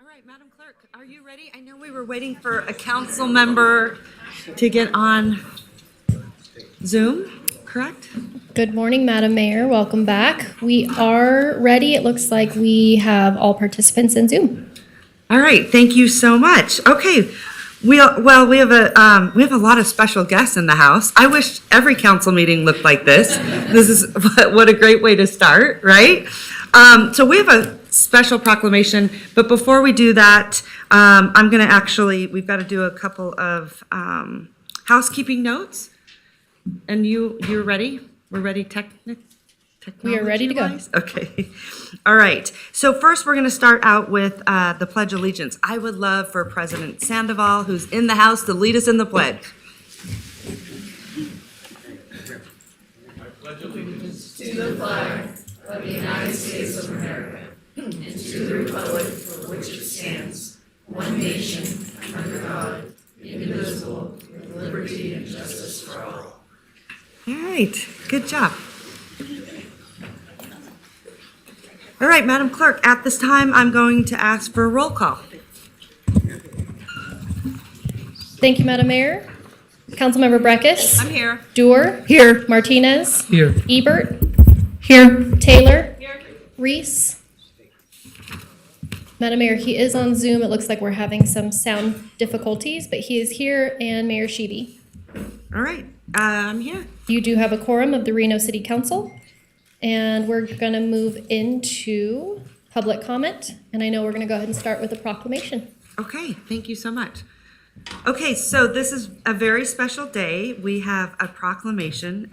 All right, Madam Clerk, are you ready? I know we were waiting for a council member to get on Zoom, correct? Good morning, Madam Mayor. Welcome back. We are ready. It looks like we have all participants in Zoom. All right, thank you so much. Okay, we have a lot of special guests in the house. I wish every council meeting looked like this. This is what a great way to start, right? So we have a special proclamation, but before we do that, we've got to do a couple of housekeeping notes. And you're ready? We're ready We are ready to go. Okay. All right. So first, we're going to start out with the Pledge of Allegiance. I would love for President Sandoval, who's in the house, to lead us in the pledge. I pledge allegiance to the flag of the United States of America and to the republic for which it stands, one nation, under God, indivisible, with liberty and justice for all. All right. Good job. All right, Madam Clerk, at this time, I'm going to ask for a roll call. Thank you, Madam Mayor. Councilmember Breckus. I'm here. Dewar. Here. Martinez. Here. Ebert. Here. Taylor. Here. Reese. Madam Mayor, he is on Zoom. It looks like we're having some sound difficulties, but he is here, and Mayor Sheeby. All right, I'm here. You do have a quorum of the Reno City Council, and we're going to move into public comment, and I know we're going to go ahead and start with a proclamation. Okay, thank you so much. Okay, so this is a very special day. We have a proclamation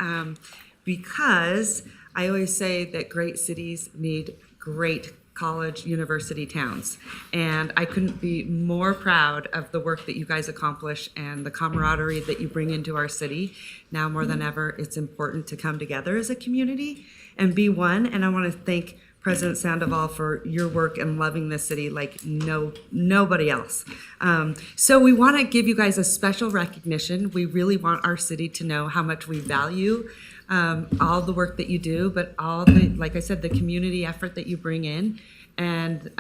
because I always say that great cities need great college, university towns. And I couldn't be more proud of the work that you guys accomplish and the camaraderie that you bring into our city. Now more than ever, it's important to come together as a community and be one. And I want to thank President Sandoval for your work and loving this city like nobody else. So we want to give you guys a special recognition. We really want our city to know how much we value all the work that you do, but all the, like I said, the community effort that you bring in. And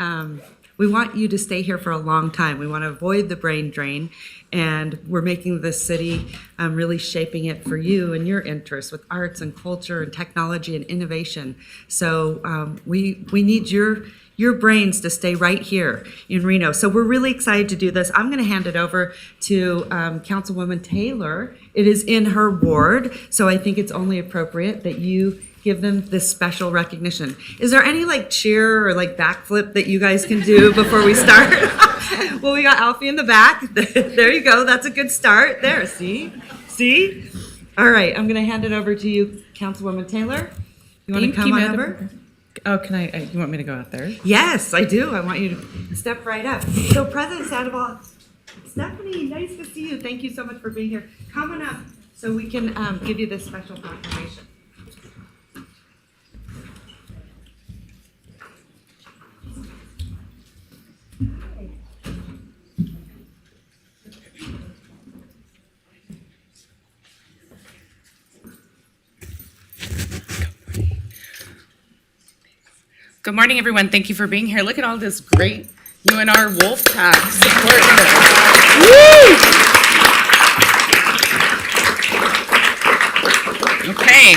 we want you to stay here for a long time. We want to avoid the brain drain, and we're making this city, really shaping it for you and your interests with arts and culture and technology and innovation. So we need your brains to stay right here in Reno. So we're really excited to do this. I'm going to hand it over to Councilwoman Taylor. It is in her ward, so I think it's only appropriate that you give them this special recognition. Is there any like cheer or like backflip that you guys can do before we start? Well, we got Alfie in the back. There you go. That's a good start. There, see? All right, I'm going to hand it over to you, Councilwoman Taylor. You want to come on over? Oh, can I? You want me to go out there? Yes, I do. I want you to step right up. So President Sandoval, Stephanie, nice to see you. Thank you so much for being here. Come on up so we can give you this special proclamation. Good morning, everyone. Thank you for being here. Look at all this great UNR Wolf Pack support here. Okay,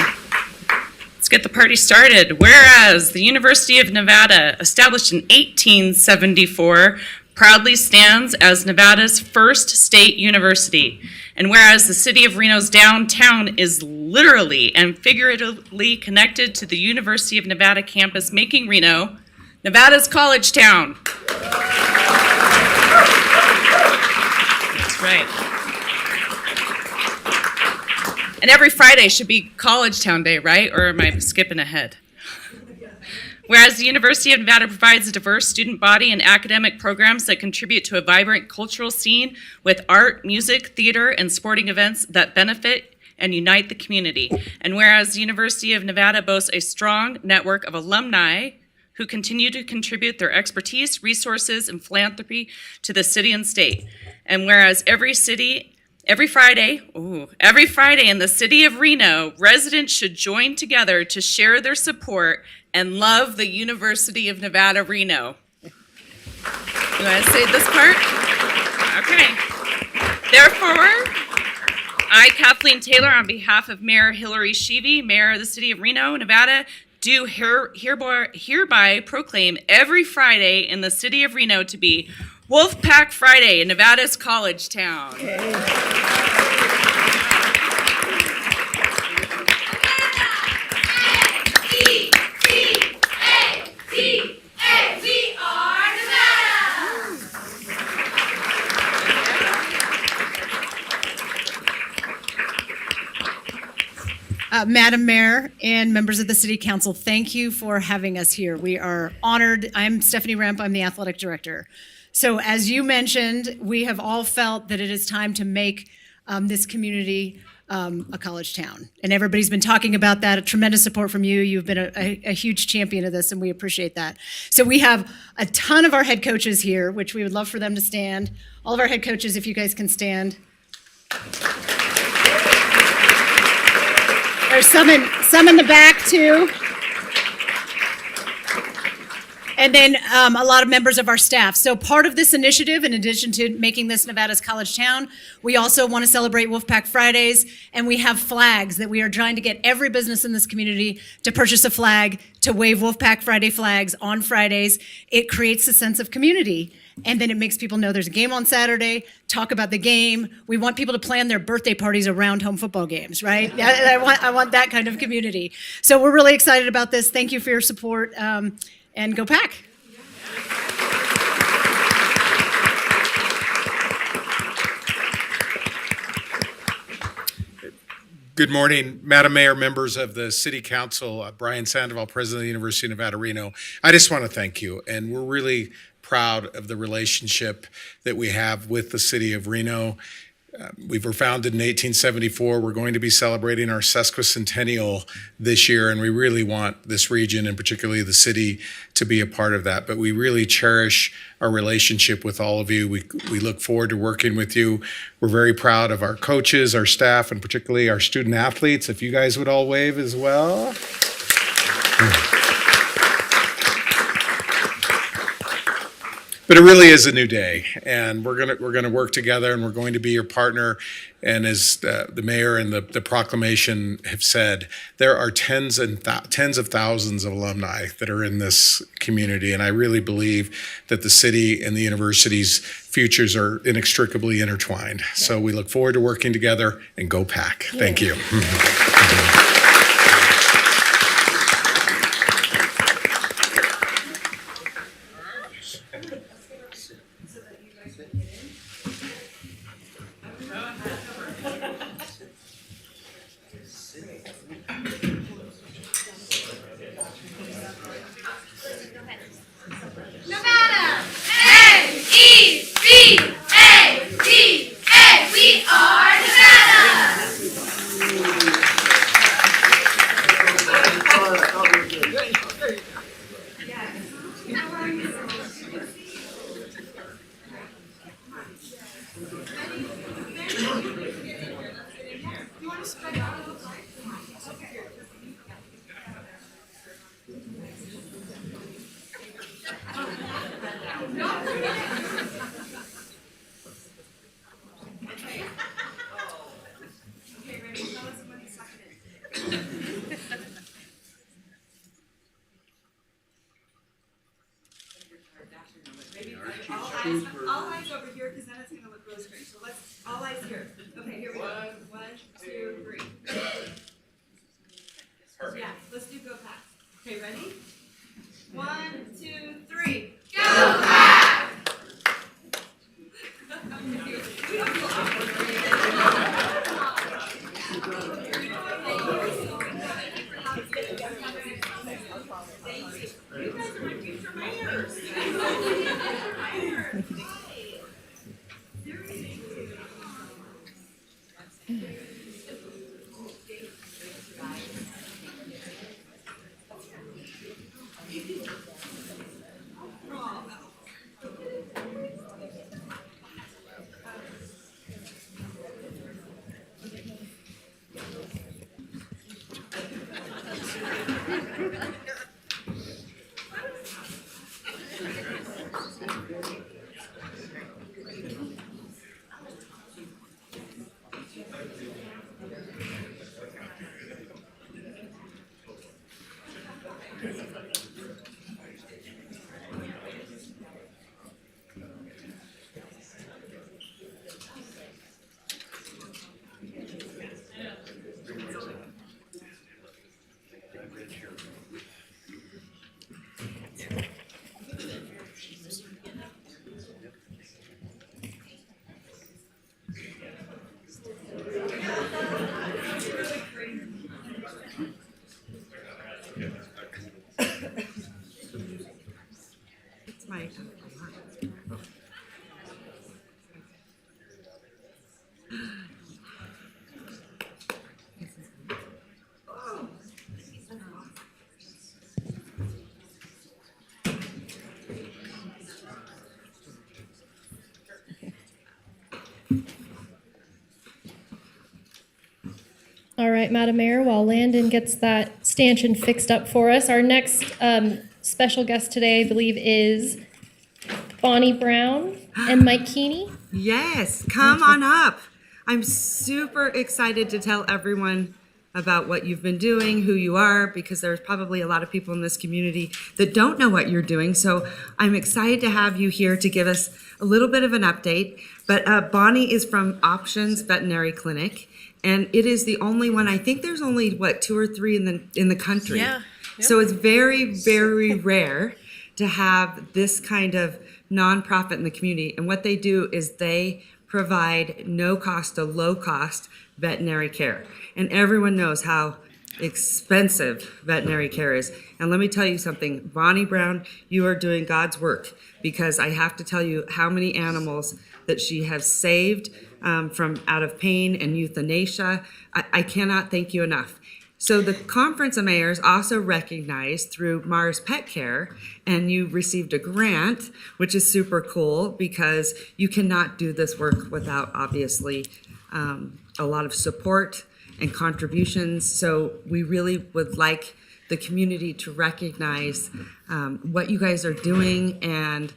let's get the party started. Whereas the University of Nevada, established in 1874, proudly stands as Nevada's first state university. And whereas the city of Reno's downtown is literally and figuratively connected to the University of Nevada campus, making Reno Nevada's college town. That's right. And every Friday should be College Town Day, right? Or am I skipping ahead? Whereas the University of Nevada provides a diverse student body and academic programs that contribute to a vibrant cultural scene with art, music, theater, and sporting events that benefit and unite the community. And whereas the University of Nevada boasts a strong network of alumni who continue to contribute their expertise, resources, and philanthropy to the city and state. And whereas every Friday in the city of Reno, residents should join together to share their support and love the University of Nevada, Reno. You want to say this part? Okay. Therefore, I, Kathleen Taylor, on behalf of Mayor Hillary Sheevy, Mayor of the City of Reno, Nevada, do hereby proclaim every Friday in the City of Reno to be Wolfpack Friday in Nevada's college town. Madam Mayor and members of the City Council, thank you for having us here. We are honored. I'm Stephanie Remp. I'm the athletic director. So as you mentioned, we have all felt that it is time to make this community a college town. And everybody's been talking about that, a tremendous support from you. You've been a huge champion of this, and we appreciate that. So we have a ton of our head coaches here, which we would love for them to stand. All of our head coaches, if you guys can stand. There's some in the back too. And then a lot of members of our staff. So part of this initiative, in addition to making this Nevada's college town, we also want to celebrate Wolfpack Fridays, and we have flags that we are trying to get every business in this community to purchase a flag, to wave Wolfpack Friday flags on Fridays. It creates a sense of community. And then it makes people know there's a game on Saturday, talk about the game. We want people to plan their birthday parties around home football games, right? I want that kind of community. So we're really excited about this. Thank you for your support, and go Pack. Good morning, Madam Mayor, members of the City Council, Brian Sandoval, President of the University of Nevada, Reno. I just want to thank you, and we're really proud of the relationship that we have with the City of Reno. We were founded in 1874. We're going to be celebrating our sesquicentennial this year, and we really want this region, and particularly the city, to be a part of that. But we really cherish our relationship with all of you. We look forward to working with you. We're very proud of our coaches, our staff, and particularly our student athletes. If you guys would all wave as well. But it really is a new day, and we're gonna work together, and we're going to be your partner. And as the mayor and the proclamation have said, there are tens of thousands of alumni that are in this community, and I really believe that the city and the university's futures are inextricably intertwined. So we look forward to working together, and go Pack. Thank you. Nevada! N-E-V-A-D-A! We are Nevada! All eyes over here, because then it's going to look really strange. So let's, all eyes here. Okay, here we go. 1, 2, 3. Perfect. Yeah, let's do go Pack. Okay, ready? 1, 2, 3. Go Pack! We don't feel awkward. It's my. All right, Madam Mayor, while Landon gets that stanchion fixed up for us, our next special guest today, I believe, is Bonnie Brown and Mike Keeney. Yes, come on up. I'm super excited to tell everyone about what you've been doing, who you are, because there's probably a lot of people in this community that don't know what you're doing. So I'm excited to have you here to give us a little bit of an update. But Bonnie is from Options Veterinary Clinic, and it is the only one. I think there's only, what, 2 or 3 in the country. Yeah. Yep. So it's very, very rare to have this kind of nonprofit in the community. And what they do is they provide no cost to low cost veterinary care. And everyone knows how expensive veterinary care is. And let me tell you something, Bonnie Brown, you are doing God's work, because I have to tell you how many animals that she has saved from out of pain and euthanasia. I cannot thank you enough. So the Conference of Mayors also recognized through Mars Pet Care, and you received a grant, which is super cool, because you cannot do this work without obviously a lot of support and contributions. So we really would like the community to recognize what you guys are doing, and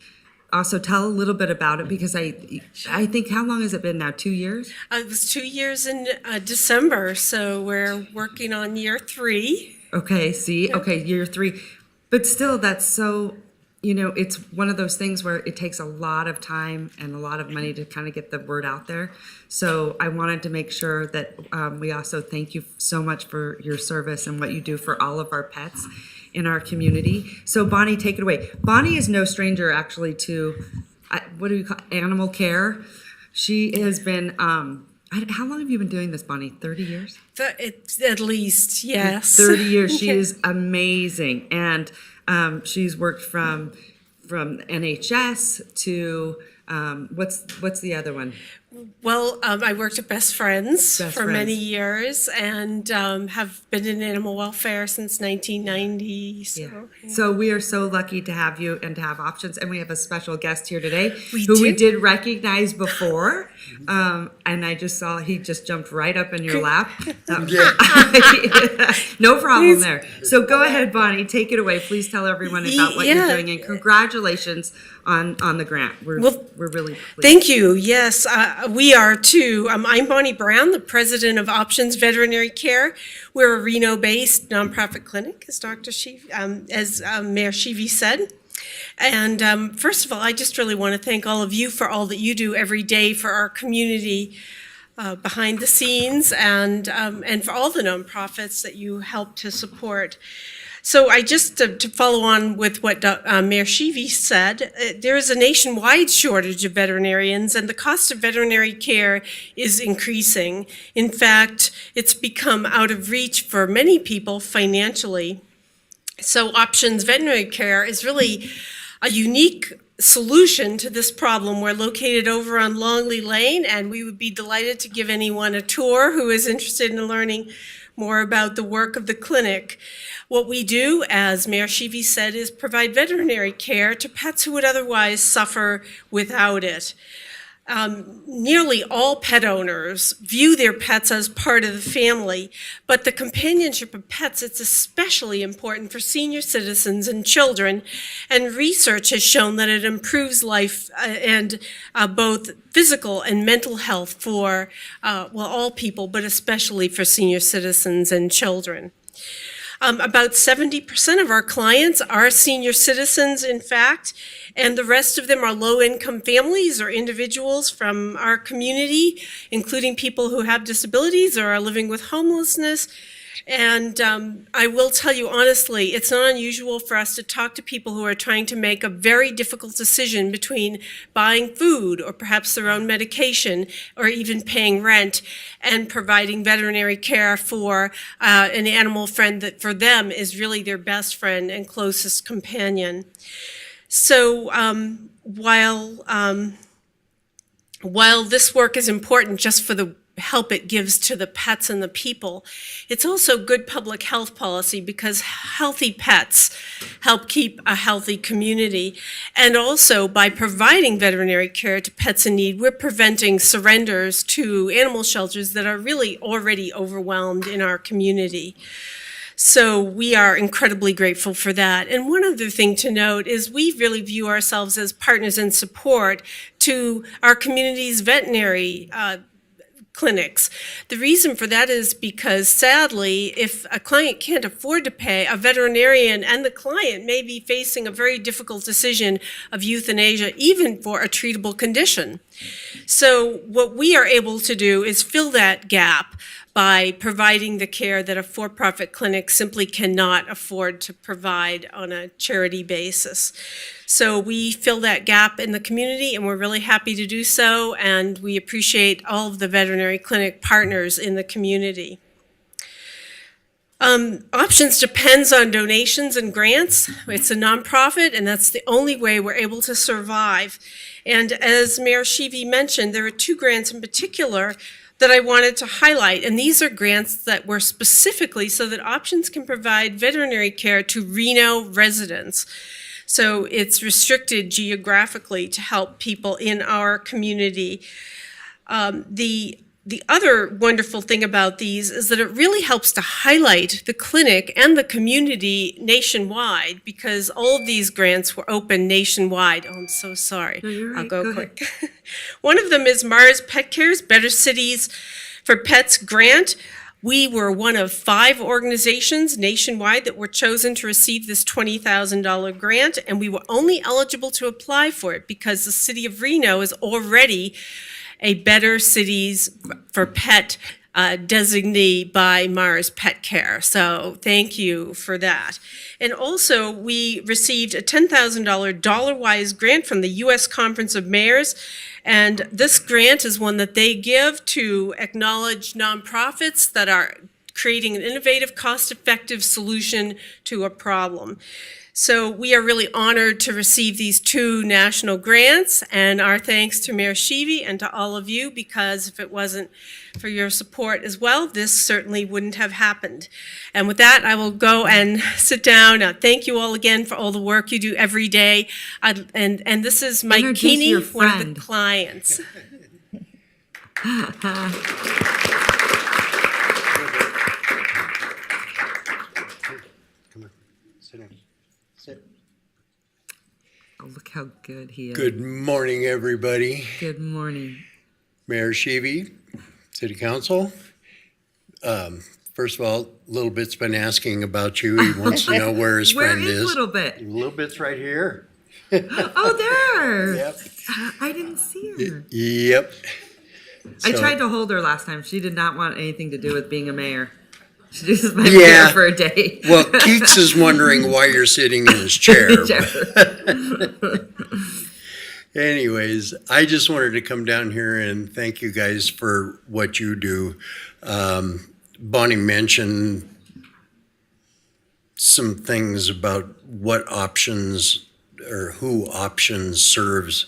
also tell a little bit about it, because I think, how long has it been now? 2 years? It was 2 years in December, so we're working on year 3. Okay, see, okay, year 3. But still, that's so, it's one of those things where it takes a lot of time and a lot of money to kind of get the word out there. So I wanted to make sure that we also thank you so much for your service and what you do for all of our pets in our community. So Bonnie, take it away. Bonnie is no stranger actually to, what do you call, animal care. She has been, how long have you been doing this, Bonnie? 30 years? It's at least, yes. 30 years. She is amazing. And she's worked from NHS to, what's the other one? Well, I worked at Best Friends Best for many Friends. years, and have been in animal welfare since 1990. So, So we are so lucky to have you and to have Options, and we have a special guest here today We who we do. did recognize before, and I just saw he just jumped right up in your lap. No problem there. So go ahead, Bonnie, take it away. Please tell everyone about what you're Yeah. doing, and congratulations on the grant. We're really pleased. Thank you. Yes, we are too. I'm Bonnie Brown, the president of Options Veterinary Care. We're a Reno-based nonprofit clinic, as Mayor Sheevy said. And first of all, I just really want to thank all of you for all that you do every day for our community behind the scenes, and for all the nonprofits that you help to support. So I just, to follow on with what Mayor Sheevy said, there is a nationwide shortage of veterinarians, and the cost of veterinary care is increasing. In fact, it's become out of reach for many people financially. So Options Veterinary Care is really a unique solution to this problem. We're located over on Longley Lane, and we would be delighted to give anyone a tour who is interested in learning more about the work of the clinic. What we do, as Mayor Sheevy said, is provide veterinary care to pets who would otherwise suffer without it. Nearly all pet owners view their pets as part of the family, but the companionship of pets, it's especially important for senior citizens and children, and research has shown that it improves life and both physical and mental health for, all people, but especially for senior citizens and children. About 70% of our clients are senior citizens, in fact, and the rest of them are low-income families or individuals from our community, including people who have disabilities or are living with homelessness. And I will tell you honestly, it's not unusual for us to talk to people who are trying to make a very difficult decision between buying food or perhaps their own medication or even paying rent and providing veterinary care for an animal friend that for them is really their best friend and closest companion. So while this work is important just for the help it gives to the pets and the people, it's also good public health policy because healthy pets help keep a healthy community. And also by providing veterinary care to pets in need, we're preventing surrenders to animal shelters that are really already overwhelmed in our community. So we are incredibly grateful for that. And one other thing to note is we really view ourselves as partners in support to our community's veterinary clinics. The reason for that is because sadly, if a client can't afford to pay, a veterinarian and the client may be facing a very difficult decision of euthanasia, even for a treatable condition. So what we are able to do is fill that gap by providing the care that a for-profit clinic simply cannot afford to provide on a charity basis. So we fill that gap in the community, and we're really happy to do so, and we appreciate all of the veterinary clinic partners in the community. Options depends on donations and grants. It's a nonprofit, and that's the only way we're able to survive. And as Mayor Sheevy mentioned, there are two grants in particular that I wanted to highlight, and these are grants that were specifically so that Options can provide veterinary care to Reno residents. So it's restricted geographically to help people in our community. The other wonderful thing about these is that it really helps to highlight the clinic and the community nationwide because all of these grants were open nationwide. Oh, I'm so sorry. No, you're right. I'll go Go quick. One of them is Mars Pet Care's Better Cities for Pets grant. We were one of 5 organizations nationwide that were chosen to receive this $20,000 grant, and we were only eligible to apply for it because the city of Reno is already a Better Cities for Pet designee by Mars Pet Care. So thank you for that. And also, we received a $10,000 dollar-wise grant from the U.S. Conference of Mayors. And this grant is one that they give to acknowledge nonprofits that are creating an innovative, cost-effective solution to a problem. So we are really honored to receive these 2 national grants, and our thanks to Mayor Sheevy and to all of you, because if it wasn't for your support as well, this certainly wouldn't have happened. And with that, I will go and sit down. Thank you all again for all the work you do every day. And this is Mike Introduce Keeney, your one of friend. the clients. Come on, sit down. Sit. Oh, look how good he is. Good morning, everybody. Good morning. Mayor Sheevy, City Council. First of all, Little Bit's been asking about you. He wants to know where his Where friend is is. Little Bit? Little Bit's right here. Oh, there. Yep. I didn't see her. Yep. I So- tried to hold her last time. She did not want anything to do with being a mayor. She just was my Yeah. mayor for a day. Well, Keats is wondering why you're sitting in his chair. Anyways, I just wanted to come down here and thank you guys for what you do. Bonnie mentioned some things about what options or who Options serves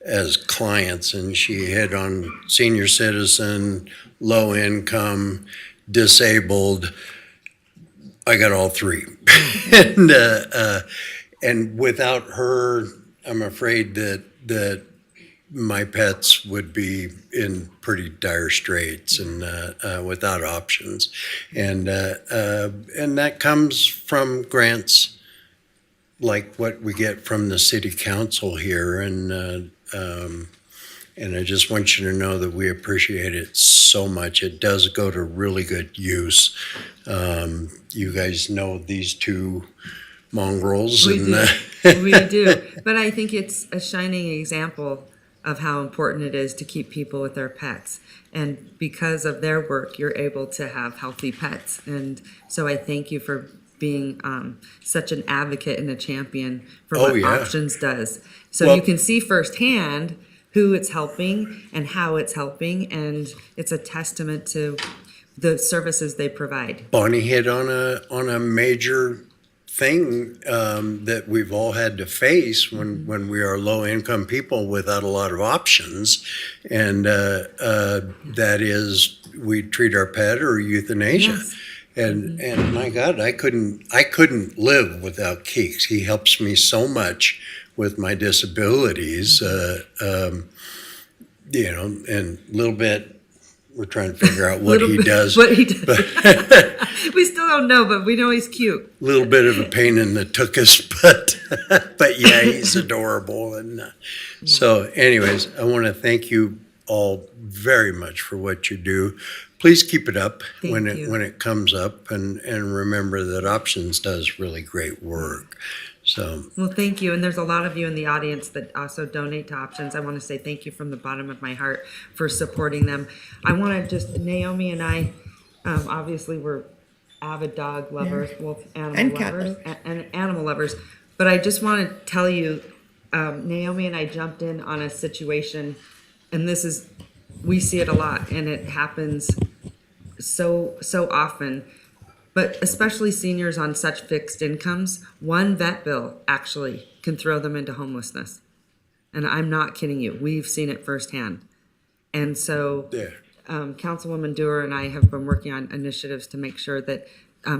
as clients, and she hit on senior citizen, low income, disabled. I got all three. And without her, I'm afraid that my pets would be in pretty dire straits and without options. And that comes from grants like what we get from the city council here. And I just want you to know that we appreciate it so much. It does go to really good use. You guys know these two mongrels. We and, do. We do. But I think it's a shining example of how important it is to keep people with their pets. And because of their work, you're able to have healthy pets. And so I thank you for being such an advocate and a champion for Oh, what yeah. Options does. So Well- you can see firsthand who it's helping and how it's helping. And it's a testament to the services they provide. Bonnie hit on a major thing that we've all had to face when we are low income people without a lot of options, and that is we treat our pet or euthanasia. Yes. And my God, I couldn't live without Keeks. He helps me so much with my disabilities, and a little bit. We're trying to figure out what he does. What he does. We still don't know, but we know he's cute. Little bit of a pain in the tuchus, but yeah, he's adorable. And so, anyways, I want to thank you all very much for what you do. Please keep it up when it comes up, and remember that Options does really great work. So, Well, thank you. And there's a lot of you in the audience that also donate to Options. I want to say thank you from the bottom of my heart for supporting them. I want to just, Naomi and I, obviously we're avid dog lovers, animal And cat lovers, and animal lovers. But I just want to tell you, Naomi and I jumped in on a situation, and we see it a lot, and it happens so often. But especially seniors on such fixed incomes, one vet bill actually can throw them into homelessness. And I'm not kidding you. We've seen it firsthand. And so yeah. Councilwoman Dewar and I have been working on initiatives to make sure that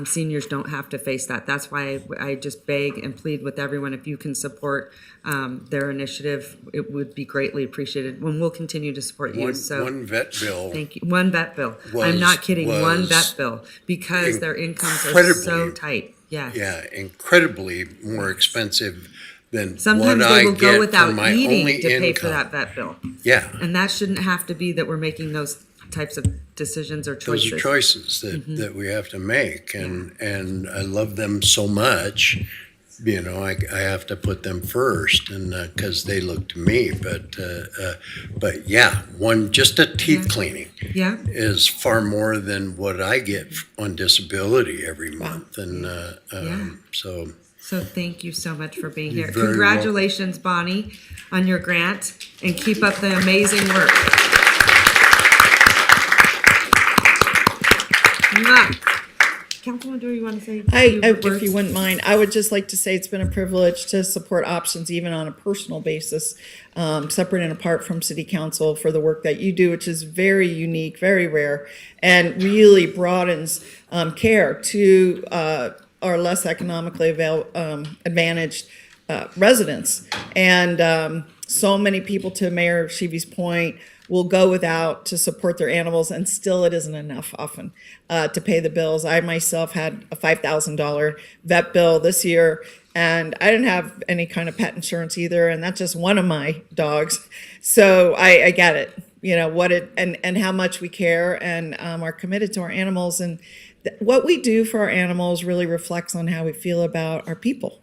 seniors don't have to face that. That's why I just beg and plead with everyone, if you can support their initiative, it would be greatly appreciated. And we'll continue to support you. So one vet bill. thank you. One vet bill. I'm not kidding. One vet bill, because their incomes are so tight. Yes. Yeah, incredibly more expensive than Sometimes what they I will get go for without my eating only to pay income. for that vet bill. Yeah, And that shouldn't have to be that we're making those types of decisions or choices. those are choices that we have to make, and I love them so much. I have to put them first, and because they look to me. But yeah, just a teeth cleaning Yeah. is far more than what I get on disability every month, and so. So thank you so much for being You're here. very Congratulations, Bonnie, on your grant, and keep up the amazing work. Mwah. Councilman Dewar, you want to say a few If words? you wouldn't mind, I would just like to say it's been a privilege to support Options, even on a personal basis, separate and apart from City Council, for the work that you do, which is very unique, very rare, and really broadens care to our less economically advantaged residents. And so many people, to Mayor Sheevy's point, will go without to support their animals, and still it isn't enough often to pay the bills. I myself had a $5,000 vet bill this year, and I didn't have any kind of pet insurance either, and that's just one of my dogs. So I get it, and how much we care and are committed to our animals, and what we do for our animals really reflects on how we feel about our people.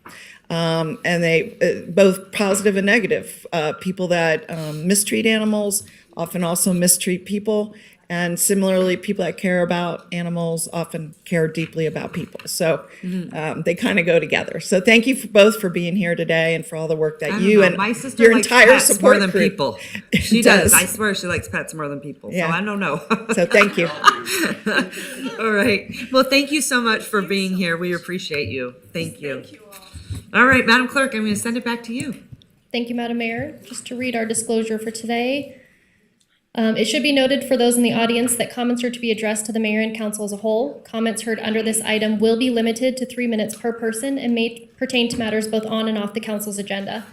And they both positive and negative. People that mistreat animals often also mistreat people, and similarly, people that care about animals often care deeply about people. So they kind of go together. So thank you both for being here today, and for all the work that you and my sister your likes entire pets support more than group people. She does. I swear she likes pets more than people. Yeah. So I don't know. So thank you. All right. Well, thank you so much for being here. We appreciate you. Thank you. Thank you all. All right, Madam Clerk, I'm going to send it back to you. Thank you, Madam Mayor. Just to read our disclosure for today. It should be noted for those in the audience that comments are to be addressed to the mayor and council as a whole. Comments heard under this item will be limited to 3 minutes per person and may pertain to matters both on and off the council's agenda.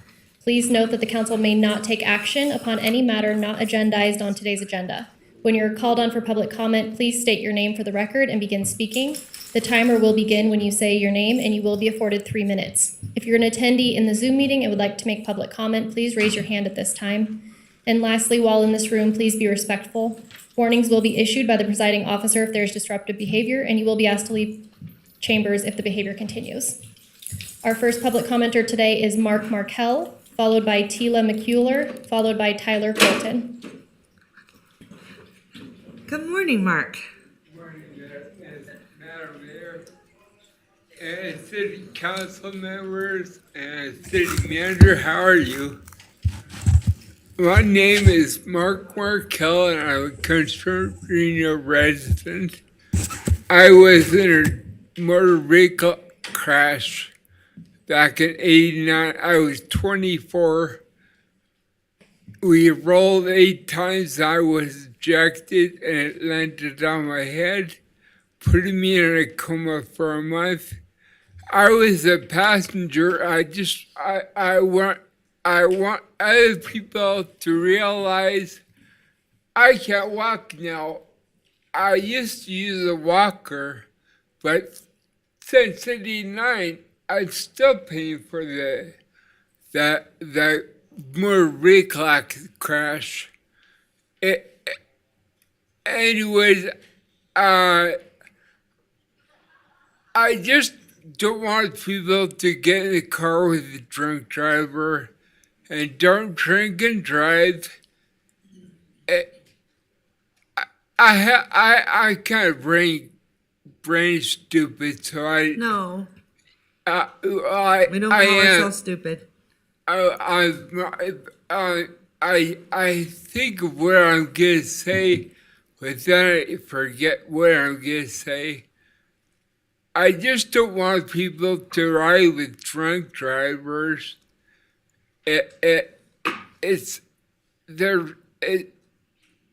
Please note that the council may not take action upon any matter not agendized on today's agenda. When you're called on for public comment, please state your name for the record and begin speaking. The timer will begin when you say your name, and you will be afforded 3 minutes. If you're an attendee in the Zoom meeting and would like to make public comment, please raise your hand at this time. And lastly, while in this room, please be respectful. Warnings will be issued by the presiding officer if there's disruptive behavior, and you will be asked to leave chambers if the behavior continues. Our first public commenter today is Mark Markell, followed by Tila McCuller, followed by Tyler Colton. Good morning, Mark. Morning, Madam Mayor, and city council members, and city manager. How are you? My name is Mark Markell, and I'm a concerned Reno resident. I was in a motor vehicle crash back in '89. I was 24. We rolled 8 times. I was ejected, and it landed on my head, putting me in a coma for a month. I was a passenger. I want other people to realize I can't walk now. I used to use a walker, but since '89, I'm still paying for the motor vehicle crash. Anyways, I just don't want people to get in the car with a drunk driver, and don't drink and drive. I kind of brain stupid, so No, I we don't I call am. ourselves stupid. I think of what I'm gonna say, but then I forget what I'm gonna say. I just don't want people to ride with drunk drivers. It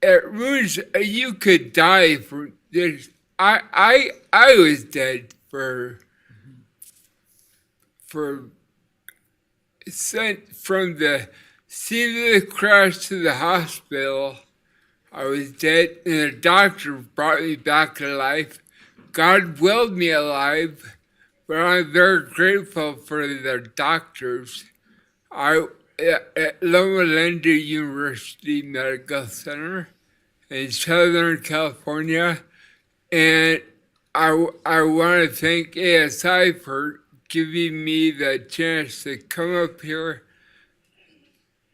ruins. You could die from this. I was dead for sent from the scene of the crash to the hospital. I was dead, and the doctor brought me back to life. God willed me alive, but I'm very grateful for the doctors. At Loma Linda University Medical Center in Southern California, and I want to thank ASI for giving me the chance to come up here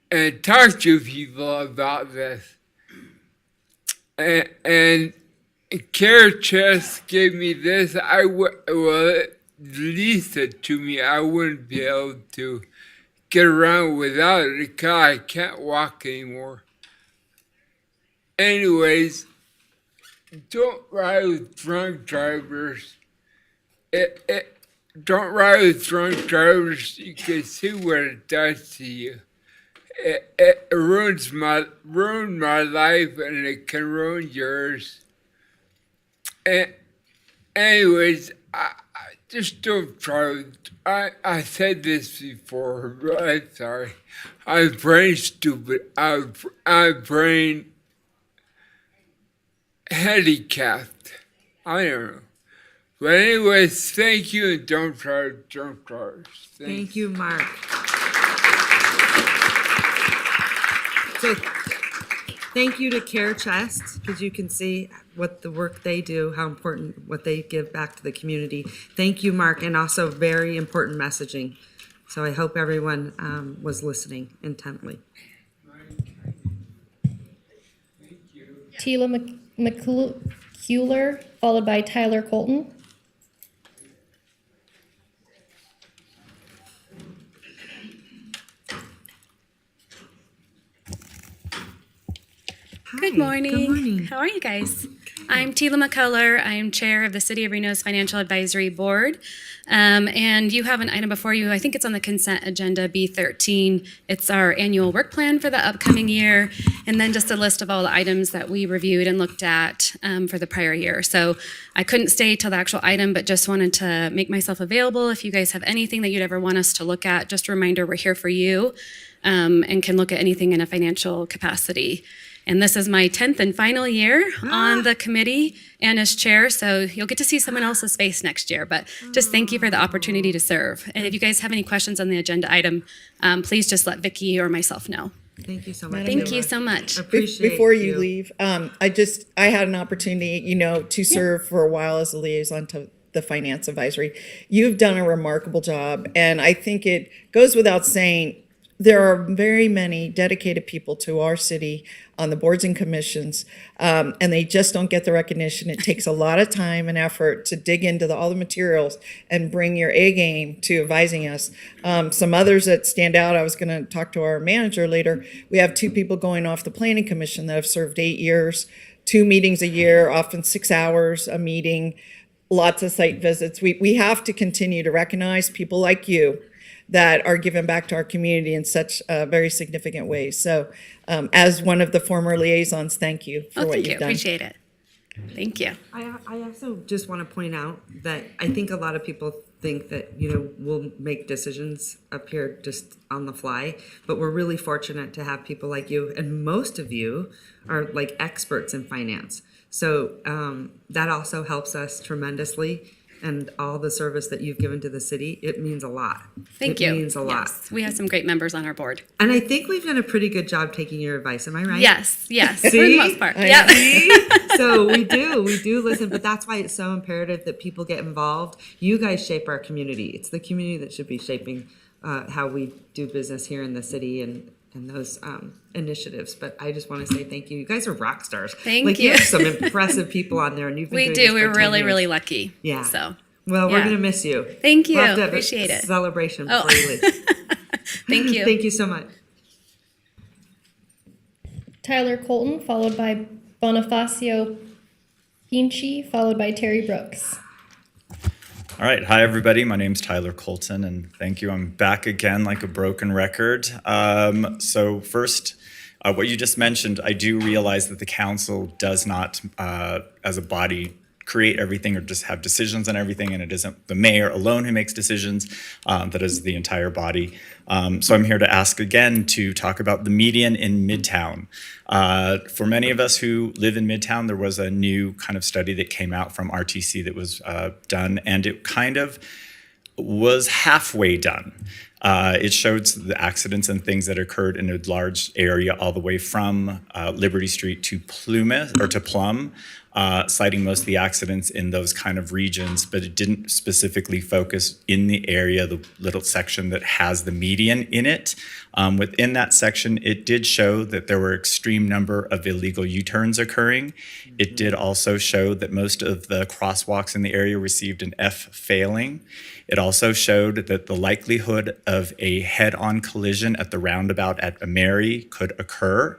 and talk to people about this. And Care Chest gave me this. Leased it to me. I wouldn't be able to get around without it because I can't walk anymore. Anyways, don't ride with drunk drivers. Don't ride with drunk drivers. You can see what it does to you. It ruined my life, and it can ruin yours. And anyways, I just don't try. I said this before, but I'm sorry. I'm brain stupid. I'm brain handicapped. I don't know. But anyways, thank you, and don't try drunk drivers. Thank you, Mark. So, thank you to Care Chest, because you can see what the work they do, how important what they give back to the community. Thank you, Mark, and also very important messaging. So I hope everyone was listening intently. Tila McCuller, followed by Tyler Colton. Hi, Good morning. Good morning. How are you guys? I'm Tila McCullough. I'm chair of the City of Reno's Financial Advisory Board. And you have an item before you, I think it's on the consent agenda, B13. It's our annual work plan for the upcoming year, and then just a list of all the items that we reviewed and looked at for the prior year. So I couldn't stay till the actual item, but just wanted to make myself available. If you guys have anything that you'd ever want us to look at, just a reminder, we're here for you, and can look at anything in a financial capacity. And this is my 10th and final year on the committee and as chair, so you'll get to see someone else's face next year. But just thank you for the opportunity to serve. And if you guys have any questions on the agenda item, please just let Vicki or myself know. Thank you so much. Thank you so much. Appreciate Before you leave, I had an opportunity, to serve for a while as a liaison to the Finance Advisory. You've done a remarkable job, and I think it goes without saying, there are very many dedicated people to our city on the boards and commissions, and they just don't get the recognition. It takes a lot of time and effort to dig into all the materials and bring your A game to advising us. Some others that stand out, I was going to talk to our manager later. We have 2 people going off the Planning Commission that have served 8 years, 2 meetings a year, often 6 hours a meeting, lots of site visits. We have to continue to recognize people like you that are giving back to our community in such very significant ways. So as one of the former liaisons, thank you for what you've done. Appreciate it. Thank you. I also just want to point out that I think a lot of people think that, we'll make decisions up here just on the fly, but we're really fortunate to have people like you, and most of you are like experts in finance. So that also helps us tremendously. And all the service that you've given to the city, it means a lot. Thank you. It means a lot. Yes, we have some great members on our board. And I think we've done a pretty good job taking your advice. Am I right? Yes, for See? the most part. Yeah. See? So we do listen, but that's why it's so imperative that people get involved. You guys shape our community. It's the community that should be shaping how we do business here in the city and those initiatives. But I just want to say thank you. You guys are rock stars. Thank You you. have some impressive people on there, and you've been We doing do. this for We're 10 really, years. really lucky. Yeah. So. Well, we're Yeah. going to miss you. Thank you. We'll have to have Appreciate a it. celebration Oh. before you leave. Thank you. Thank you so much. Tyler Colton, followed by Bonifacio Pinchi, followed by Terry Brooks. All right. Hi, everybody. My name's Tyler Colton, and thank you. I'm back again like a broken record. So first, what you just mentioned, I do realize that the council does not, as a body, create everything or just have decisions on everything, and it isn't the mayor alone who makes decisions, that is the entire body. So I'm here to ask again to talk about the median in Midtown. For many of us who live in Midtown, there was a new kind of study that came out from RTC that was done, and it kind of was halfway done. It showed the accidents and things that occurred in a large area all the way from Liberty Street to Plum, citing most of the accidents in those kind of regions, but it didn't specifically focus in the area, the little section that has the median in it. Within that section, it did show that there were extreme number of illegal U-turns occurring. It did also show that most of the crosswalks in the area received an F failing. It also showed that the likelihood of a head-on collision at the roundabout at Mary could occur.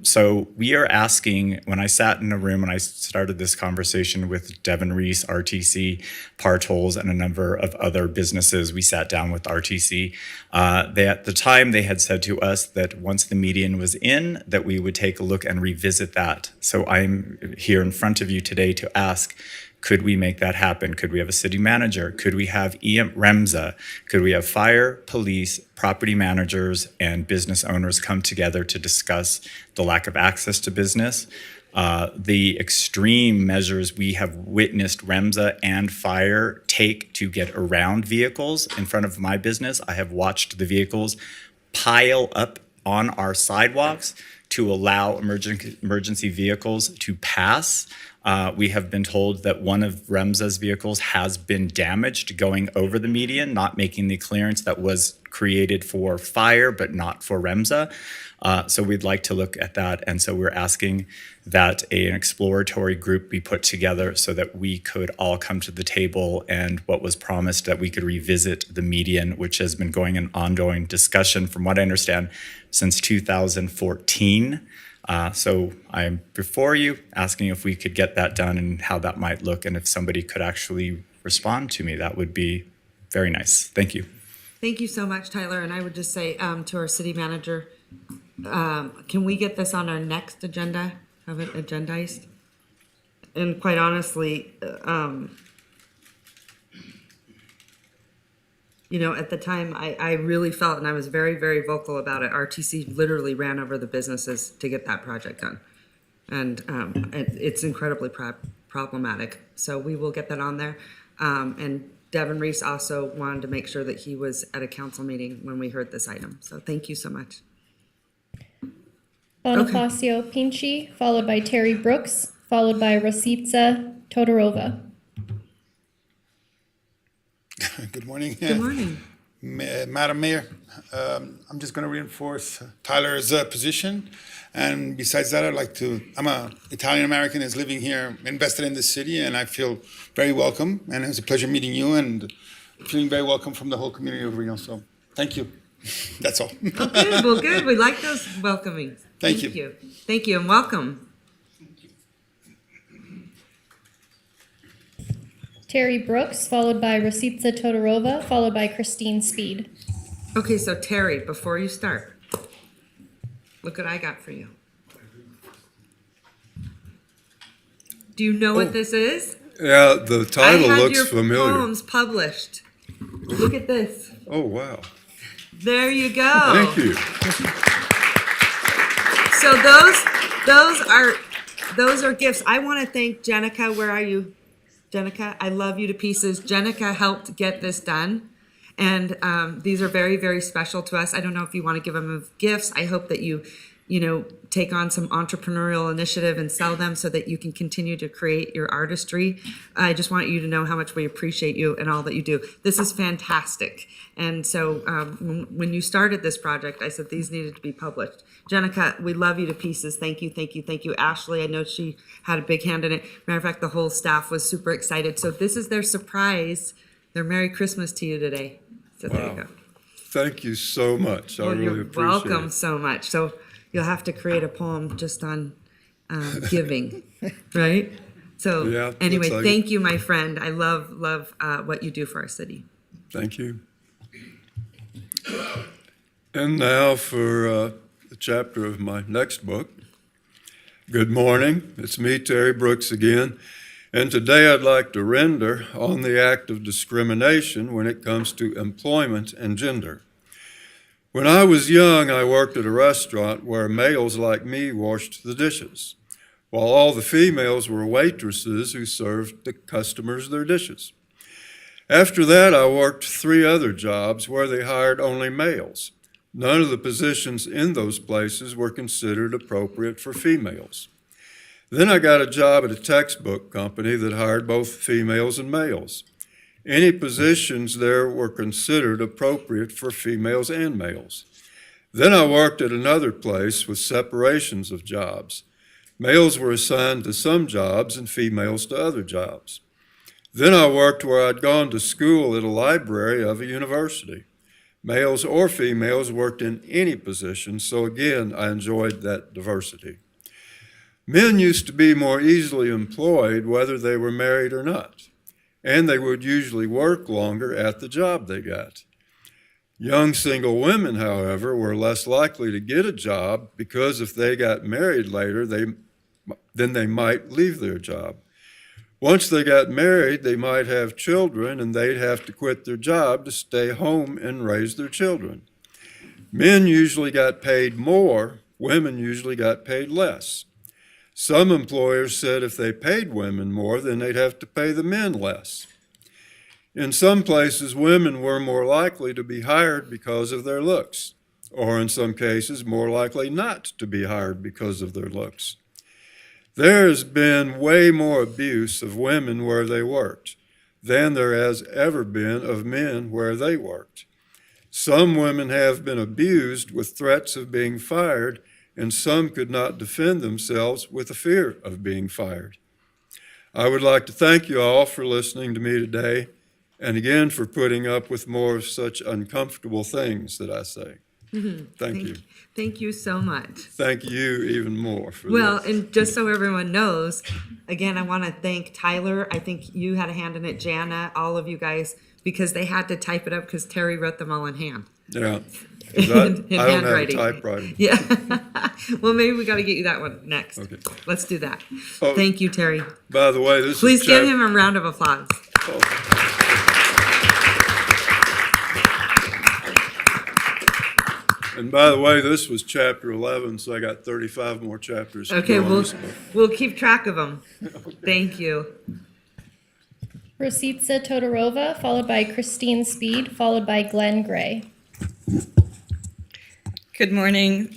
So we are asking, when I sat in a room and I started this conversation with Devin Reese, RTC, Partolls, and a number of other businesses, we sat down with RTC. At the time, they had said to us that once the median was in, that we would take a look and revisit that. So I'm here in front of you today to ask, could we make that happen? Could we have a city manager? Could we have REMSA? Could we have fire, police, property managers, and business owners come together to discuss the lack of access to business? The extreme measures we have witnessed REMSA and fire take to get around vehicles. In front of my business, I have watched the vehicles pile up on our sidewalks to allow emergency vehicles to pass. We have been told that one of REMSA's vehicles has been damaged going over the median, not making the clearance that was created for fire, but not for REMSA. So we'd like to look at that. And so we're asking that an exploratory group be put together so that we could all come to the table, and what was promised that we could revisit the median, which has been going an ongoing discussion, from what I understand, since 2014. So I'm before you asking if we could get that done and how that might look, and if somebody could actually respond to me, that would be very nice. Thank you. Thank you so much, Tyler. And I would just say to our city manager, can we get this on our next agenda? Have it agendized? And quite honestly, you know, at the time, I really felt, and I was very, very vocal about it, RTC literally ran over the businesses to get that project done. And it's incredibly problematic. So we will get that on there. And Devin Reese also wanted to make sure that he was at a council meeting when we heard this item. So thank you so much. Bonifacio Pinchi, followed by Terry Brooks, followed by Rositza Todorova. Good morning. Good morning. Madam Mayor, I'm just going to reinforce Tyler's position. And besides that, I'm an Italian American that's living here, invested in this city, and I feel very welcome. And it was a pleasure meeting you and feeling very welcome from the whole community of Reno. So thank you. That's all. Oh, good. Well, good. We like those welcomings. Thank you. Thank you, and welcome. Terry Brooks, followed by Rositza Todorova, followed by Christine Speed. Okay, so Terry, before you start, look what I got for you. Do you know what this is? Yeah, the title I had looks your familiar. poems published. Look at this. Oh, wow. There you go. Thank you. So those are gifts. I want to thank Jenica. Where are you? Jenica, I love you to pieces. Jenica helped get this done. And these are very, very special to us. I don't know if you want to give them gifts. I hope that you take on some entrepreneurial initiative and sell them so that you can continue to create your artistry. I just want you to know how much we appreciate you and all that you do. This is fantastic. And so when you started this project, I said these needed to be published. Jenica, we love you to pieces. Thank you, thank you, thank you. Ashley, I know she had a big hand in it. Matter of fact, the whole staff was super excited. So this is their surprise, their Merry Christmas to you today. So there you go. Thank you so much. I really You're appreciate welcome it. so much. So you'll have to create a poem just on giving, right? So Yeah, anyway, looks like thank it. you, my friend. I love what you do for our city. Thank you. And now for the chapter of my next book. Good morning. It's me, Terry Brooks, again. And today I'd like to render on the act of discrimination when it comes to employment and gender. When I was young, I worked at a restaurant where males like me washed the dishes, while all the females were waitresses who served the customers their dishes. After that, I worked 3 other jobs where they hired only males. None of the positions in those places were considered appropriate for females. Then I got a job at a textbook company that hired both females and males. Any positions there were considered appropriate for females and males. Then I worked at another place with separations of jobs. Males were assigned to some jobs and females to other jobs. Then I worked where I'd gone to school at a library of a university. Males or females worked in any position, so again, I enjoyed that diversity. Men used to be more easily employed whether they were married or not, and they would usually work longer at the job they got. Young single women, however, were less likely to get a job because if they got married later, then they might leave their job. Once they got married, they might have children and they'd have to quit their job to stay home and raise their children. Men usually got paid more, women usually got paid less. Some employers said if they paid women more, then they'd have to pay the men less. In some places, women were more likely to be hired because of their looks, or in some cases, more likely not to be hired because of their looks. There has been way more abuse of women where they worked than there has ever been of men where they worked. Some women have been abused with threats of being fired, and some could not defend themselves with the fear of being fired. I would like to thank you all for listening to me today, and again for putting up with more of such uncomfortable things that I say. Thank you. Thank you so much. Thank you even more for Well, this. and just so everyone knows, again, I want to thank Tyler. I think you had a hand in it, Jana, all of you guys, because they had to type it up because Terry wrote them all in hand. Yeah. 'Cause I don't have a handwriting. typewriter. Yeah. Well, maybe we got to get you that one next. Okay. Let's do that. Oh. Thank you, Terry. By the way, this Please is give him a round of applause. And by the way, this was chapter 11, so I got 35 more chapters. to Okay, go on this book. we'll keep track of them. Thank you. Rositza Todorova, followed by Christine Speed, followed by Glenn Gray. Good morning,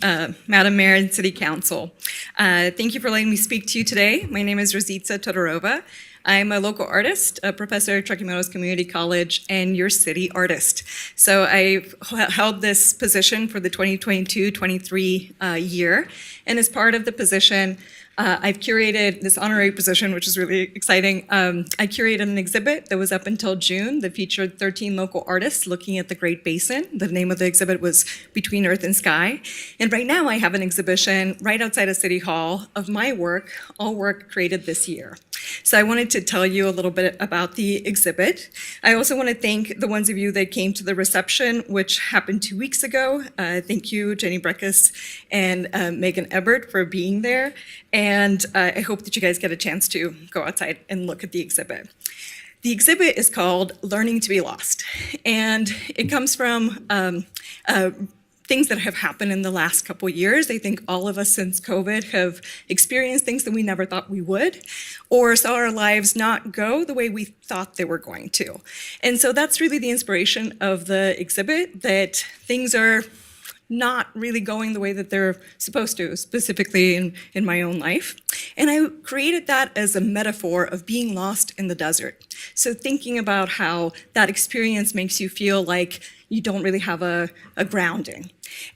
Madam Mayor and City Council. Thank you for letting me speak to you today. My name is Rositza Todorova. I'm a local artist, a professor at Truckee Meadows Community College, and your city artist. So I've held this position for the 2022-23 year, and as part of the position, I've curated this honorary position, which is really exciting. I curated an exhibit that was up until June that featured 13 local artists looking at the Great Basin. The name of the exhibit was Between Earth and Sky. And right now I have an exhibition right outside of City Hall of my work, all work created this year. So I wanted to tell you a little bit about the exhibit. I also want to thank the ones of you that came to the reception, which happened 2 weeks ago. Thank you, Jenny Breckus and Megan Ebert, for being there. And I hope that you guys get a chance to go outside and look at the exhibit. The exhibit is called Learning to be Lost, and it comes from things that have happened in the last couple years. I think all of us since COVID have experienced things that we never thought we would, or saw our lives not go the way we thought they were going to. And so that's really the inspiration of the exhibit, that things are not really going the way that they're supposed to, specifically in my own life. And I created that as a metaphor of being lost in the desert. So thinking about how that experience makes you feel like you don't really have a grounding.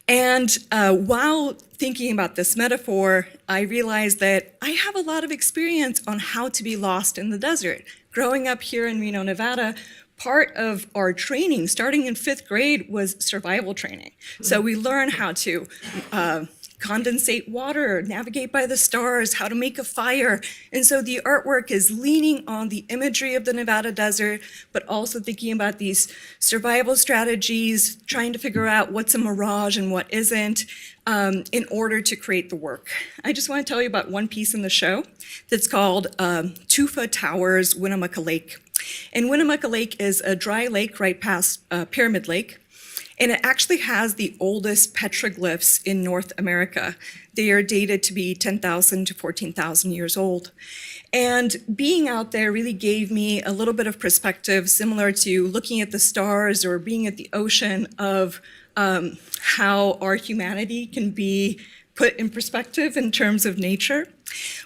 And while thinking about this metaphor, I realized that I have a lot of experience on how to be lost in the desert. Growing up here in Reno, Nevada, part of our training, starting in 5th grade, was survival training. So we learn how to condensate water, navigate by the stars, how to make a fire. And so the artwork is leaning on the imagery of the Nevada desert, but also thinking about these survival strategies, trying to figure out what's a mirage and what isn't, in order to create the work. I just want to tell you about one piece in the show that's called Tufa Towers, Winnemucca Lake. And Winnemucca Lake is a dry lake right past Pyramid Lake. And it actually has the oldest petroglyphs in North America. They are dated to be 10,000 to 14,000 years old. And being out there really gave me a little bit of perspective, similar to looking at the stars or being at the ocean, of how our humanity can be put in perspective in terms of nature.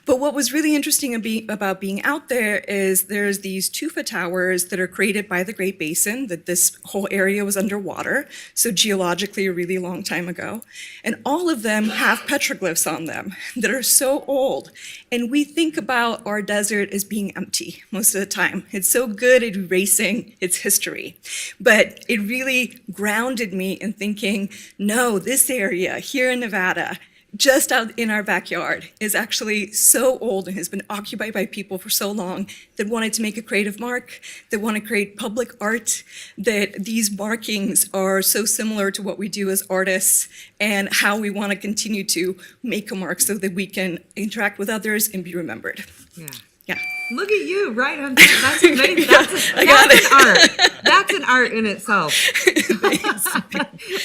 But what was really interesting about being out there is there's these tufa towers that are created by the Great Basin, that this whole area was underwater, so geologically a really long time ago. And all of them have petroglyphs on them that are so old. And we think about our desert as being empty most of the time. It's so good at erasing its history. But it really grounded me in thinking, no, this area here in Nevada, just out in our backyard, is actually so old and has been occupied by people for so long that wanted to make a creative mark, that want to create public art, that these markings are so similar to what we do as artists and how we want to continue to make a mark so that we can interact with others and be remembered. Yeah. Yeah. Look at you, right on time. That's amazing. That's an art. That's an art in itself.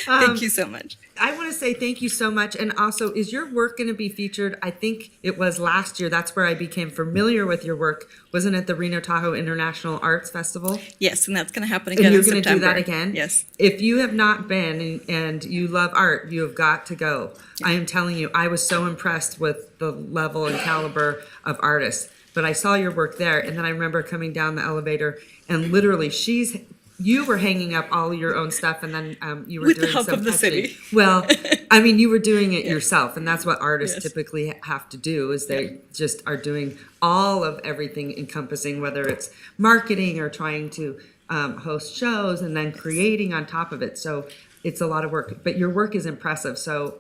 Thank you so much. I want to say thank you so much. And also, is your work going to be featured? I think it was last year. That's where I became familiar with your work. Wasn't it the Reno Tahoe International Arts Festival? Yes, and that's going to happen again And you're in going to do September. that again? Yes. If you have not been and you love art, you have got to go. I am telling you, I was so impressed with the level and caliber of artists. But I saw your work there, and then I remember coming down the elevator, and literally you were hanging up all your own stuff, and then you were With doing the help some of the etching. city. Well, I mean, you were doing it yourself, and that's what artists typically have to do, is they just are doing all of everything encompassing, whether it's marketing or trying to host shows and then creating on top of it. So it's a lot of work, but your work is impressive. So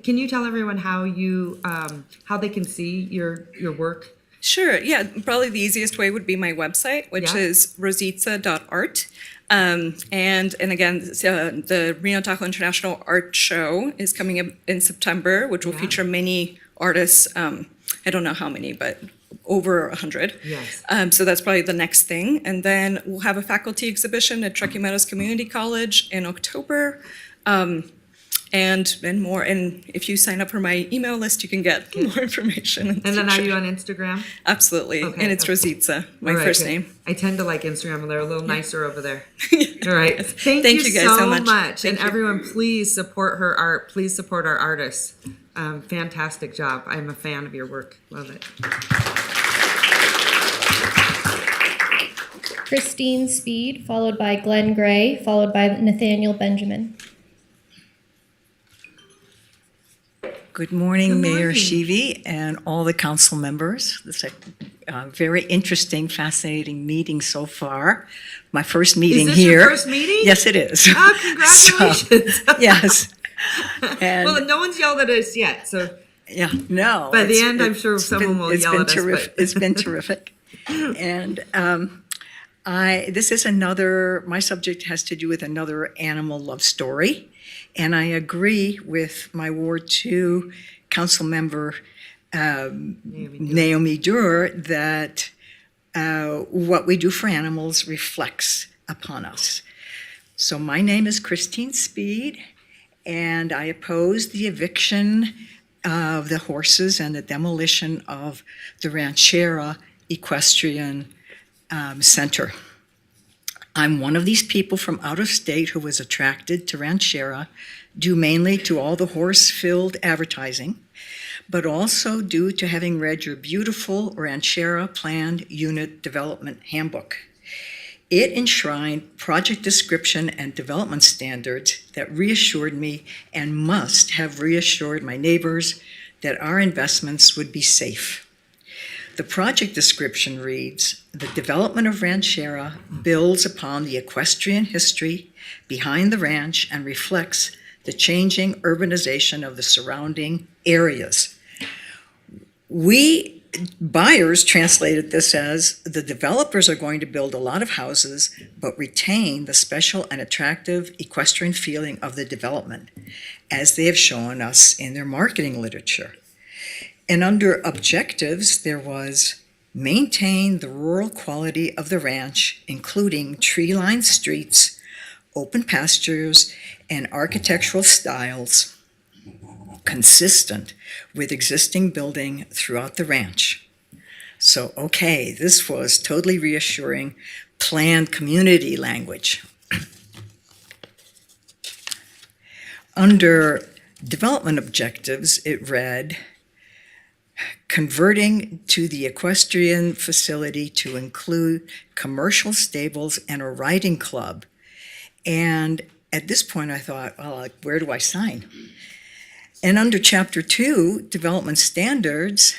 can you tell everyone how how they can see your work? Sure. Yeah. Probably the easiest way would be my website, which Yeah. is rositza.art. And again, the Reno Tahoe International Art Show is coming up in September, which will feature many artists. I don't know how many, but over 100. Yes. So that's probably the next thing. And then we'll have a faculty exhibition at Truckee Meadows Community College in October. And more. And if you sign up for my email list, you can get more information. And then are you on Instagram? Absolutely. Okay, And it's okay. Rositza, my All right, first good. name. I tend to like Instagram, and they're a little nicer over there. All right. Thank Thank you you guys so much. And Thank you. everyone, please support her art. Please support our artists. Fantastic job. I'm a fan of your work. Love it. Christine Speed, followed by Glenn Gray, followed by Nathaniel Benjamin. Good morning, Good Mayor morning. Shivi and all the council members. It's a very interesting, fascinating meeting so far. My first meeting this here. your first meeting? Yes, it is. Oh, congratulations. So, yes. And Well, no one's yelled at us yet, so yeah, no. by the it's- end, I'm sure it's someone been- will it's yell been at us. terrific. But It's been terrific. And this is another, my subject has to do with another animal love story. And I agree with my Ward 2 council member, Naomi Durr, that what we do for animals reflects upon us. So my name is Christine Speed, and I oppose the eviction of the horses and the demolition of the Ranchera Equestrian Center. I'm one of these people from out of state who was attracted to Ranchera due mainly to all the horse-filled advertising, but also due to having read your beautiful Ranchera Planned Unit Development Handbook. It enshrined project description and development standards that reassured me and must have reassured my neighbors that our investments would be safe. The project description reads, "The development of Ranchera builds upon the equestrian history behind the ranch and reflects the changing urbanization of the surrounding areas." We buyers translated this as, the developers are going to build a lot of houses, but retain the special and attractive equestrian feeling of the development, as they have shown us in their marketing literature. And under objectives, there was maintain the rural quality of the ranch, including tree-lined streets, open pastures, and architectural styles consistent with existing building throughout the ranch. So, okay, this was totally reassuring planned community language. Under development objectives, it read, converting to the equestrian facility to include commercial stables and a riding club. And at this point, I thought, well, where do I sign? And under Chapter 2, Development Standards,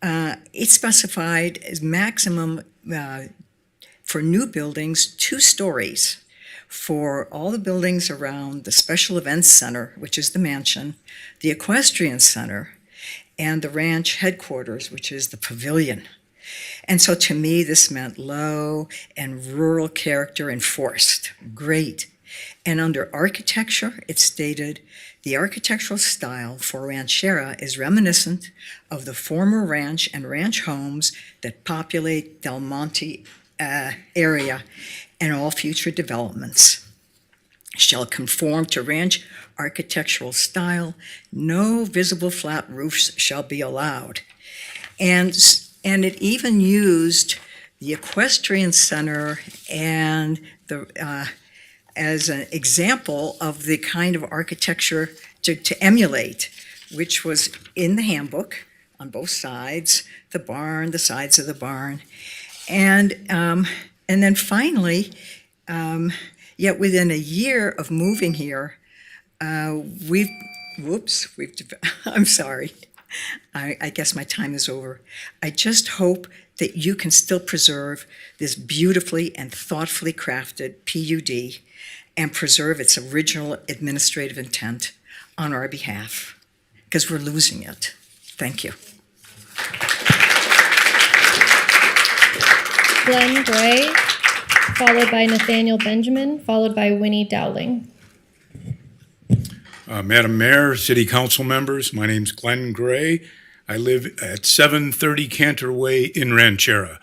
it specified as maximum for new buildings 2 stories for all the buildings around the Special Events Center, which is the mansion, the Equestrian Center, and the ranch headquarters, which is the pavilion. And so to me, this meant low and rural character enforced. Great. And under architecture, it stated, the architectural style for Ranchera is reminiscent of the former ranch and ranch homes that populate Del Monte area, and all future developments shall conform to ranch architectural style. No visible flat roofs shall be allowed. And it even used the Equestrian Center and the as an example of the kind of architecture to emulate, which was in the handbook on both sides, the barn, the sides of the barn. And then finally, yet within a year of moving here, I'm sorry. I guess my time is over. I just hope that you can still preserve this beautifully and thoughtfully crafted PUD and preserve its original administrative intent on our behalf, because we're losing it. Thank you. Glenn Gray, followed by Nathaniel Benjamin, followed by Winnie Dowling. Madam Mayor, City Council members, my name's Glenn Gray. I live at 730 Cantor Way in Ranchera.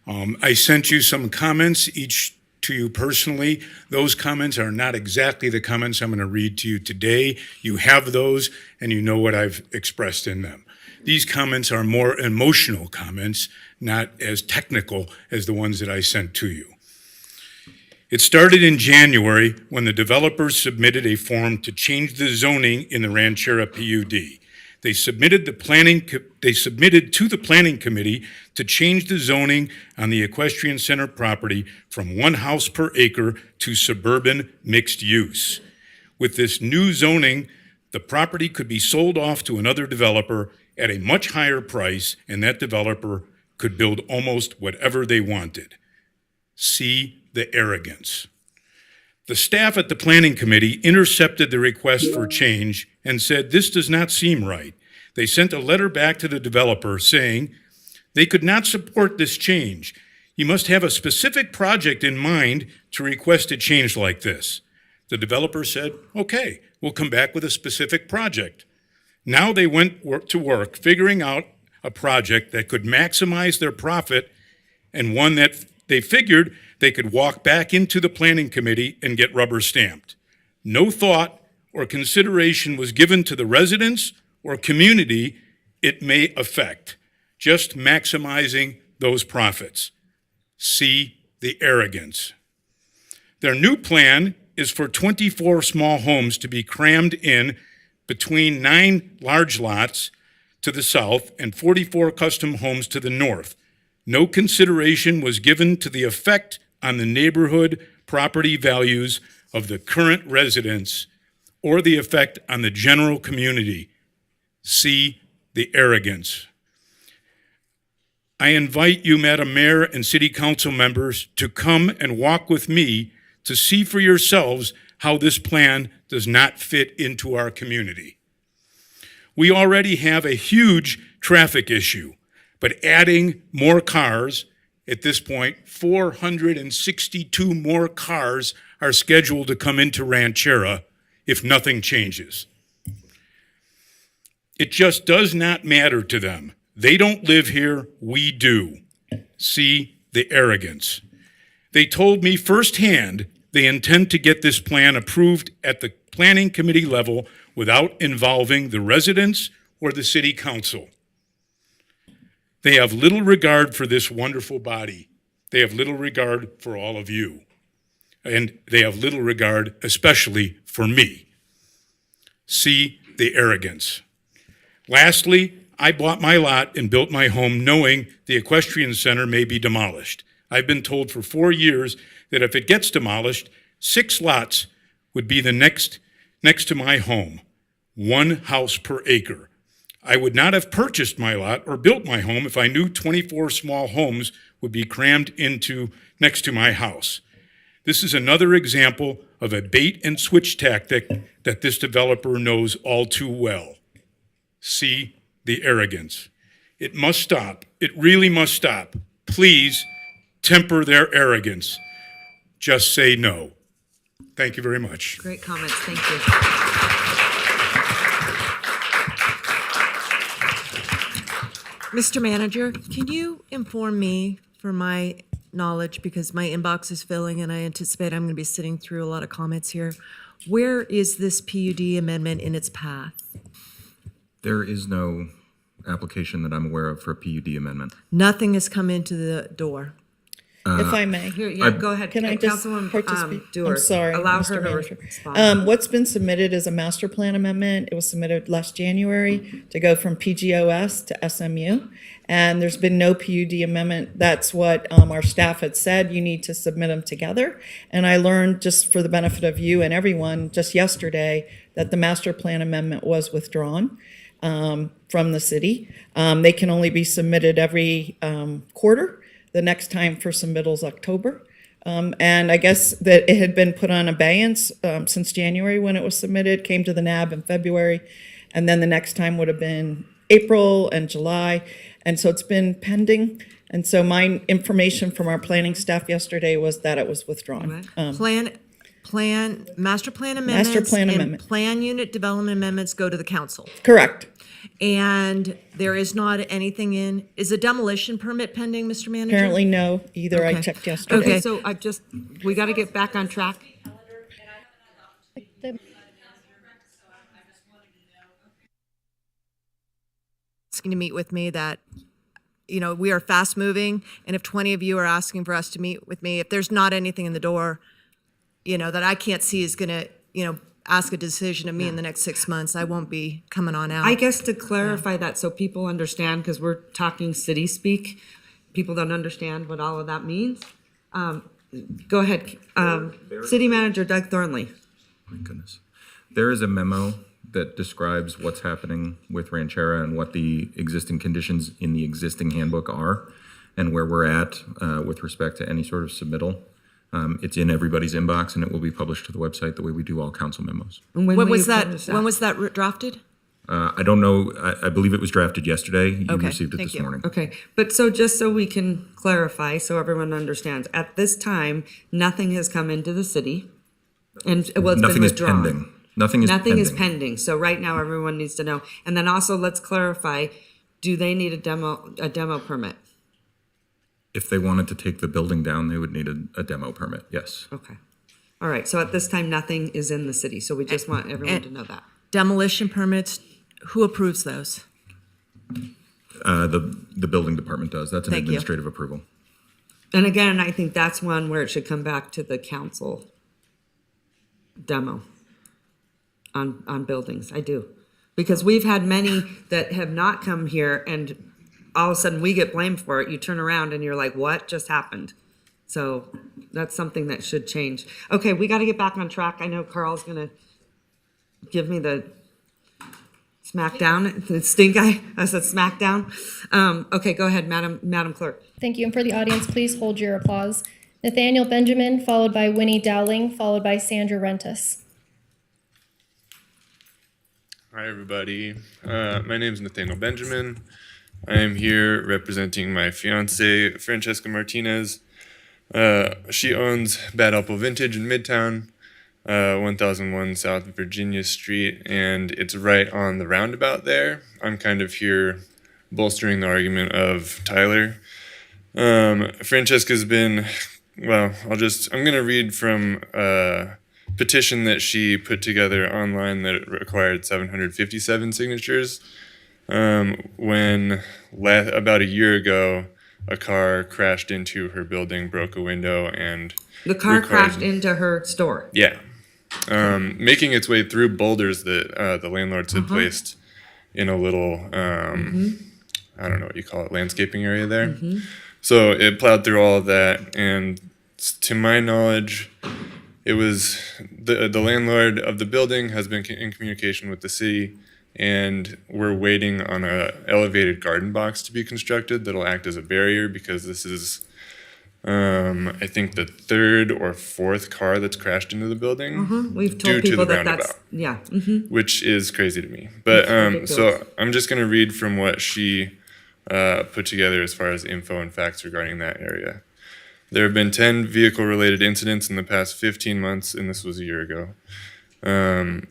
I sent you some comments, each to you personally. Those comments are not exactly the comments I'm going to read to you today. You have those, and you know what I've expressed in them. These comments are more emotional comments, not as technical as the ones that I sent to you. It started in January when the developers submitted a form to change the zoning in the Ranchera PUD. They submitted to the planning committee to change the zoning on the equestrian center property from 1 house per acre to suburban mixed use. With this new zoning, the property could be sold off to another developer at a much higher price, and that developer could build almost whatever they wanted. See the arrogance. The staff at the planning committee intercepted the request for change and said, "This does not seem right." They sent a letter back to the developer saying they could not support this change. You must have a specific project in mind to request a change like this. The developer said, "Okay, we'll come back with a specific project." Now they went to work figuring out a project that could maximize their profit, and one that they figured they could walk back into the planning committee and get rubber stamped. No thought or consideration was given to the residents or community it may affect, just maximizing those profits. See the arrogance. Their new plan is for 24 small homes to be crammed in between 9 large lots to the south and 44 custom homes to the north. No consideration was given to the effect on the neighborhood property values of the current residents or the effect on the general community. See the arrogance. I invite you, Madam Mayor and City Council members, to come and walk with me to see for yourselves how this plan does not fit into our community. We already have a huge traffic issue, but adding more cars, at this point, 462 more cars are scheduled to come into Ranchera if nothing changes. It just does not matter to them. They don't live here, we do. See the arrogance. They told me firsthand they intend to get this plan approved at the planning committee level without involving the residents or the city council. They have little regard for this wonderful body. They have little regard for all of you. And they have little regard, especially for me. See the arrogance. Lastly, I bought my lot and built my home knowing the equestrian center may be demolished. I've been told for 4 years that if it gets demolished, 6 lots would be the next to my home, 1 house per acre. I would not have purchased my lot or built my home if I knew 24 small homes would be crammed into next to my house. This is another example of a bait and switch tactic that this developer knows all too well. See the arrogance. It must stop. It really must stop. Please temper their arrogance. Just say no. Thank you very much. Great comments. Thank you. Mr. Manager, can you inform me for my knowledge, because my inbox is filling and I anticipate I'm going to be sitting through a lot of comments here, where is this PUD amendment in its path? There is no application that I'm aware of for a PUD amendment. Nothing has come into the door. If I may. Here, yeah, go ahead. Can I just Councilwoman, participate? Dewar, I'm sorry, allow Mr. her to Manager. respond. What's been submitted is a master plan amendment. It was submitted last January to go from PGOS to SMU. And there's been no PUD amendment. That's what our staff had said. You need to submit them together. And I learned, just for the benefit of you and everyone, just yesterday, that the master plan amendment was withdrawn from the city. They can only be submitted every quarter. The next time for submittal is October. And I guess that it had been put on abeyance since January when it was submitted, came to the NAB in February, and then the next time would have been April and July. And so it's been pending. And so my information from our planning staff yesterday was that it was withdrawn. Master plan amendments. Master plan and amendment. plan unit development amendments go to the council. Correct. And there is not anything is a demolition permit pending, Mr. Manager? Apparently no, either. I Okay. checked yesterday. Okay, so we got to get back on track. Asking to meet with me that, we are fast moving, and if 20 of you are asking for us to meet with me, if there's not anything in the door, that I can't see is going to, ask a decision of me in the next 6 months, I won't be coming on out. I guess to clarify that so people understand, because we're talking city speak, people don't understand what all of that means. Go ahead, City Manager Doug Thornley. My goodness. There is a memo that describes what's happening with Ranchera and what the existing conditions in the existing handbook are and where we're at with respect to any sort of submittal. It's in everybody's inbox and it will be published to the website the way we do all council memos. When was that drafted? I don't know. I believe it was drafted yesterday. You Okay, received it thank this you. morning. Okay, but so just so we can clarify, so everyone understands, at this time, nothing has come into the city, and it's been Nothing is withdrawn. pending. Nothing is pending. So right now, everyone needs to know. And then also, let's clarify: do they need a demo permit? If they wanted to take the building down, they would need a demo permit. Yes. Okay. All right. So at this time, nothing is in the city. So we just want everyone to know that. Demolition permits, who approves those? The building department does. That's an Thank you. administrative approval. And again, I think that's one where it should come back to the council demo on buildings. I do. Because we've had many that have not come here and all of a sudden we get blamed for it. You turn around and you're like, what just happened? So that's something that should change. Okay, we got to get back on track. I know Carl's going to give me the smackdown, the stink eye. I said smackdown. Okay, go ahead, Madam Clerk. Thank you. And for the audience, please hold your applause. Nathaniel Benjamin, followed by Winnie Dowling, followed by Sandra Rentis. Hi, everybody. My name is Nathaniel Benjamin. I am here representing my fiance, Francesca Martinez. She owns Bad Apple Vintage in Midtown, 1001 South Virginia Street, and it's right on the roundabout there. I'm kind of here bolstering the argument of Tyler. Francesca's been, I'm going to read from a petition that she put together online that required 757 signatures. When about a year ago, a car crashed into her building, broke a window, and The car crashed into her store. Yeah, making its way through boulders that the landlords had placed in a little, I don't know what you call it, landscaping area there. So it plowed through all of that, and to my knowledge, it was the landlord of the building has been in communication with the city, and we're waiting on a elevated garden box to be constructed that'll act as a barrier, because this is, I think, the third or fourth car that's crashed into the building. We've due told to people the that that's, roundabout, yeah. which is crazy to me. But ridiculous. so I'm just going to read from what she put together as far as info and facts regarding that area. There have been 10 vehicle-related incidents in the past 15 months, and this was a year ago,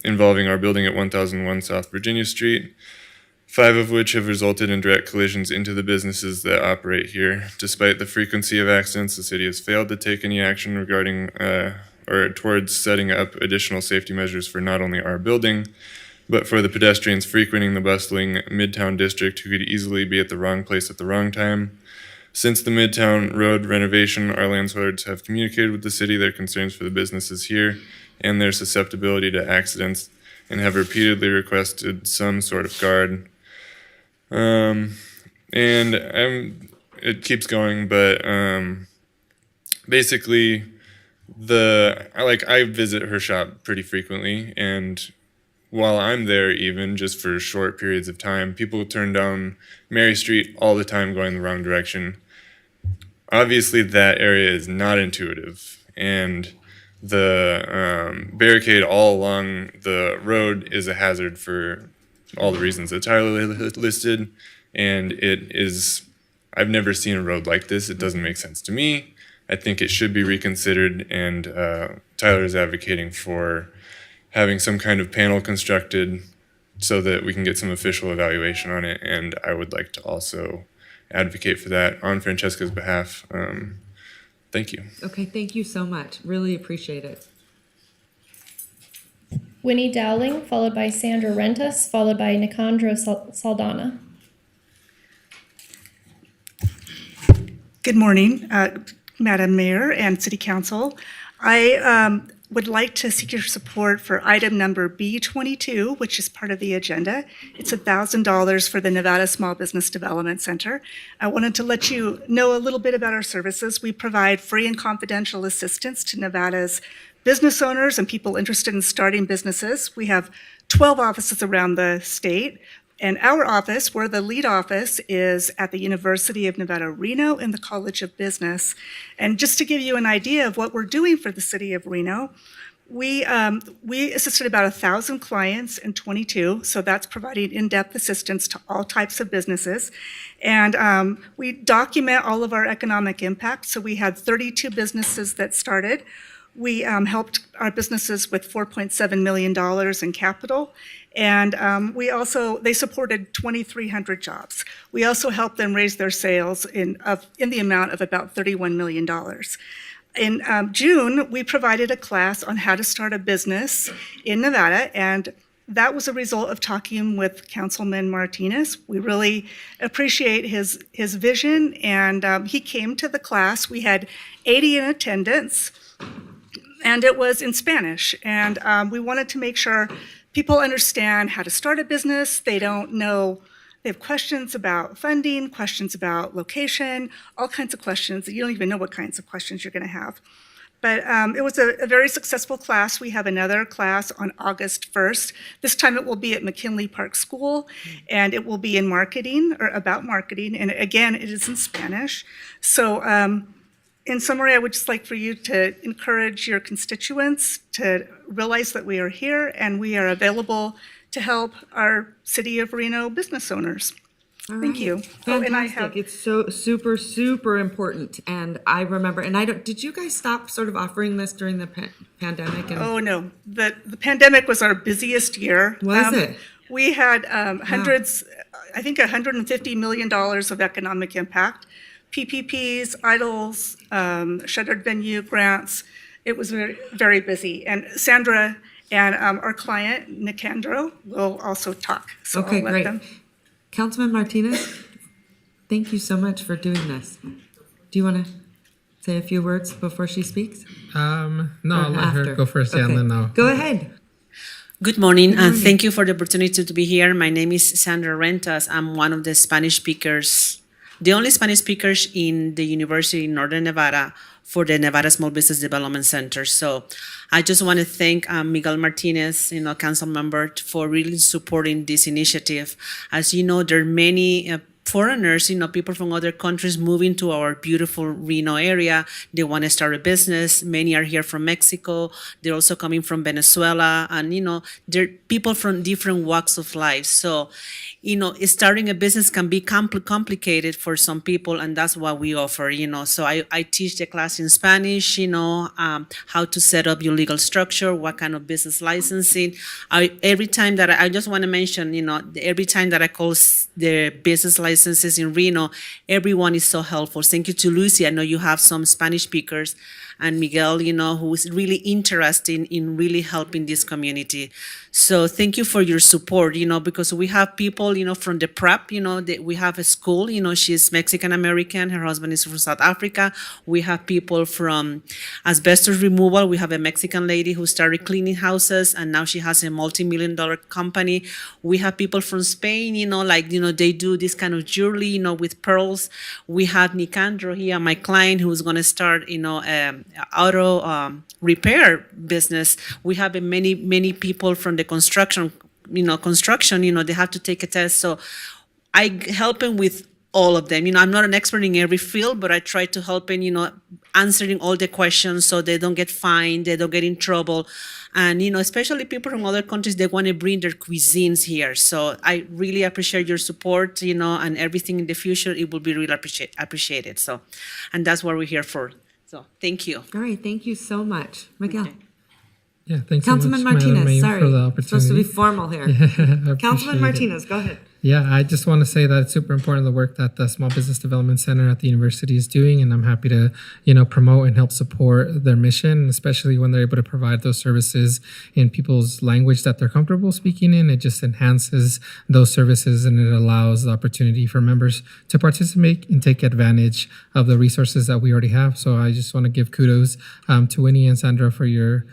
involving our building at 1001 South Virginia Street, 5 of which have resulted in direct collisions into the businesses that operate here. Despite the frequency of accidents, the city has failed to take any action regarding or towards setting up additional safety measures for not only our building, but for the pedestrians frequenting the bustling Midtown district who could easily be at the wrong place at the wrong time. Since the Midtown Road renovation, our landlords have communicated with the city their concerns for the businesses here and their susceptibility to accidents, and have repeatedly requested some sort of guard. It keeps going, but basically, I visit her shop pretty frequently, and while I'm there, even just for short periods of time, people turn down Mary Street all the time going the wrong direction. obviously that area is not intuitive, and the barricade all along the road is a hazard for all the reasons that Tyler listed, and I've never seen a road like this. It doesn't make sense to me. I think it should be reconsidered, and Tyler is advocating for having some kind of panel constructed so that we can get some official evaluation on it, and I would like to also advocate for that on Francesca's behalf. Thank you. Okay, thank you so much. Really appreciate it. Winnie Dowling, followed by Sandra Rentas, followed by Nicandro Saldana. Good morning, Madam Mayor and City Council. I would like to seek your support for item number B22, which is part of the agenda. It's $1,000 for the Nevada Small Business Development Center. I wanted to let you know a little bit about our services. We provide free and confidential assistance to Nevada's business owners and people interested in starting businesses. We have 12 offices around the state. And our office, where the lead office is at the University of Nevada, Reno in the College of Business. And just to give you an idea of what we're doing for the city of Reno, we assisted about 1,000 clients in 22, so that's providing in-depth assistance to all types of businesses. And we document all of our economic impact, so we had 32 businesses that started. We helped our businesses with $4.7 million in capital, and they supported 2,300 jobs. We also helped them raise their sales in the amount of about $31 million. In June, we provided a class on how to start a business in Nevada, and that was a result of talking with Councilman Martinez. We really appreciate his vision, and he came to the class. We had 80 in attendance, and it was in Spanish. And we wanted to make sure people understand how to start a business. They don't know, they have questions about funding, questions about location, all kinds of questions. You don't even know what kinds of questions you're going to have. But it was a very successful class. We have another class on August 1st. This time it will be at McKinley Park School, and it will be in marketing, or about marketing. And again, it is in Spanish. So in summary, I would just like for you to encourage your constituents to realize that we are here and we are available to help our City of Reno business owners. Thank you. Fantastic. It's so super, super important. And I remember, and did you guys stop sort of offering this during the pandemic? Oh, no. The pandemic was our busiest year. Was it? We had hundreds, I think $150 million of economic impact. PPPs, IDLs, shuttered venue grants. It was very, very busy. And Sandra and our client, Nicandro, will also talk. So okay, I'll let great. them. Councilman Martinez, thank you so much for doing this. Do you want to say a few words before she speaks? No, I'll let her go first, and then I'll... Go ahead. Good morning, and thank you for the opportunity to be here. My name is Sandra Rentas. I'm one of the Spanish speakers, the only Spanish speakers in the University in Northern Nevada for the Nevada Small Business Development Center. So I just want to thank Miguel Martinez, council member, for really supporting this initiative. As you know, there are many foreigners, people from other countries moving to our beautiful Reno area. They want to start a business. Many are here from Mexico. They're also coming from Venezuela. And, they're people from different walks of life. So, starting a business can be complicated for some people, and that's what we offer, So I teach the class in Spanish, how to set up your legal structure, what kind of business licensing. Every time that I just want to mention, every time that I call the business licenses in Reno, everyone is so helpful. Thank you to Lucy. I know you have some Spanish speakers, and Miguel, who is really interested in really helping this community. So thank you for your support, because we have people, from the prep, we have a school, she's Mexican-American, her husband is from South Africa. We have people from asbestos removal. We have a Mexican lady who started cleaning houses, and now she has a multi-million-dollar company. We have people from Spain, they do this kind of jewelry, with pearls. We have Nicandro here, my client, who's going to start, auto repair business. We have many people from the construction, they have to take a test. So I help them with all of them. I'm not an expert in every field, but I try to help in, answering all the questions so they don't get fined, they don't get in trouble. And, especially people from other countries, they want to bring their cuisines here. So I really appreciate your support, and everything in the future, it will be really appreciated. So, and that's what we're here for. So thank you. All right, thank you so much. Miguel. Yeah, thanks Councilman so much, Madam Martinez, Mayor, sorry. for the It's supposed to be opportunity. formal here. Yeah, I Councilman appreciate it. Martinez, go ahead. Yeah, I just want to say that it's super important the work that the Small Business Development Center at the university is doing, and I'm happy to, promote and help support their mission, especially when they're able to provide those services in people's language that they're comfortable speaking in. It just enhances those services and it allows the opportunity for members to participate and take advantage of the resources that we already have. So I just want to give kudos to Winnie and Sandra for your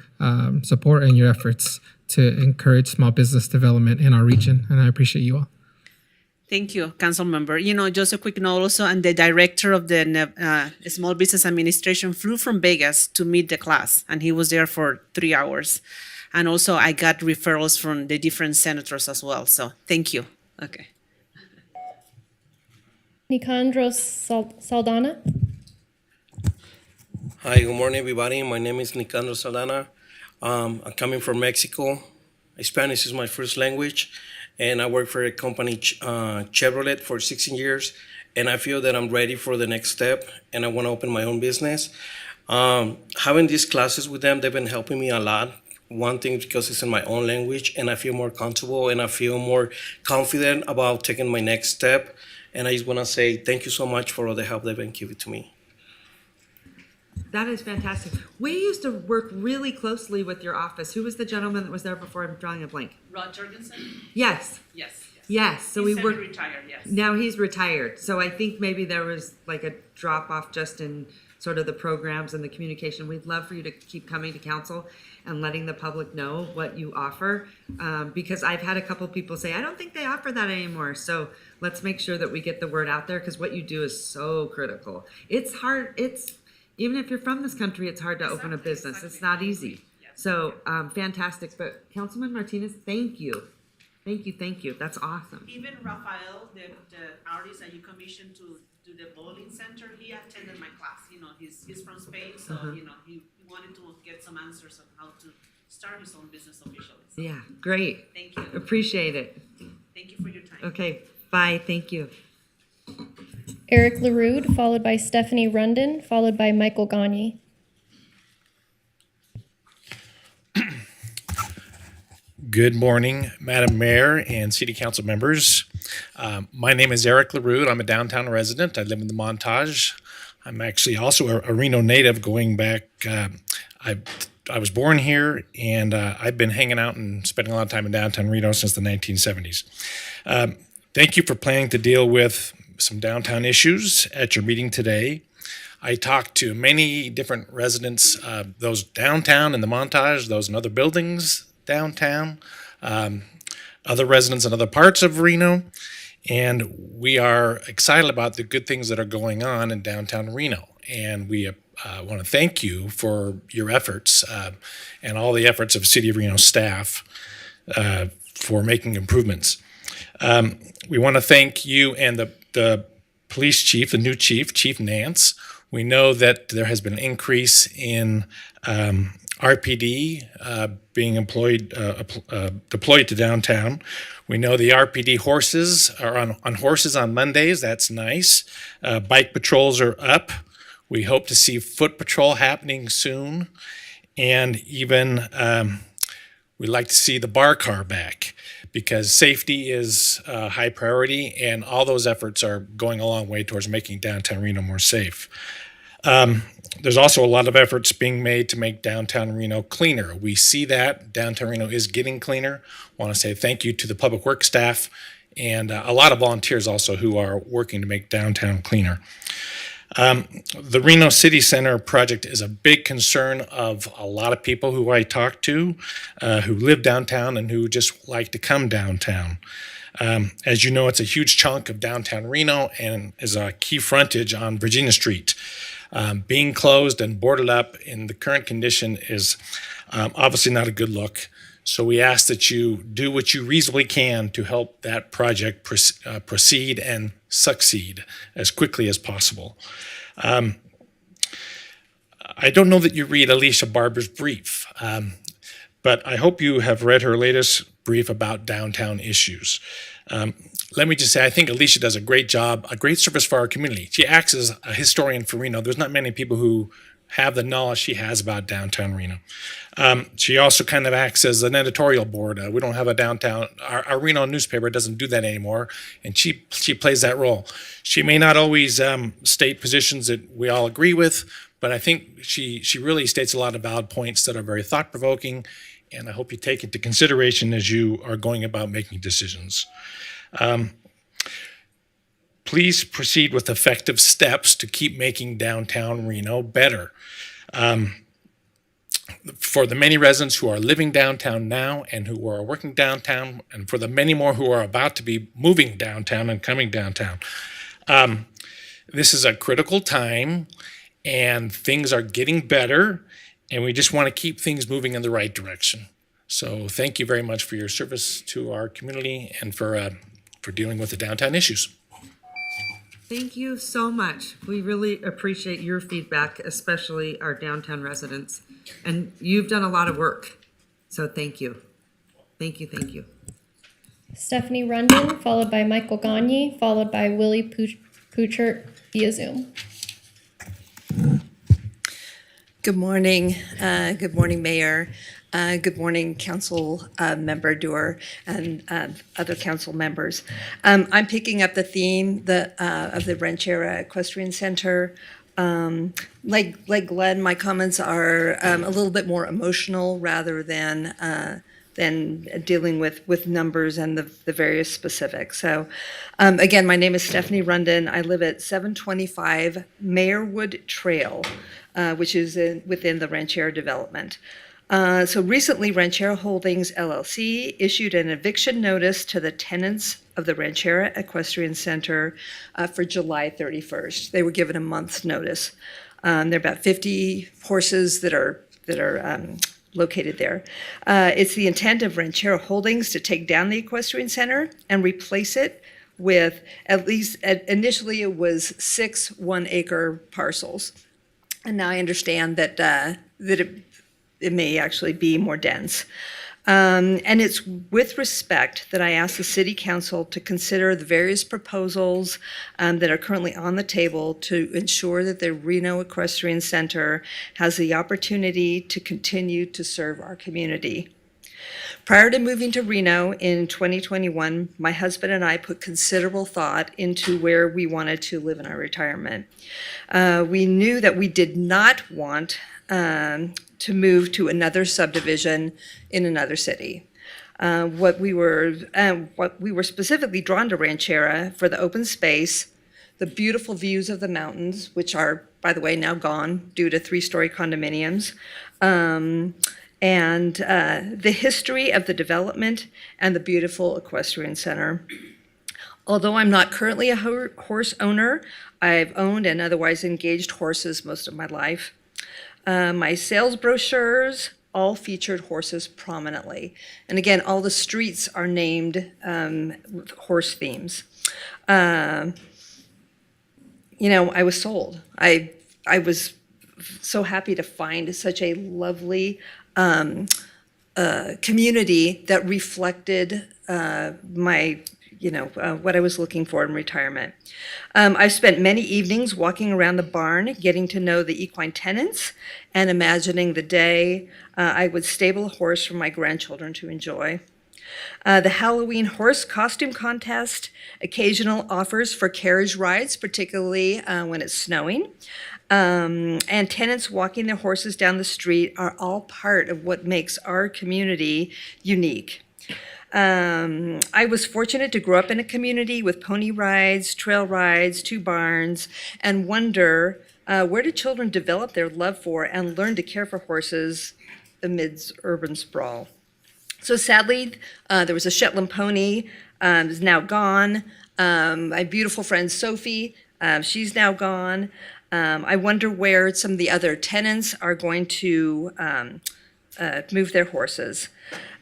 support and your efforts to encourage small business development in our region, and I appreciate you all. Thank you, Council Member. Just a quick note also, and the director of the Small Business Administration flew from Vegas to meet the class, and he was there for 3 hours. And also, I got referrals from the different senators as well. So thank you. Okay. Nicandro Saldana. Hi, good morning, everybody. My name is Nicandro Saldana. I'm coming from Mexico. Spanish is my first language, and I work for a company, Chevrolet, for 16 years, and I feel that I'm ready for the next step, and I want to open my own business. Having these classes with them, they've been helping me a lot. One thing, because it's in my own language, and I feel more comfortable, and I feel more confident about taking my next step, and I just want to say thank you so much for all the help they've been giving to me. That is fantastic. We used to work really closely with your office. Who was the gentleman that was there before? I'm drawing a blank. Rod Jorgensen? Yes. Yes. Yes. So He's we worked. semi-retired, yes. Now he's retired. So I think maybe there was like a drop off just in sort of the programs and the communication. We'd love for you to keep coming to council and letting the public know what you offer. Because I've had a couple people say, I don't think they offer that anymore. So let's make sure that we get the word out there, because what you do is so critical. It's hard. Even if you're from this country, it's hard to open a business. It's not easy. So fantastic. But Councilman Martinez, thank you. Thank you. That's awesome. Even Rafael, the artist that you commissioned to do the bowling center, he attended my class. He's from Spain, so he wanted to get some answers on how to start his own business officially. So, Yeah, great. Thank you. Appreciate it. Thank you for your time. Okay, bye. Thank you. Eric LaRude, followed by Stephanie Rundon, followed by Michael Gagne. Good morning, Madam Mayor and City Council members. My name is Eric LaRude. I'm a downtown resident. I live in the Montage. I'm actually also a Reno native going back. I was born here, and I've been hanging out and spending a lot of time in downtown Reno since the 1970s. Thank you for planning to deal with some downtown issues at your meeting today. I talked to many different residents, those downtown in the Montage, those in other buildings downtown, other residents in other parts of Reno, and we are excited about the good things that are going on in downtown Reno. And we want to thank you for your efforts and all the efforts of City of Reno staff for making improvements. We want to thank you and the police chief, the new chief, Chief Nance. We know that there has been an increase in RPD being deployed to downtown. We know the RPD horses are on horses on Mondays. That's nice. Bike patrols are up. We hope to see foot patrol happening soon. And even we'd like to see the bar car back, because safety is a high priority, and all those efforts are going a long way towards making downtown Reno more safe. There's also a lot of efforts being made to make downtown Reno cleaner. We see that downtown Reno is getting cleaner. I want to say thank you to the public works staff and a lot of volunteers also who are working to make downtown cleaner. The Reno City Center project is a big concern of a lot of people who I talk to, who live downtown and who just like to come downtown. As you know, it's a huge chunk of downtown Reno and is a key frontage on Virginia Street. Being closed and boarded up in the current condition is obviously not a good look. So we ask that you do what you reasonably can to help that project proceed and succeed as quickly as possible. I don't know that you read Alicia Barber's brief, but I hope you have read her latest brief about downtown issues. Let me just say, I think Alicia does a great job, a great service for our community. She acts as a historian for Reno. There's not many people who have the knowledge she has about downtown Reno. She also kind of acts as an editorial board. We don't have a downtown, our Reno newspaper doesn't do that anymore, and she plays that role. She may not always state positions that we all agree with, but I think she really states a lot of valid points that are very thought-provoking, and I hope you take into consideration as you are going about making decisions. Please proceed with effective steps to keep making downtown Reno better. For the many residents who are living downtown now and who are working downtown, and for the many more who are about to be moving downtown and coming downtown, this is a critical time and things are getting better, and we just want to keep things moving in the right direction. So thank you very much for your service to our community and for dealing with the downtown issues. Thank you so much. We really appreciate your feedback, especially our downtown residents. And you've done a lot of work, so thank you. Thank you, thank you. Stephanie Rundon, followed by Michael Gagne, followed by Willie Poochert via Zoom. Good morning. Good morning, Mayor. Good morning, Council Member Doer and other council members. I'm picking up the theme of the Ranchera Equestrian Center. Like Glenn, my comments are a little bit more emotional rather than dealing with numbers and the various specifics. So again, my name is Stephanie Rundon. I live at 725 Mayorwood Trail, which is within the Ranchera development. So recently, Ranchera Holdings LLC issued an eviction notice to the tenants of the Ranchera Equestrian Center for July 31st. They were given a month's notice. There are about 50 horses that are located there. It's the intent of Ranchera Holdings to take down the equestrian center and replace it with at least, initially it was 6 1-acre parcels. And now I understand that it may actually be more dense. And it's with respect that I ask the City Council to consider the various proposals that are currently on the table to ensure that the Reno Equestrian Center has the opportunity to continue to serve our community. Prior to moving to Reno in 2021, my husband and I put considerable thought into where we wanted to live in our retirement. We knew that we did not want to move to another subdivision in another city. What we were specifically drawn to Ranchera for the open space, the beautiful views of the mountains, which are, by the way, now gone due to 3-story condominiums, and the history of the development and the beautiful equestrian center. Although I'm not currently a horse owner, I've owned and otherwise engaged horses most of my life. My sales brochures all featured horses prominently. And again, all the streets are named with horse themes. I was sold. I was so happy to find such a lovely community that reflected what I was looking for in retirement. I've spent many evenings walking around the barn, getting to know the equine tenants and imagining the day I would stable a horse for my grandchildren to enjoy. The Halloween horse costume contest, occasional offers for carriage rides, particularly when it's snowing, and tenants walking their horses down the street are all part of what makes our community unique. I was fortunate to grow up in a community with pony rides, trail rides, 2 barns, and wonder where do children develop their love for and learn to care for horses amidst urban sprawl. So sadly, there was a Shetland pony, is now gone. My beautiful friend Sophie, she's now gone. I wonder where some of the other tenants are going to move their horses.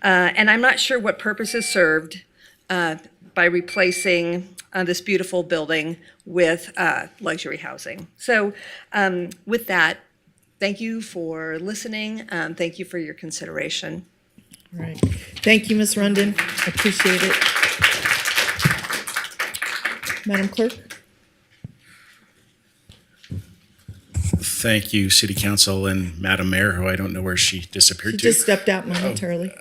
And I'm not sure what purpose is served by replacing this beautiful building with luxury housing. So with that, thank you for listening. Thank you for your consideration. All right. Thank you, Ms. Rundon. Appreciate it. Madam Clerk? Thank you, City Council and Madam Mayor, who I don't know where she disappeared She to. just stepped out momentarily.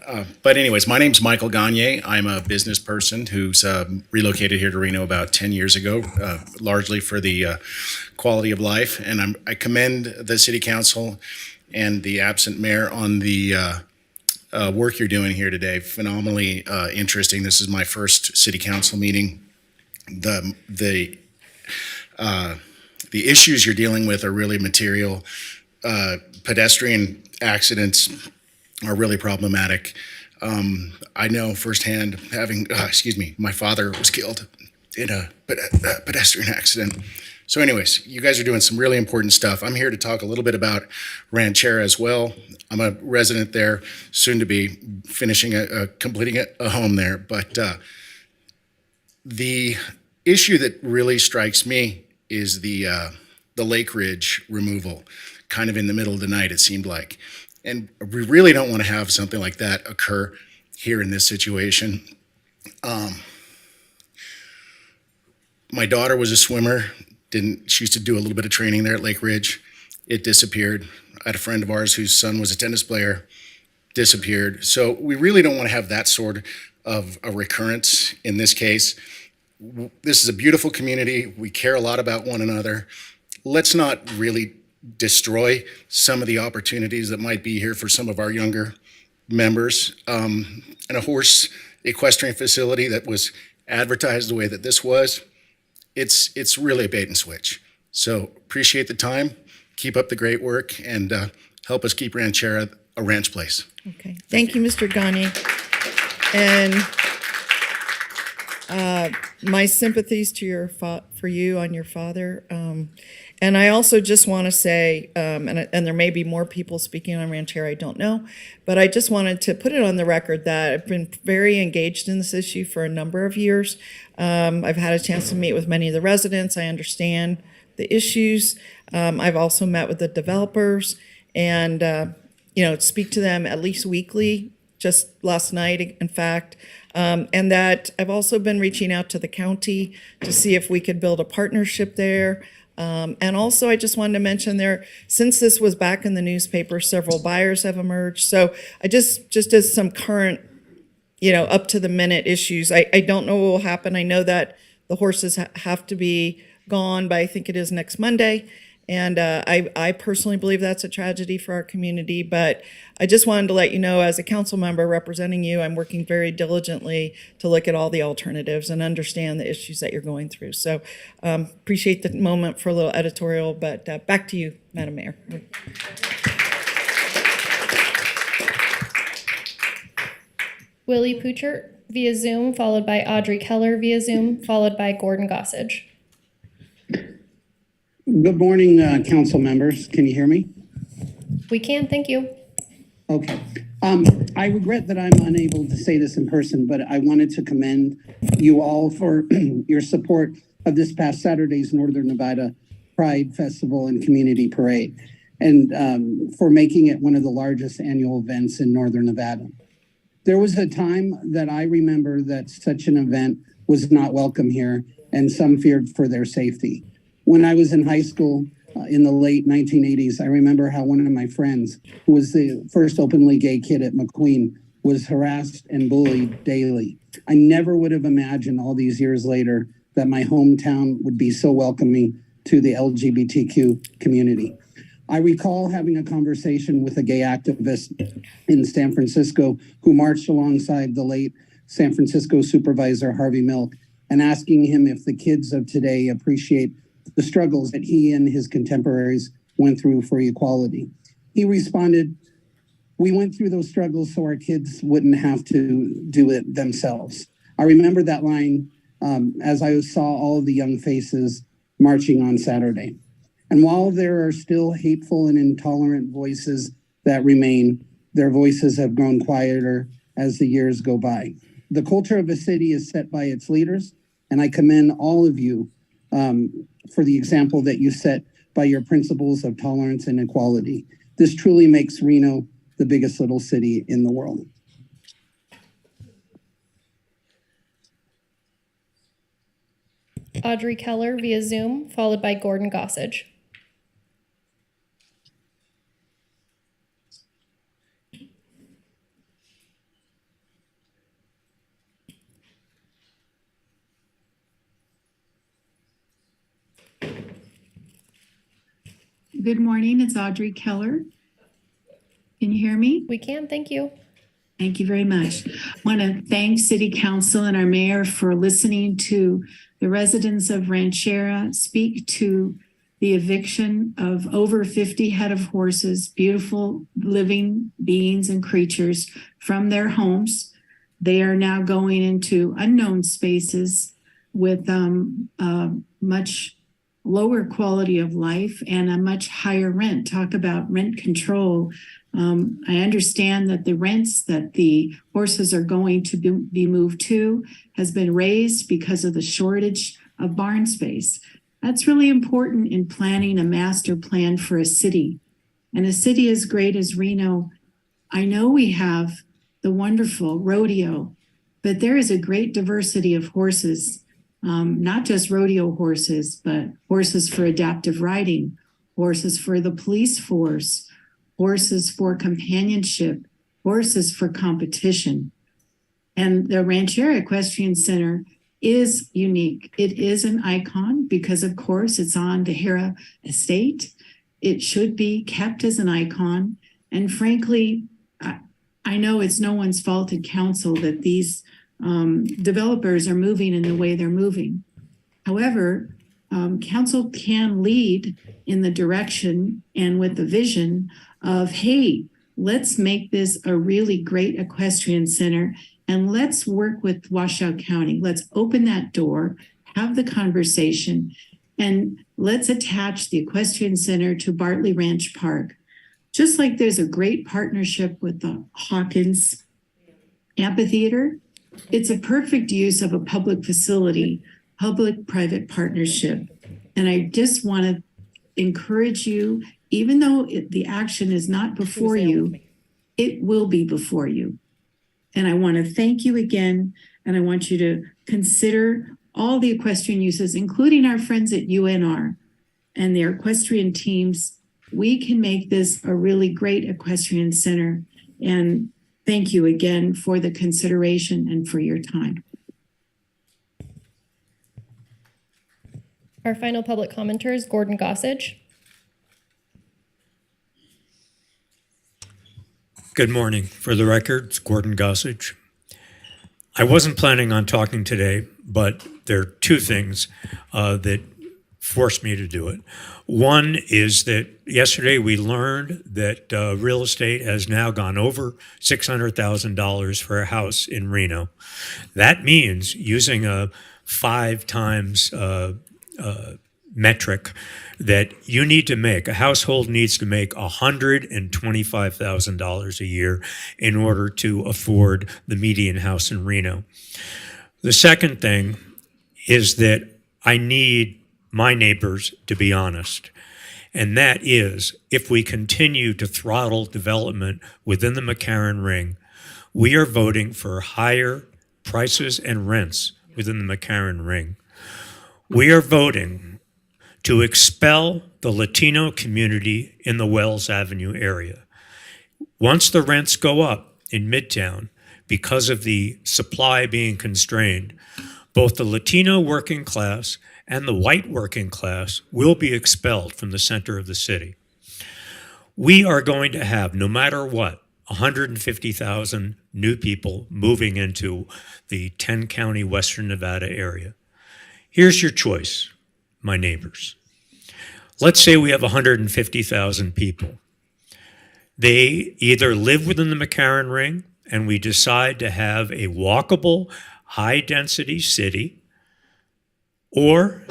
But anyways, my name's Michael Gagne. I'm a business person who's relocated here to Reno about 10 years ago, largely for the quality of life. And I commend the City Council and the absent mayor on the work you're doing here today. Phenomenally interesting. This is my first City Council meeting. The issues you're dealing with are really material. Pedestrian accidents are really problematic. I know firsthand, having, my father was killed in a pedestrian accident. So anyways, you guys are doing some really important stuff. I'm here to talk a little bit about Ranchera as well. I'm a resident there, soon to be finishing completing a home there. But the issue that really strikes me is the Lake Ridge removal, kind of in the middle of the night, it seemed like. And we really don't want to have something like that occur here in this situation. My daughter was a swimmer. She used to do a little bit of training there at Lake Ridge. It disappeared. I had a friend of ours whose son was a tennis player, disappeared. So we really don't want to have that sort of a recurrence in this case. This is a beautiful community. We care a lot about one another. Let's not really destroy some of the opportunities that might be here for some of our younger members. And a horse equestrian facility that was advertised the way that this was, it's really a bait and switch. So appreciate the time. Keep up the great work and help us keep Ranchera a ranch place. Okay. Thank you, Mr. Gagne. And my sympathies to for you on your father. And I also just want to say, and there may be more people speaking on Ranchera, I don't know, but I just wanted to put it on the record that I've been very engaged in this issue for a number of years. I've had a chance to meet with many of the residents. I understand the issues. I've also met with the developers and, speak to them at least weekly, just last night, in fact. And that I've also been reaching out to the county to see if we could build a partnership there. And also, I just wanted to mention since this was back in the newspaper, several buyers have emerged. So I just as some current, up to the minute issues. I don't know what will happen. I know that the horses have to be gone by, I think it is next Monday. And I personally believe that's a tragedy for our community, but I just wanted to let you know, as a council member representing you, I'm working very diligently to look at all the alternatives and understand the issues that you're going through. So appreciate the moment for a little editorial, but back to you, Madam Mayor. Willie Poochert via Zoom, followed by Audrey Keller via Zoom, followed by Gordon Gossage. Good morning, council members. Can you hear me? We can, thank you. Okay. I regret that I'm unable to say this in person, but I wanted to commend you all for your support of this past Saturday's Northern Nevada Pride Festival and Community Parade, and for making it one of the largest annual events in Northern Nevada. There was a time that I remember that such an event was not welcome here, and some feared for their safety. When I was in high school in the late 1980s, I remember how one of my friends, who was the first openly gay kid at McQueen, was harassed and bullied daily. I never would have imagined all these years later that my hometown would be so welcoming to the LGBTQ community. I recall having a conversation with a gay activist in San Francisco who marched alongside the late San Francisco supervisor Harvey Milk and asking him if the kids of today appreciate the struggles that he and his contemporaries went through for equality. He responded, "We went through those struggles so our kids wouldn't have to do it themselves." I remember that line as I saw all of the young faces marching on Saturday. And while there are still hateful and intolerant voices that remain, their voices have grown quieter as the years go by. The culture of a city is set by its leaders, and I commend all of you for the example that you set by your principles of tolerance and equality. This truly makes Reno the biggest little city in the world. Audrey Keller via Zoom, followed by Gordon Gossage. Good morning, it's Audrey Keller. Can you hear me? We can, thank you. Thank you very much. I want to thank City Council and our mayor for listening to the residents of Ranchera speak to the eviction of over 50 head of horses, beautiful living beings and creatures from their homes. They are now going into unknown spaces with much lower quality of life and a much higher rent. Talk about rent control. I understand that the rents that the horses are going to be moved to has been raised because of the shortage of barn space. That's really important in planning a master plan for a city. And a city as great as Reno, I know we have the wonderful rodeo, but there is a great diversity of horses, not just rodeo horses, but horses for adaptive riding, horses for the police force, horses for companionship, horses for competition. And the Ranchera Equestrian Center is unique. It is an icon because, of course, it's on the Hera estate. It should be kept as an icon. And frankly, I know it's no one's fault in council that these developers are moving in the way they're moving. However, council can lead in the direction and with the vision of, hey, let's make this a really great equestrian center and let's work with Washoe County. Let's open that door, have the conversation, and let's attach the equestrian center to Bartley Ranch Park. Just like there's a great partnership with the Hawkins Amphitheater, it's a perfect use of a public facility, public-private partnership. And I just want to encourage you, even though the action is not before you, it will be before you. And I want to thank you again, and I want you to consider all the equestrian uses, including our friends at UNR and their equestrian teams. We can make this a really great equestrian center. And thank you again for the consideration and for your time. Our final public commenter is Gordon Gossage. Good morning. For the record, it's Gordon Gossage. I wasn't planning on talking today, but there are two things that forced me to do it. One is that yesterday we learned that real estate has now gone over $600,000 for a house in Reno. That means using a 5 times metric that you need to make, a household needs to make $125,000 a year in order to afford the median house in Reno. The second thing is that I need my neighbors to be honest. And that is, if we continue to throttle development within the McCarran Ring, we are voting for higher prices and rents within the McCarran Ring. We are voting to expel the Latino community in the Wells Avenue area. Once the rents go up in Midtown because of the supply being constrained, both the Latino working class and the white working class will be expelled from the center of the city. We are going to have, no matter what, 150,000 new people moving into the 10-county Western Nevada area. Here's your choice, my neighbors. Let's say we have 150,000 people. They either live within the McCarran Ring and we decide to have a walkable, high-density city, or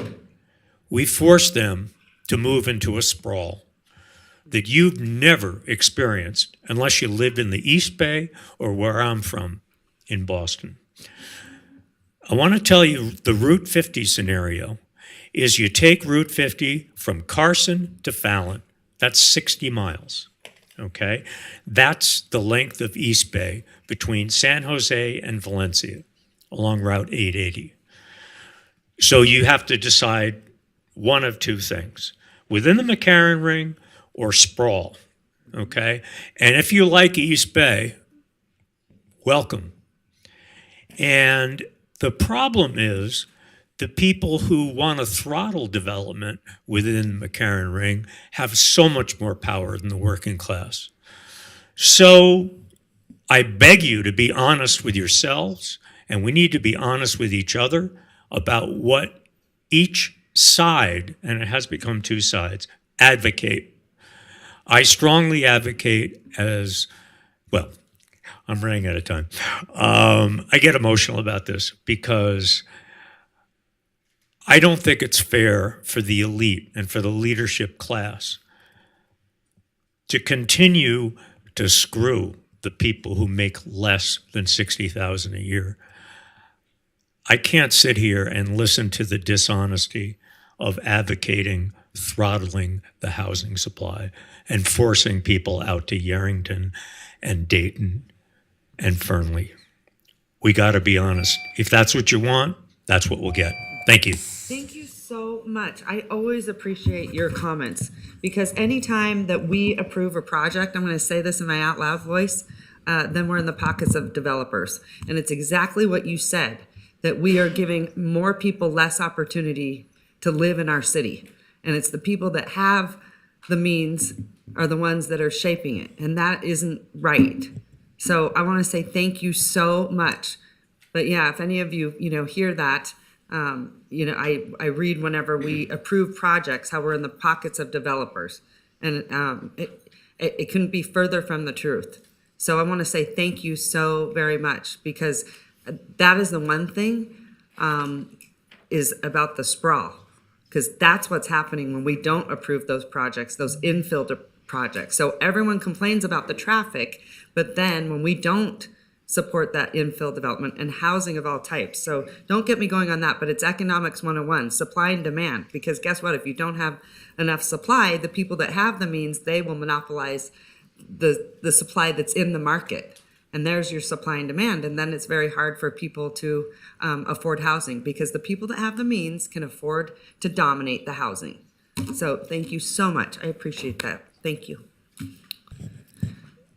we force them to move into a sprawl. that you've never experienced unless you lived in the East Bay or where I'm from in Boston. I want to tell you the Route 50 scenario is you take Route 50 from Carson to Fallon. That's 60 miles, okay? That's the length of East Bay between San Jose and Valencia along Route 880. So you have to decide one of two things, within the McCarran Ring or sprawl, okay? And if you like East Bay, welcome. And the problem is the people who want to throttle development within the McCarran Ring have so much more power than the working class. So I beg you to be honest with yourselves, and we need to be honest with each other about what each side, and it has become two sides, advocate. I strongly advocate as, well, I'm running out of time. I get emotional about this because I don't think it's fair for the elite and for the leadership class to continue to screw the people who make less than $60,000 a year. I can't sit here and listen to the dishonesty of advocating throttling the housing supply and forcing people out to Yerington and Dayton and Fernley. We got to be honest. If that's what you want, that's what we'll get. Thank you. Thank you so much. I always appreciate your comments because anytime that we approve a project, I'm going to say this in my out loud voice, then we're in the pockets of developers. And it's exactly what you said, that we are giving more people less opportunity to live in our city. And it's the people that have the means are the ones that are shaping it. And that isn't right. So I want to say thank you so much. But yeah, if any of you, hear that, I read whenever we approve projects, how we're in the pockets of developers. And it couldn't be further from the truth. So I want to say thank you so very much because that is the one thing is about the sprawl. Because that's what's happening when we don't approve those projects, those infill projects. So everyone complains about the traffic, but then when we don't support that infill development and housing of all types. So don't get me going on that, but it's economics 101, supply and demand. Because guess what? If you don't have enough supply, the people that have the means, they will monopolize the supply that's in the market. And there's your supply and demand. And then it's very hard for people to afford housing because the people that have the means can afford to dominate the housing. So thank you so much. I appreciate that. Thank you.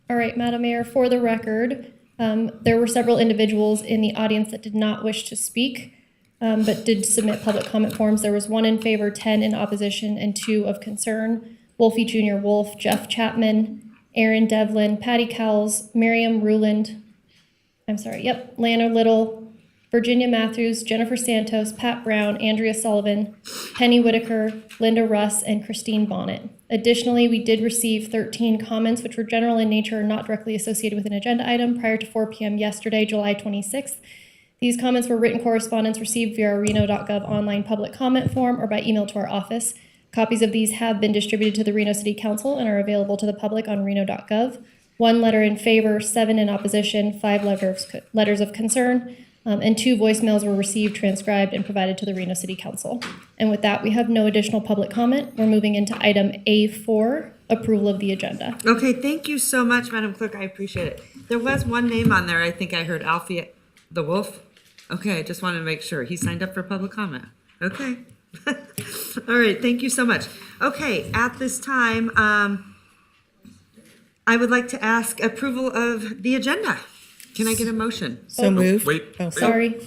All right, Madam Mayor, for the record, there were several individuals in the audience that did not wish to speak, but did submit public comment forms. There was 1 in favor, 10 in opposition, and 2 of concern. Wolfie Jr. Wolf, Jeff Chapman, Aaron Devlin, Patty Cowles, Miriam Ruland, Lana Little, Virginia Matthews, Jennifer Santos, Pat Brown, Andrea Sullivan, Penny Whitaker, Linda Russ, and Christine Bonnet. Additionally, we did receive 13 comments, which were general in nature and not directly associated with an agenda item prior to 4 p.m. yesterday, July 26th. These comments were written correspondence received via our Reno.gov online public comment form or by email to our office. Copies of these have been distributed to the Reno City Council and are available to the public on Reno.gov. 1 letter in favor, 7 in opposition, 5 letters of concern, and 2 voicemails were received, transcribed, and provided to the Reno City Council. And with that, we have no additional public comment. We're moving into item A4, approval of the agenda. Okay, thank you so much, Madam Clerk. I appreciate it. There was one name on there. I think I heard Alfie the Wolf. Okay, I just wanted to make sure. He signed up for public comment. Okay. All right, thank you so much. Okay, at this time, I would like to ask approval of the agenda. Can I get a motion? So moved. Wait. Sorry.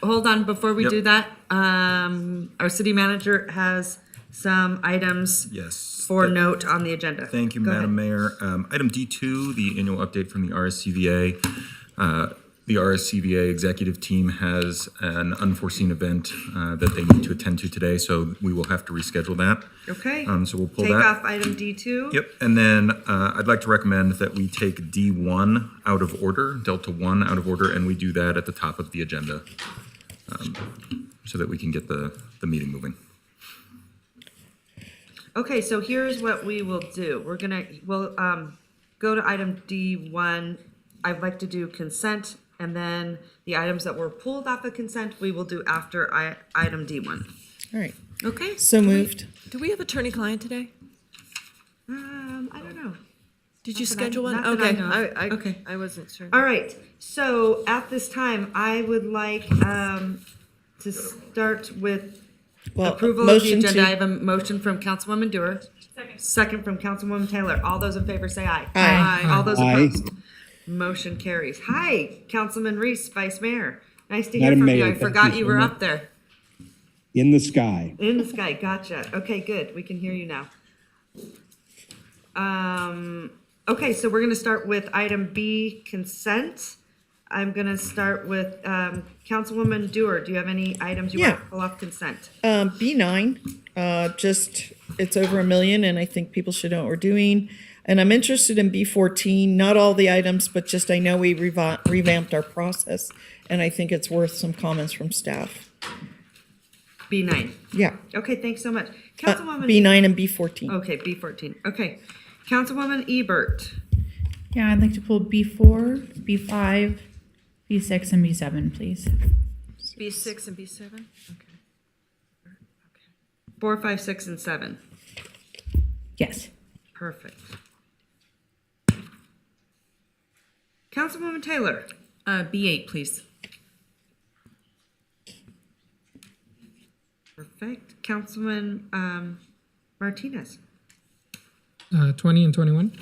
Hold on, before we do that, our city manager has some items Yes. for note on the agenda. Thank you, Go Madam ahead. Mayor. Item D2, the annual update from the RSCVA. The RSCVA executive team has an unforeseen event that they need to attend to today, so we will have to reschedule that. Okay. So we'll pull Take that. off item D2. Yep, and then I'd like to recommend that we take D1 out of order, Delta 1 out of order, and we do that at the top of the agenda so that we can get the meeting moving. Okay, so here's what we will do. We'll go to item D1. I'd like to do consent, and then the items that were pulled off of consent, we will do after item D1. All right. Okay? So moved. Do we have attorney-client today? I don't know. Did you Not that I- schedule one? not that I Okay, know. okay, I wasn't sure. All right, so at this time, I would like to start with Well, approval of the motion agenda. to- I have a motion from Councilwoman Dewar. Second from Councilwoman Taylor. All those in favor say aye. Aye. All those Aye. opposed. Motion carries. Hi, Councilman Reese, Vice Mayor. Nice to hear Madam from Mayor, you. I thank forgot you you so were much. up there. In the sky. In the sky, gotcha. Okay, good. We can hear you now. Okay, so we're gonna start with item B, consent. I'm gonna start with Councilwoman Dewar. Do you have any items you want to pull off consent? B9, just, it's over $1 million, and I think people should know what we're doing. And I'm interested in B14, not all the items, but just I know we revamped our process, and I think it's worth some comments from staff. B9. Yeah. Okay, thanks so much. Councilwoman. B9 and B14. Okay, B14. Okay. Councilwoman Ebert. Yeah, I'd like to pull B4, B5, B6, and B7, please. B6 and B7? Okay. 4, 5, 6, and 7. Yes. Perfect. Councilwoman Taylor. B8, please. Perfect. Councilman Martinez. 20 and 21.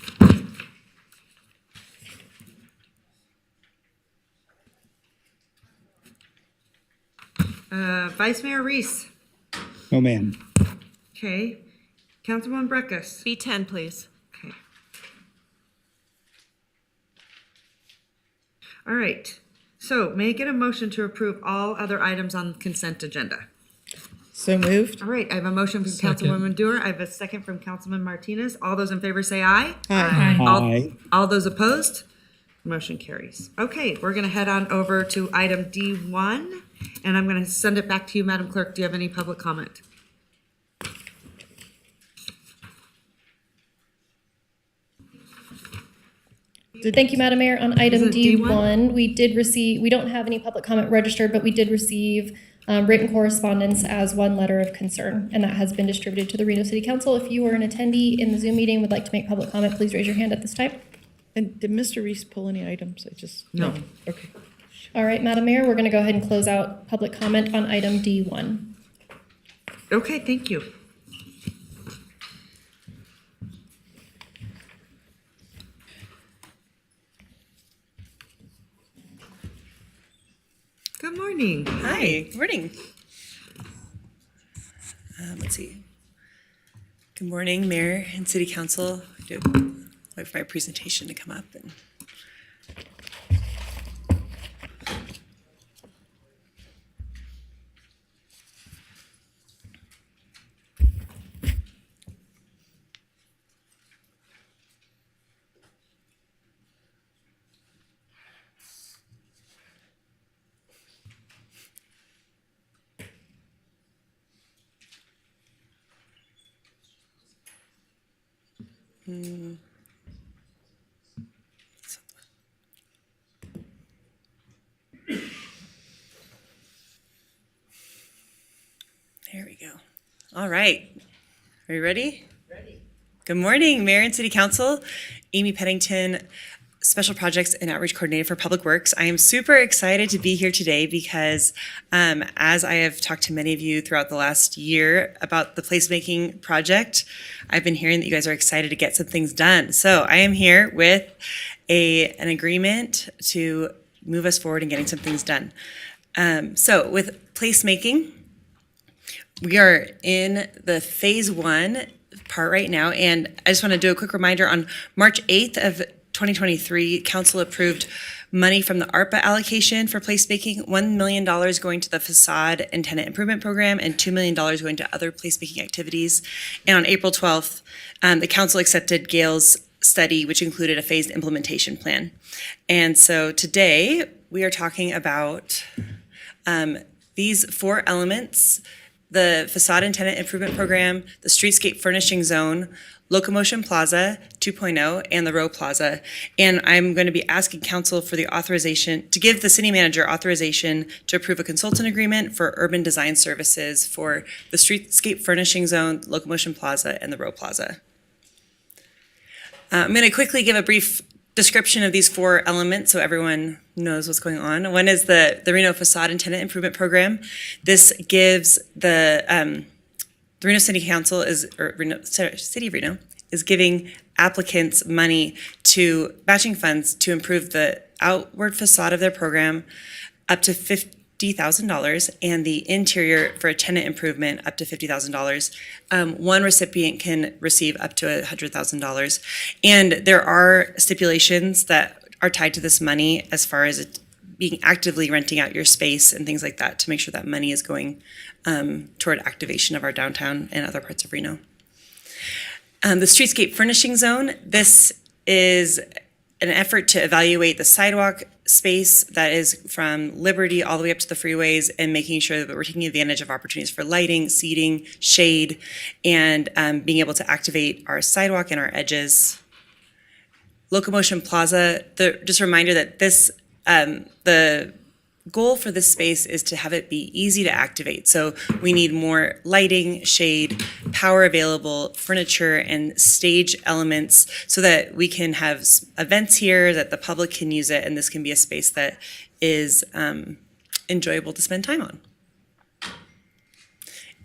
Vice Mayor Reese. Oh, man. Okay. Councilwoman Breckus. B10, please. Okay. All right. So may I get a motion to approve all other items on the consent agenda? So moved. All right, I have a motion from Second. Councilwoman Dewar. I have a second from Councilman Martinez. All those in favor say aye. Aye. Aye. All those opposed? Motion carries. Okay, we're gonna head on over to item D1, and I'm gonna send it back to you, Madam Clerk. Do you have any public comment? Thank you, Madam Mayor. On item Is it D1? D1, we don't have any public comment registered, but we did receive written correspondence as one letter of concern, and that has been distributed to the Reno City Council. If you are an attendee in the Zoom meeting and would like to make public comment, please raise your hand at this time. And did Mr. Reese pull any items? No. Okay. All right, Madam Mayor, we're going to go ahead and close out public comment on item D1. Okay, thank you. Good morning. Hi, good morning. Let's see. Good morning, Mayor and City Council. Wait for my presentation to come up. There we go. All right. Are you ready? Ready. Good morning, Mayor and City Council. Amy Pennington, Special Projects and Outreach Coordinator for Public Works. I am super excited to be here today because as I have talked to many of you throughout the last year about the placemaking project, I've been hearing that you guys are excited to get some things done. So I am here with an agreement to move us forward in getting some things done. So with placemaking, we are in the phase 1 part right now, and I just want to do a quick reminder. On March 8th of 2023, Council approved money from the ARPA allocation for placemaking, $1 million going to the facade and tenant improvement program, and $2 million going to other placemaking activities. And on April 12th, the Council accepted Gail's study, which included a phased implementation plan. And so today, we are talking about these 4 elements the Facade and Tenant Improvement Program, the Streetscape Furnishing Zone, Locomotion Plaza 2.0, and the Row Plaza. And I'm going to be asking council for the authorization, to give the city manager authorization to approve a consultant agreement for urban design services for the Streetscape Furnishing Zone, Locomotion Plaza, and the Row Plaza. I'm going to quickly give a brief description of these 4 elements so everyone knows what's going on. One is the Reno Facade and Tenant Improvement Program. This gives the Reno City Council City of Reno is giving applicants money to matching funds to improve the outward facade of their program up to $50,000 and the interior for a tenant improvement up to $50,000. One recipient can receive up to $100,000. And there are stipulations that are tied to this money as far as it being actively renting out your space and things like that to make sure that money is going toward activation of our downtown and other parts of Reno. The Streetscape Furnishing Zone, this is an effort to evaluate the sidewalk space that is from Liberty all the way up to the freeways and making sure that we're taking advantage of opportunities for lighting, seating, shade, and being able to activate our sidewalk and our edges. Locomotion Plaza, just a reminder that this, the goal for this space is to have it be easy to activate. So we need more lighting, shade, power available, furniture, and stage elements so that we can have events here, that the public can use it, and this can be a space that is enjoyable to spend time on.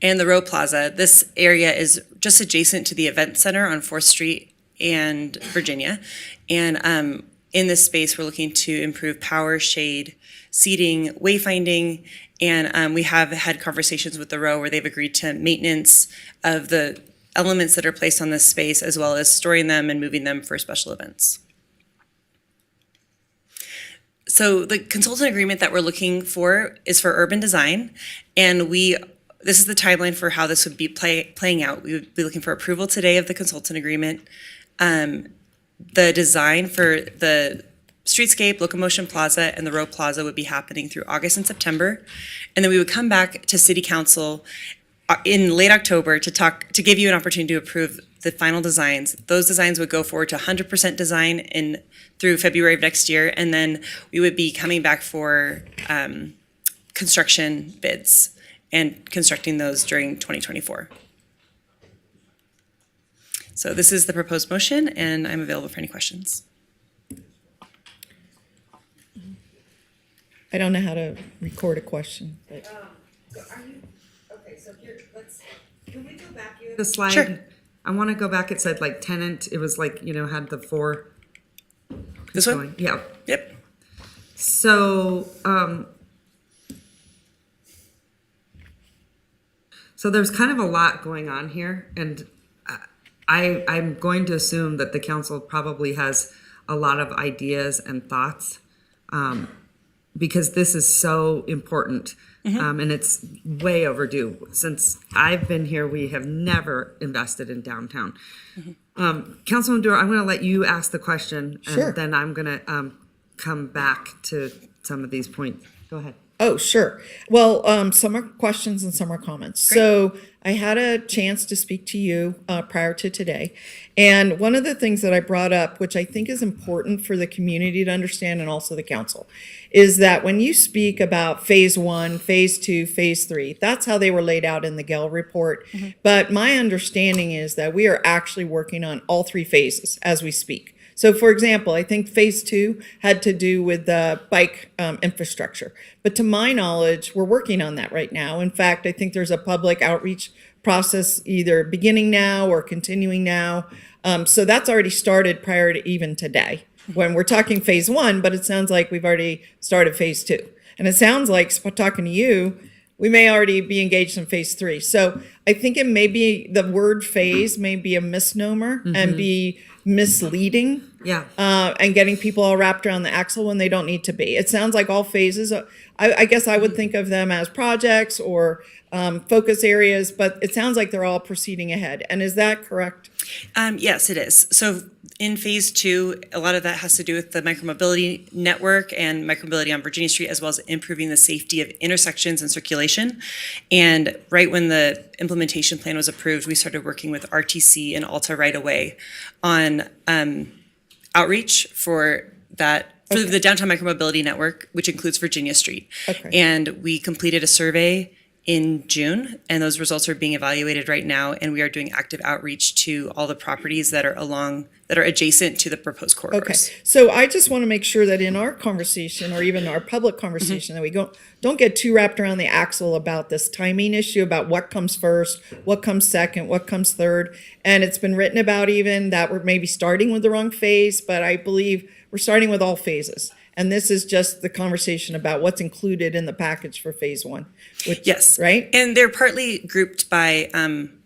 And the Row Plaza, this area is just adjacent to the event center on 4th Street and Virginia. And in this space, we're looking to improve power, shade, seating, wayfinding, and we have had conversations with the Row where they've agreed to maintenance of the elements that are placed on this space, as well as storing them and moving them for special events. So the consultant agreement that we're looking for is for urban design, and this is the timeline for how this would be playing out. We would be looking for approval today of the consultant agreement. The design for the Streetscape, Locomotion Plaza, and the Row Plaza would be happening through August and September. And then we would come back to City Council in late October to give you an opportunity to approve the final designs. Those designs would go forward to 100% design through February of next year. And then we would be coming back for construction bids and constructing those during 2024. So this is the proposed motion, and I'm available for any questions. I don't know how to record a question, but. Okay, so here, can we go back the slide? Sure. I want to go back. It said like tenant. It was like, had the 4. This one? Yeah. Yep. So, so there's kind of a lot going on here, and I'm going to assume that the council probably has a lot of ideas and thoughts, because this is so important, and it's way overdue. Since I've been here, we have never invested in downtown. Councilman Dewar, I'm going to let you ask the question, and then I'm going to come back to some of these points. Go ahead. Oh, sure. Well, some are questions and some are comments. Great. So I had a chance to speak to you prior to today. And one of the things that I brought up, which I think is important for the community to understand and also the council, is that when you speak about phase 1, phase 2, phase 3, that's how they were laid out in the Gell report. But my understanding is that we are actually working on all 3 phases as we speak. So, for example, I think phase 2 had to do with the bike infrastructure. But to my knowledge, we're working on that right now. In fact, I think there's a public outreach process either beginning now or continuing now. So that's already started prior to even today when we're talking phase 1, but it sounds like we've already started phase 2. And it sounds like, talking to you, we may already be engaged in phase 3. So I think it may be, the word phase may be a misnomer and be misleading. And getting people all wrapped around the axle when they don't need to be. It sounds like all phases, I guess I would think of them as projects or focus areas, but it sounds like they're all proceeding ahead. And is that correct? Yes, it is. So in phase two, a lot of that has to do with the micromobility network and micromobility on Virginia Street, as well as improving the safety of intersections and circulation. And right when the implementation plan was approved, we started working with RTC and Alta right away on outreach for that, for the downtown micromobility network, which includes Virginia Street. Okay. And we completed a survey in June, and those results are being evaluated right now, and we are doing active outreach to all the properties that are adjacent to the proposed corridors. Okay, so I just want to make sure that in our conversation, or even our public conversation, that we don't get too wrapped around the axle about this timing issue, about what comes first, what comes second, what comes third. And it's been written about even that we're maybe starting with the wrong phase, but I believe we're starting with all phases. And this is just the conversation about what's included in the package for phase one. Yes. Right? And they're partly grouped by,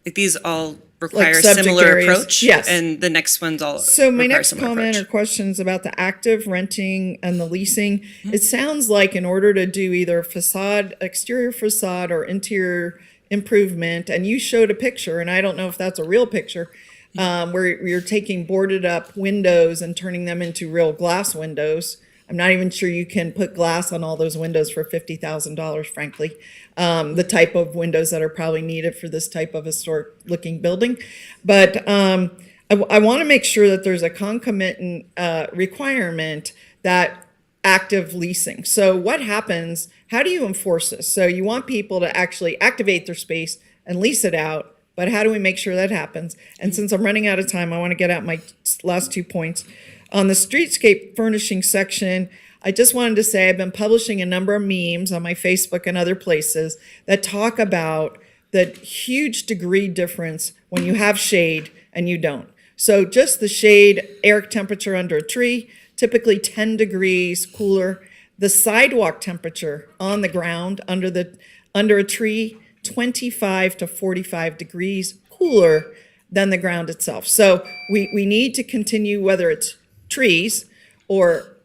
like these all require a subject similar areas. approach. Yes. And the next ones all So my require next similar comment approach. or questions about the active renting and the leasing, it sounds like in order to do either facade, exterior facade or interior improvement, and you showed a picture, and I don't know if that's a real picture, where you're taking boarded up windows and turning them into real glass windows. I'm not even sure you can put glass on all those windows for $50,000, frankly. The type of windows that are probably needed for this type of historic looking building. But I want to make sure that there's a concomitant requirement that active leasing. So what happens, how do you enforce this? So you want people to actually activate their space and lease it out, but how do we make sure that happens? And since I'm running out of time, I want to get at my last 2 points. On the streetscape furnishing section, I just wanted to say I've been publishing a number of memes on my Facebook and other places that talk about the huge degree difference when you have shade and you don't. So just the shade, air temperature under a tree, typically 10 degrees cooler. The sidewalk temperature on the ground under a tree, 25 to 45 degrees cooler than the ground itself. So we need to continue, whether it's trees or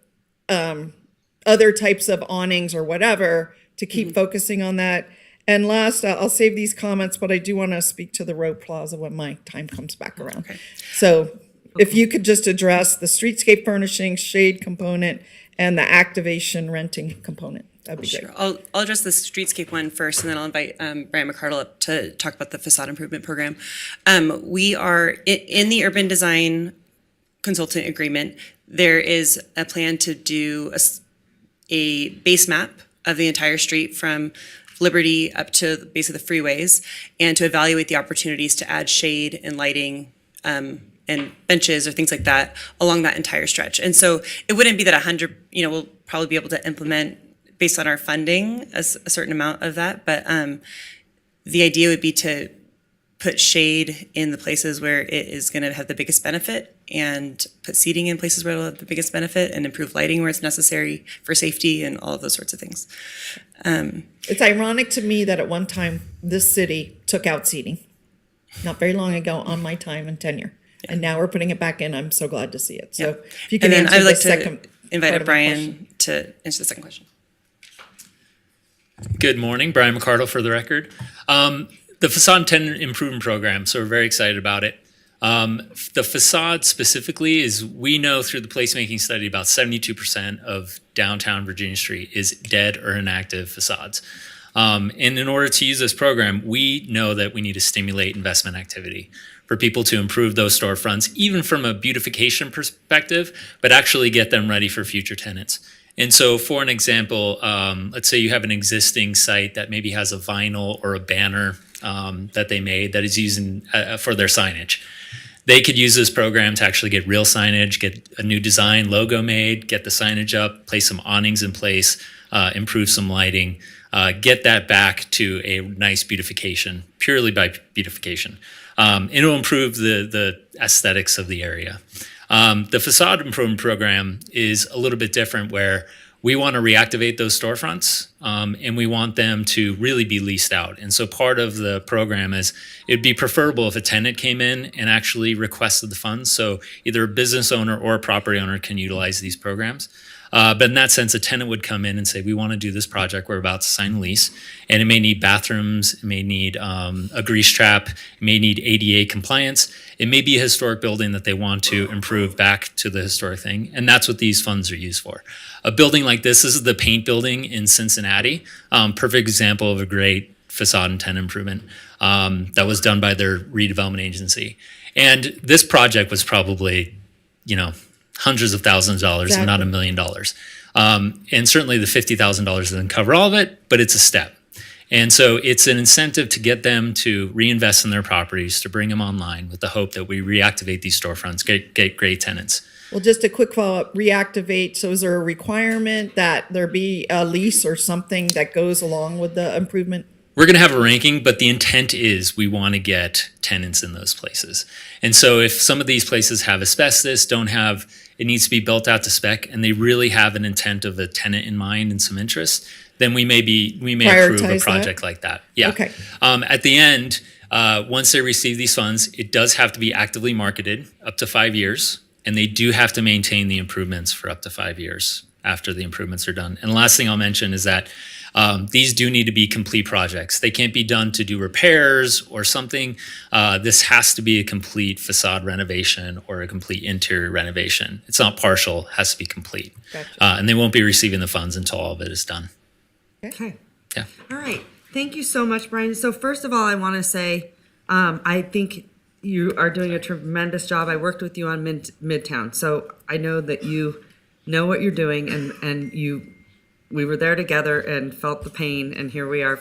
other types of awnings or whatever, to keep focusing on that. And last, I'll save these comments, but I do want to speak to the road plaza when my time comes back around. Okay. So if you could just address the streetscape furnishing, shade component, and the activation renting component, that'd be great. I'll address the streetscape one first, and then I'll invite Brian McCardle up to talk about the facade improvement program. We are in the urban design consultant agreement. There is a plan to do a base map of the entire street from Liberty up to basically the freeways, and to evaluate the opportunities to add shade and lighting and benches or things like that along that entire stretch. And so it wouldn't be that 100, we'll probably be able to implement based on our funding a certain amount of that, but the idea would be to put shade in the places where it is going to have the biggest benefit, and put seating in places where it will have the biggest benefit, and improve lighting where it's necessary for safety and all of those sorts of things. It's ironic to me that at one time this city took out seating, not very long ago on my time and tenure. And now we're putting it back in. I'm so glad to see it. So if you can And then answer I'd like the to second invite part up of my question. Brian to answer the second question. Good morning, Brian McCardle for the record. The facade tenant improvement program, so we're very excited about it. The facade specifically is, we know through the placemaking study, about 72% of downtown Virginia Street is dead or inactive facades. And in order to use this program, we know that we need to stimulate investment activity for people to improve those storefronts, even from a beautification perspective, but actually get them ready for future tenants. And so for an example, let's say you have an existing site that maybe has a vinyl or a banner that they made that is using for their signage. They could use this program to actually get real signage, get a new design logo made, get the signage up, place some awnings in place, improve some lighting, get that back to a nice beautification, purely by beautification. It'll improve the aesthetics of the area. The facade improvement program is a little bit different, where we want to reactivate those storefronts, and we want them to really be leased out. And so part of the program is, it'd be preferable if a tenant came in and actually requested the funds. So either a business owner or a property owner can utilize these programs. But in that sense, a tenant would come in and say, we want to do this project. We're about to sign a lease. And it may need bathrooms. It may need a grease trap. It may need ADA compliance. It may be a historic building that they want to improve back to the historic thing. And that's what these funds are used for. A building like this is the Paint Building in Cincinnati. Perfect example of a great facade and tenant improvement that was done by their redevelopment agency. And this project was probably, hundreds of thousands of dollars, and not $1 million. And certainly the $50,000 doesn't cover all of it, but it's a step. And so it's an incentive to get them to reinvest in their properties, to bring them online with the hope that we reactivate these storefronts, get great tenants. Well, just a quick follow-up, reactivate. So is there a requirement that there be a lease or something that goes along with the improvement? We're going to have a ranking, but the intent is we want to get tenants in those places. And so if some of these places have asbestos, it needs to be built out to spec, and they really have an intent of a tenant in mind and some interest, then we may approve a project like that. Yeah. Okay. At the end, once they receive these funds, it does have to be actively marketed up to 5 years, and they do have to maintain the improvements for up to 5 years after the improvements are done. And the last thing I'll mention is that these do need to be complete projects. They can't be done to do repairs or something. This has to be a complete facade renovation or a complete interior renovation. It's not partial, it has to be complete. Gotcha. And they won't be receiving the funds until all of it is done. Okay. Yeah. All right. Thank you so much, Brian. So first of all, I want to say, I think you are doing a tremendous job. I worked with you on Midtown, so I know that you know what you're doing, and we were there together and felt the pain, and here we are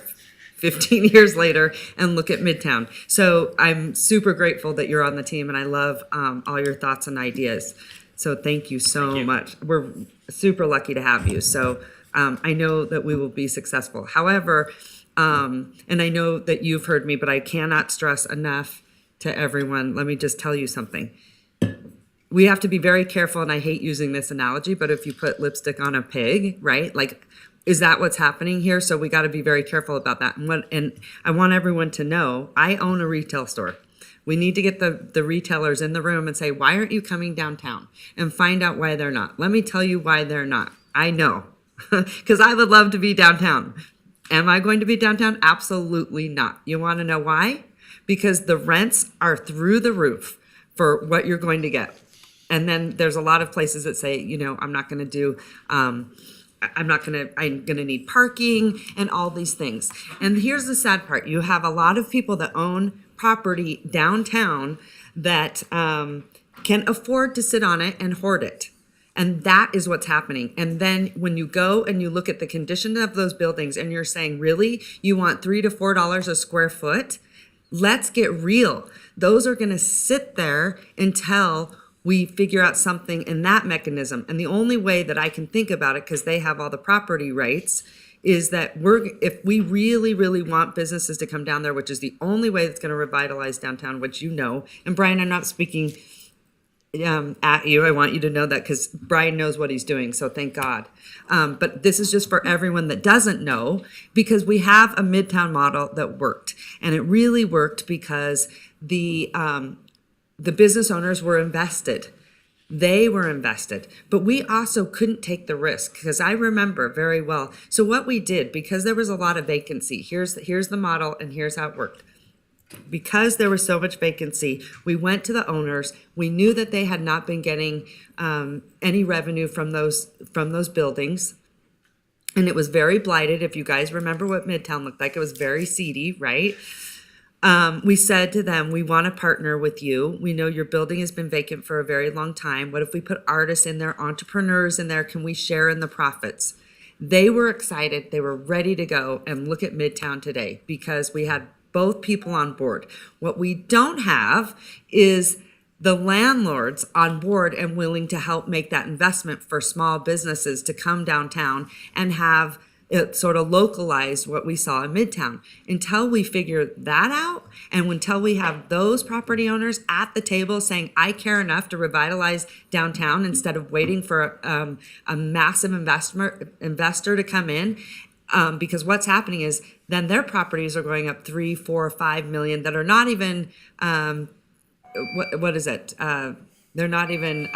15 years later and look at Midtown. So I'm super grateful that you're on the team, and I love all your thoughts and ideas. So thank you so much. We're super lucky to have you. So I know that we will be successful. However, and I know that you've heard me, but I cannot stress enough to everyone, let me just tell you something. We have to be very careful, and I hate using this analogy, but if you put lipstick on a pig, right? Like, is that what's happening here? So we got to be very careful about that. And I want everyone to know, I own a retail store. We need to get the retailers in the room and say, why aren't you coming downtown? And find out why they're not. Let me tell you why they're not. I know, because I would love to be downtown. Am I going to be downtown? Absolutely not. You want to know why? Because the rents are through the roof for what you're going to get. And then there's a lot of places that say, I'm going to need parking and all these things. And here's the sad part. You have a lot of people that own property downtown that can afford to sit on it and hoard it. And that is what's happening. And then when you go and you look at the condition of those buildings and you're saying, really, you want $3 to $4 a square foot? Let's get real. Those are going to sit there until we figure out something in that mechanism. And the only way that I can think about it, because they have all the property rights, is that if we really, really want businesses to come down there, which is the only way that's going to revitalize downtown, which and Brian, I'm not speaking at you. I want you to know that because Brian knows what he's doing, so thank God. But this is just for everyone that doesn't know, because we have a Midtown model that worked. And it really worked because the business owners were invested. They were invested, but we also couldn't take the risk, because I remember very well. So what we did, because there was a lot of vacancy, here's the model and here's how it worked. Because there was so much vacancy, we went to the owners. We knew that they had not been getting any revenue from those buildings. And it was very blighted. If you guys remember what Midtown looked like, it was very seedy, right? We said to them, we want to partner with you. We know your building has been vacant for a very long time. What if we put artists in there, entrepreneurs in there? Can we share in the profits? They were excited. They were ready to go. And look at Midtown today, because we had both people on board. What we don't have is the landlords on board and willing to help make that investment for small businesses to come downtown and have it sort of localized what we saw in Midtown. Until we figure that out, and until we have those property owners at the table saying, I care enough to revitalize downtown instead of waiting for a massive investor to come in, because what's happening is then their properties are going up 3, 4, 5 million that are not even what is it? They're not even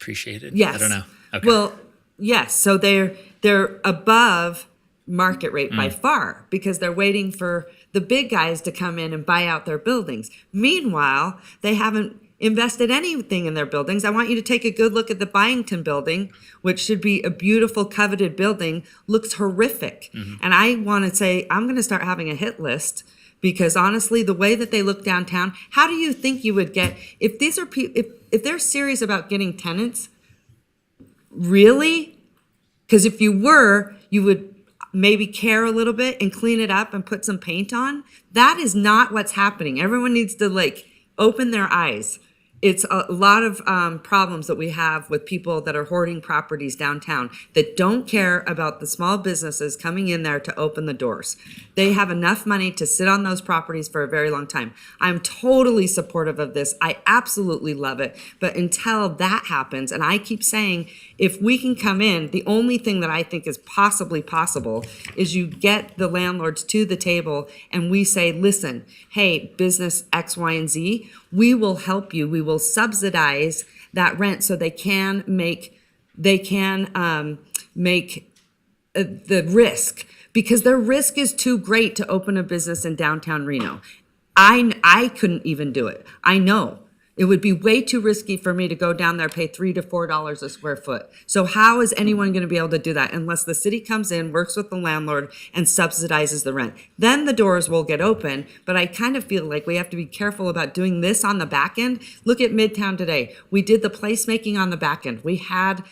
appreciated? Yes. I don't know. Okay. Well, yes. So they're above market rate by far because they're waiting for the big guys to come in and buy out their buildings. Meanwhile, they haven't invested anything in their buildings. I want you to take a good look at the Byington building, which should be a beautiful, coveted building, looks horrific. And I want to say, I'm going to start having a hit list because honestly, the way that they look downtown, how do you think you would get, if these are if they're serious about getting tenants, really? Because if you were, you would maybe care a little bit and clean it up and put some paint on. That is not what's happening. Everyone needs to open their eyes. It's a lot of problems that we have with people that are hoarding properties downtown that don't care about the small businesses coming in there to open the doors. They have enough money to sit on those properties for a very long time. I'm totally supportive of this. I absolutely love it. But until that happens, and I keep saying, if we can come in, the only thing that I think is possibly possible is you get the landlords to the table and we say, listen, hey, business X, Y, and Z, we will help you. We will subsidize that rent so they can make the risk, because their risk is too great to open a business in downtown Reno. I couldn't even do it. I know. It would be way too risky for me to go down there, pay $3 to $4 a square foot. So how is anyone going to be able to do that unless the city comes in, works with the landlord, and subsidizes the rent? Then the doors will get open, but I kind of feel like we have to be careful about doing this on the back end. Look at Midtown today. We did the placemaking on the back end. We had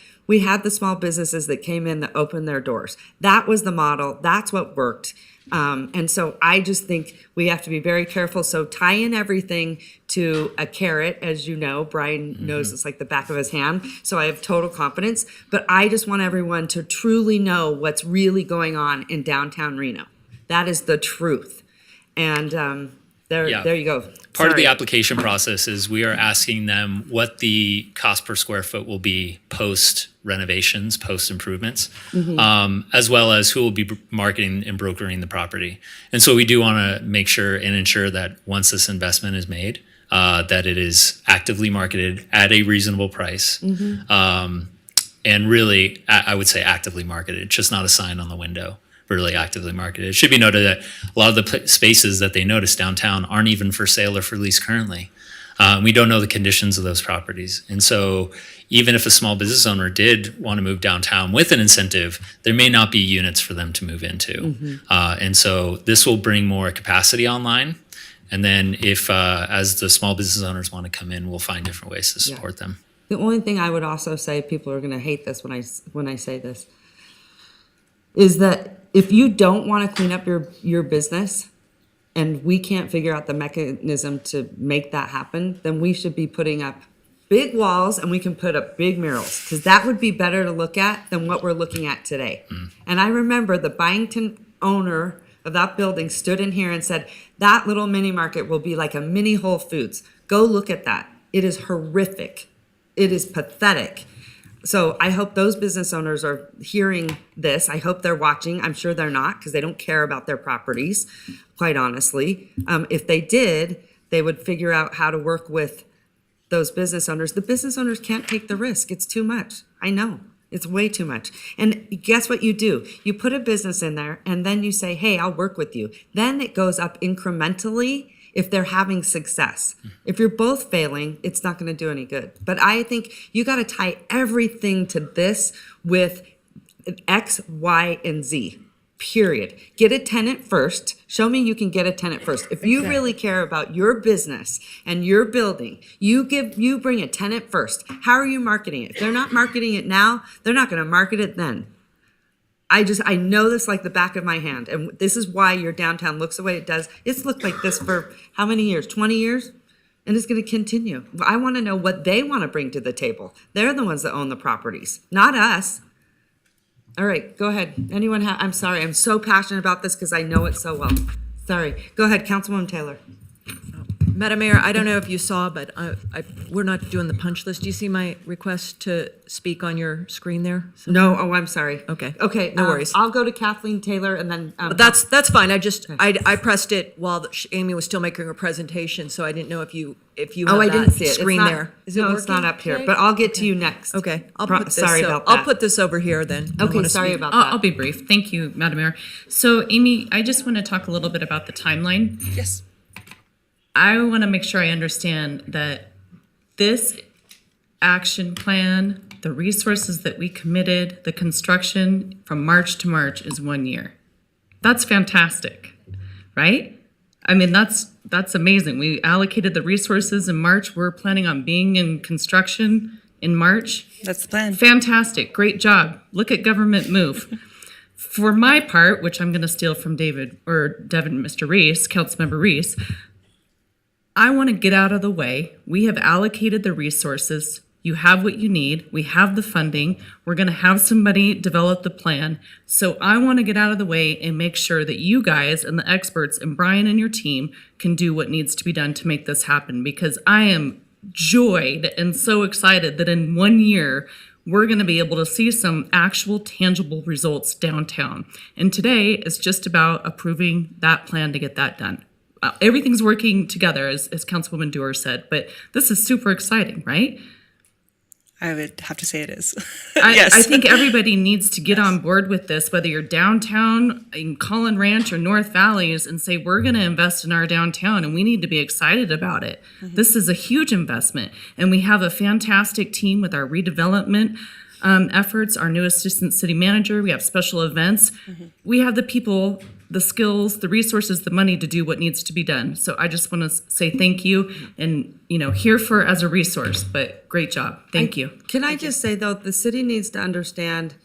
the small businesses that came in that opened their doors. That was the model. That's what worked. And so I just think we have to be very careful. So tie in everything to a carrot, as you know. Brian knows it's like the back of his hand. So I have total confidence. But I just want everyone to truly know what's really going on in downtown Reno. That is the truth. And there you go. Part of the application process is we are asking them what the cost per square foot will be post renovations, post improvements, as well as who will be marketing and brokering the property. And so we do want to make sure and ensure that once this investment is made, that it is actively marketed at a reasonable price. And really, I would say actively marketed, just not a sign on the window. Really actively marketed. It should be noted that a lot of the spaces that they notice downtown aren't even for sale or for lease currently. We don't know the conditions of those properties. And so even if a small business owner did want to move downtown with an incentive, there may not be units for them to move into. And so this will bring more capacity online. And then if, as the small business owners want to come in, we'll find different ways to support them. The only thing I would also say, people are going to hate this when I say this, is that if you don't want to clean up your business and we can't figure out the mechanism to make that happen, then we should be putting up big walls and we can put up big murals, because that would be better to look at than what we're looking at today. And I remember the Byington owner of that building stood in here and said, that little mini market will be like a mini Whole Foods. Go look at that. It is horrific. It is pathetic. So I hope those business owners are hearing this. I hope they're watching. I'm sure they're not, because they don't care about their properties, quite honestly. If they did, they would figure out how to work with those business owners. The business owners can't take the risk. It's too much. I know. It's way too much. And guess what you do? You put a business in there and then you say, hey, I'll work with you. Then it goes up incrementally if they're having success. If you're both failing, it's not going to do any good. But I think you got to tie everything to this with X, Y, and Z. Period. Get a tenant first. Show me you can get a tenant first. If you really care about your business and your building, you bring a tenant first. How are you marketing it? If they're not marketing it now, they're not going to market it then. I know this like the back of my hand. And this is why your downtown looks the way it does. It's looked like this for how many years? 20 years? And it's going to continue. I want to know what they want to bring to the table. They're the ones that own the properties, not us. All right, go ahead. Anyone I'm sorry. I'm so passionate about this because I know it so well. Sorry. Go ahead, Councilwoman Taylor. Madam Mayor, I don't know if you saw, but we're not doing the punch list. Do you see my request to speak on your screen there? No, oh, I'm sorry. Okay. Okay, No worries. I'll go to Kathleen Taylor and then. But that's fine. I pressed it while Amy was still making her presentation, so I didn't know if you have Oh, I that didn't see it. screen It's not, there. Is it no, working? it's not up here, Okay. but I'll get to you next. Okay, Sorry about that. I'll put this over here then. I Okay, wanna sorry speak. about that. I'll be brief. Thank you, Madam Mayor. So, Amy, I just want to talk a little bit about the timeline. Yes. I want to make sure I understand that this action plan, the resources that we committed, the construction from March to March is 1 year. That's fantastic, right? I mean, that's amazing. We allocated the resources in March. We're planning on being in construction in March. That's the plan. Fantastic. Great job. Look at government move. For my part, which I'm going to steal from Devin, Mr. Reese, Councilmember Reese, I want to get out of the way. We have allocated the resources. You have what you need. We have the funding. We're going to have somebody develop the plan. So I want to get out of the way and make sure that you guys and the experts and Brian and your team can do what needs to be done to make this happen, because I am joyed and so excited that in 1 year, we're going to be able to see some actual tangible results downtown. And today is just about approving that plan to get that done. Everything's working together, as Councilwoman Dewar said, but this is super exciting, right? I would have to say it is. I think everybody needs to get on board with this, whether you're downtown in Collin Ranch or North Valleys, and say, we're going to invest in our downtown and we need to be excited about it. This is a huge investment. And we have a fantastic team with our redevelopment efforts, our new assistant city manager. We have special events. We have the people, the skills, the resources, the money to do what needs to be done. So I just want to say thank you, and here for as a resource, but great job. Thank you. Can I just say though, the city needs to understand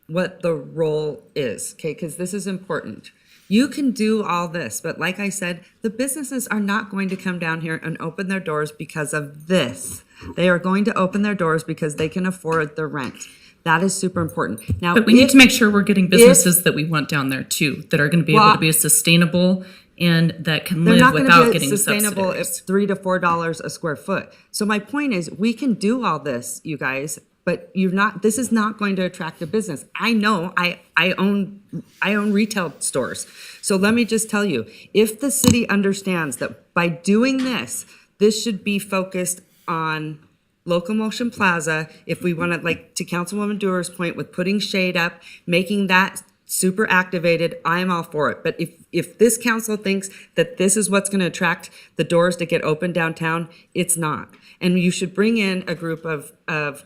what the role is, okay? Because this is important. You can do all this, but like I said, the businesses are not going to come down here and open their doors because of this. They are going to open their doors because they can afford the rent. That is super important. Now, But we need to make sure we're getting businesses that we want down there too, that are going to be able to be sustainable and that can they're live not going without to be getting sustainable if subsidies. $3 to $4 a square foot. So my point is, we can do all this, you guys, but you're not. This is not going to attract a business. I know. I own retail stores. So let me just tell you, if the city understands that by doing this, this should be focused on Locomotion Plaza, if we want to, like to Councilwoman Dewar's point with putting shade up, making that super activated, I'm all for it. But if this council thinks that this is what's going to attract the doors to get open downtown, it's not. And you should bring in a group of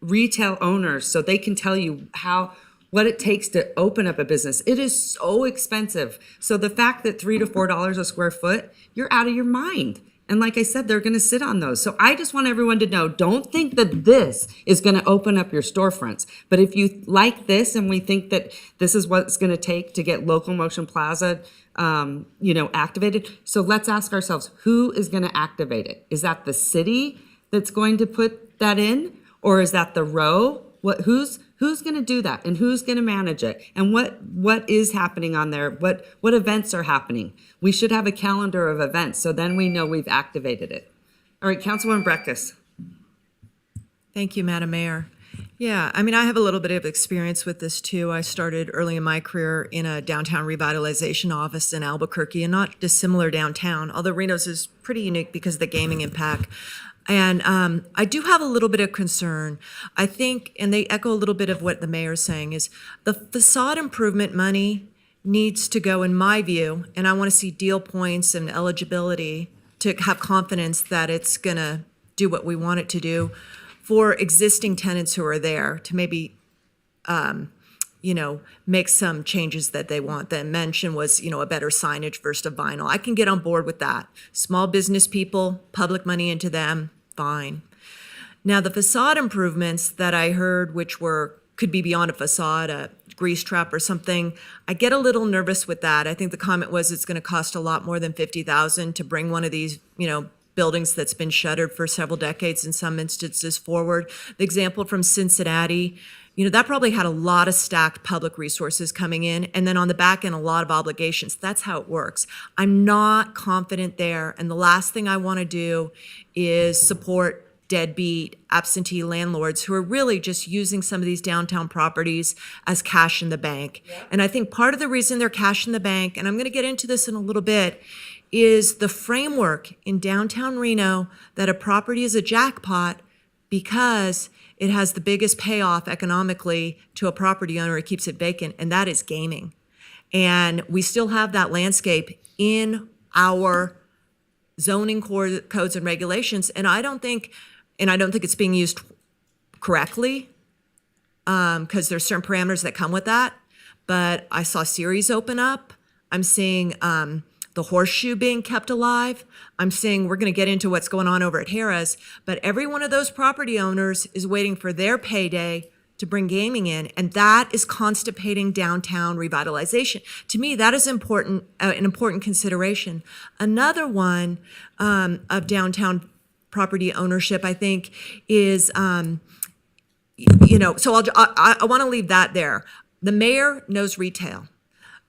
retail owners so they can tell you what it takes to open up a business. It is so expensive. So the fact that $3 to $4 a square foot, you're out of your mind. And like I said, they're going to sit on those. So I just want everyone to know, don't think that this is going to open up your storefronts. But if you like this and we think that this is what it's going to take to get Locomotion Plaza, activated. So let's ask ourselves, who is going to activate it? Is that the city that's going to put that in? Or is that the row? Who's going to do that, and who's going to manage it, and what is happening on there? What events are happening? We should have a calendar of events, so then we know we've activated it. All right, Councilwoman Breckus. Thank you, Madam Mayor. Yeah, I mean, I have a little bit of experience with this too. I started early in my career in a downtown revitalization office in Albuquerque, and not dissimilar downtown, although Reno's is pretty unique because of the gaming impact. And I do have a little bit of concern. I think, and they echo a little bit of what the mayor's saying, is the facade improvement money needs to go, in my view, and I want to see deal points and eligibility to have confidence that it's going to do what we want it to do for existing tenants who are there to maybe make some changes that they want. The mention was, a better signage versus a vinyl. I can get on board with that. Small business people, public money into them, fine. Now, the facade improvements that I heard, which could be beyond a facade, a grease trap or something, I get a little nervous with that. I think the comment was it's going to cost a lot more than $50,000 to bring one of these, buildings that's been shuttered for several decades in some instances forward. The example from Cincinnati, that probably had a lot of stacked public resources coming in, and then on the back end, a lot of obligations. That's how it works. I'm not confident there, and the last thing I want to do is support deadbeat absentee landlords who are really just using some of these downtown properties as cash in the bank. And I think part of the reason they're cash in the bank, and I'm going to get into this in a little bit, is the framework in downtown Reno that a property is a jackpot because it has the biggest payoff economically to a property owner. It keeps it vacant, and that is gaming. And we still have that landscape in our zoning codes and regulations, and I don't think it's being used correctly, because there's certain parameters that come with that. But I saw Ceres open up. I'm seeing the Horseshoe being kept alive. I'm seeing, we're going to get into what's going on over at Harrah's, but every one of those property owners is waiting for their payday to bring gaming in, and that is constipating downtown revitalization. To me, that is important, an important consideration. Another one of downtown property ownership, I think, is, so I want to leave that there. The mayor knows retail.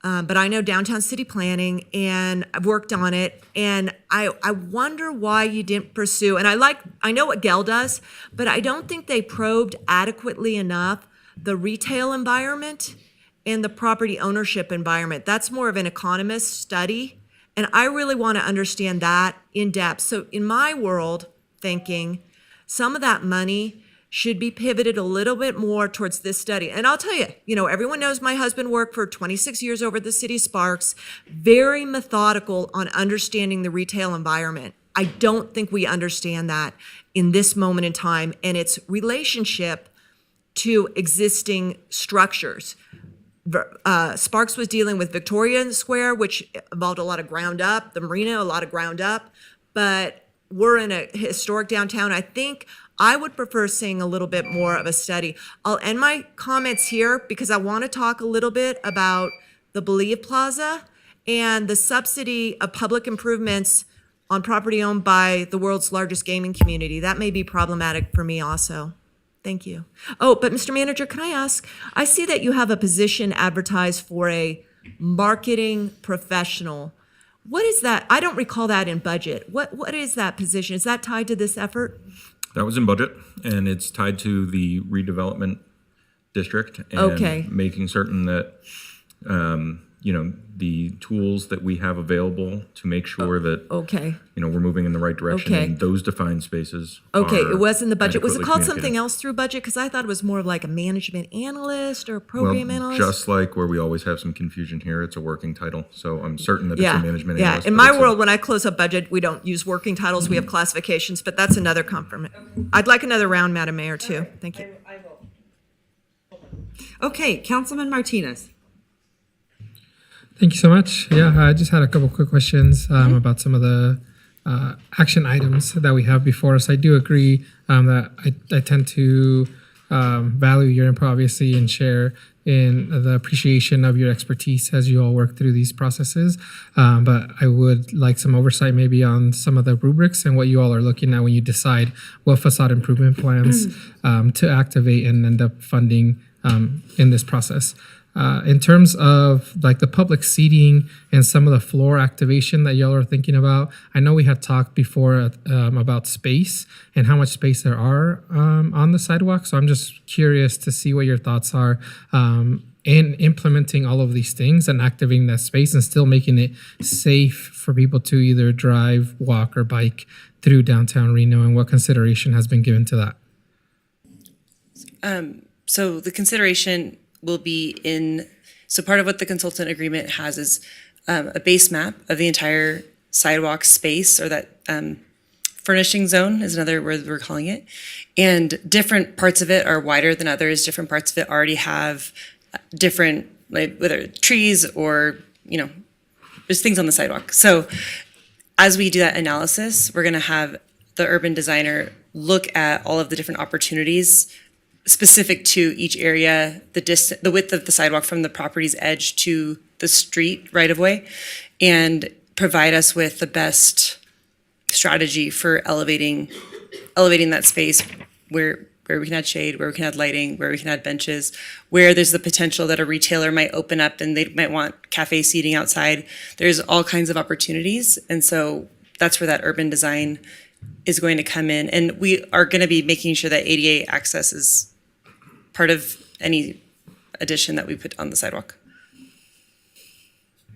But I know downtown city planning, and I've worked on it, and I wonder why you didn't pursue, and I know what Gell does, but I don't think they probed adequately enough the retail environment and the property ownership environment. That's more of an economist study, and I really want to understand that in depth. So in my world thinking, some of that money should be pivoted a little bit more towards this study. And I'll tell you, everyone knows my husband worked for 26 years over at the City Sparks, very methodical on understanding the retail environment. I don't think we understand that in this moment in time and its relationship to existing structures. Sparks was dealing with Victoria Square, which involved a lot of ground up, the marina, a lot of ground up, but we're in a historic downtown. I think I would prefer seeing a little bit more of a study. I'll end my comments here because I want to talk a little bit about the Believe Plaza and the subsidy of public improvements on property owned by the world's largest gaming community. That may be problematic for me also. Thank you. Oh, but Mr. Manager, can I ask, I see that you have a position advertised for a marketing professional. What is that? I don't recall that in budget. What is that position? Is that tied to this effort? That was in budget, and it's tied to the redevelopment district and Okay. making certain that, the tools that we have available to make sure that, Okay. we're moving in the right direction. Okay. And those defined spaces. Okay, are it was in the budget. Was it adequately called communicated. something else through budget? Because I thought it was more of like a management analyst or a program analyst. Just like where we always have some confusion here, it's a working title. So I'm certain that it's a management yeah. analyst. In but my it's world, when I close up budget, we don't use working titles. We have classifications, but that's another confirmation. I'd like another round, Madam Mayor, too. Thank you. Okay, Councilman Martinez. Thank you so much. Yeah, I just had a couple quick questions about some of the action items that we have before us. I do agree that I tend to value your input, obviously, and share in the appreciation of your expertise as you all work through these processes. But I would like some oversight maybe on some of the rubrics and what you all are looking at when you decide what facade improvement plans to activate and end up funding in this process. In terms of like the public seating and some of the floor activation that y'all are thinking about, I know we had talked before about space and how much space there are on the sidewalk. So I'm just curious to see what your thoughts are in implementing all of these things and activating that space and still making it safe for people to either drive, walk, or bike through downtown Reno, and what consideration has been given to that? So the consideration will be so part of what the consultant agreement has is a base map of the entire sidewalk space, or that furnishing zone is another word we're calling it. And different parts of it are wider than others. Different parts of it already have different, like whether trees or, there's things on the sidewalk. So as we do that analysis, we're going to have the urban designer look at all of the different opportunities specific to each area, the width of the sidewalk from the property's edge to the street right of way, and provide us with the best strategy for elevating that space where where we can add shade, where we can add lighting, where we can add benches, where there's the potential that a retailer might open up and they might want cafe seating outside. There's all kinds of opportunities. And so that's where that urban design is going to come in. And we are going to be making sure that ADA access is part of any addition that we put on the sidewalk.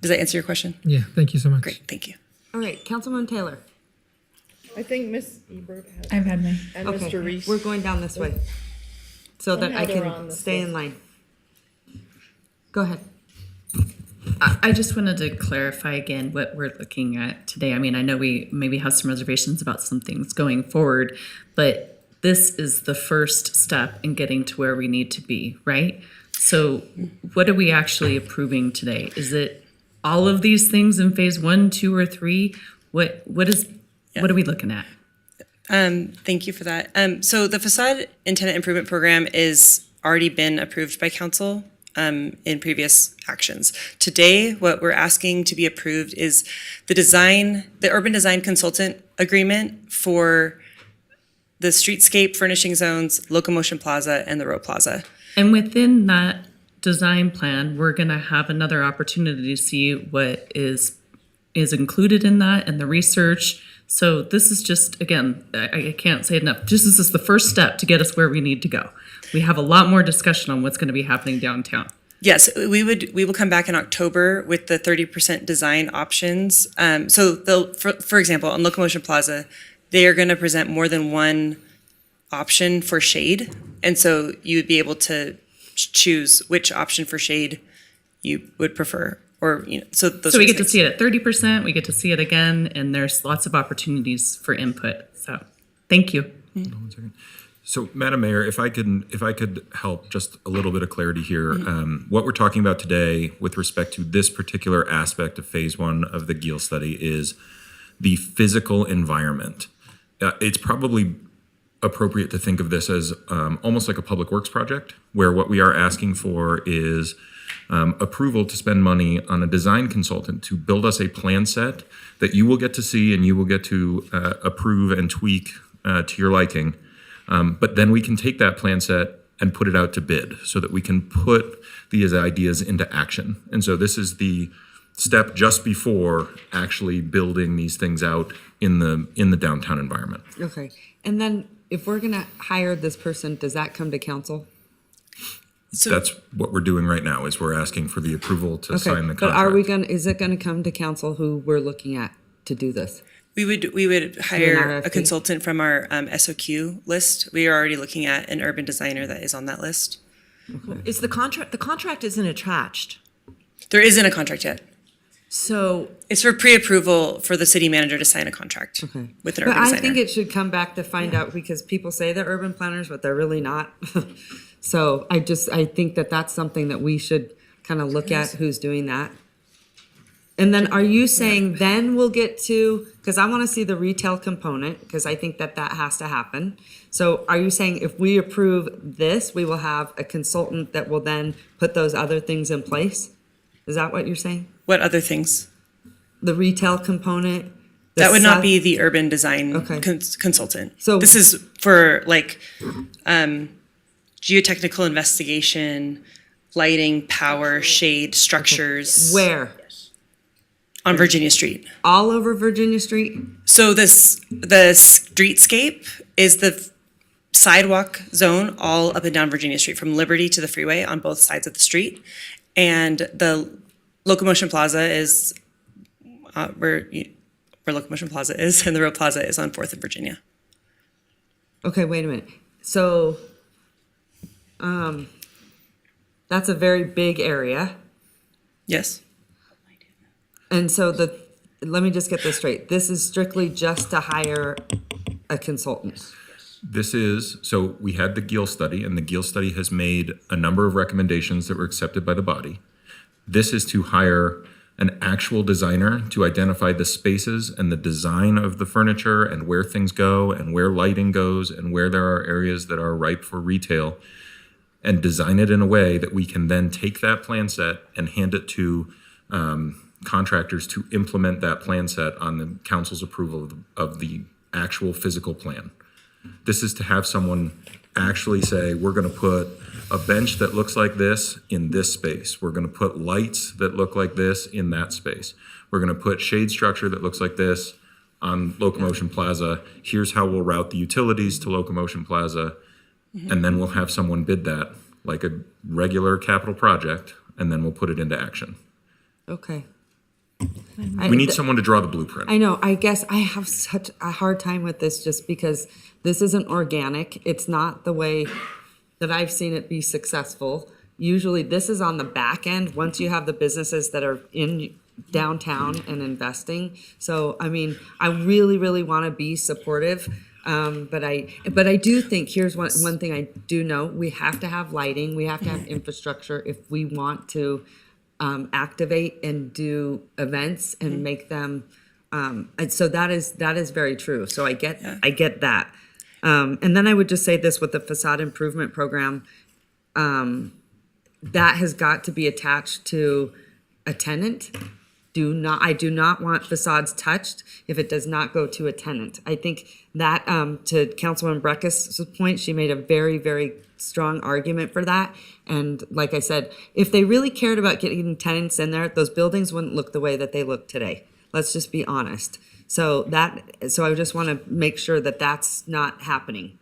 Does that answer your question? Yeah, thank you so much. Great, thank you. All right, Councilman Taylor. I think Ms. Ebert has. I've had my. And Okay, Mr. Reese. we're going down this way so that I Somehow they're on can this stay in line. Go ahead. I just wanted to clarify again what we're looking at today. I mean, I know we maybe have some reservations about some things going forward, but this is the first step in getting to where we need to be, right? So what are we actually approving today? Is it all of these things in phase 1, 2, or 3? What are we looking at? Thank you for that. So the facade and tenant improvement program is already been approved by council in previous actions. Today, what we're asking to be approved is the urban design consultant agreement for the streetscape furnishing zones, Locomotion Plaza, and the Row Plaza. And within that design plan, we're going to have another opportunity to see what is included in that and the research. So this is just, again, I can't say it enough. This is the first step to get us where we need to go. We have a lot more discussion on what's going to be happening downtown. Yes, we will come back in October with the 30% design options. So for example, on Locomotion Plaza, they are going to present more than one option for shade. And so you would be able to choose which option for shade you would prefer. Or, so we get to see it at 30%, we get to see it again, and there's lots of opportunities for input. So thank you. Hold on 1 second. So, Madam Mayor, if I could help just a little bit of clarity here. What we're talking about today with respect to this particular aspect of phase 1 of the Giel study is the physical environment. It's probably appropriate to think of this as almost like a public works project, where what we are asking for is approval to spend money on a design consultant to build us a plan set that you will get to see and you will get to approve and tweak to your liking. But then we can take that plan set and put it out to bid so that we can put these ideas into action. And so this is the step just before actually building these things out in the downtown environment. Okay, and then if we're gonna hire this person, does that come to council? So that's what we're doing right now, is we're asking for the approval to sign the but contract. is it gonna come to council who we're looking at to do this? we would hire RFP? a consultant from our SOQ list. We are already looking at an urban designer that is on that list. Is the contract isn't attached. There isn't a contract yet. So It's for pre-approval for the city manager to sign a contract with an But urban I designer. think it should come back to find out, because people say they're urban planners, but they're really not. So I think that that's something that we should kind of look at, who's doing that. And then are you saying then we'll get to, because I want to see the retail component, because I think that has to happen. So are you saying if we approve this, we will have a consultant that will then put those other things in place? Is that what you're saying? What other things? The retail component? That would not be the urban design consultant. So this is for geotechnical investigation, lighting, power, shade, structures. Where? On Virginia Street. All over Virginia Street? So the streetscape is the sidewalk zone all up and down Virginia Street, from Liberty to the freeway on both sides of the street. And the Locomotion Plaza is where Locomotion Plaza is, and the Row Plaza is on 4th and Virginia. Okay, wait a minute. So that's a very big area. Yes. And so let me just get this straight. This is strictly just to hire a consultant. So we had the Giel study, and the Giel study has made a number of recommendations that were accepted by the body. This is to hire an actual designer to identify the spaces and the design of the furniture and where things go and where lighting goes and where there are areas that are ripe for retail, and design it in a way that we can then take that plan set and hand it to contractors to implement that plan set on the council's approval of the actual physical plan. This is to have someone actually say, we're going to put a bench that looks like this in this space. We're going to put lights that look like this in that space. We're going to put shade structure that looks like this on Locomotion Plaza. Here's how we'll route the utilities to Locomotion Plaza. And then we'll have someone bid that like a regular capital project, and then we'll put it into action. Okay. We need someone to draw the blueprint. I know. I guess I have such a hard time with this just because this isn't organic. It's not the way that I've seen it be successful. Usually this is on the back end once you have the businesses that are in downtown and investing. So, I mean, I really, really want to be supportive. But I do think here's one thing I do know. We have to have lighting. We have to have infrastructure if we want to activate and do events and make them. And so that is very true. So I get that. And then I would just say this with the facade improvement program, that has got to be attached to a tenant. I do not want facades touched if it does not go to a tenant. I think that, to Councilwoman Breckus' point, she made a very, very strong argument for that. And like I said, if they really cared about getting tenants in there, those buildings wouldn't look the way that they look today. Let's just be honest. So I just want to make sure that that's not happening.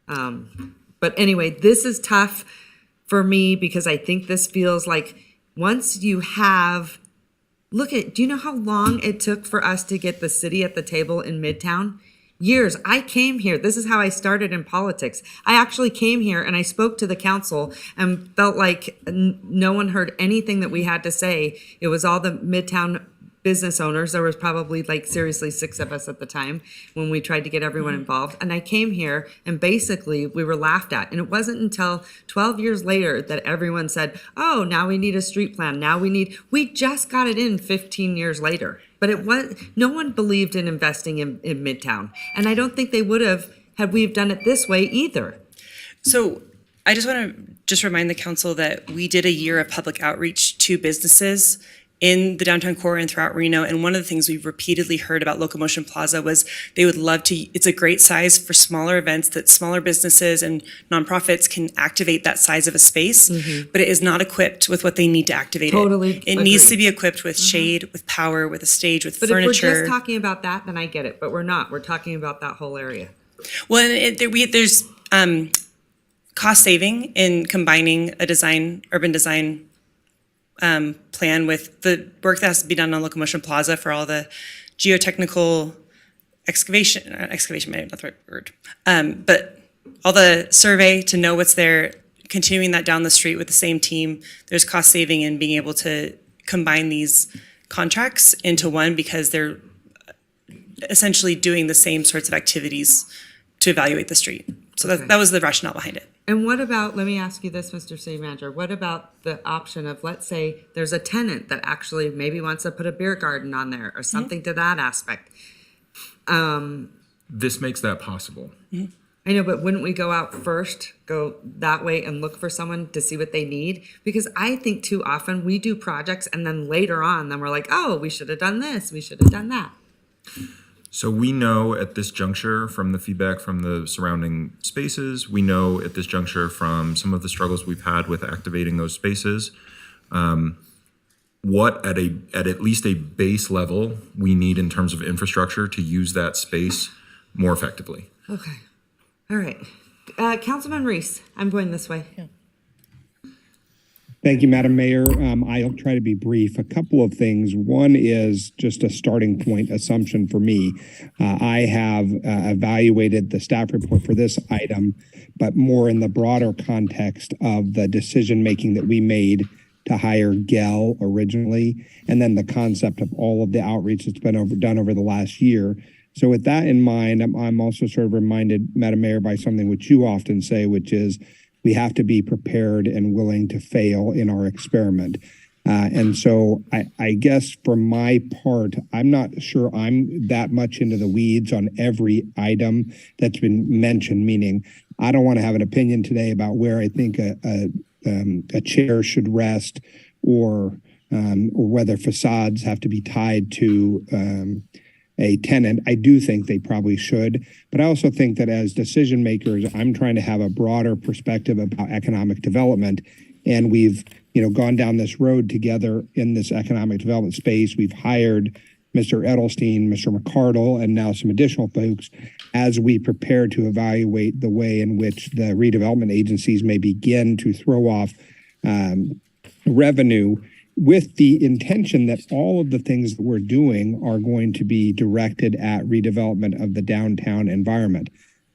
But anyway, this is tough for me because I think this feels like once you have, do you know how long it took for us to get the city at the table in Midtown? Years. I came here. This is how I started in politics. I actually came here and I spoke to the council and felt like no one heard anything that we had to say. It was all the Midtown business owners. There was probably like seriously 6 of us at the time when we tried to get everyone involved. And I came here and basically we were laughed at. And it wasn't until 12 years later that everyone said, oh, now we need a street plan. We just got it in 15 years later. But no one believed in investing in Midtown. And I don't think they would have had we done it this way either. So I just want to remind the council that we did a year of public outreach to businesses in the downtown core and throughout Reno. And one of the things we've repeatedly heard about Locomotion Plaza was they would love to, it's a great size for smaller events that smaller businesses and nonprofits can activate that size of a space, but it is not equipped with what they need to activate it. It needs to be equipped with shade, with power, with a stage, with furniture. But if we're just talking about that, then I get it. But we're not. We're talking about that whole area. Well, there's cost saving in combining a urban design plan with the work that has to be done on Locomotion Plaza for all the geotechnical excavation maybe not the right word, but all the survey to know what's there, continuing that down the street with the same team. There's cost saving in being able to combine these contracts into one because they're essentially doing the same sorts of activities to evaluate the street. So that was the rationale behind it. And what about, let me ask you this, Mr. City Manager, what about the option of, let's say there's a tenant that actually maybe wants to put a beer garden on there or something to that aspect? This makes that possible. I know, but wouldn't we go out first, go that way and look for someone to see what they need? Because I think too often we do projects and then later on, then we're like, oh, we should have done this, we should have done that. So we know at this juncture from the feedback from the surrounding spaces, we know at this juncture from some of the struggles we've had with activating those spaces, what at least a base level we need in terms of infrastructure to use that space more effectively. Okay. All right. Councilman Reese, I'm going this way. Yeah. Thank you, Madam Mayor. I'll try to be brief. A couple of things. One is just a starting point assumption for me. I have evaluated the staff report for this item, but more in the broader context of the decision-making that we made to hire Gell originally, and then the concept of all of the outreach that's been done over the last year. So with that in mind, I'm also sort of reminded, Madam Mayor, by something which you often say, which is we have to be prepared and willing to fail in our experiment. And so I guess for my part, I'm not sure I'm that much into the weeds on every item that's been mentioned, meaning I don't want to have an opinion today about where I think a chair should rest or whether facades have to be tied to a tenant. I do think they probably should, but I also think that as decision makers, I'm trying to have a broader perspective about economic development. And we've, gone down this road together in this economic development space. We've hired Mr. Edelstein, Mr. McCardle, and now some additional folks as we prepare to evaluate the way in which the redevelopment agencies may begin to throw off revenue, with the intention that all of the things that we're doing are going to be directed at redevelopment of the downtown environment.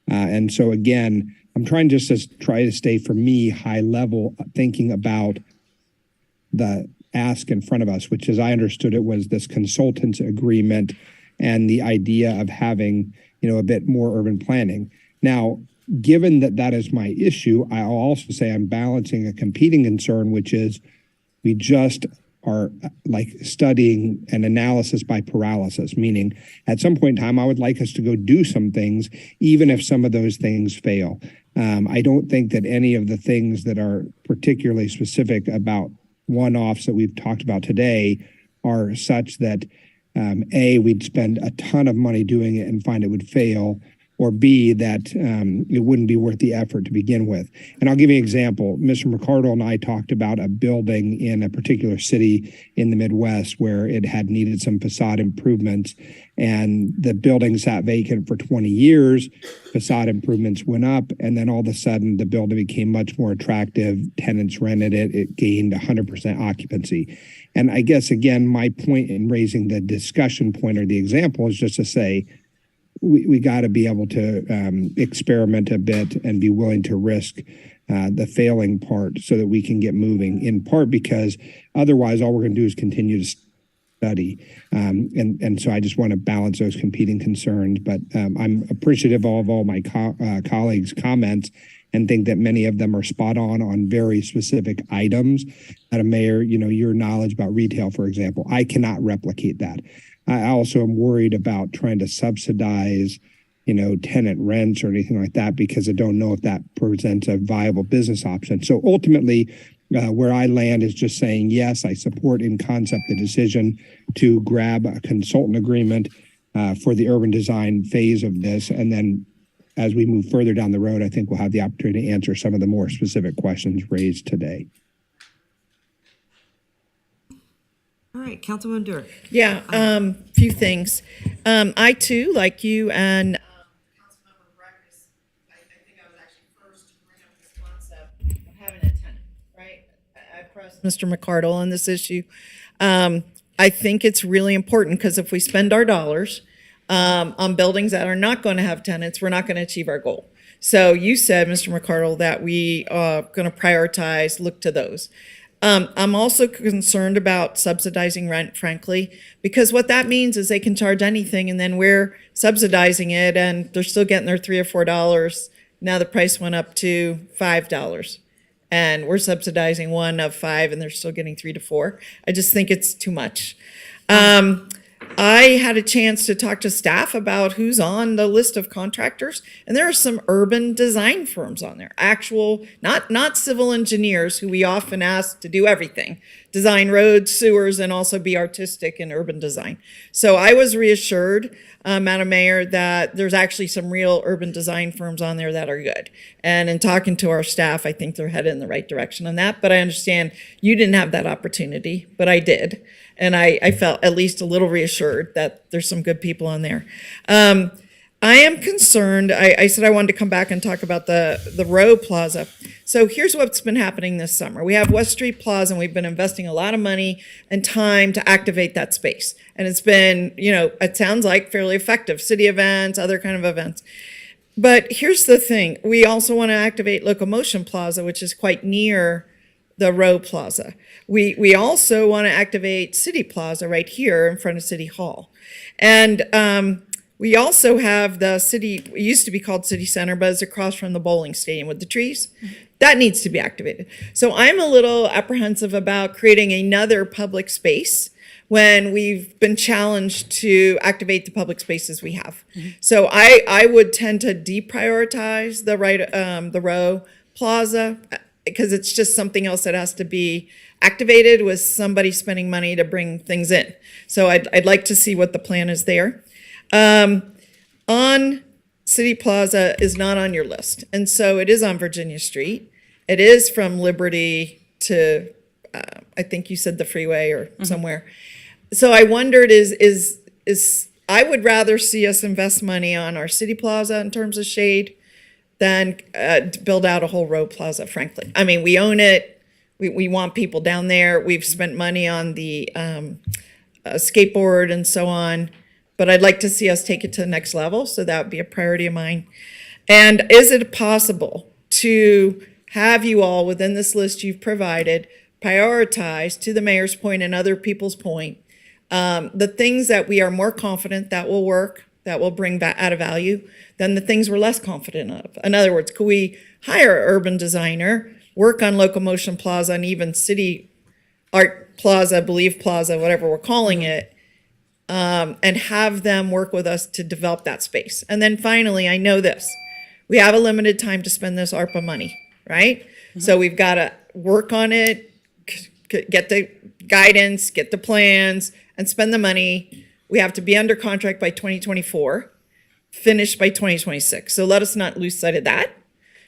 And so again, I'm trying just to try to stay, for me, high level, thinking about the ask in front of us, which, as I understood it, was this consultants agreement and the idea of having, a bit more urban planning. Now, given that that is my issue, I'll also say I'm balancing a competing concern, which is we just are like studying an analysis by paralysis, meaning at some point in time, I would like us to go do some things, even if some of those things fail. I don't think that any of the things that are particularly specific about one-offs that we've talked about today are such that A, we'd spend a ton of money doing it and find it would fail, or B, that it wouldn't be worth the effort to begin with. And I'll give you an example. Mr. McCardle and I talked about a building in a particular city in the Midwest where it had needed some facade improvements, and the building sat vacant for 20 years. Facade improvements went up, and then all of a sudden the building became much more attractive. Tenants rented it. It gained 100% occupancy. And I guess, again, my point in raising the discussion point or the example is just to say, we got to be able to experiment a bit and be willing to risk the failing part so that we can get moving, in part because otherwise all we're going to do is continue to study. And so I just want to balance those competing concerns. But I'm appreciative of all my colleagues' comments and think that many of them are spot on very specific items. Madam Mayor, your knowledge about retail, for example, I cannot replicate that. I also am worried about trying to subsidize, tenant rents or anything like that, because I don't know if that presents a viable business option. So ultimately, where I land is just saying, yes, I support in concept the decision to grab a consultant agreement for the urban design phase of this. And then as we move further down the road, I think we'll have the opportunity to answer some of the more specific questions raised today. All right, Councilwoman Dewar. Yeah, few things. I too, like you and Councilmember Breckes, I think I was actually first to bring up this concept of having a tenant, right? I pressed Mr. McCardle on this issue. I think it's really important because if we spend our dollars on buildings that are not going to have tenants, we're not going to achieve our goal. So you said, Mr. McCardle, that we are going to prioritize, look to those. I'm also concerned about subsidizing rent, frankly, because what that means is they can charge anything and then we're subsidizing it and they're still getting their $3 or $4. Now the price went up to $5 and we're subsidizing one of 5 and they're still getting 3 to 4. I just think it's too much. I had a chance to talk to staff about who's on the list of contractors, and there are some urban design firms on there, actual, not civil engineers who we often ask to do everything, design roads, sewers, and also be artistic in urban design. So I was reassured, Madam Mayor, that there's actually some real urban design firms on there that are good. And in talking to our staff, I think they're headed in the right direction on that, but I understand you didn't have that opportunity, but I did. And I felt at least a little reassured that there's some good people on there. I am concerned. I said I wanted to come back and talk about the Row Plaza. So here's what's been happening this summer. We have West Street Plaza, and we've been investing a lot of money and time to activate that space. And it's been, it sounds like fairly effective. City events, other kind of events. But here's the thing. We also want to activate Locomotion Plaza, which is quite near the Row Plaza. We also want to activate City Plaza right here in front of City Hall. And we also have the city, it used to be called City Center, but it's across from the bowling stadium with the trees. That needs to be activated. So I'm a little apprehensive about creating another public space when we've been challenged to activate the public spaces we have. So I would tend to deprioritize the Row Plaza, because it's just something else that has to be activated with somebody spending money to bring things in. So I'd like to see what the plan is there. On City Plaza is not on your list, and so it is on Virginia Street. It is from Liberty to, I think you said the freeway or somewhere. So I wondered, is I would rather see us invest money on our City Plaza in terms of shade than build out a whole road plaza, frankly. I mean, we own it. We want people down there. We've spent money on the skateboard and so on, but I'd like to see us take it to the next level. So that would be a priority of mine. And is it possible to have you all within this list you've provided prioritize, to the mayor's point and other people's point, the things that we are more confident that will work, that will bring back out of value, than the things we're less confident of? In other words, could we hire an urban designer, work on Locomotion Plaza and even City Art Plaza, Believe Plaza, whatever we're calling it, and have them work with us to develop that space? And then finally, I know this, we have a limited time to spend this ARPA money, right? So we've got to work on it, get the guidance, get the plans, and spend the money. We have to be under contract by 2024, finished by 2026. So let us not lose sight of that.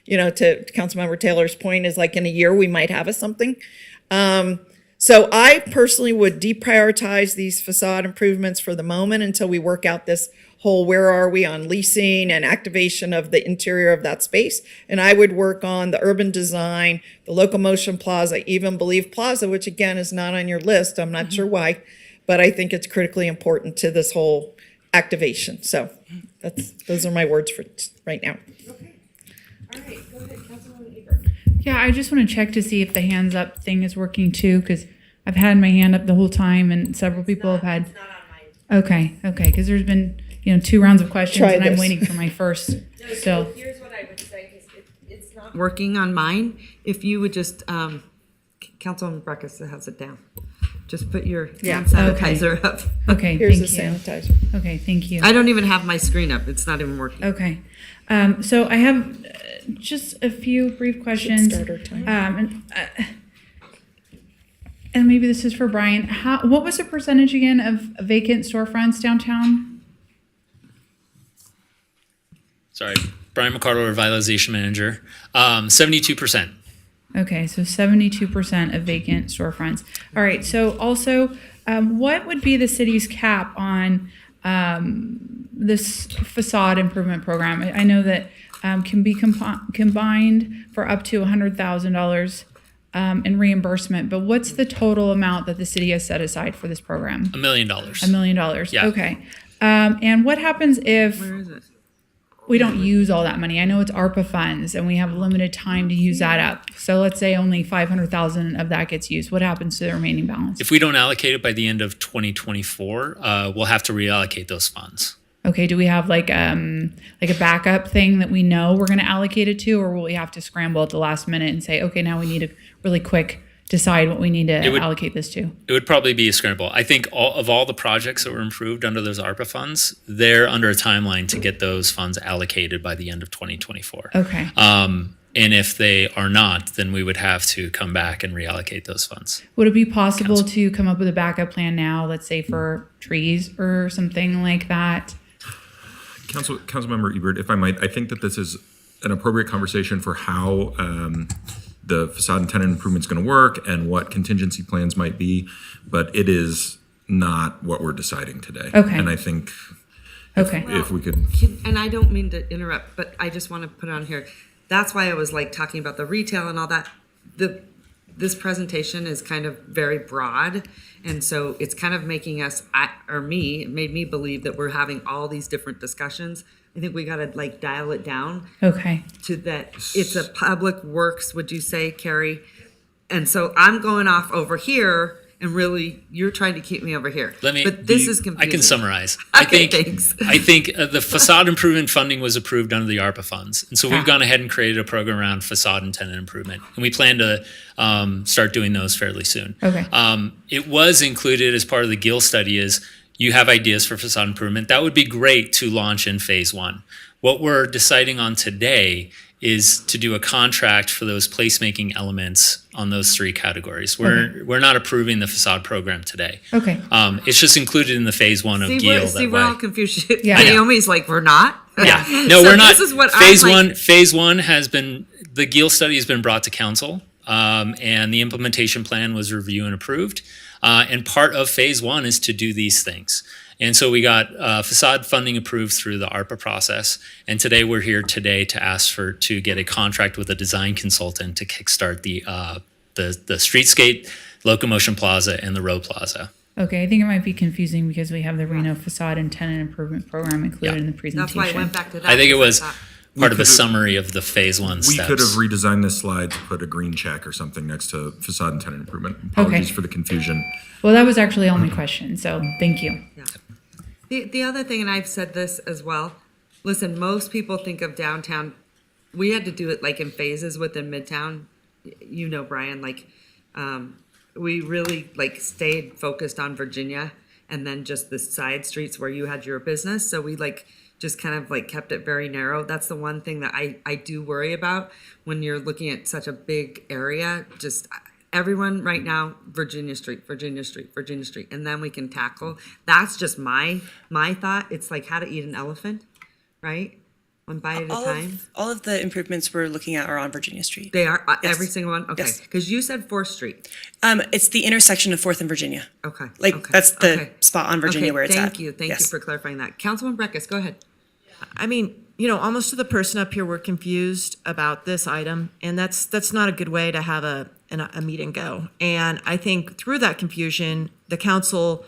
You know, to Councilmember Taylor's point, is like in a year we might have something. So I personally would deprioritize these facade improvements for the moment until we work out this whole where are we on leasing and activation of the interior of that space. And I would work on the urban design, the Locomotion Plaza, even Believe Plaza, which again is not on your list. I'm not sure why, but I think it's critically important to this whole activation. So those are my words for right now. Okay. All right, go ahead, Councilwoman Ebert. Yeah, I just want to check to see if the hands up thing is working too, because I've had my hand up the whole time and several people have had. It's not on mine. Okay, because there's been 2 rounds of questions and I'm waiting for my first. So here's what I would say, because it's not working on mine. If you would just, Councilwoman Breckus has it down. Just put your hand sanitizer up. Okay, Here's thank the you. sanitizer. Okay, thank you. I don't even have my screen up. It's not even working. Okay. So I have just a few brief questions. Start our time. And maybe this is for Brian. What was the percentage again of vacant storefronts downtown? Sorry, Brian McCardle, Revitalization Manager. 72%. Okay, so 72% of vacant storefronts. All right, so also, what would be the city's cap on this facade improvement program? I know that can be combined for up to $100,000 in reimbursement, but what's the total amount that the city has set aside for this program? $1 million. $1 million. Yeah. Okay. And what happens if Where is it? we don't use all that money? I know it's ARPA funds and we have limited time to use that up. So let's say only 500,000 of that gets used. What happens to the remaining balance? If we don't allocate it by the end of 2024, we'll have to reallocate those funds. Okay, do we have like a backup thing that we know we're going to allocate it to, or will we have to scramble at the last minute and say, okay, now we need to really quick decide what we need to allocate this to? It would probably be a scramble. I think all the projects that were improved under those ARPA funds, they're under a timeline to get those funds allocated by the end of 2024. Okay. And if they are not, then we would have to come back and reallocate those funds. Would it be possible to come up with a backup plan now, let's say for trees or something like that? Councilmember Ebert, if I might, I think that this is an appropriate conversation for how the facade and tenant improvement is going to work and what contingency plans might be, but it is not what we're deciding today. Okay. And I think Okay. if we could. And I don't mean to interrupt, but I just want to put on here. That's why I was like talking about the retail and all that. This presentation is kind of very broad, and so it's kind of making us, it made me believe that we're having all these different discussions. I think we got to like dial it down. Okay. To that, it's a public works, would you say, Carrie? And so I'm going off over here, and really, you're trying to keep me over here. But this is confusing. I can summarize. Okay, thanks. I think the facade improvement funding was approved under the ARPA funds. And so we've gone ahead and created a program around facade and tenant improvement. And we plan to start doing those fairly soon. Okay. It was included as part of the GIL study is you have ideas for facade improvement. That would be great to launch in phase 1. What we're deciding on today is to do a contract for those placemaking elements on those three categories. We're not approving the facade program today. Okay. It's just included in the phase one of GEAL. We're all confused. Yeah. Naomi's like, we're not? Yeah. No, So we're not. This is what phase I'm like, one. Phase one has been, the GEAL study has been brought to council, and the implementation plan was reviewed and approved. And part of phase one is to do these things. And so we got facade funding approved through the ARPA process. And today we're here to ask to get a contract with a design consultant to kickstart the streetscape, Locomotion Plaza, and the Row Plaza. Okay, I think it might be confusing because we have the Reno Facade and Tenant Improvement Program included in the presentation. that's why I went back to that. I think it was because part of a summary of the phase one We steps. could have redesigned this slide to put a green check or something next to facade and tenant improvement. Apologies for the confusion. Well, that was actually all my question, so thank you. The other thing, and I've said this as well, listen, most people think of downtown, we had to do it like in phases within Midtown. You know, Brian, like, we really like stayed focused on Virginia and then just the side streets where you had your business. So we like just kind of like kept it very narrow. That's the one thing that I do worry about when you're looking at such a big area. Just everyone right now, Virginia Street, Virginia Street, Virginia Street, and then we can tackle. That's just my thought. It's like how to eat an elephant, right? One bite at a time. All of the improvements we're looking at are on Virginia Street. They are Yes. every single one. Okay, Yes. because you said 4th Street. It's the intersection of 4th and Virginia. Okay, Like okay, that's the okay. spot on Virginia Okay, where it's at. Thank you Yes. for clarifying that. Councilman Breckus, go ahead. I mean, you know, almost to the person up here, we're confused about this item, and that's not a good way to have a meeting go. And I think through that confusion, the council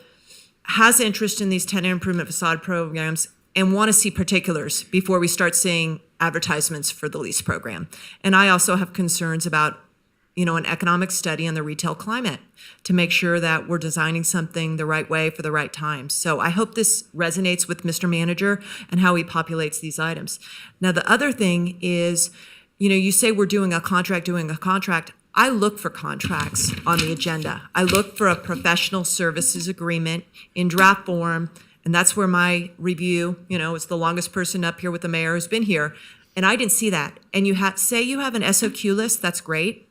has interest in these tenant improvement facade programs and want to see particulars before we start seeing advertisements for the lease program. And I also have concerns about, you know, an economic study on the retail climate to make sure that we're designing something the right way for the right time. So I hope this resonates with Mr. Manager and how he populates these items. Now, the other thing is, you know, you say we're doing a contract. I look for contracts on the agenda. I look for a professional services agreement in draft form, and that's where my review, you know, it's the longest person up here with the mayor who's been here, and I didn't see that. And you say you have an SOQ list, that's great.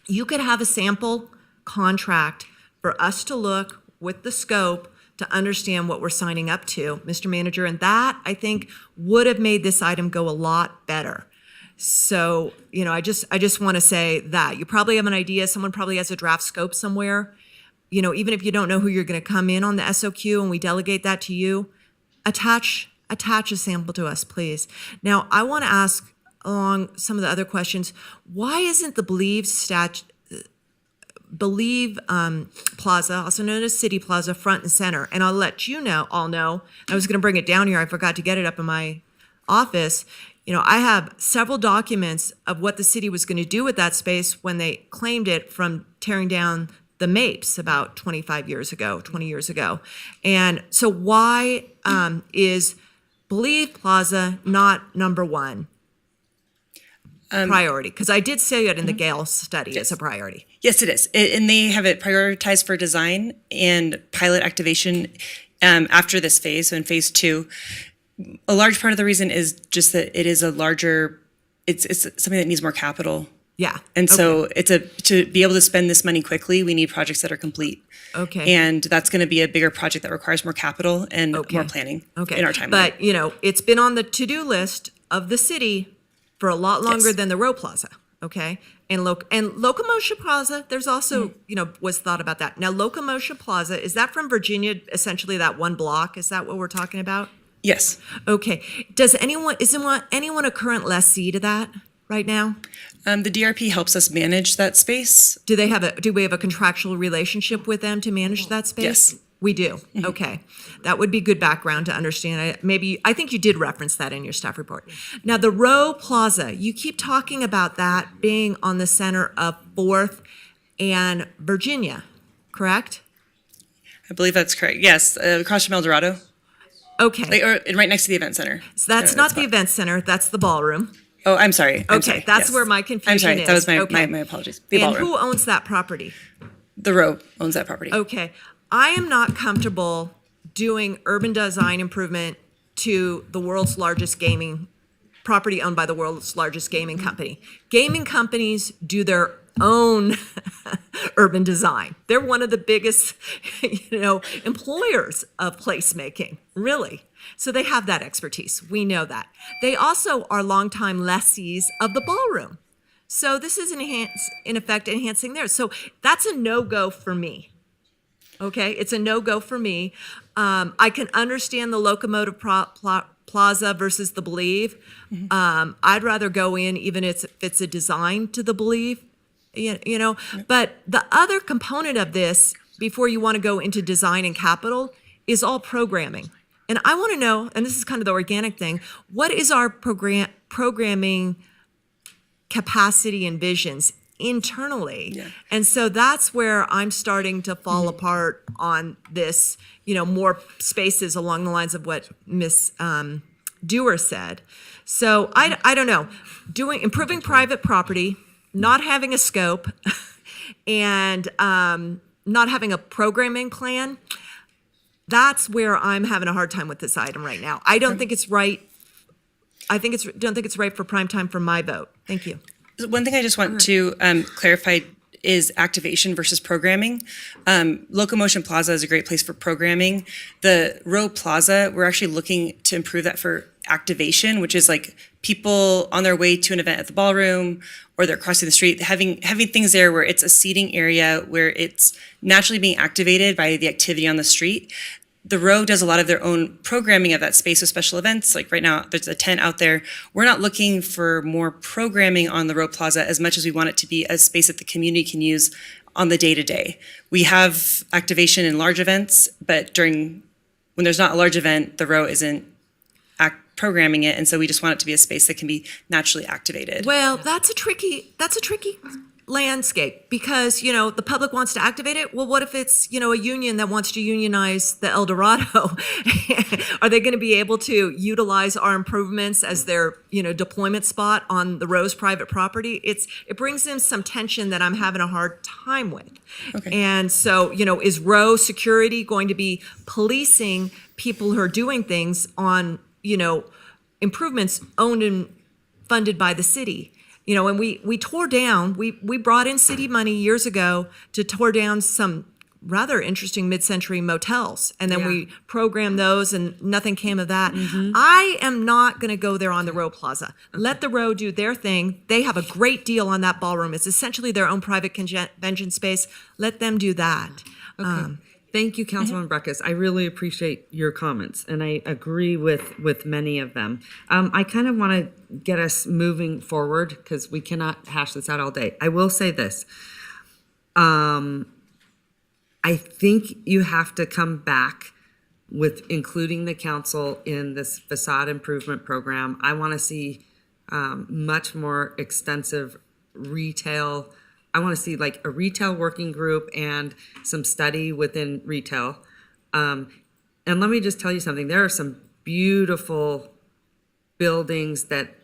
You could have a sample contract for us to look with the scope to understand what we're signing up to, Mr. Manager, and that, I think, would have made this item go a lot better. So, you know, I just want to say that. You probably have an idea, someone probably has a draft scope somewhere. You know, even if you don't know who you're going to come in on the SOQ and we delegate that to you, attach a sample to us, please. Now, I want to ask along some of the other questions, why isn't the Believe Plaza, also known as City Plaza, front and center? And I'll let you all know, I was going to bring it down here, I forgot to get it up in my office. You know, I have several documents of what the city was going to do with that space when they claimed it from tearing down the Mapes about 20 years ago. And so why is Believe Plaza not number one priority? Because I did say it in the Gale study as a priority. Yes, it is. And they have it prioritized for design and pilot activation after this phase. So in phase 2, a large part of the reason is just that it is a larger, it's something that needs more capital. Yeah. And so to be able to spend this money quickly, we need projects that are complete. Okay. And that's going to be a bigger project that requires more capital and more planning in our timeline. But, you know, it's been on the to-do list of the city for a lot longer than the Row Plaza, okay? And Locomotion Plaza, there's also, you know, was thought about that. Now, Locomotion Plaza, is that from Virginia, essentially that one block? Is that what we're talking about? Yes. Okay. Is anyone a current lessee to that right now? The DRP helps us manage that space. Do we have a contractual relationship with them to manage that space? Yes. We do. Mm-hmm. Okay. That would be good background to understand. I think you did reference that in your staff report. Now, the Row Plaza, you keep talking about that being on the center of 4th and Virginia, correct? I believe that's correct. Yes, across from El Dorado. Okay. Right next to the event center. So that's not the event center, that's the ballroom. Oh, I'm sorry. Okay, that's where my confusion is. I'm sorry, that was Okay. my apologies. And ballroom. who owns that property? The Row owns that property. Okay. I am not comfortable doing urban design improvement to the world's largest gaming property owned by the world's largest gaming company. Gaming companies do their own urban design. They're one of the biggest, employers of placemaking, really. So they have that expertise. We know that. They also are longtime lessees of the ballroom. So this is in effect enhancing theirs. So that's a no-go for me. Okay, it's a no-go for me. I can understand the Locomotive Plaza versus the Believe. I'd rather go in even if it's a design to the Believe, But the other component of this, before you want to go into design and capital, is all programming. And I want to know, and this is kind of the organic thing, what is our programming capacity and visions internally? Yeah. And so that's where I'm starting to fall apart on this, more spaces along the lines of what Ms. Dewar said. So I don't know, improving private property, not having a scope, and not having a programming plan. That's where I'm having a hard time with this item right now. I don't think it's right. Don't think it's right for prime time for my vote. Thank you. One thing I just want to clarify is activation versus programming. Locomotion Plaza is a great place for programming. The Row Plaza, we're actually looking to improve that for activation, which is like people on their way to an event at the ballroom or they're crossing the street, having things there where it's a seating area where it's naturally being activated by the activity on the street. The Row does a lot of their own programming of that space with special events. Like right now, there's a tent out there. We're not looking for more programming on the Row Plaza as much as we want it to be a space that the community can use on the day-to-day. We have activation in large events, but when there's not a large event, the Row isn't programming it, and so we just want it to be a space that can be naturally activated. Well, that's a tricky landscape because, the public wants to activate it. Well, what if it's, a union that wants to unionize the El Dorado? Are they going to be able to utilize our improvements as their, deployment spot on the Row's private property? It brings in some tension that I'm having a hard time with. Okay. And so, is Row security going to be policing people who are doing things on, improvements owned and funded by the city? And we tore down, we brought in city money years ago to tore down some rather interesting mid-century motels. And then we programmed those and nothing came of that. I am not going to go there on the Row Plaza. Let the Row do their thing. They have a great deal on that ballroom. It's essentially their own private convention space. Let them do that. Okay. Thank you, Councilwoman Breckus. I really appreciate your comments, and I agree with many of them. I kind of want to get us moving forward because we cannot hash this out all day. I will say this. I think you have to come back with including the council in this facade improvement program. I want to see much more extensive retail. I want to see like a retail working group and some study within retail. And let me just tell you something. There are some beautiful buildings that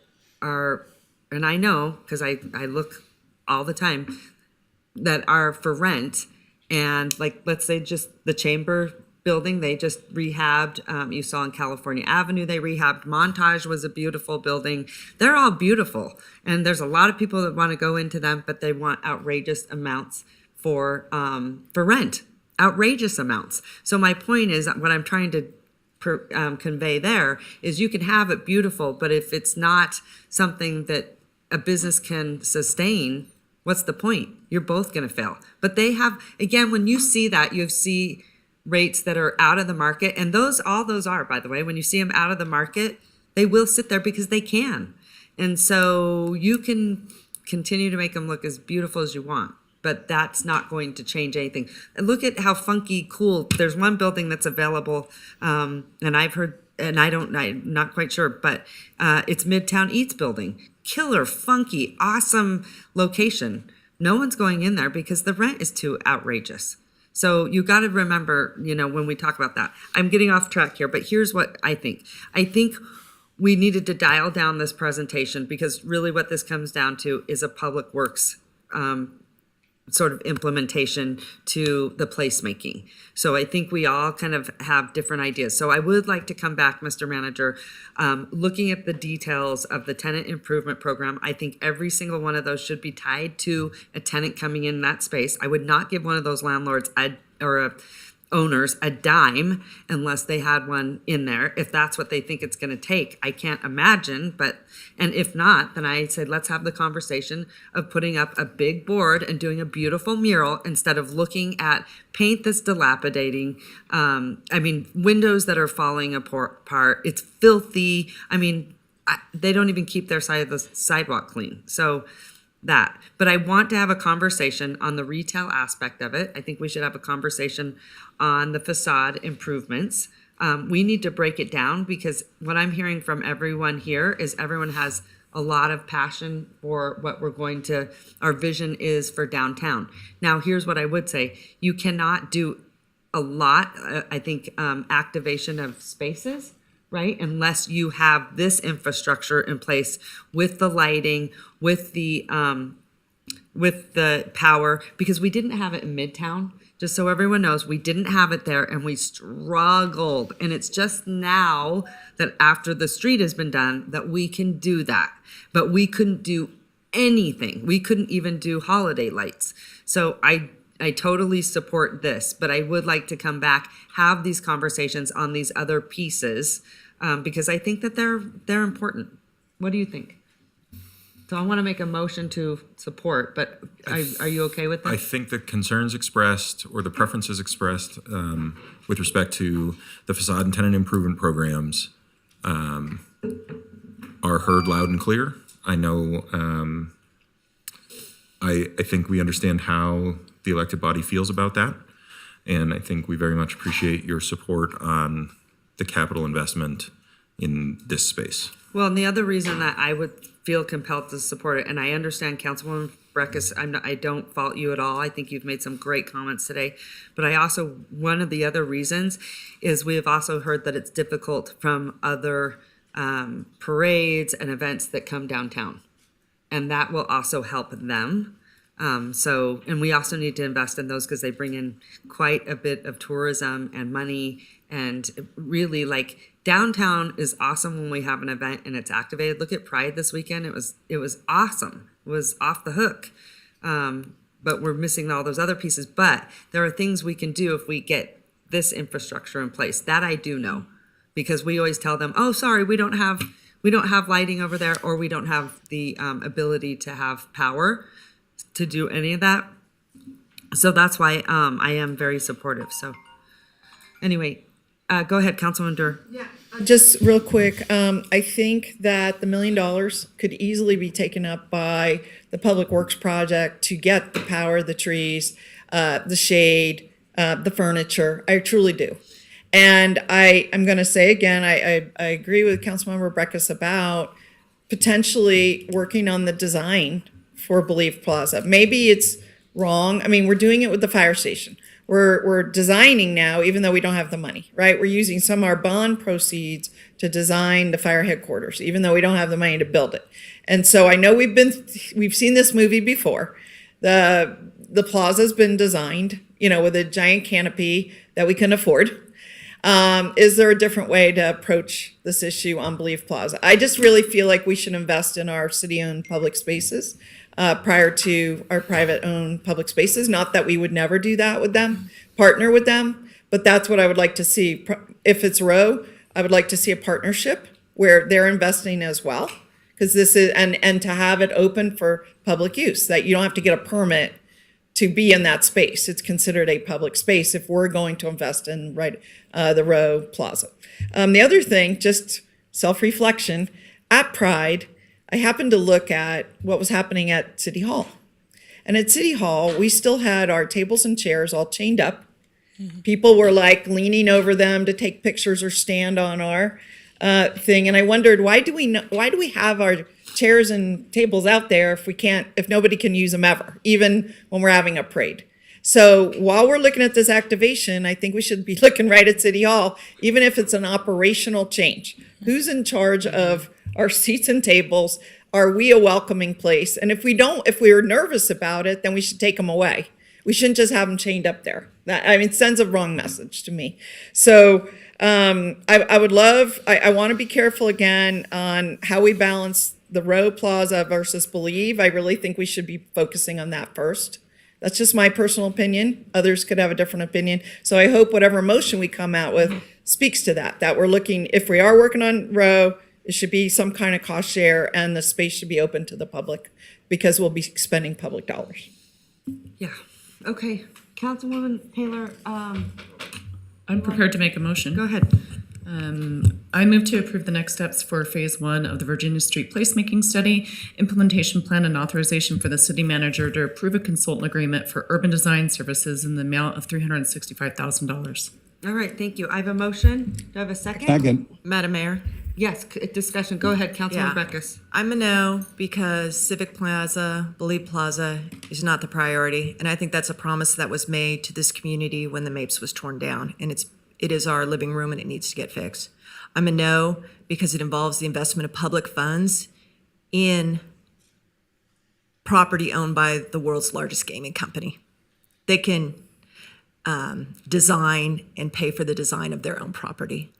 are, and I know because I look all the time, that are for rent. And like, let's say just the Chamber building, they just rehabbed. You saw on California Avenue, they rehabbed. Montage was a beautiful building. They're all beautiful. And there's a lot of people that want to go into them, but they want outrageous amounts for rent, outrageous amounts. So my point is, what I'm trying to convey there is you can have it beautiful, but if it's not something that a business can sustain, what's the point? You're both going to fail. But they have, again, when you see that, you see rates that are out of the market, and all those are, by the way, when you see them out of the market, they will sit there because they can. And so you can continue to make them look as beautiful as you want, but that's not going to change anything. And look at how funky, cool. There's one building that's available, and I've heard, and I'm not quite sure, but it's Midtown Eats building. Killer, funky, awesome location. No one's going in there because the rent is too outrageous. So you got to remember, when we talk about that, I'm getting off track here, but here's what I think. I think we needed to dial down this presentation because really what this comes down to is a public works sort of implementation to the placemaking. So I think we all kind of have different ideas. So I would like to come back, Mr. Manager, looking at the details of the tenant improvement program. I think every single one of those should be tied to a tenant coming in that space. I would not give one of those landlords owners a dime unless they had one in there, if that's what they think it's going to take. I can't imagine, and if not, then I said, let's have the conversation of putting up a big board and doing a beautiful mural instead of looking at paint that's dilapidating. Windows that are falling apart. It's filthy. They don't even keep their side of the sidewalk clean. So but I want to have a conversation on the retail aspect of it. I think we should have a conversation on the facade improvements. We need to break it down, because what I'm hearing from everyone here is everyone has a lot of passion for what our vision is for downtown. Now, here's what I would say. You cannot do a lot, activation of spaces, right? Unless you have this infrastructure in place with the lighting, with the power, because we didn't have it in Midtown. Just so everyone knows, we didn't have it there and we struggled. And it's just now that after the street has been done that we can do that. But we couldn't do anything. We couldn't even do holiday lights. So I totally support this, but I would like to come back, have these conversations on these other pieces, because I think that they're important. What do you think? So I want to make a motion to support, but are you okay with that? I think the concerns expressed or the preferences expressed with respect to the facade and tenant improvement programs are heard loud and clear. I know, I think we understand how the elected body feels about that. And I think we very much appreciate your support on the capital investment in this space. Well, and the other reason that I would feel compelled to support it, and I understand Councilwoman Breckus, I don't fault you at all. I think you've made some great comments today. But one of the other reasons is we have also heard that it's difficult from other parades and events that come downtown. And that will also help them. And we also need to invest in those because they bring in quite a bit of tourism and money. And really, downtown is awesome when we have an event and it's activated. Look at Pride this weekend. It was awesome. It was off the hook. But we're missing all those other pieces. But there are things we can do if we get this infrastructure in place. That I do know, because we always tell them, "Oh, sorry, we don't have lighting over there, or we don't have the ability to have power to do any of that." So that's why I am very supportive. So anyway, go ahead, Councilwoman Durr. Yeah. Just real quick, I think that the $1 million could easily be taken up by the Public Works project to get the power, the trees, the shade, the furniture. I truly do. And I'm going to say again, I agree with Councilmember Breckus about potentially working on the design for Believe Plaza. Maybe it's wrong. We're doing it with the fire station. We're designing now, even though we don't have the money, right? We're using some of our bond proceeds to design the fire headquarters, even though we don't have the money to build it. And so I know we've seen this movie before. The plaza's been designed, with a giant canopy that we can afford. Is there a different way to approach this issue on Believe Plaza? I just really feel like we should invest in our city-owned public spaces prior to our private-owned public spaces. Not that we would never do that with them, partner with them, but that's what I would like to see. If it's Row, I would like to see a partnership where they're investing as well, because this is and to have it open for public use, that you don't have to get a permit to be in that space. It's considered a public space if we're going to invest in the Row Plaza. The other thing, just self-reflection, at Pride, I happened to look at what was happening at City Hall. And at City Hall, we still had our tables and chairs all chained up. Mm-hmm. People were leaning over them to take pictures or stand on our thing. And I wondered, why do we have our chairs and tables out there if nobody can use them ever, even when we're having a parade? So while we're looking at this activation, I think we should be looking right at City Hall, even if it's an operational change. Who's in charge of our seats and tables, Are we a welcoming place? And if we're nervous about it, then we should take them away. We shouldn't just have them chained up there. It sends a wrong message to me. So I would love, I want to be careful again on how we balance the Row Plaza versus Believe. I really think we should be focusing on that first. That's just my personal opinion. Others could have a different opinion. So I hope whatever motion we come out with speaks to that we're looking, if we are working on Row, it should be some kind of cost share and the space should be open to the public because we'll be spending public dollars. Yeah. Okay. Councilwoman Taylor, I'm prepared to make a motion. go ahead. I move to approve the next steps for Phase 1 of the Virginia Street Placemaking Study, implementation plan and authorization for the city manager to approve a consultant agreement for urban design services in the amount of $365,000. All right, thank you. I have a motion. Do I have a second? Second. Madam Mayor? Yes, discussion. Go ahead, Councilwoman Yeah. Beckus. I'm a no because Civic Plaza, Believe Plaza is not the priority. And I think that's a promise that was made to this community when the MAPES was torn down. And it is our living room and it needs to get fixed. I'm a no because it involves the investment of public funds in property owned by the world's largest gaming company. They can design and pay for the design of their own property.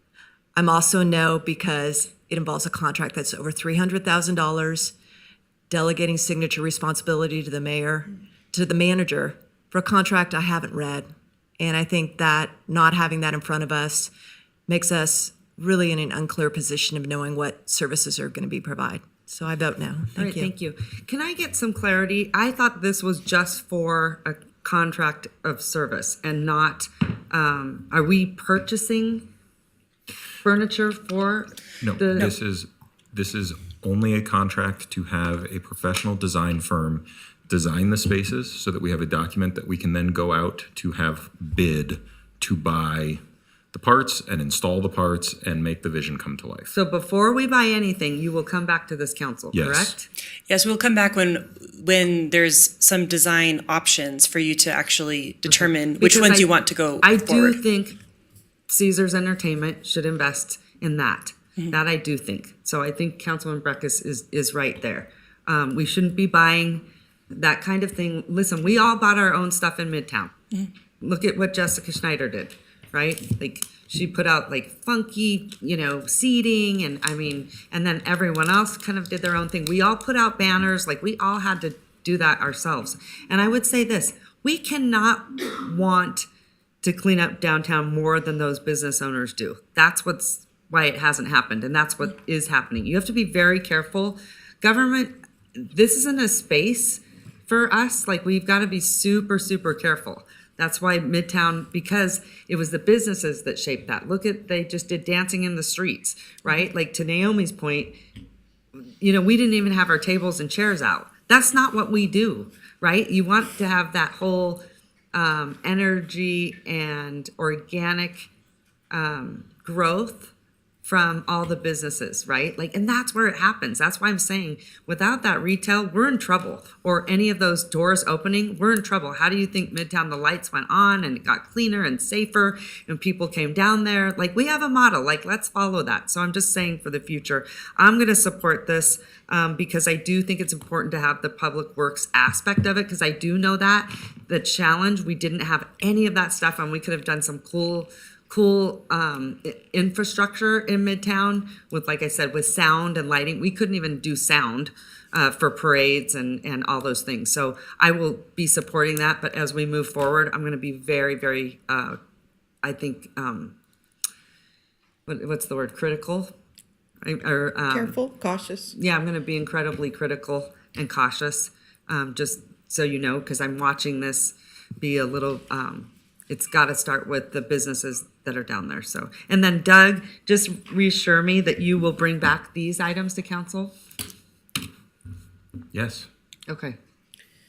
I'm also a no because it involves a contract that's over $300,000, delegating signature responsibility to the mayor, to the manager for a contract I haven't read. And I think that not having that in front of us makes us really in an unclear position of knowing what services are going to be provided. So I vote no. All Thank right, you. thank you. Can I get some clarity? I thought this was just for a contract of service and not, are we purchasing furniture for No, the? this is only a contract to have a professional design firm design the spaces so that we have a document that we can then go out to have bid to buy the parts and install the parts and make the vision come to life. So before we buy anything, you will come back to this council, Yes. correct? Yes, we'll come back when there's some design options for you to actually determine which Because ones you want to go I forward. do think Caesars Entertainment should invest in that. That I do think. So I think Councilman Breckus is right there. We shouldn't be buying that kind of thing. Listen, we all bought our own stuff in Midtown. Look at what Jessica Schneider did, right? Like she put out like funky, seating and then everyone else kind of did their own thing. We all put out banners, like we all had to do that ourselves. And I would say this, we cannot want to clean up downtown more than those business owners do. That's why it hasn't happened, and that's what is happening. You have to be very careful. Government, this isn't a space for us. Like, we've got to be super, super careful. That's why Midtown, because it was the businesses that shaped that. They just did dancing in the streets, right? Like, to Naomi's point, we didn't even have our tables and chairs out. That's not what we do, right? You want to have that whole energy and organic growth from all the businesses, right? And that's where it happens. That's why I'm saying without that retail, we're in trouble. Or any of those doors opening, we're in trouble. How do you think Midtown, the lights went on and it got cleaner and safer and people came down there? We have a model, let's follow that. So I'm just saying for the future, I'm gonna support this because I do think it's important to have the public works aspect of it, because I do know that the challenge, we didn't have any of that stuff and we could have done some cool infrastructure in Midtown with, like I said, with sound and lighting. We couldn't even do sound for parades and all those things. So I will be supporting that. But as we move forward, I'm going to be very, very, I think, what's the word? Critical? Careful, cautious. Yeah, I'm going to be incredibly critical and cautious, just so you know, because I'm watching this be a little, it's got to start with the businesses that are down there. So, and then Doug, just reassure me that you will bring back these items to council? Yes. Okay.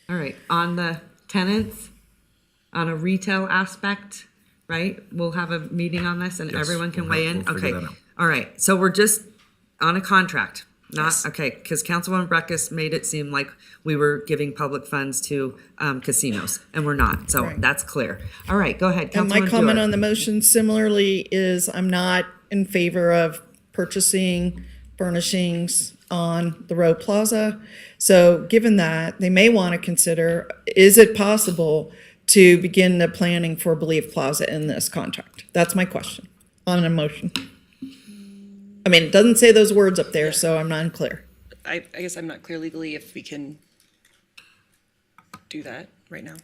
All right. On the tenants, on a retail aspect, right? We'll have a meeting on this and Yes, everyone can we'll weigh in? figure Okay. that out. All right. So we're just on a contract. Not, Yes. okay, because Councilwoman Breckus made it seem like we were giving public funds to casinos, and we're not. So Right. that's clear. All right, go ahead, And my Councilwoman comment Dewar. on the motion similarly is I'm not in favor of purchasing furnishings on the row plaza. So given that, they may want to consider, is it possible to begin the planning for Believe Plaza in this contract? That's my question on a motion. I mean, it doesn't say those words up there, so I'm not unclear. I guess I'm not clear legally if we can do that right now.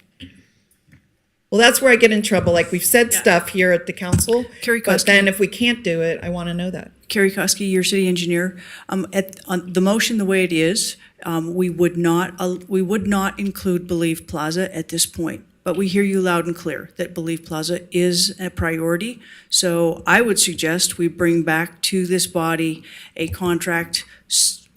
Well, that's where I get in trouble. Like, we've said stuff here at the council, Carrie but Koski. then if we can't do it, I want to know that. Carrie Koski, your city engineer. On the motion, the way it is, we would not include Believe Plaza at this point. But we hear you loud and clear that Believe Plaza is a priority. So I would suggest we bring back to this body a contract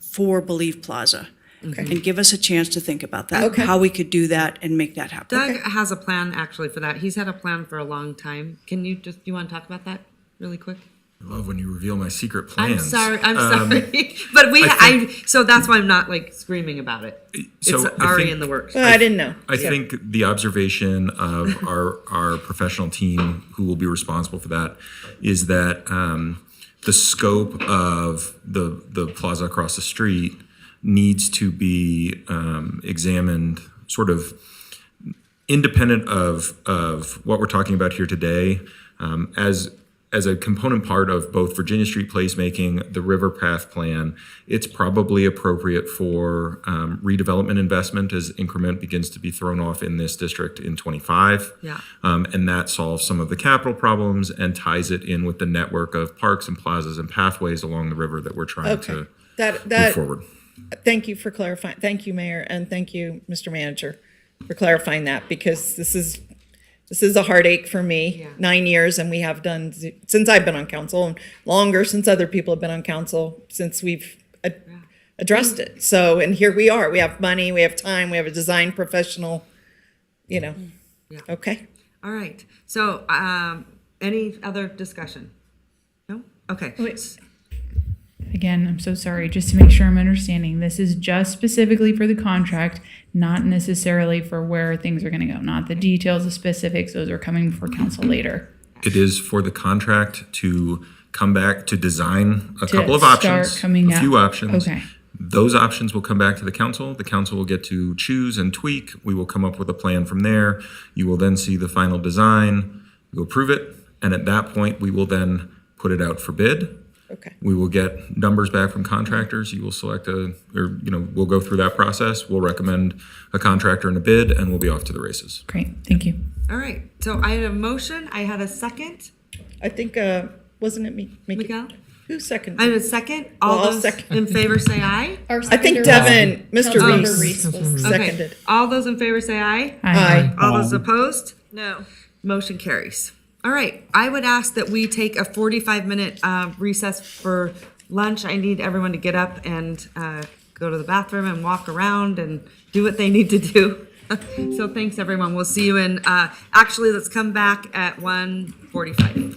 for Believe Plaza. Okay. And give us a chance to think about that, Okay. how we could do that and make that happen. Doug has a plan actually for that. He's had a plan for a long time. Can you you want to talk about that really quick? I love when you reveal my secret I'm plans. sorry, but so that's why I'm not like screaming about it. So It's I already think- in the works. I didn't know. I think the observation of our professional team who will be responsible for that is that the scope of the plaza across the street needs to be examined sort of independent of what we're talking about here today, as a component part of both Virginia Street placemaking, the River Path Plan. It's probably appropriate for redevelopment investment as increment begins to be thrown off in this district in 25. Yeah. And that solves some of the capital problems and ties it in with the network of parks and plazas and pathways along the river that we're trying to move forward. Thank you for clarifying. Thank you, Mayor, and thank you, Mr. Manager, for clarifying that, because this is a heartache for me. 9 years, and we have done since I've been on council, and longer since other people have been on council, since we've addressed it. So, and here we are. We have money, we have time, we have a design professional, Yeah. Okay. All right. So, any other discussion? No? Okay. Again, I'm so sorry, just to make sure I'm understanding, this is just specifically for the contract, not necessarily for where things are gonna go, not the details, the specifics, those are coming before council later. It is for the contract to come back to design a To couple of start options, coming a few out. options. Okay. Those options will come back to the council. The council will get to choose and tweak. We will come up with a plan from there. You will then see the final design. You approve it. And at that point, we will then put it out for bid. Okay. We will get numbers back from contractors. You will select we'll go through that process. We'll recommend a contractor and a bid, and we'll be off to the races. Great, thank you. All right. So I had a motion. I had a second. I think, wasn't it me? Miguel? Who seconded? I have a second. Well, All I'll those second. in favor say aye. I think Devin, Mr. Reese was Okay. seconded. All those in favor say aye. Aye. All those opposed? No. Motion carries. All right. I would ask that we take a 45-minute recess for lunch. I need everyone to get up and go to the bathroom and walk around and do what they need to do. So thanks, everyone. We'll see you in, actually, let's come back at 1:45.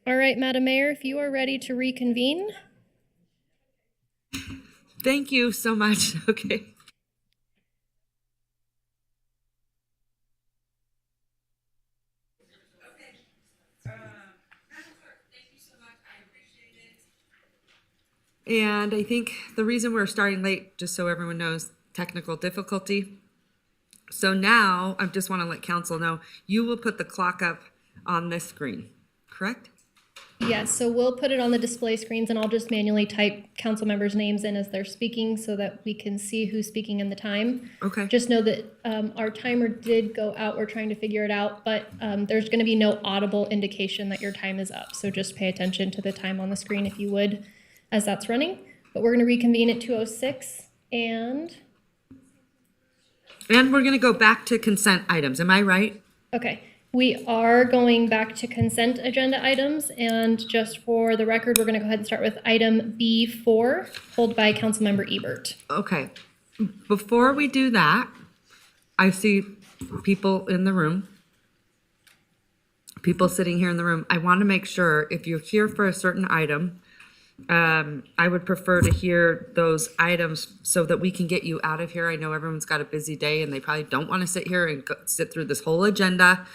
All right, Madam Mayor, if you are ready to reconvene. Thank you so much. Okay. And I think the reason we're starting late, just so everyone knows, technical difficulty. So now I just want to let council know, you will put the clock up on this screen, correct? Yes, so we'll put it on the display screens and I'll just manually type council members' names in as they're speaking so that we can see who's speaking in the time. Okay. Just know that our timer did go out. We're trying to figure it out, but there's going to be no audible indication that your time is up. So just pay attention to the time on the screen if you would as that's running. But we're going to reconvene at 2:06 and we're going to go back to consent items. Am I right? okay. We are going back to consent agenda items, and just for the record, we're going to go ahead and start with item B4, pulled by Councilmember Ebert. Okay. Before we do that, I see people in the room, people sitting here in the room. I want to make sure if you're here for a certain item, I would prefer to hear those items so that we can get you out of here. I know everyone's got a busy day and they probably don't want to sit here and sit through this whole agenda.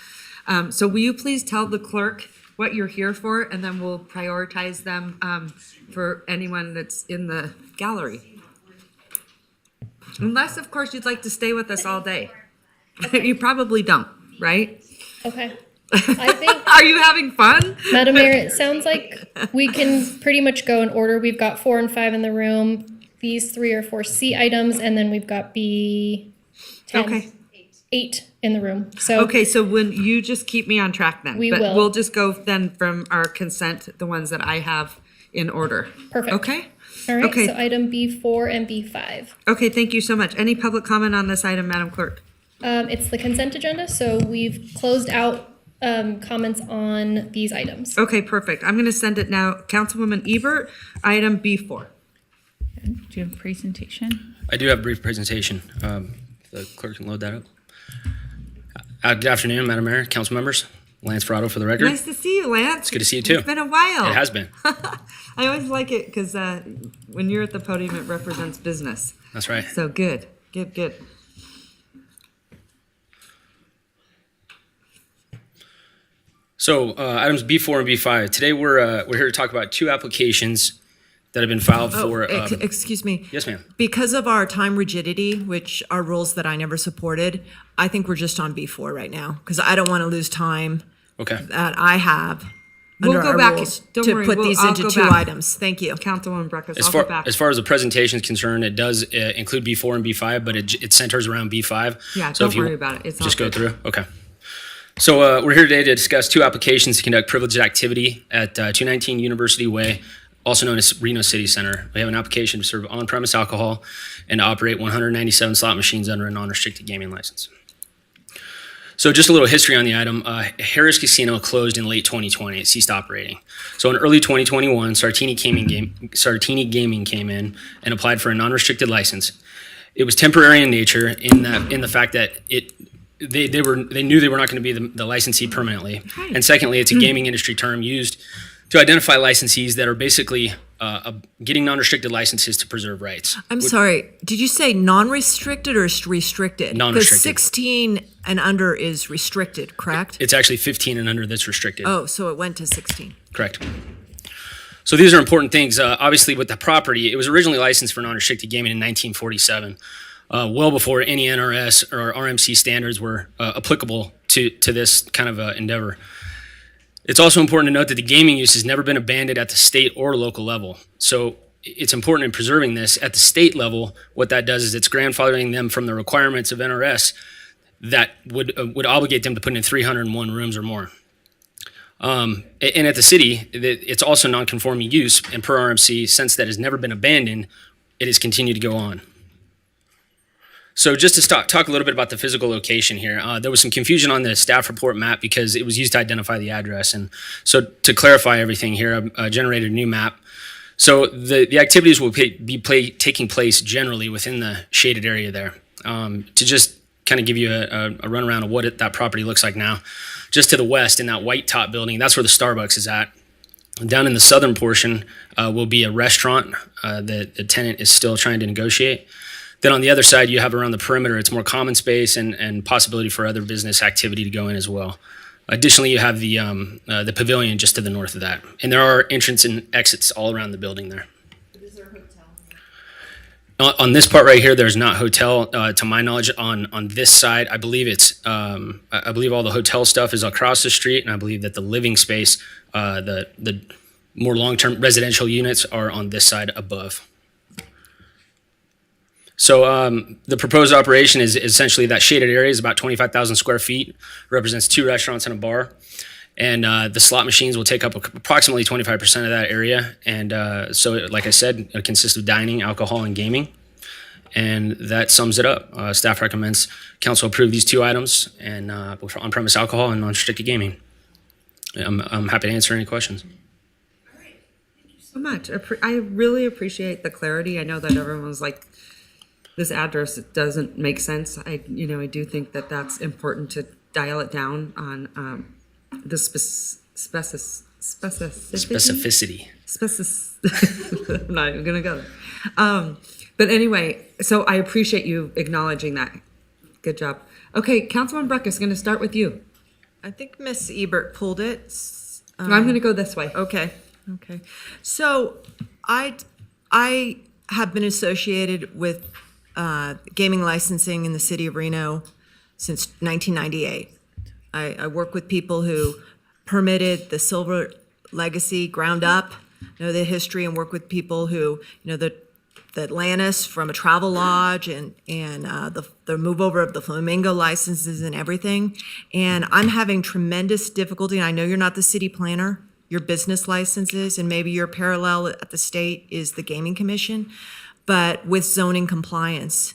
So will you please tell the clerk what you're here for, and then we'll prioritize them for anyone that's in the gallery. Unless, of course, you'd like to stay with us all day. You probably don't, right? Okay. I think. Are you having fun? Madam Mayor, it sounds like we can pretty much go in order. We've got 4 and 5 in the room. These 3 or 4 C items, and then we've got B 10. Okay. 8 in the room. So okay, so when you just keep me on track then. We but will. We'll just go then from our consent, the ones that I have in order. Perfect. Okay? All right, Okay. so item B4 and B5. Okay, thank you so much. Any public comment on this item, Madam Clerk? It's the consent agenda, so we've closed out comments on these items. Okay, perfect. I'm going to send it now. Councilwoman Ebert, item B4. Do you have a presentation? I do have a brief presentation. The clerk can load that up. Good afternoon, Madam Mayor, council members. Lance Ferrado for the record. Nice to see you, Lance. It's good to see you too. It's been a while. It has been. I always like it because when you're at the podium, it represents business. That's right. So good, good, good. So items B4 and B5. Today we're here to talk about 2 applications that have been filed for. Excuse me. Yes, ma'am. Because of our time rigidity, which are rules that I never supported, I think we're just on B4 right now because I don't want to lose time Okay. that I have We'll under go our back. rules Don't to worry, put these I'll into go 2 back. items. Thank you. Councilwoman Breckes, As I'll go far back. as far as the presentation is concerned, it does include B4 and B5, but it centers around B5. Yeah, So don't if you worry about it. It's all just go good. through. Okay. So we're here today to discuss 2 applications to conduct privileged activity at 219 University Way, also known as Reno City Center. We have an application to serve on-premise alcohol and to operate 197 slot machines under a non-restricted gaming license. So just a little history on the item. Harris Casino closed in late 2020. It ceased operating. So in early 2021, Sartini Gaming came in and applied for a non-restricted license. It was temporary in nature in the fact that they knew they were not going to be the licensee permanently. And secondly, it's a gaming industry term used to identify licensees that are basically getting non-restricted licenses to preserve rights. I'm sorry. Did you say non-restricted or restricted? Non-restricted. Because 16 and under is restricted, correct? It's actually 15 and under that's restricted. Oh, so it went to 16. Correct. So these are important things. Obviously, with the property, it was originally licensed for non-restricted gaming in 1947, well before any NRS or RMC standards were applicable to this kind of endeavor. It's also important to note that the gaming use has never been abandoned at the state or local level. So it's important in preserving this at the state level. What that does is it's grandfathering them from the requirements of NRS that would obligate them to put in 301 rooms or more. And at the city, it's also non-conforming use, and per RMC, since that has never been abandoned, it has continued to go on. So just to talk a little bit about the physical location here, there was some confusion on the staff report map because it was used to identify the address. And so to clarify everything here, I generated a new map. So the activities will be taking place generally within the shaded area there. To just kind of give you a runaround of what that property looks like now. Just to the west in that white top building, that's where the Starbucks is at. Down in the southern portion will be a restaurant that the tenant is still trying to negotiate. Then on the other side, you have around the perimeter, it's more common space and possibility for other business activity to go in as well. Additionally, you have the pavilion just to the north of that. And there are entrance and exits all around the building there. Is there a hotel? On this part right here, there's not hotel, to my knowledge. On this side, I believe I believe all the hotel stuff is across the street, and I believe that the living space, the more long-term residential units are on this side above. So the proposed operation is essentially that shaded area is about 25,000 square feet, represents 2 restaurants and a bar. And the slot machines will take up approximately 25% of that area. And so, like I said, it consists of dining, alcohol, and gaming. And that sums it up. Staff recommends council approve these 2 items and both on-premise alcohol and non-restricted gaming. I'm happy to answer any questions. So much. I really appreciate the clarity. I know that everyone was like, this address doesn't make sense. I do think that that's important to dial it down on the specificity. I'm not even gonna go there. But anyway, so I appreciate you acknowledging that. Good job. Okay, Councilman Bruckus, going to start with you. I think Miss Ebert pulled it. I'm going to go this way. Okay. So I have been associated with gaming licensing in the city of Reno since 1998. I work with people who permitted the Silver Legacy ground up, know the history, and work with people who the Atlantis from a travel lodge and the move over of the Flamingo licenses and everything. And I'm having tremendous difficulty, and I know you're not the city planner, your business licenses, and maybe your parallel at the state is the Gaming Commission, but with zoning compliance.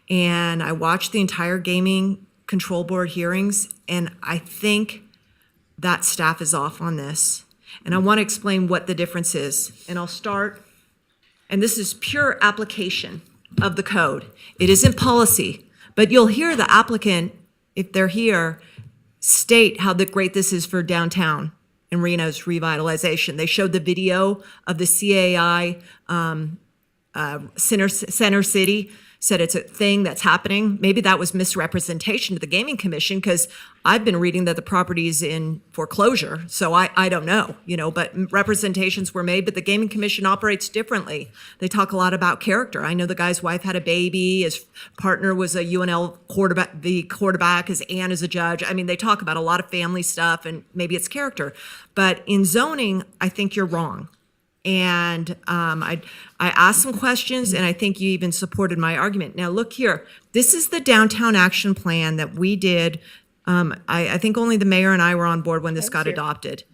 And I watched the entire Gaming Control Board hearings, and I think that staff is off on this. And I want to explain what the difference is. And I'll start, and this is pure application of the code. It isn't policy, but you'll hear the applicant, if they're here, state how great this is for downtown and Reno's revitalization. They showed the video of the CAI Center City, said it's a thing that's happening. Maybe that was misrepresentation to the Gaming Commission, because I've been reading that the property's in foreclosure, so I don't know, but representations were made, but the Gaming Commission operates differently. They talk a lot about character. I know the guy's wife had a baby, his partner was a UNL quarterback, the quarterback, his aunt is a judge. I mean, they talk about a lot of family stuff, and maybe it's character. But in zoning, I think you're wrong. And I asked some questions, and I think you even supported my argument. Now, look here. This is the downtown action plan that we did. I think only the mayor and I were on board when this got adopted.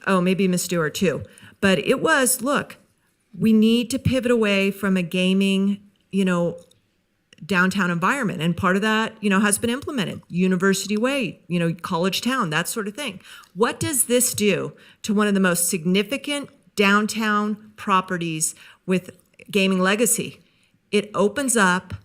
Oh, maybe Ms. Stewart too. But it was, look, we need to pivot away from a gaming, downtown environment. And part of that, has been implemented. University Way, College Town, that sort of thing. What does this do to one of the most significant downtown properties with gaming legacy? It opens up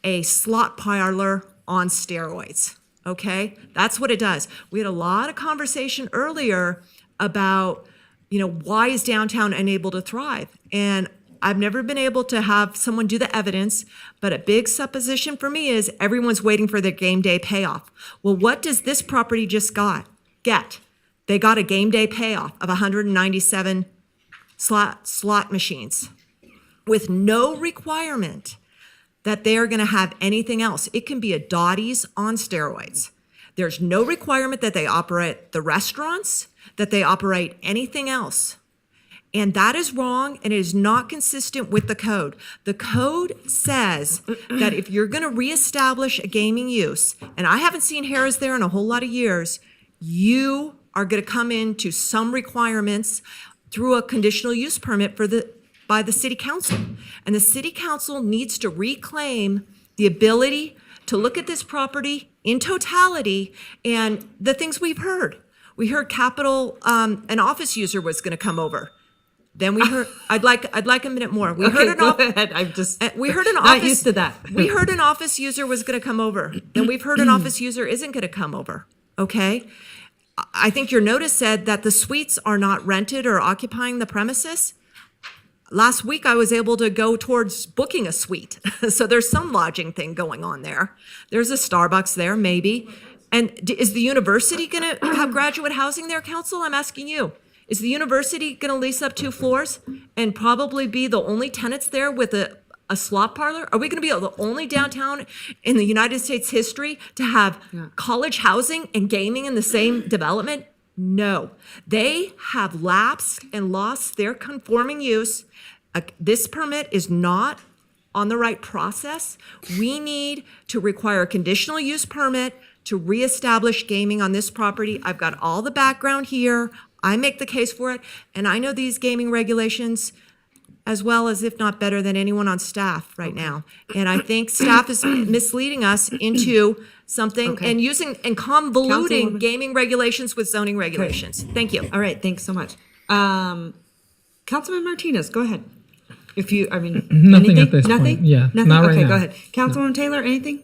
a slot parlor on steroids, okay? That's what it does. We had a lot of conversation earlier about, why is downtown unable to thrive? And I've never been able to have someone do the evidence, but a big supposition for me is everyone's waiting for their game day payoff. Well, what does this property just get? They got a game day payoff of 197 slot machines with no requirement that they are going to have anything else. It can be a Dottie's on steroids. There's no requirement that they operate the restaurants, that they operate anything else. And that is wrong, and it is not consistent with the code. The code says that if you're going to reestablish a gaming use, and I haven't seen Harrah's there in a whole lot of years, you are going to come into some requirements through a conditional use permit by the city council. And the city council needs to reclaim the ability to look at this property in totality and the things we've heard. We heard capital, an office user was going to come over. Then we heard. I'd like a minute more. We Okay, heard an go ahead. we heard an not office used to that. We heard an office user was going to come over. Then we've heard an office user isn't going to come over. Okay. I think your notice said that the suites are not rented or occupying the premises. Last week, I was able to go towards booking a suite. So there's some lodging thing going on there. There's a Starbucks there, maybe. And is the university going to have graduate housing there, Council? I'm asking you. Is the university going to lease up 2 floors and probably be the only tenants there with a slot parlor? Are we going to be the only downtown in the United States history to have college housing and gaming in the same development? No. They have lapsed and lost their conforming use. This permit is not on the right process. We need to require a conditional use permit to reestablish gaming on this property. I've got all the background here. I make the case for it, and I know these gaming regulations as well as, if not better than anyone on staff right now. And I think staff is misleading us into something and using and convoluting gaming regulations with zoning regulations. Thank you. All right, thanks so much. Councilman Martinez, go ahead. If you, Nothing anything? at this Nothing? point. Yeah, Nothing? not right Okay, now. go ahead. Councilwoman Taylor, anything?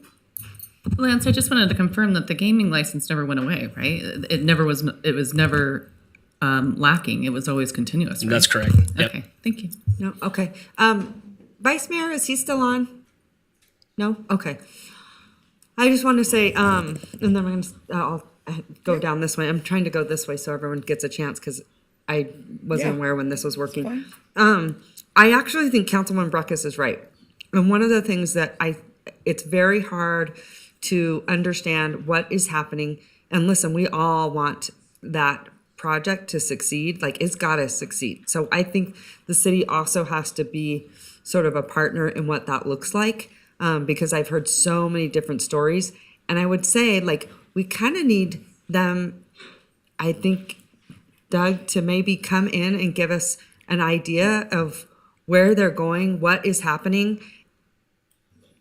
Lance, I just wanted to confirm that the gaming license never went away, right? It never was. It was never lacking. It was always continuous. Right? That's correct. Yep. Okay, thank you. No, okay. Vice Mayor, is he still on? No? Okay. I just want to say, and then I'll go down this way. I'm trying to go this way so everyone gets a chance because I wasn't aware when this was working. I actually think Councilwoman Breckus is right. And one of the things that it's very hard to understand what is happening. And listen, we all want that project to succeed. Like, it's got to succeed. So I think the city also has to be sort of a partner in what that looks like, because I've heard so many different stories. And I would say, like, we kind of need them, I think, Doug, to maybe come in and give us an idea of where they're going, what is happening.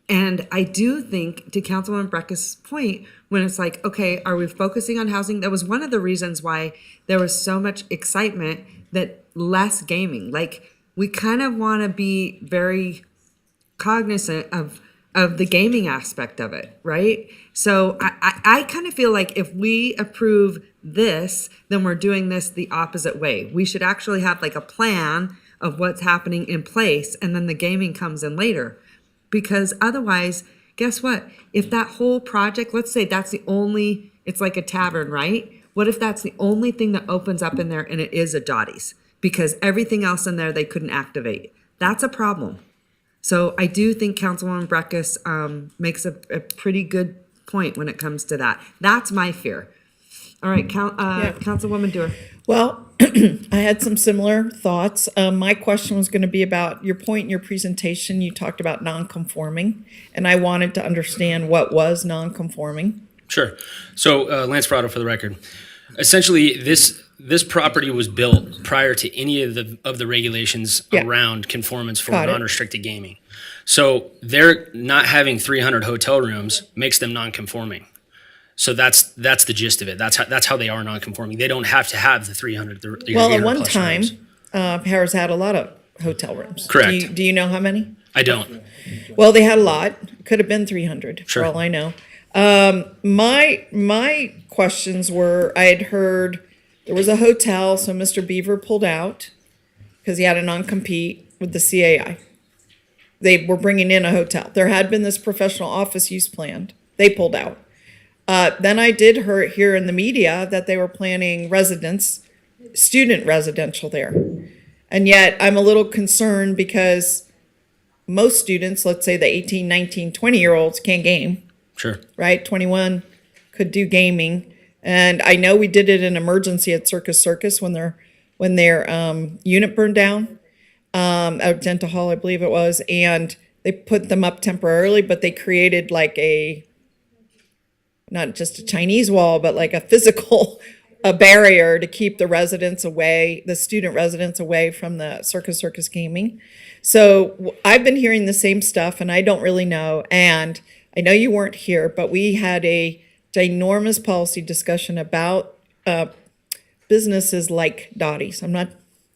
And I do think, to Councilwoman Breckus' point, when it's like, okay, are we focusing on housing? That was one of the reasons why there was so much excitement that less gaming. Like, we kind of want to be very cognizant of the gaming aspect of it, right? So I kind of feel like if we approve this, then we're doing this the opposite way. We should actually have like a plan of what's happening in place, and then the gaming comes in later. Because otherwise, guess what? If that whole project, let's say that's the only, it's like a tavern, right? What if that's the only thing that opens up in there and it is a Dottie's? Because everything else in there they couldn't activate. That's a problem. So I do think Councilwoman Breckus makes a pretty good point when it comes to that. That's my fear. All right, Councilwoman Dewar. Well, I had some similar thoughts. My question was going to be about your point in your presentation. You talked about non-conforming, and I wanted to understand what was non-conforming. Sure. So, Lance Prado for the record. Essentially, this property was built prior to any of the regulations around conformance for non-restricted gaming. So they're not having 300 hotel rooms makes them non-conforming. So that's the gist of it. That's how they are non-conforming. They don't have to have the 300. Well, at one time, Harris had a lot of hotel rooms. Correct. Do you know how many? I don't. Well, they had a lot. Could have been 300 Sure. for all I know. My questions were, I had heard there was a hotel, so Mr. Beaver pulled out because he had a non-compete with the CAI. They were bringing in a hotel. There had been this professional office use planned. They pulled out. Then I did hear in the media that they were planning student residential there. And yet I'm a little concerned because most students, let's say the 18, 19, 20-year-olds can't game. Sure. Right? 21 could do gaming. And I know we did it in emergency at Circus when their unit burned down, at Dental Hall, I believe it was. And they put them up temporarily, but they created like not just a Chinese wall, but like a physical barrier to keep the student residents away from the Circus gaming. So I've been hearing the same stuff, and I don't really know. And I know you weren't here, but we had a ginormous policy discussion about businesses like Dottie's. I'm not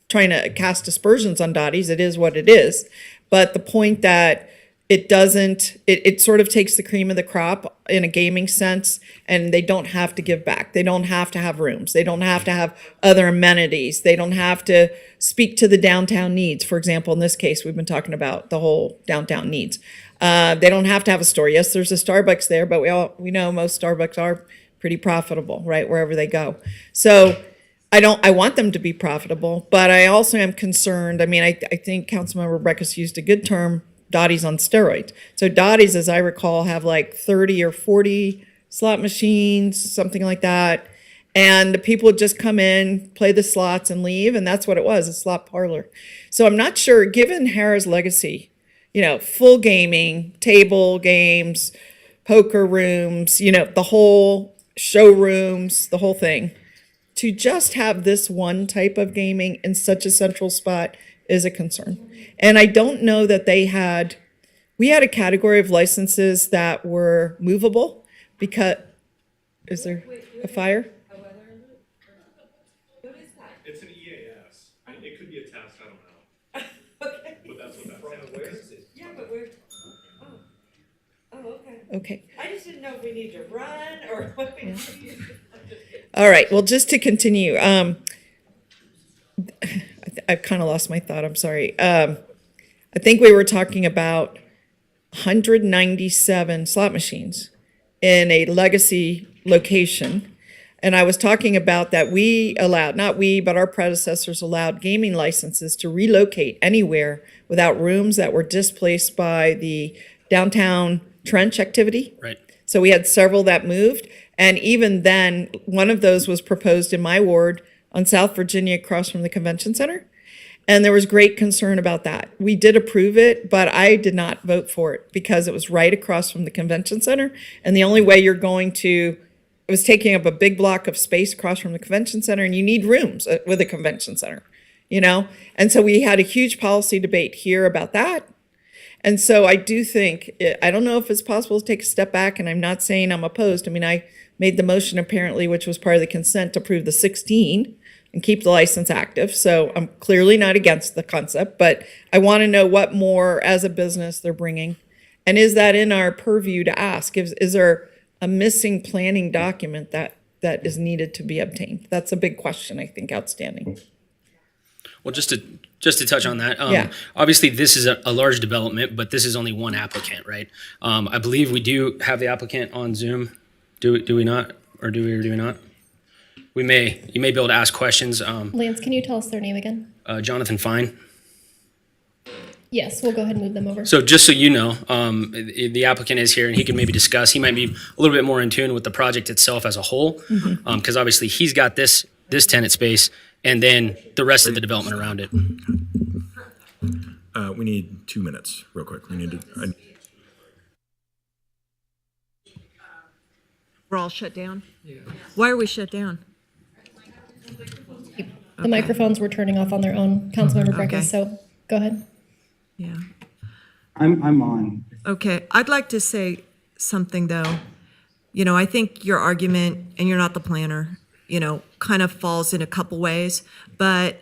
trying to cast aspersions on Dottie's. It is what it is. But the point that it sort of takes the cream of the crop in a gaming sense, and they don't have to give back. They don't have to have rooms. They don't have to have other amenities. They don't have to speak to the downtown needs. For example, in this case, we've been talking about the whole downtown needs. They don't have to have a store. Yes, there's a Starbucks there, but we know most Starbucks are pretty profitable, right, wherever they go. So I want them to be profitable, but I also am concerned. I mean, I think Councilmember Breckus used a good term, Dottie's on steroids. So Dottie's, as I recall, have like 30 or 40 slot machines, something like that. And the people would just come in, play the slots and leave. And that's what it was, a slot parlor. So I'm not sure, given Hara's legacy, full gaming, table games, poker rooms, the whole showrooms, the whole thing, to just have this one type of gaming in such a central spot is a concern. And I don't know that we had a category of licenses that were movable because, is there a fire? It's an EAS. It could be a test, I don't know. Okay. But that's what that sounds Where is it? Yeah, but we're, okay. Okay. I just didn't know if we need to run or what we need to do. All right, well, just to continue, I've kind of lost my thought, I'm sorry. I think we were talking about 197 slot machines in a legacy location. And I was talking about that we allowed, not we, but our predecessors allowed gaming licenses to relocate anywhere without rooms that were displaced by the downtown trench activity. Right. So we had several that moved. And even then, one of those was proposed in my ward on South Virginia across from the convention center. And there was great concern about that. We did approve it, but I did not vote for it because it was right across from the convention center. And the only way it was taking up a big block of space across from the convention center, and you need rooms with a convention center, And so we had a huge policy debate here about that. And so I do think, I don't know if it's possible to take a step back, and I'm not saying I'm opposed. I mean, I made the motion apparently, which was part of the consent, to approve the 16 and keep the license active. So I'm clearly not against the concept, but I want to know what more as a business they're bringing. And is that in our purview to ask? Is there a missing planning document that is needed to be obtained? That's a big question, I think, outstanding. Well, just to touch on that, Yeah. obviously this is a large development, but this is only one applicant, right? I believe we do have the applicant on Zoom. Do we not? Or do we not? You may be able to ask questions. Lance, can you tell us their name again? Jonathan Fine. Yes, we'll go ahead and move them over. So just so you know, the applicant is here and he can maybe discuss. He might be a little bit more in tune with the project itself as a whole, because obviously he's got this tenant space and then the rest of the development around it. We need 2 minutes, real quick. We need to. We're all shut down? Yeah. Why are we shut down? The microphones were turning off on their own, Councilmember Breckus, Okay. so go ahead. Yeah. I'm on. Okay, I'd like to say something though. I think your argument, and you're not the planner, kind of falls in a couple ways. But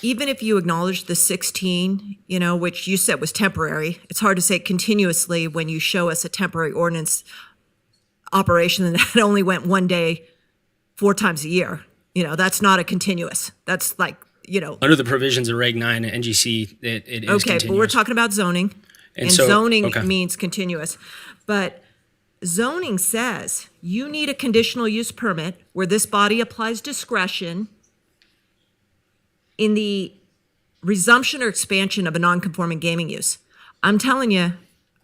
even if you acknowledge the 16, which you said was temporary, it's hard to say continuously when you show us a temporary ordinance operation that only went one day 4 times a year. That's not a continuous. That's like, Under the provisions of Reg 9 and NGC, it is okay, continuous. but we're talking about zoning, and so- zoning okay. means continuous. But zoning says you need a conditional use permit where this body applies discretion in the resumption or expansion of a non-conforming gaming use. I'm telling you,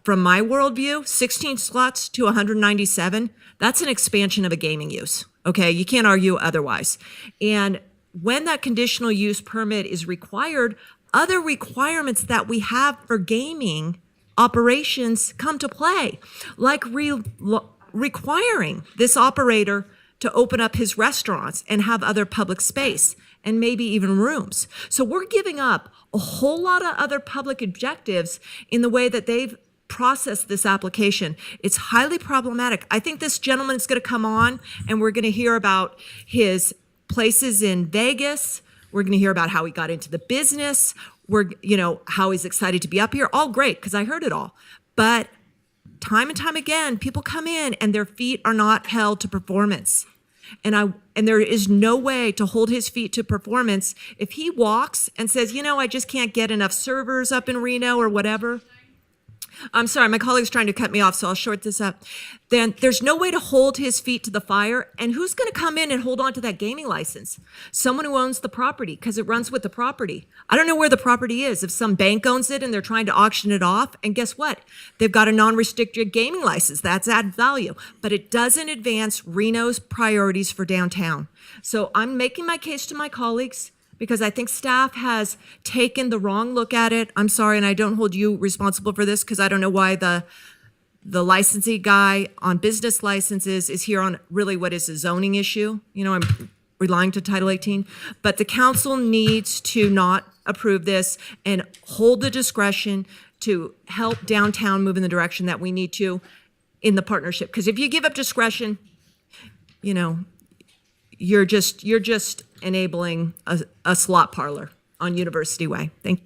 from my worldview, 16 slots to 197, that's an expansion of a gaming use. Okay, you can't argue otherwise. And when that conditional use permit is required, other requirements that we have for gaming operations come to play, like requiring this operator to open up his restaurants and have other public space and maybe even rooms. So we're giving up a whole lot of other public objectives in the way that they've processed this application. It's highly problematic. I think this gentleman is going to come on and we're going to hear about his places in Vegas. We're going to hear about how he got into the business. How he's excited to be up here. All great, because I heard it all. But time and time again, people come in and their feet are not held to performance. And there is no way to hold his feet to performance if he walks and says, I just can't get enough servers up in Reno or whatever. I'm sorry, my colleague's trying to cut me off, so I'll short this up. Then there's no way to hold his feet to the fire. And who's going to come in and hold on to that gaming license? Someone who owns the property, because it runs with the property. I don't know where the property is. If some bank owns it and they're trying to auction it off, and guess what? They've got a non-restricted gaming license. That's added value. But it doesn't advance Reno's priorities for downtown. So I'm making my case to my colleagues, because I think staff has taken the wrong look at it. I'm sorry, and I don't hold you responsible for this, because I don't know why the licensee guy on business licenses is here on really what is a zoning issue. I'm relying to Title 18. But the council needs to not approve this and hold the discretion to help downtown move in the direction that we need to in the partnership. Because if you give up discretion, you're just enabling a slot parlor on University Way. Thank you.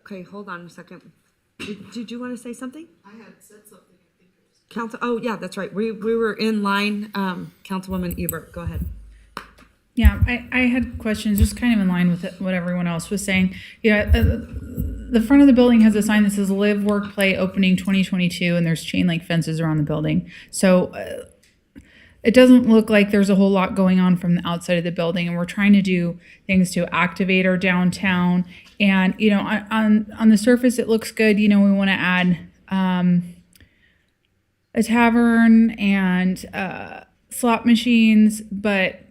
Okay, hold on a second. Did you want to say something? I had said something. Council, oh yeah, that's right. We were in line. Councilwoman Ebert, go ahead. Yeah, I had questions just kind of in line with what everyone else was saying. The front of the building has a sign that says Live, Work, Play, opening 2022, and there's chain link fences around the building. So it doesn't look like there's a whole lot going on from the outside of the building, and we're trying to do things to activate our downtown. And, on the surface, it looks good. We want to add a tavern and slot machines, but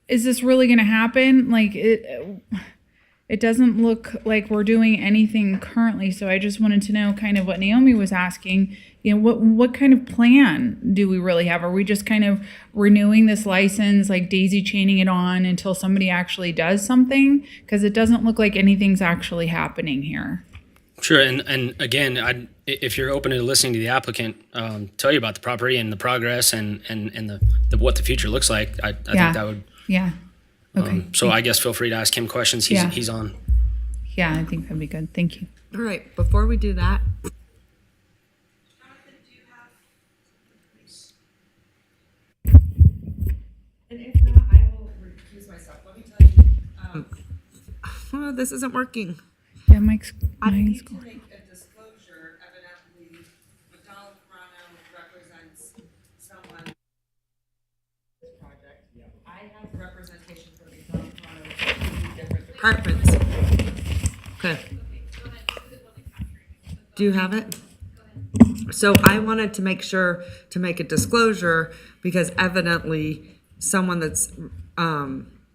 is this really going to happen? Like, it doesn't look like we're doing anything currently. So I just wanted to know kind of what Naomi was asking. What kind of plan do we really have? Are we just kind of renewing this license, like daisy chaining it on until somebody actually does something? Because it doesn't look like anything's actually happening here. Sure, and again, if you're open to listening to the applicant tell you about the property and the progress and the what the future looks like, I think that would. Yeah. Okay. So I guess feel free to ask him questions. He's on. Yeah, I think that'd be good. Thank you. All right, before we do that. And if not, I will recuse myself. Let me tell you, this isn't working. Yeah, mine's I need to going. make a disclosure. Evidently, McDonald Toronto represents someone. This project. Yeah. I have representation from McDonald Toronto in different departments. Okay. Do you have it? So I wanted to make sure to make a disclosure, because evidently someone that's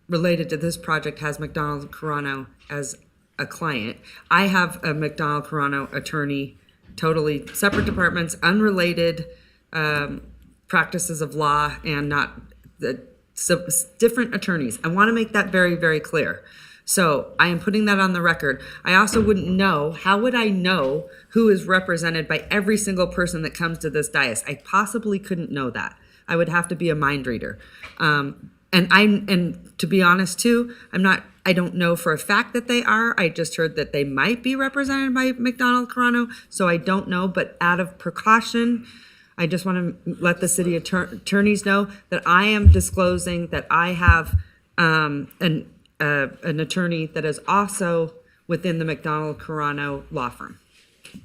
related to this project has McDonald Toronto as a client. I have a McDonald Toronto attorney, totally separate departments, unrelated practices of law, and not so different attorneys. I want to make that very, very clear. So I am putting that on the record. I also wouldn't know, how would I know who is represented by every single person that comes to this dais? I possibly couldn't know that. I would have to be a mind reader. And to be honest too, I don't know for a fact that they are. I just heard that they might be represented by McDonald Toronto, so I don't know, but out of precaution, I just want to let the city attorneys know that I am disclosing that I have an attorney that is also within the McDonald Toronto law firm.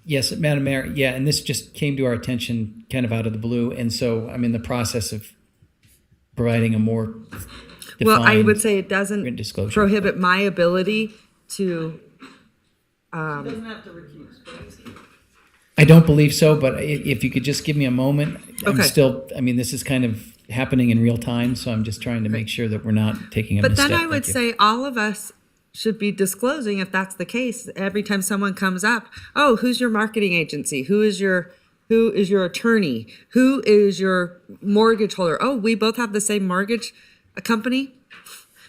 Yes, Madam Mayor. Yeah, and this just came to our attention kind of out of the blue, and so I'm in the process of providing a more defined, well, I would say it doesn't prohibit my ability to. Doesn't have to recuse, but I don't believe so, but if you could just give me a moment, Okay. This is kind of happening in real time, so I'm just trying to make sure that we're not taking a But misstep. then I would say all of us should be disclosing, if that's the case, every time someone comes up, oh, who's your marketing agency? Who is your attorney? Who is your mortgage holder? Oh, we both have the same mortgage company.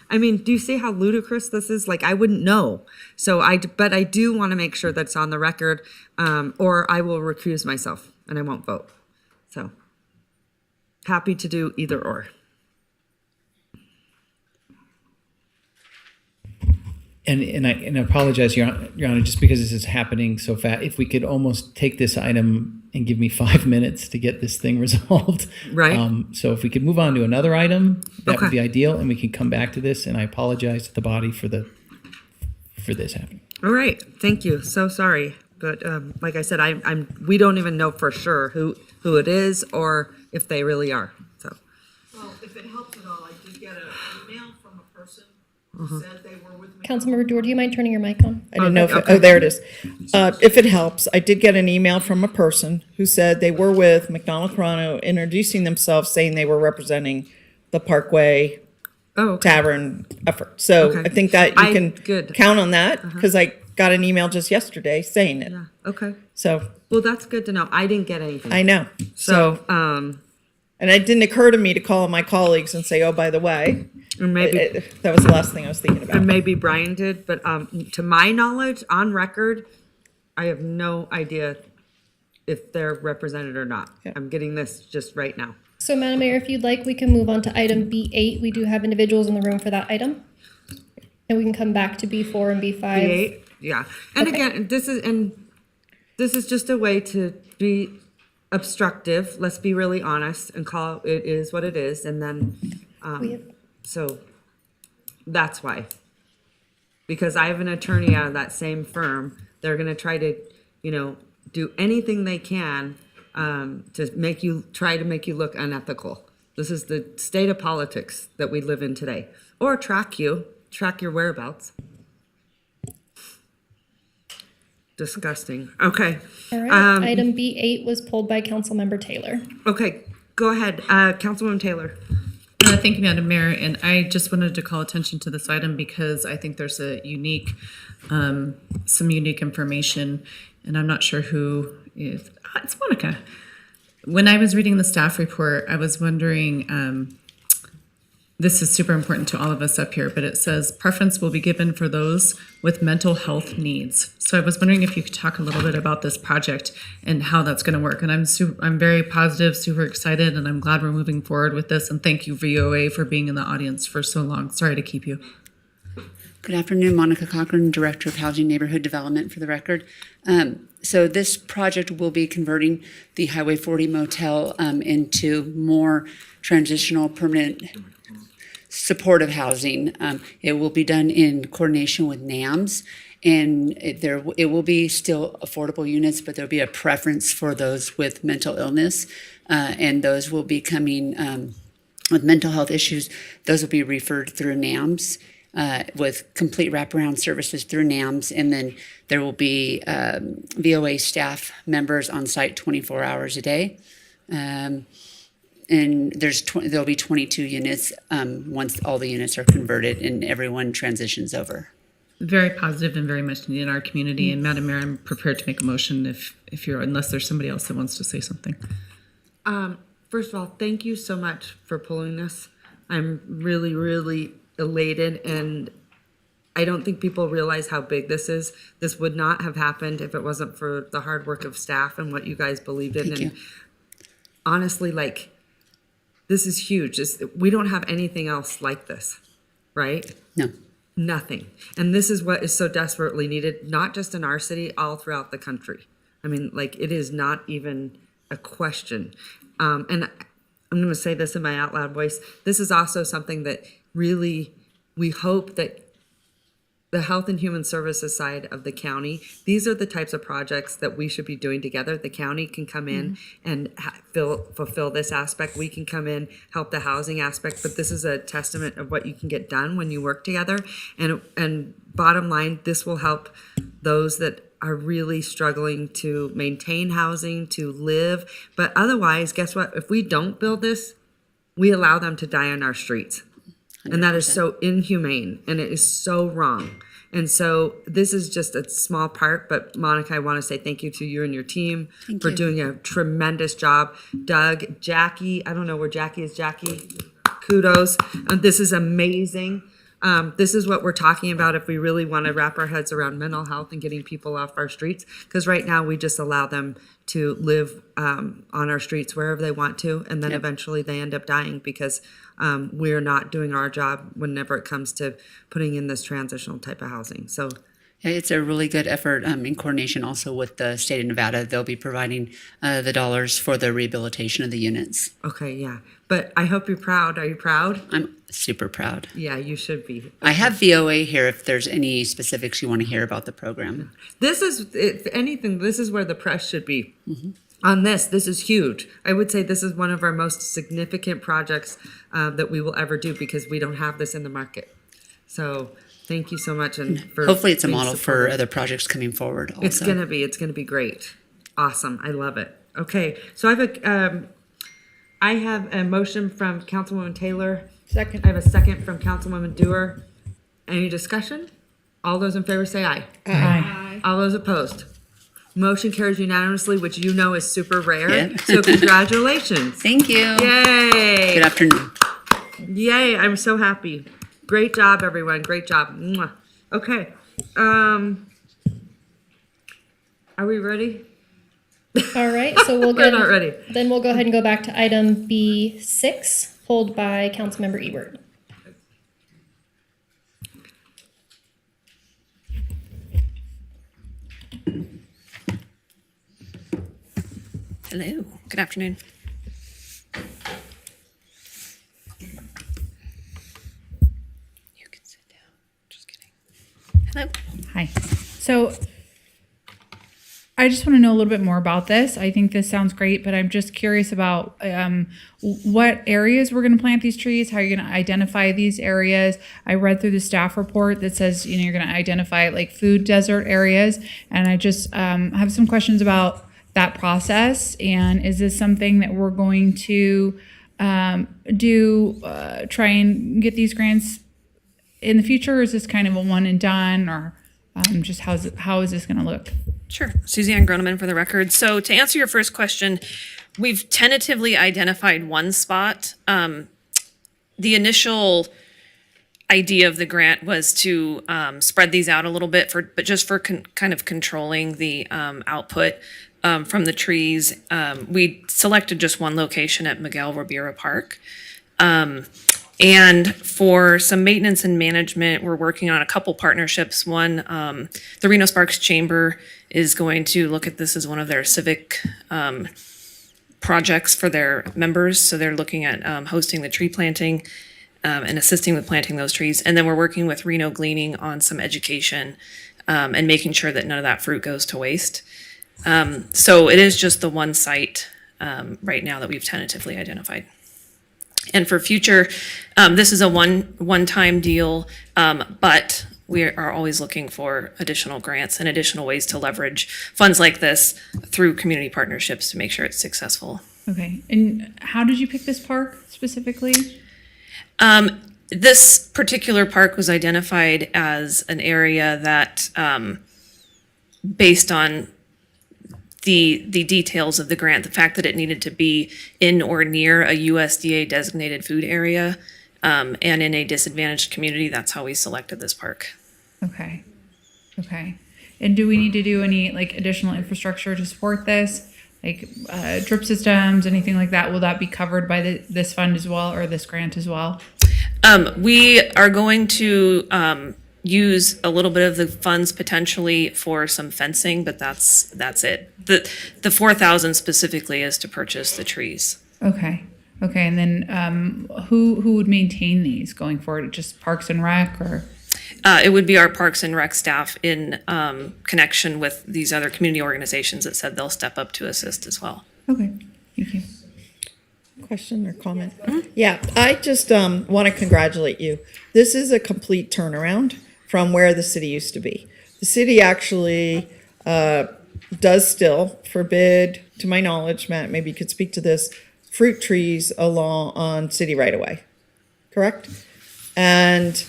I mean, do you see how ludicrous this is? Like, I wouldn't know. But I do want to make sure that's on the record, or I will recuse myself and I won't vote. So. happy to do either or. And I apologize, Your Honor, just because this is happening so fast. If we could almost take this item and give me 5 minutes to get this thing resolved. Right. So if we could move on to another item, that Okay. would be ideal, and we can come back to this. And I apologize to the body for this happening. All right, thank you. So sorry, but like I said, we don't even know for sure who it is or if they really are. So. Well, if it helps at all, I did get an email from a person who said they were with me. Councilmember Dewar, do you mind turning your mic on? I didn't know if Okay. oh, there it is. If it helps, I did get an email from a person who said they were with McDonald Corano, introducing themselves, saying they were representing the Parkway Tavern effort. So Okay. I think that you can good. count on that because I got an email just yesterday saying it. Yeah. Okay. So Well, that's good to know. I didn't get anything. I know. So, And it didn't occur to me to call my colleagues and say, oh, by the way, or maybe that was the last thing I was thinking about. and maybe Brian did, but to my knowledge, on record, I have no idea if they're represented or not. I'm getting this just right now. So, Madam Mayor, if you'd like, we can move on to item B8. We do have individuals in the room for that item. And we can come back to B4 and B5. B8, yeah. And again, this is just a way to be obstructive. Let's be really honest and call it is what it is. And then, so that's why. Because I have an attorney out of that same firm. They're going to try to, do anything they can to try to make you look unethical. This is the state of politics that we live in today. Or track your whereabouts. Disgusting. Okay. All right. Item B8 was pulled by Councilmember Taylor. Okay, go ahead, Councilwoman Taylor. Thank you, Madam Mayor, and I just wanted to call attention to this item because I think there's some unique information, and I'm not sure who is. It's Monica. When I was reading the staff report, I was wondering. This is super important to all of us up here, but it says preference will be given for those with mental health needs. So I was wondering if you could talk a little bit about this project and how that's going to work. And I'm very positive, super excited, and I'm glad we're moving forward with this. And thank you, VOA, for being in the audience for so long. Sorry to keep you. Good afternoon, Monica Cochran, Director of Housing Neighborhood Development, for the record. So this project will be converting the Highway 40 motel into more transitional, permanent supportive housing. It will be done in coordination with NAMS, and it will be still affordable units, but there'll be a preference for those with mental illness, and those will be coming with mental health issues. Those will be referred through NAMS with complete wraparound services through NAMS, and then there will be VOA staff members on site 24 hours a day. And there'll be 22 units once all the units are converted and everyone transitions over. Very positive and very much needed in our community. And Madam Mayor, I'm prepared to make a motion unless there's somebody else that wants to say something. First of all, thank you so much for pulling this. I'm really, really elated, and I don't think people realize how big this is. This would not have happened if it wasn't for the hard work of staff and what you guys believed in. Thank you. Honestly, this is huge. We don't have anything else like this, right? No. Nothing. And this is what is so desperately needed, not just in our city, all throughout the country. I mean, it is not even a question. And I'm going to say this in my out loud voice. This is also something that really, we hope that the Health and Human Services side of the county, these are the types of projects that we should be doing together. The county can come in and fulfill this aspect. We can come in, help the housing aspect, but this is a testament of what you can get done when you work together. And bottom line, this will help those that are really struggling to maintain housing, to live. But otherwise, guess what? If we don't build this, we allow them to die on our streets. 100%. And that is so inhumane, and it is so wrong. And so this is just a small part, but Monica, I want to say thank you to you and your team for doing a tremendous job. Doug, Jackie, I don't know where Jackie is. Jackie, kudos. This is amazing. This is what we're talking about if we really want to wrap our heads around mental health and getting people off our streets. Because right now we just allow them to live on our streets wherever they want to, and then eventually they end up dying because we're not doing our job whenever it comes to putting in this transitional type of housing. So It's a really good effort in coordination also with the state of Nevada. They'll be providing the dollars for the rehabilitation of the units. okay, yeah. But I hope you're proud. Are you proud? I'm super proud. Yeah, you should be. I have VOA here if there's any specifics you want to hear about the program. This is, if anything, this is where the press should be. On this is huge. I would say this is one of our most significant projects that we will ever do because we don't have this in the market. So thank you so much. And for Hopefully it's a being model for supportive. other projects coming forward also. It's gonna be great. Awesome. I love it. Okay, so I have a motion from Councilwoman Taylor. Second. I have a second from Councilwoman Dewar. Any discussion? All those in favor say aye. Aye. All those opposed? Motion carries unanimously, which you know is super rare. Yeah. So congratulations. Thank you. Yay. Good afternoon. Yay, I'm so happy. Great job, everyone. Great job. Mwah. Okay. Are we ready? All right, so we'll go. We're not ready. Then we'll go ahead and go back to item B6, pulled by Councilmember Ebert. Hello, good afternoon. You can sit down. Just kidding. Hello. Hi. So I just want to know a little bit more about this. I think this sounds great, but I'm just curious about what areas we're going to plant these trees, how you're going to identify these areas. I read through the staff report that says, you know, you're going to identify like food desert areas. And I just have some questions about that process. And is this something that we're going to try and get these grants in the future? Or is this kind of a one and done, or just how is this going to look? Sure. Suzanne Groneman for the record. So to answer your first question, we've tentatively identified one spot. The initial idea of the grant was to spread these out a little bit, but just for kind of controlling the output from the trees. We selected just one location at Miguel Ribera Park. And for some maintenance and management, we're working on a couple partnerships. One, the Reno Sparks Chamber is going to look at this as one of their civic projects for their members. So they're looking at hosting the tree planting and assisting with planting those trees. And then we're working with Reno Gleaning on some education and making sure that none of that fruit goes to waste. So it is just the one site right now that we've tentatively identified. And for future, this is a one-time deal, but we are always looking for additional grants and additional ways to leverage funds like this through community partnerships to make sure it's successful. Okay. And how did you pick this park specifically? This particular park was identified as an area that, based on the details of the grant, the fact that it needed to be in or near a USDA designated food area, and in a disadvantaged community, that's how we selected this park. Okay. Okay. And do we need to do any like additional infrastructure to support this? Like drip systems, anything like that? Will that be covered by this fund as well, or this grant as well? We are going to use a little bit of the funds potentially for some fencing, but that's it. The 4,000 specifically is to purchase the trees. Okay. Okay. And then who would maintain these going forward? Just Parks and Rec, or? It would be our Parks and Rec staff in connection with these other community organizations that said they'll step up to assist as well. Okay. Thank you. Question or comment? Yeah, I just want to congratulate you. This is a complete turnaround from where the city used to be. The city actually does still forbid, to my knowledge, Matt, maybe you could speak to this, fruit trees along on city right away, correct? And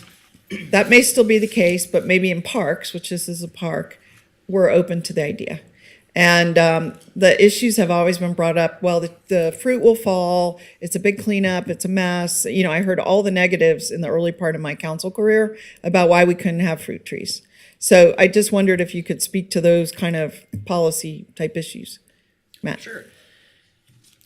that may still be the case, but maybe in parks, which this is a park, we're open to the idea. And the issues have always been brought up. Well, the fruit will fall. It's a big cleanup. It's a mess. You know, I heard all the negatives in the early part of my council career about why we couldn't have fruit trees. So I just wondered if you could speak to those kind of policy type issues. Matt. Sure.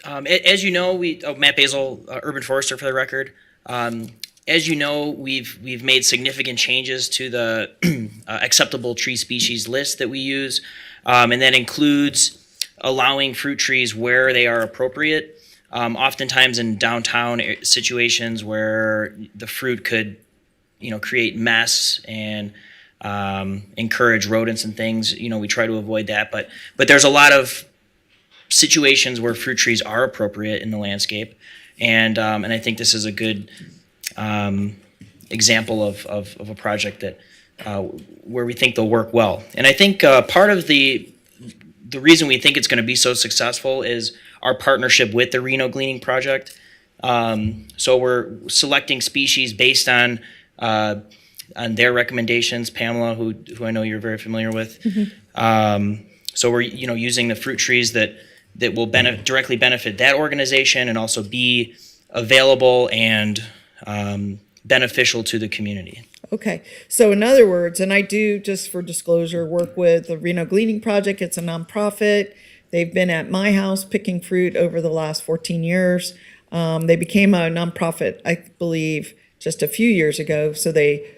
As you know, Matt Basil, urban forester for the record. As you know, we've made significant changes to the acceptable tree species list that we use, and that includes allowing fruit trees where they are appropriate. Oftentimes in downtown situations where the fruit could, create mess and encourage rodents and things. We try to avoid that, but there's a lot of situations where fruit trees are appropriate in the landscape, and I think this is a good example of a project that where we think they'll work well. And I think part of the reason we think it's going to be so successful is our partnership with the Reno Gleaning Project. So we're selecting species based on their recommendations. Pamela, who I know you're very familiar with. So we're using the fruit trees that will directly benefit that organization and also be available and beneficial to the community. Okay. So in other words, and I do, just for disclosure, work with the Reno Gleaning Project. It's a nonprofit. They've been at my house picking fruit over the last 14 years. They became a nonprofit, I believe, just a few years ago. So they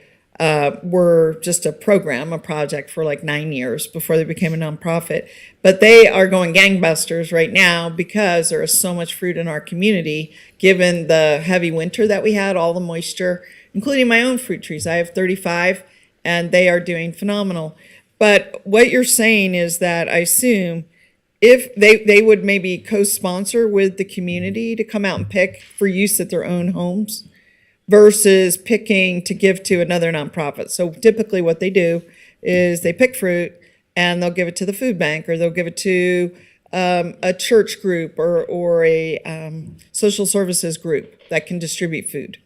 were just a project for like 9 years before they became a nonprofit. But they are going gangbusters right now because there is so much fruit in our community, given the heavy winter that we had, all the moisture, including my own fruit trees. I have 35 and they are doing phenomenal. But what you're saying is that I assume if they would maybe co-sponsor with the community to come out and pick for use at their own homes, versus picking to give to another nonprofit. So typically what they do is they pick fruit and they'll give it to the food bank, or they'll give it to a church group or a social services group that can distribute food.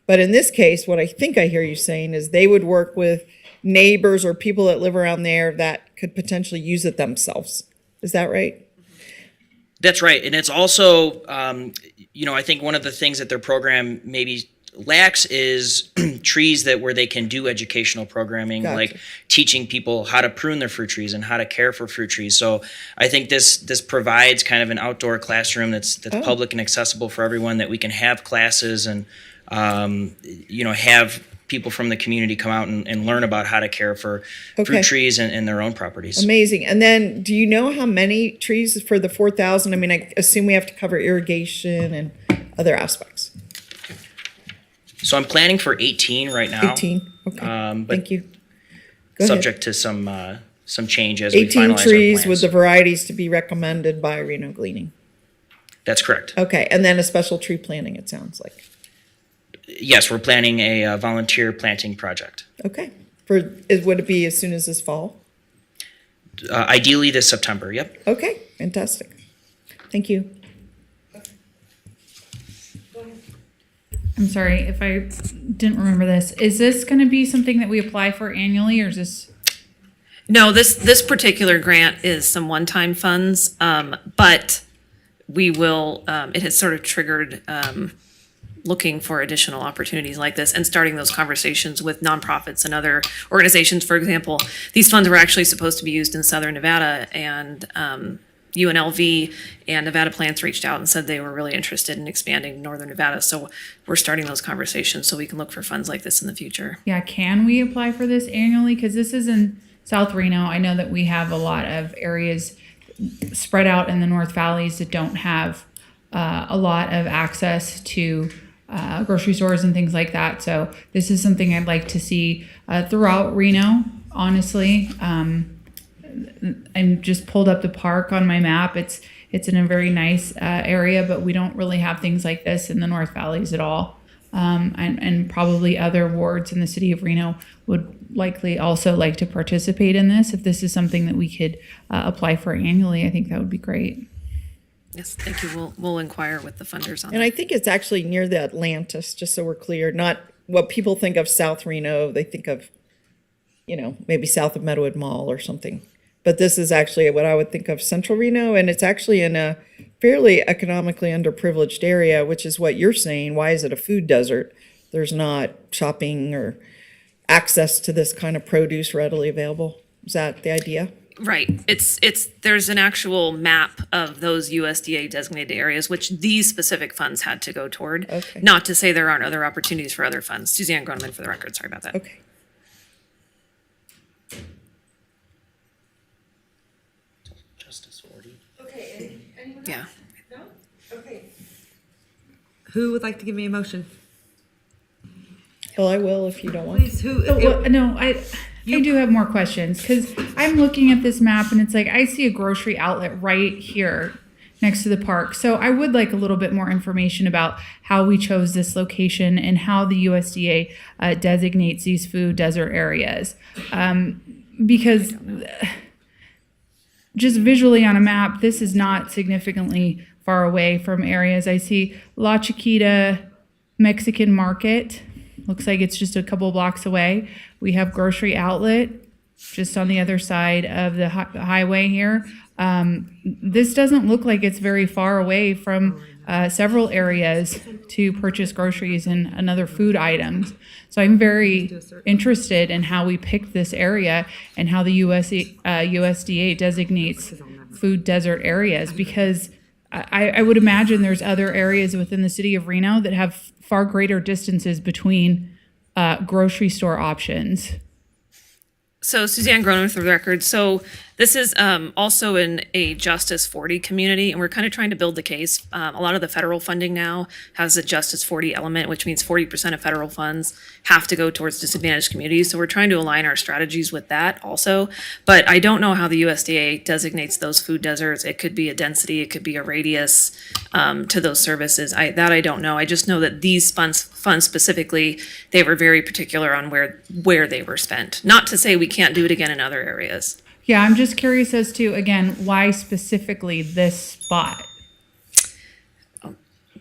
But in this case, what I think I hear you saying is they would work with neighbors or people that live around there that could potentially use it themselves. Is that right? That's right. And it's also, I think one of the things that their program maybe lacks is trees where they can do educational programming, Gotcha. like teaching people how to prune their fruit trees and how to care for fruit trees. So I think this provides kind of an outdoor classroom that's public and accessible for everyone, that we can have classes and have people from the community come out and learn about how to care for fruit trees and their own properties. Amazing. And then do you know how many trees for the 4,000? I mean, I assume we have to cover irrigation and other aspects. So I'm planning for 18 right now. 18. Okay. But Thank you. Go subject ahead. to some change as we 18 finalize our trees plans. with the varieties to be recommended by Reno Gleaning. That's correct. Okay. And then a special tree planting, it sounds like. Yes, we're planning a volunteer planting project. Okay. Would it be as soon as this fall? Ideally this September, yep. Okay. Fantastic. Thank you. I'm sorry if I didn't remember this. Is this going to be something that we apply for annually, or is this? No, this particular grant is some one-time funds, but we will. It has sort of triggered looking for additional opportunities like this and starting those conversations with nonprofits and other organizations. For example, these funds were actually supposed to be used in Southern Nevada, and UNLV and Nevada Plants reached out and said they were really interested in expanding Northern Nevada. So we're starting those conversations so we can look for funds like this in the future. Yeah, can we apply for this annually? Because this is in South Reno. I know that we have a lot of areas spread out in the North Valleys that don't have a lot of access to grocery stores and things like that. So this is something I'd like to see throughout Reno, honestly. I just pulled up the park on my map. It's in a very nice area, but we don't really have things like this in the North Valleys at all. And probably other wards in the city of Reno would likely also like to participate in this. If this is something that we could apply for annually, I think that would be great. Yes, thank you. We'll inquire with the funders on And that. I think it's actually near the Atlantis, just so we're clear. Not what people think of South Reno. They think of, maybe south of Meadowood Mall or something. but this is actually what I would think of central Reno, and it's actually in a fairly economically underprivileged area, which is what you're saying. Why is it a food desert? There's not shopping or access to this kind of produce readily available. Is that the idea? Right. There's an actual map of those USDA designated areas, which these specific funds had to go toward. Okay. Not to say there aren't other opportunities for other funds. Suzanne Groneman for the record. Sorry about that. Okay. Justice 40. Okay, anyone else? Yeah. No? Okay. Who would like to give me a motion? Well, I will if you don't want. Please, who? Oh, well, no, I do have more questions because I'm looking at this map and it's like I see a grocery outlet right here next to the park. So I would like a little bit more information about how we chose this location and how the USDA designates these food desert areas. Because just visually on a map, this is not significantly far away from areas. I see La Chiquita Mexican Market. Looks like it's just a couple blocks away. We have grocery outlet just on the other side of the highway here. This doesn't look like it's very far away from several areas to purchase groceries and other food items. So I'm very interested in how we picked this area and how the USDA designates food desert areas, because I would imagine there's other areas within the city of Reno that have far greater distances between grocery store options. So Suzanne Groneman for the record. So this is also in a Justice 40 community, and we're kind of trying to build the case. A lot of the federal funding now has a Justice 40 element, which means 40% of federal funds have to go towards disadvantaged communities. So we're trying to align our strategies with that also. But I don't know how the USDA designates those food deserts. It could be a density, it could be a radius to those services. I don't know. I just know that these funds specifically, they were very particular on where they were spent. Not to say we can't do it again in other areas. Yeah, I'm just curious as to, again, why specifically this spot? I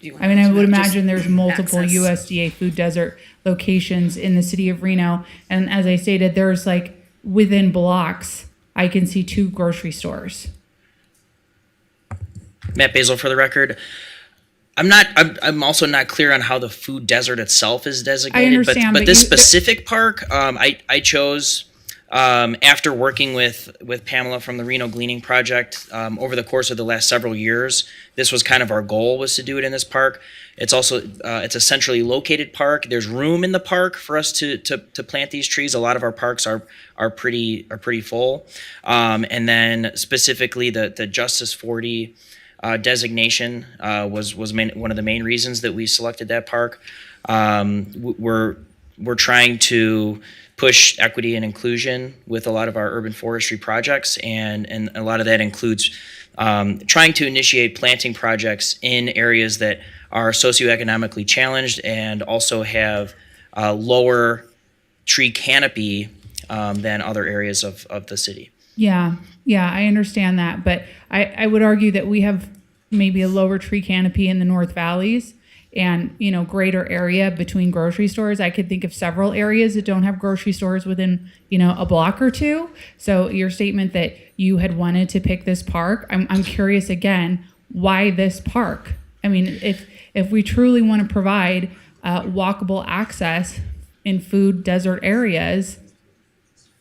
mean, I would imagine there's multiple USDA food desert locations in the city of Reno. And as I stated, there's like within blocks, I can see 2 grocery stores. Matt Basil for the record. I'm also not clear on how the food desert itself is designated. I understand, but this specific park, I chose after working with Pamela from the Reno Gleaning Project over the course of the last several years. This was kind of our goal, was to do it in this park. It's also it's a centrally located park. There's room in the park for us to plant these trees. A lot of our parks are pretty full, and then specifically the Justice 40 designation was one of the main reasons that we selected that park. We're trying to push equity and inclusion with a lot of our urban forestry projects, and a lot of that includes trying to initiate planting projects in areas that are socioeconomically challenged and also have lower tree canopy than other areas of the city. Yeah, I understand that. But I would argue that we have maybe a lower tree canopy in the North Valleys and, greater area between grocery stores. I could think of several areas that don't have grocery stores within, a block or two. So your statement that you had wanted to pick this park, I'm curious again, why this park? I mean, if we truly want to provide walkable access in food desert areas,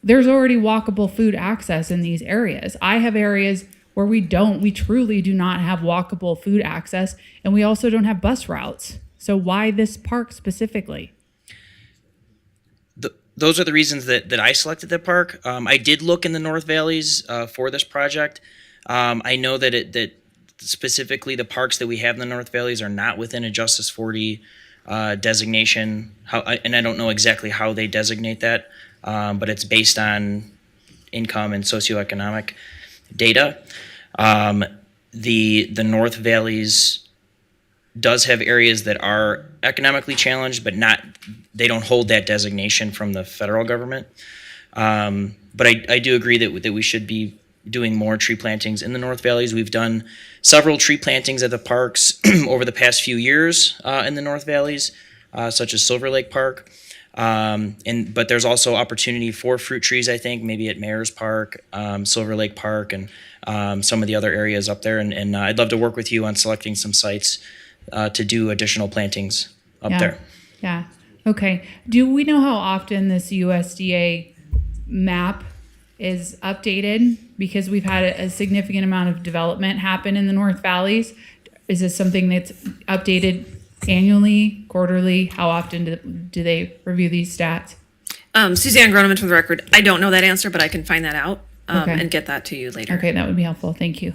there's already walkable food access in these areas. I have areas where we truly do not have walkable food access, and we also don't have bus routes. So why this park specifically? Those are the reasons that I selected the park. I did look in the North Valleys for this project. I know that specifically the parks that we have in the North Valleys are not within a Justice 40 designation. And I don't know exactly how they designate that, but it's based on income and socioeconomic data. The North Valleys does have areas that are economically challenged, but they don't hold that designation from the federal government. But I do agree that we should be doing more tree plantings in the North Valleys. We've done several tree plantings at the parks over the past few years in the North Valleys, such as Silver Lake Park. But there's also opportunity for fruit trees, I think, maybe at Mayor's Park, Silver Lake Park, and some of the other areas up there. And I'd love to work with you on selecting some sites to do additional plantings up there. Yeah. Okay. Do we know how often this USDA map is updated? Because we've had a significant amount of development happen in the North Valleys. Is this something that's updated annually, quarterly? How often do they review these stats? Suzanne Groneman for the record. I don't know that answer, but I can find that out Okay. and get that to you later. Okay, that would be helpful. Thank you.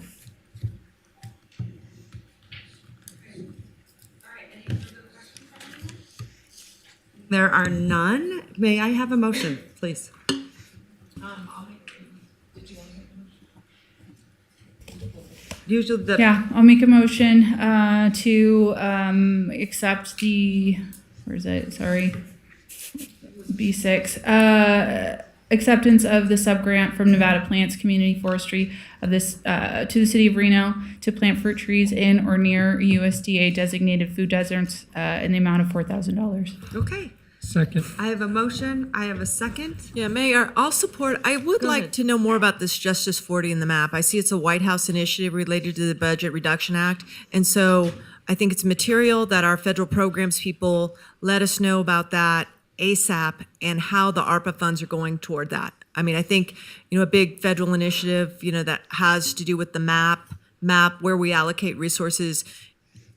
There are none. May I have a motion, please? Usually the. Yeah, I'll make a motion to accept the, where is it? Sorry. B6. Acceptance of the subgrant from Nevada Plants Community Forestry of this to the city of Reno to plant fruit trees in or near USDA designated food deserts in the amount of $4,000. Okay. Second. I have a motion. I have a second. Yeah, Mayor, I'll support. I would Go like ahead. to know more about this Justice 40 in the map. I see it's a White House initiative related to the Budget Reduction Act. And so I think it's material that our federal programs people let us know about that ASAP and how the ARPA funds are going toward that. I mean, I think, a big federal initiative, that has to do with the map where we allocate resources,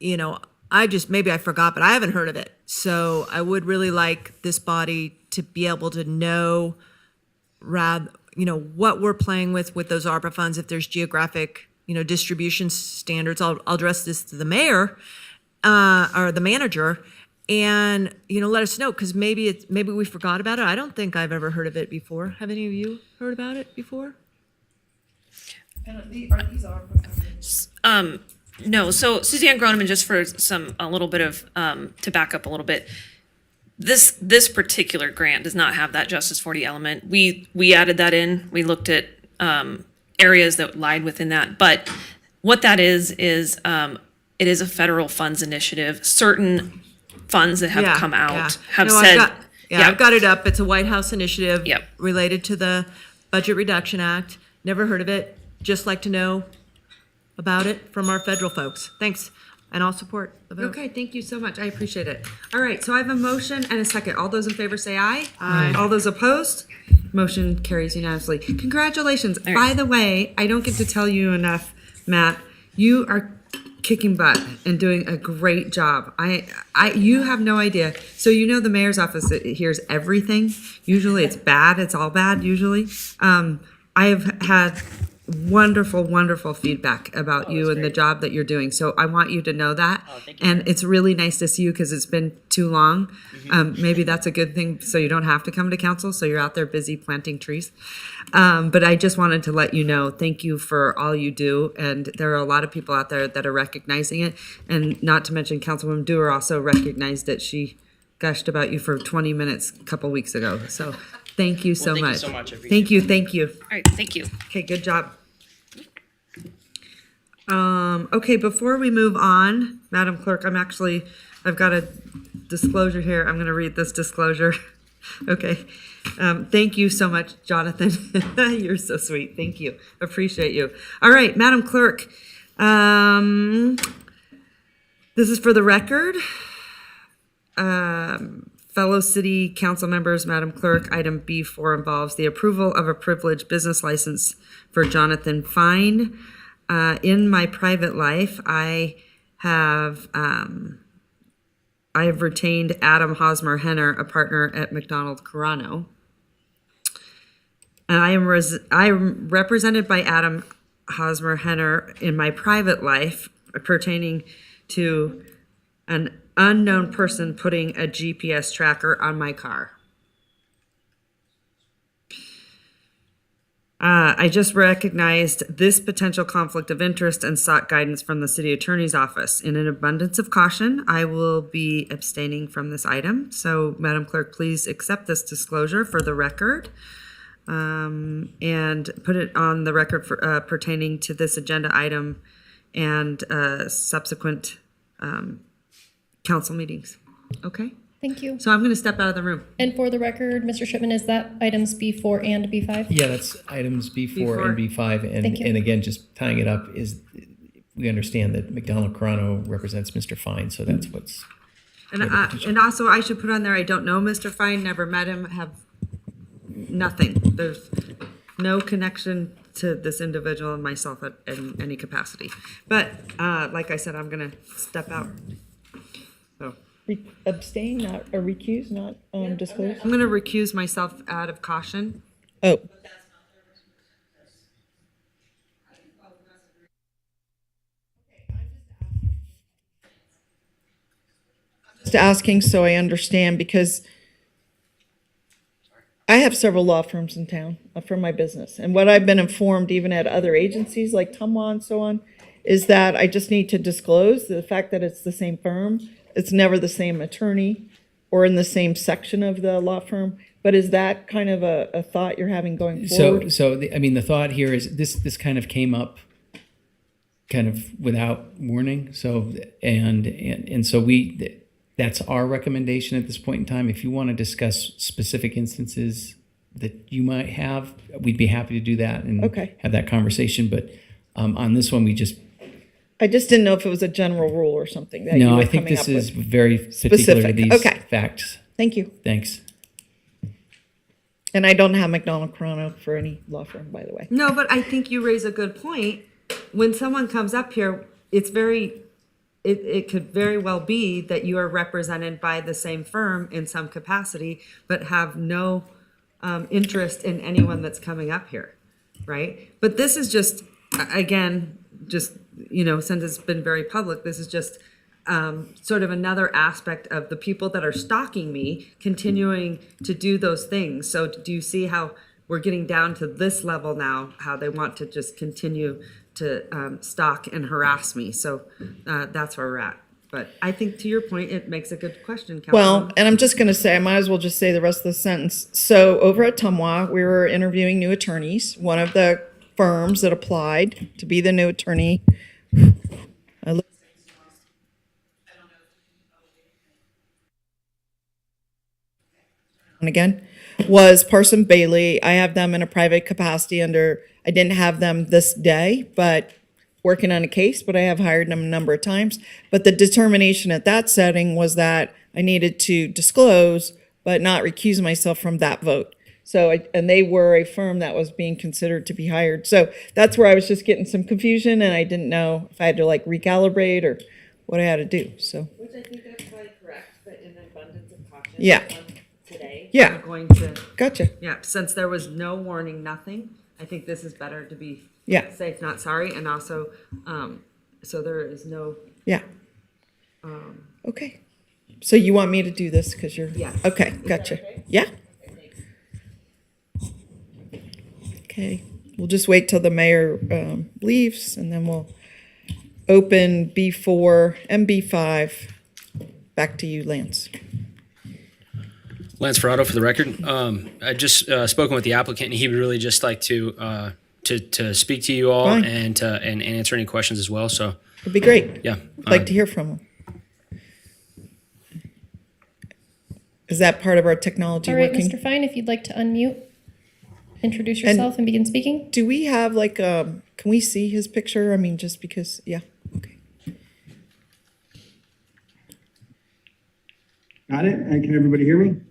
maybe I forgot, but I haven't heard of it. So I would really like this body to be able to know what we're playing with those ARPA funds. If there's geographic, distribution standards, I'll address this to the mayor or the manager, and let us know, because maybe we forgot about it. I don't think I've ever heard of it before. Have any of you heard about it before? Are these ARPA funds? No, so Suzanne Groneman, just for a little bit of, to back up a little bit, this particular grant does not have that Justice 40 element. We added that in. We looked at areas that lied within that. But what that is it is a federal funds initiative. Certain funds that have come out have said. I've got it up. It's a White House initiative Yep. related to the Budget Reduction Act. Never heard of it. Just like to know about it from our federal folks. Thanks. And I'll support the vote. Okay, thank you so much. I appreciate it. All right, so I have a motion and a second. All those in favor say aye. Aye. All those opposed? Motion carries unanimously. Congratulations. By the way, I don't get to tell you enough, Matt. You are kicking butt and doing a great job. You have no idea. So the mayor's office hears everything. Usually it's bad. It's all bad usually. I have had wonderful feedback about you and the job that you're doing. So I want you to know that. And it's really nice to see you because it's been too long. Maybe that's a good thing, so you don't have to come to council, so you're out there busy planting trees. But I just wanted to let you know, thank you for all you do. And there are a lot of people out there that are recognizing it. And not to mention Councilwoman Dewar also recognized it. She gushed about you for 20 minutes a couple weeks ago. So thank you so much. Thank you so much. I appreciate Thank you. All right, thank you. Okay, good job. Okay, before we move on, Madam Clerk, I've got a disclosure here. I'm going to read this disclosure. Okay. Thank you so much, Jonathan. You're so sweet. Thank you. Appreciate you. All right, Madam Clerk. This is for the record. Fellow City Council members, Madam Clerk, item B4 involves the approval of a privileged business license for Jonathan Fine. In my private life, I have retained Adam Hosmer Henner, a partner at McDonald Carano. And I am represented by Adam Hosmer Henner in my private life pertaining to an unknown person putting a GPS tracker on my car. I just recognized this potential conflict of interest and sought guidance from the city attorney's office. In an abundance of caution, I will be abstaining from this item. So, Madam Clerk, please accept this disclosure for the record and put it on the record for, pertaining to this agenda item and subsequent council meetings. Okay? Thank you. So I'm going to step out of the room. And for the record, Mr. Shipman, is that items B4 and B5? Yeah, that's items B4 and B5. And, Thank you. and again, just tying it up is we understand that McDonald Carano represents Mr. Fine, so that's what's. And also I should put on there, I don't know Mr. Fine, never met him, have nothing. There's no connection to this individual and myself in any capacity. But like I said, I'm going to step out. So. Abstain, not or recuse, not disclose? I'm going to recuse myself out of caution. Oh. Just asking so I understand, because I have several law firms in town for my business. And what I've been informed, even at other agencies like Tumwa and so on, is that I just need to disclose the fact that it's the same firm. It's never the same attorney or in the same section of the law firm. But is that kind of a thought you're having going forward? The thought here is this kind of came up kind of without warning. So, and so that's our recommendation at this point in time. If you want to discuss specific instances that you might have, we'd be happy to do that and have that conversation. But on this one, I just didn't know if it was a general rule or something that you were I think coming this up is with. very particular to these facts. Thank you. Thanks. And I don't have McDonald Carano for any law firm, by the way. No, but I think you raise a good point. When someone comes up here, it could very well be that you are represented by the same firm in some capacity, but have no interest in anyone that's coming up here, right? But this is just, again, since it's been very public, this is just sort of another aspect of the people that are stalking me continuing to do those things. So do you see how we're getting down to this level now, how they want to just continue to stalk and harass me? So that's where we're at. But I think to your point, it makes a good question, Councilman. Well, and I'm just going to say, I might as well just say the rest of the sentence. So over at Tumwa, we were interviewing new attorneys. One of the firms that applied to be the new attorney, and again, was Parson Bailey. I have them in a private capacity I didn't have them this day, but working on a case, but I have hired them a number of times. But the determination at that setting was that I needed to disclose, but not recuse myself from that vote. So, and they were a firm that was being considered to be hired. So that's where I was just getting some confusion, and I didn't know if I had to recalibrate or what I had to do, so. Which I think that's probably correct, but in abundance of caution. Yeah. Today. Yeah. I'm going to. Gotcha. Yeah, since there was no warning, nothing, I think this is better to be safe, not sorry. And also, so there is no. Yeah. Okay. So you want me to do this because you're. Yes. Okay, Is gotcha. that okay? Yeah. Okay, we'll just wait till the mayor leaves, and then we'll open B4 and B5. Back to you, Lance. Lance Ferrato for the record. I just spoken with the applicant, and he would really just like to speak to you all Fine. and answer any questions as well. So It'd be great. yeah, I'd like to hear from him. Is that part of our technology All right, working? Mr. Fine, if you'd like to unmute, introduce yourself and begin speaking. Do we have can we see his picture? I mean, just because, yeah. Got it? And can everybody hear me?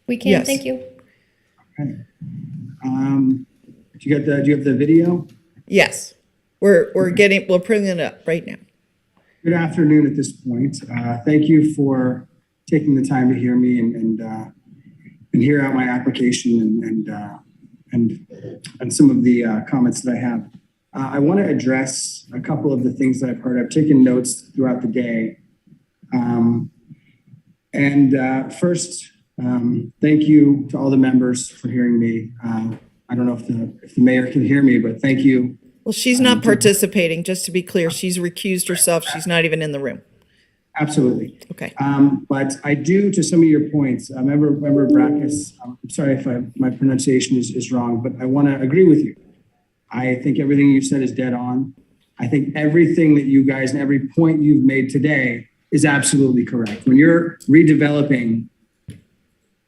We can, Yes. thank you. Okay. Do you have the video? Yes, we're putting it up right now. Good afternoon at this point. Thank you for taking the time to hear me and hear out my application and some of the comments that I have. I want to address a couple of the things that I've heard. I've taken notes throughout the day. First, thank you to all the members for hearing me. I don't know if the mayor can hear me, but thank you. Well, she's not participating, just to be clear. She's recused herself. She's not even in the room. Absolutely. Okay. But I do, to some of your points, Member Brackus, I'm sorry if my pronunciation is wrong, but I want to agree with you. I think everything you said is dead on. I think everything that you guys and every point you've made today is absolutely correct. When you're redeveloping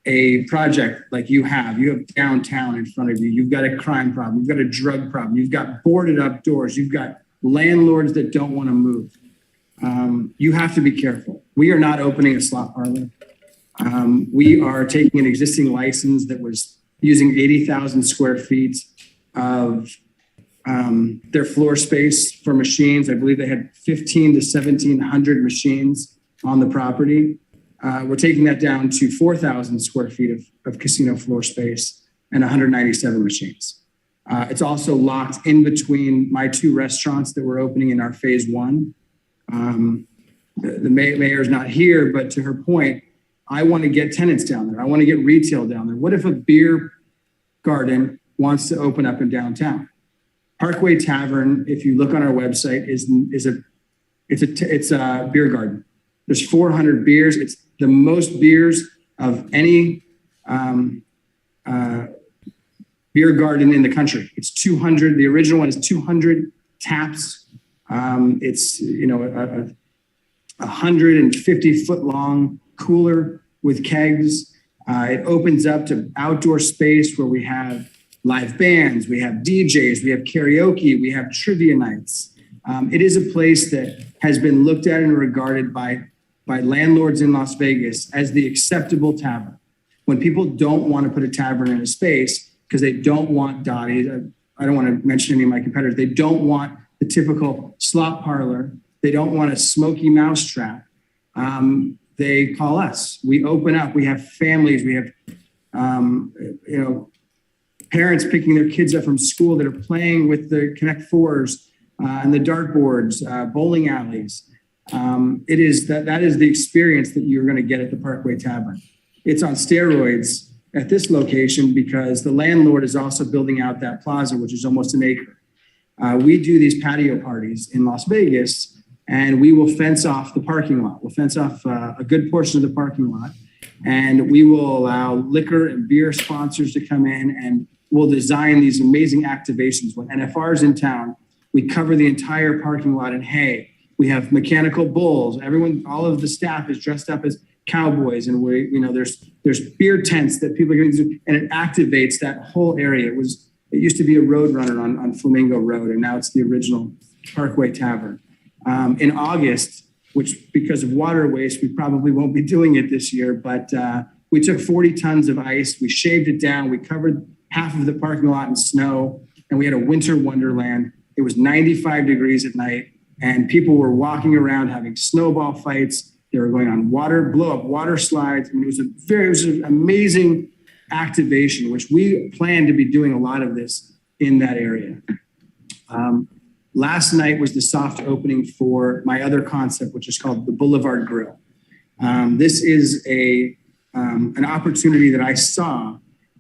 a project like you have downtown in front of you, you've got a crime problem, you've got a drug problem, you've got boarded up doors, you've got landlords that don't want to move. You have to be careful. We are not opening a slot parlor. We are taking an existing license that was using 80,000 square feet of their floor space for machines. I believe they had 15 to 1,700 machines on the property. We're taking that down to 4,000 square feet of casino floor space and 197 machines. It's also locked in between my two restaurants that we're opening in our phase one. The mayor's not here, but to her point, I want to get tenants down there. I want to get retail down there. What if a beer garden wants to open up in downtown? Parkway Tavern, if you look on our website, it's a beer garden. There's 400 beers. It's the most beers of any beer garden in the country. It's 200. The original one is 200 taps. It's a 150-foot long cooler with kegs. It opens up to outdoor space where we have live bands, we have DJs, we have karaoke, we have trivia nights. It is a place that has been looked at and regarded by landlords in Las Vegas as the acceptable tavern. When people don't want to put a tavern in a space because they don't want Dottie's, I don't want to mention any of my competitors, they don't want the typical slot parlor, they don't want a smoky mousetrap. They call us. We open up. We have families. We have, parents picking their kids up from school that are playing with the Connect Fours and the dartboards, bowling alleys. That is the experience that you're going to get at the Parkway Tavern. It's on steroids at this location because the landlord is also building out that plaza, which is almost an acre. We do these patio parties in Las Vegas, and we will fence off the parking lot. We'll fence off a good portion of the parking lot, and we will allow liquor and beer sponsors to come in, and we'll design these amazing activations. When NFR's in town, we cover the entire parking lot in hay. We have mechanical bulls. All of the staff is dressed up as cowboys, and there's beer tents that people are going to do, and it activates that whole area. It used to be a road runner on Flamingo Road, and now it's the original Parkway Tavern. In August, which because of water waste, we probably won't be doing it this year, but we took 40 tons of ice, we shaved it down, we covered half of the parking lot in snow, and we had a winter wonderland. It was 95 degrees at night, and people were walking around having snowball fights. They were going on blow-up water slides. I mean, it was an amazing activation, which we plan to be doing a lot of this in that area. Last night was the soft opening for my other concept, which is called the Boulevard Grill. This is an opportunity that I saw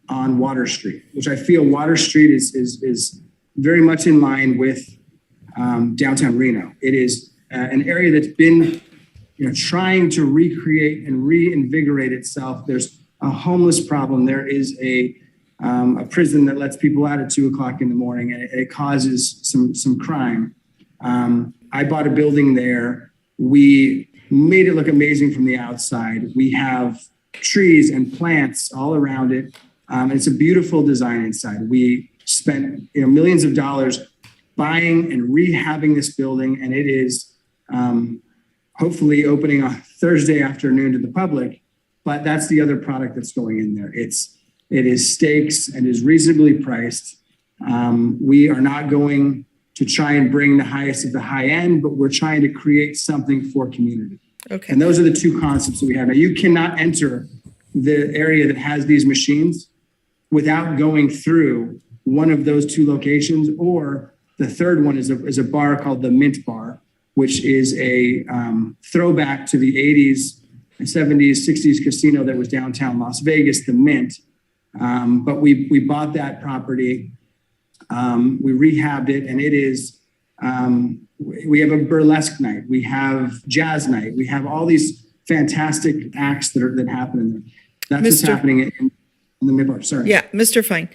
on Water Street, which I feel Water Street is very much in line with downtown Reno. It is an area that's been trying to recreate and reinvigorate itself. There's a homeless problem. There is a prison that lets people out at 2:00 in the morning, and it causes some crime. I bought a building there. We made it look amazing from the outside. We have trees and plants all around it. And it's a beautiful design inside. We spent millions of dollars buying and rehabbing this building, and it is hopefully opening on Thursday afternoon to the public. But that's the other product that's going in there. It is steaks and is reasonably priced. We are not going to try and bring the highest of the high end, but we're trying to create something for community. Okay. And those are the two concepts that we have. Now, you cannot enter the area that has these machines without going through one of those two locations, or the third one is a bar called the Mint Bar, which is a throwback to the 80s, 70s, 60s casino that was downtown Las Vegas, the Mint. But we bought that property, we rehabbed it, and it is, we have a burlesque night, we have jazz night, we have all these fantastic acts that happen in there. That's what's happening in the Midbar. Sorry. Yeah, Mr. Fine.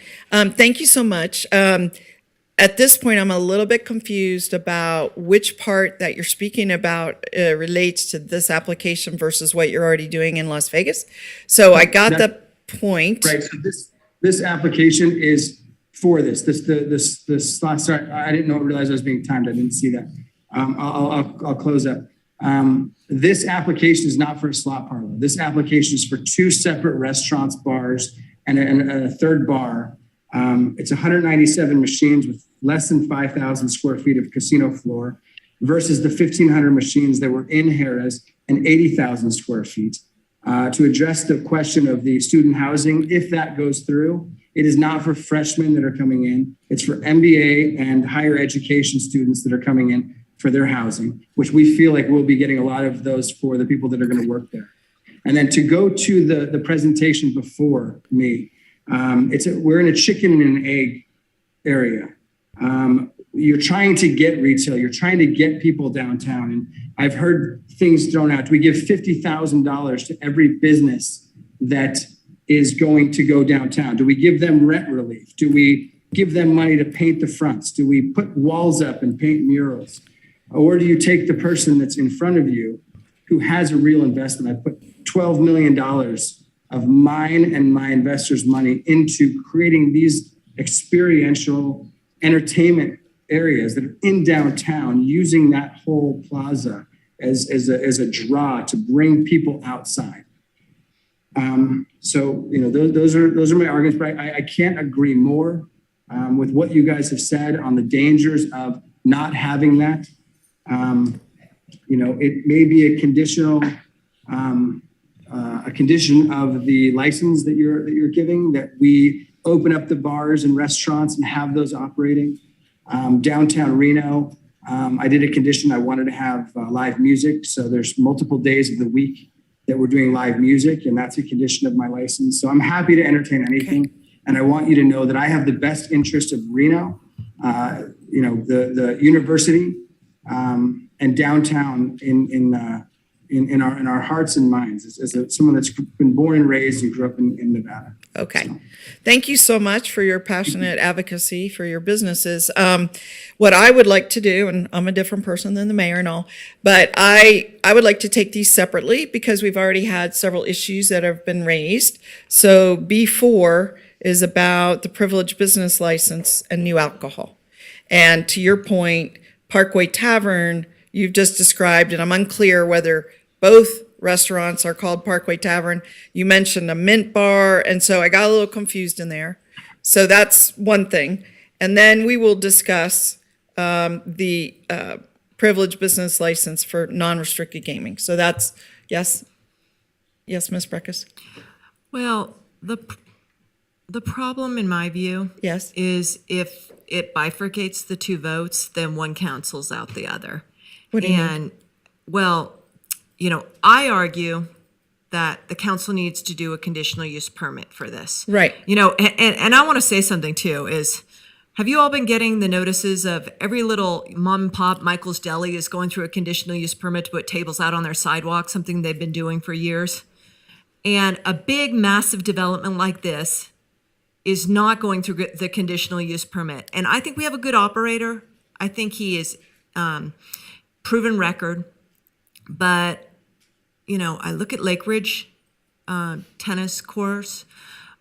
Thank you so much. at this point, I'm a little bit confused about which part that you're speaking about relates to this application versus what you're already doing in Las Vegas. So I got the point. Right, so this application is for this slot start. I didn't realize I was being timed. I didn't see that. I'll close up. This application is not for a slot parlor. This application is for 2 separate restaurants, bars, and a third bar. It's 197 machines with less than 5,000 square feet of casino floor versus the 1,500 machines that were in Harrah's and 80,000 square feet. To address the question of the student housing, if that goes through, it is not for freshmen that are coming in. It's for MBA and higher education students that are coming in for their housing, which we feel like we'll be getting a lot of those for the people that are going to work there. And then to go to the presentation before me, we're in a chicken and an egg area. You're trying to get retail, you're trying to get people downtown. And I've heard things thrown out. Do we give $50,000 to every business that is going to go downtown? Do we give them rent relief? Do we give them money to paint the fronts? Do we put walls up and paint murals? Or do you take the person that's in front of you who has a real investment? I put $12 million of mine and my investors' money into creating these experiential entertainment areas that are in downtown, using that whole plaza as a draw to bring people outside. So those are my arguments, but I can't agree more with what you guys have said on the dangers of not having that. It may be a conditional, a condition of the license that you're giving, that we open up the bars and restaurants and have those operating. Downtown Reno, I did a condition. I wanted to have live music. So there's multiple days of the week that we're doing live music, and that's a condition of my license. So I'm happy to entertain anything. Okay. And I want you to know that I have the best interest of Reno, the university, and downtown in our hearts and minds as someone that's been born and raised and grew up in Nevada. Okay. So. Thank you so much for your passionate advocacy for your businesses. What I would like to do, and I'm a different person than the mayor and all, but I would like to take these separately because we've already had several issues that have been raised. So B4 is about the privileged business license and new alcohol. And to your point, Parkway Tavern, you've just described, and I'm unclear whether both restaurants are called Parkway Tavern. You mentioned a mint bar, and so I got a little confused in there. So that's one thing. And then we will discuss the privileged business license for non-restricted gaming. So that's, yes, Ms. Breckus? Well, the problem in my view is if it bifurcates the 2 votes, then one cancels out the other. What do you mean? Well, I argue that the council needs to do a conditional use permit for this. Right. And I want to say something too is, have you all been getting the notices of every little mom and pop Michael's Deli is going through a conditional use permit to put tables out on their sidewalk, something they've been doing for years? And a big, massive development like this is not going through the conditional use permit. And I think we have a good operator. I think he is proven record. But, I look at Lake Ridge tennis course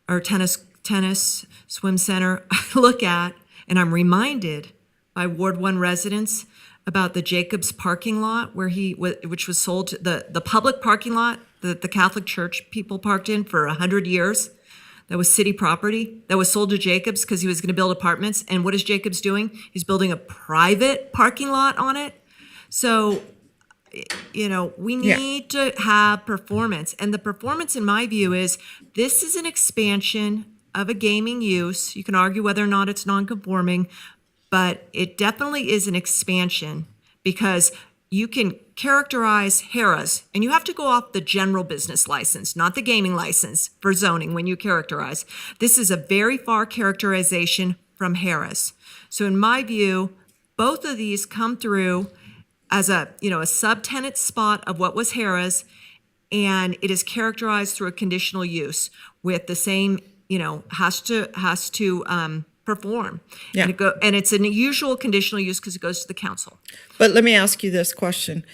or tennis swim center. I look at, and I'm reminded by Ward 1 residents about the Jacobs parking lot which was sold to the public parking lot that the Catholic Church people parked in for 100 years. That was city property that was sold to Jacobs because he was going to build apartments. And what is Jacobs doing? He's building a private parking lot on it. So, we need to have performance. And the performance, in my view, is this is an expansion of a gaming use. You can argue whether or not it's non-conforming, but it definitely is an expansion because you can characterize Harrah's, and you have to go off the general business license, not the gaming license for zoning when you characterize. This is a very far characterization from Harrah's. So in my view, both of these come through as a subtenant spot of what was Harrah's, and it is characterized through a conditional use with the same, has to perform. Yeah. And it's an unusual conditional use because it goes to the council. But let me ask you this question.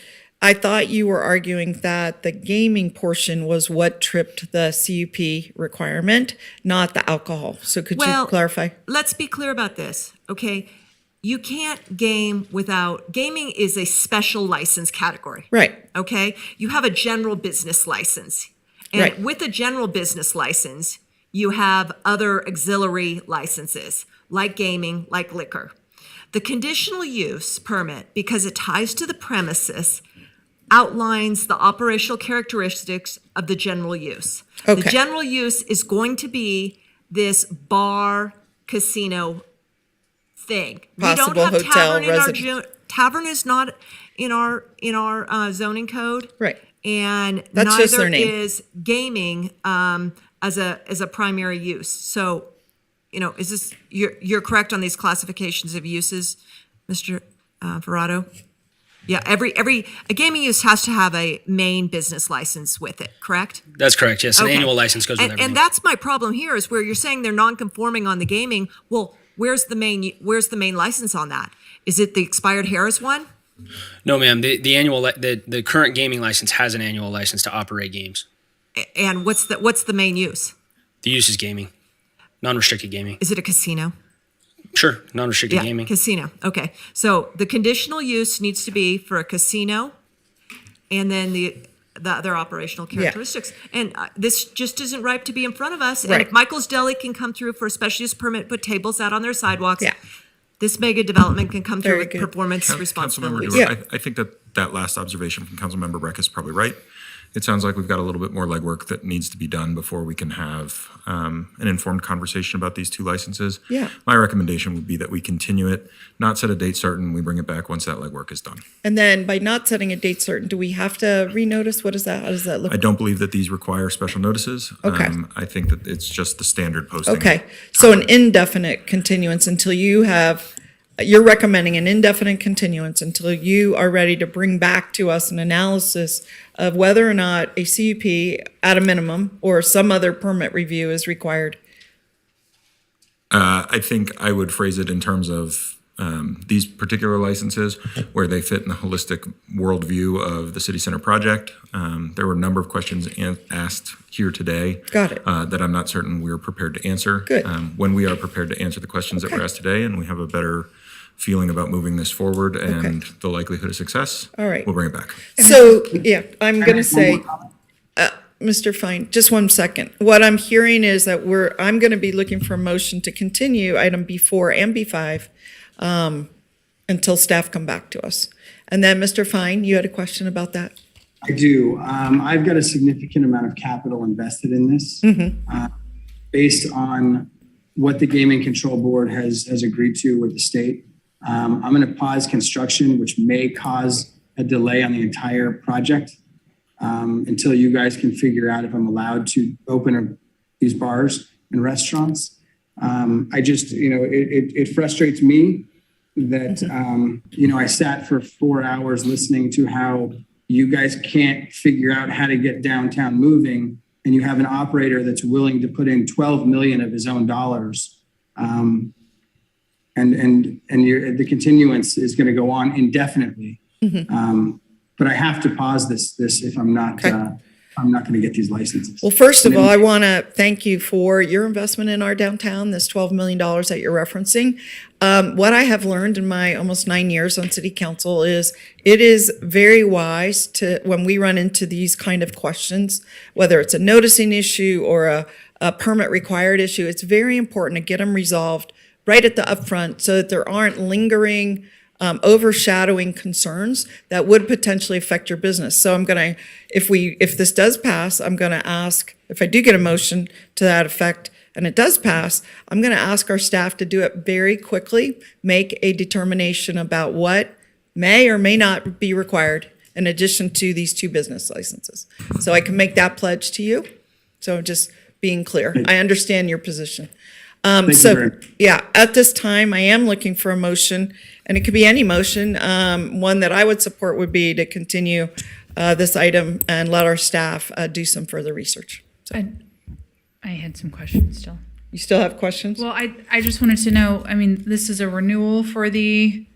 I thought you were arguing that the gaming portion was what tripped the CUP requirement, not the alcohol. So could you clarify? Let's be clear about this, okay? You can't game without, gaming is a special license category. Right. Okay? You have a general business license. And Right. with a general business license, you have other auxiliary licenses, like gaming, like liquor. The conditional use permit, because it ties to the premises, outlines the operational characteristics of the general use. Okay. The general use is going to be this bar, casino thing. Possible we don't have hotel, tavern in residence. tavern is not in our zoning code. Right. And That's just neither their name. is gaming as a primary use. So, is this you're correct on these classifications of uses, Mr. Verrado? Yeah, a gaming use has to have a main business license with it, correct? That's correct. Yes, an Okay. annual license goes with everything. And that's my problem here is where you're saying they're non-conforming on the gaming. Well, where's the main license on that? Is it the expired Harris one? No, ma'am. The current gaming license has an annual license to operate games. And what's the main use? The use is gaming, non-restricted gaming. Is it a casino? Sure, non-restricted gaming. Casino. Okay. So the conditional use needs to be for a casino and then the other operational characteristics. And this just isn't ripe to be in front of us. And Right. if Michael's Deli can come through for a special use permit, put tables out on their sidewalks, this mega development can come through with performance responsibilities. I think that last observation from Councilmember Breck is probably right. It sounds like we've got a little bit more legwork that needs to be done before we can have an informed conversation about these two licenses. Yeah. My recommendation would be that we continue it, not set a date certain, we bring it back once that legwork is done. And then by not setting a date certain, do we have to renotice? What is that? How does that look? I don't believe that these require special notices. Okay. I think that it's just the standard posting. Okay. So an indefinite continuance until you're recommending an indefinite continuance until you are ready to bring back to us an analysis of whether or not a CUP at a minimum or some other permit review is required. I think I would phrase it in terms of these particular licenses where they fit in the holistic worldview of the city center project. There were a number of questions asked here today. Got it. That I'm not certain we're prepared to answer. Good. When we are prepared to answer the questions that were asked today and we have a better feeling about moving this forward and the likelihood of success, All right. we'll bring it back. So, yeah, I'm going to say, Mr. Fine, just 1 second. What I'm hearing is that I'm going to be looking for a motion to continue item B4 and B5 until staff come back to us. And then, Mr. Fine, you had a question about that? I do. I've got a significant amount of capital invested in this based on what the Gaming Control Board has agreed to with the state. I'm going to pause construction, which may cause a delay on the entire project until you guys can figure out if I'm allowed to open these bars and restaurants. I just, it frustrates me that, I sat for 4 hours listening to how you guys can't figure out how to get downtown moving, and you have an operator that's willing to put in 12 million of his own dollars. The continuance is going to go on indefinitely. But I have to pause this if I'm not going to get these licenses. Well, first of all, I want to thank you for your investment in our downtown, this $12 million that you're referencing. What I have learned in my almost 9 years on city council is it is very wise to, when we run into these kind of questions, whether it's a noticing issue or a permit required issue, it's very important to get them resolved right at the upfront so that there aren't lingering overshadowing concerns that would potentially affect your business. So I'm going to, if this does pass, I'm going to ask, if I do get a motion to that effect and it does pass, I'm going to ask our staff to do it very quickly, make a determination about what may or may not be required in addition to these 2 business licenses. So I can make that pledge to you. So just being clear, I understand your position. Yeah, at this time, I am looking for a motion, and it could be any motion. One that I would support would be to continue this item and let our staff do some further research. So. I had some questions still. You still have questions? Well, I just wanted to know, I mean, this is a renewal for the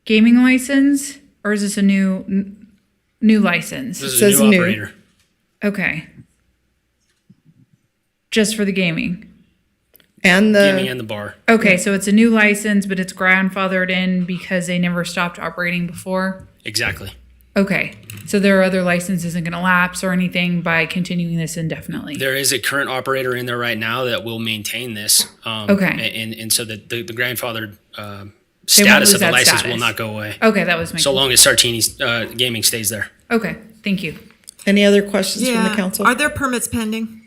gaming license, or is this a new license? This is says a new new. operator. Okay. Just for the gaming. And Gaming and the bar. Okay, so it's a new license, but it's grandfathered in because they never stopped operating before? Exactly. Okay, so their other license isn't going to lapse or anything by continuing this indefinitely? There is a current operator in there right now that will maintain this. Okay. And so that the grandfathered They won't status lose of the that license status. will not go away. Okay, that was my So long as Sartini's gaming stays there. Okay, thank you. Any other questions from the council? Are there permits pending?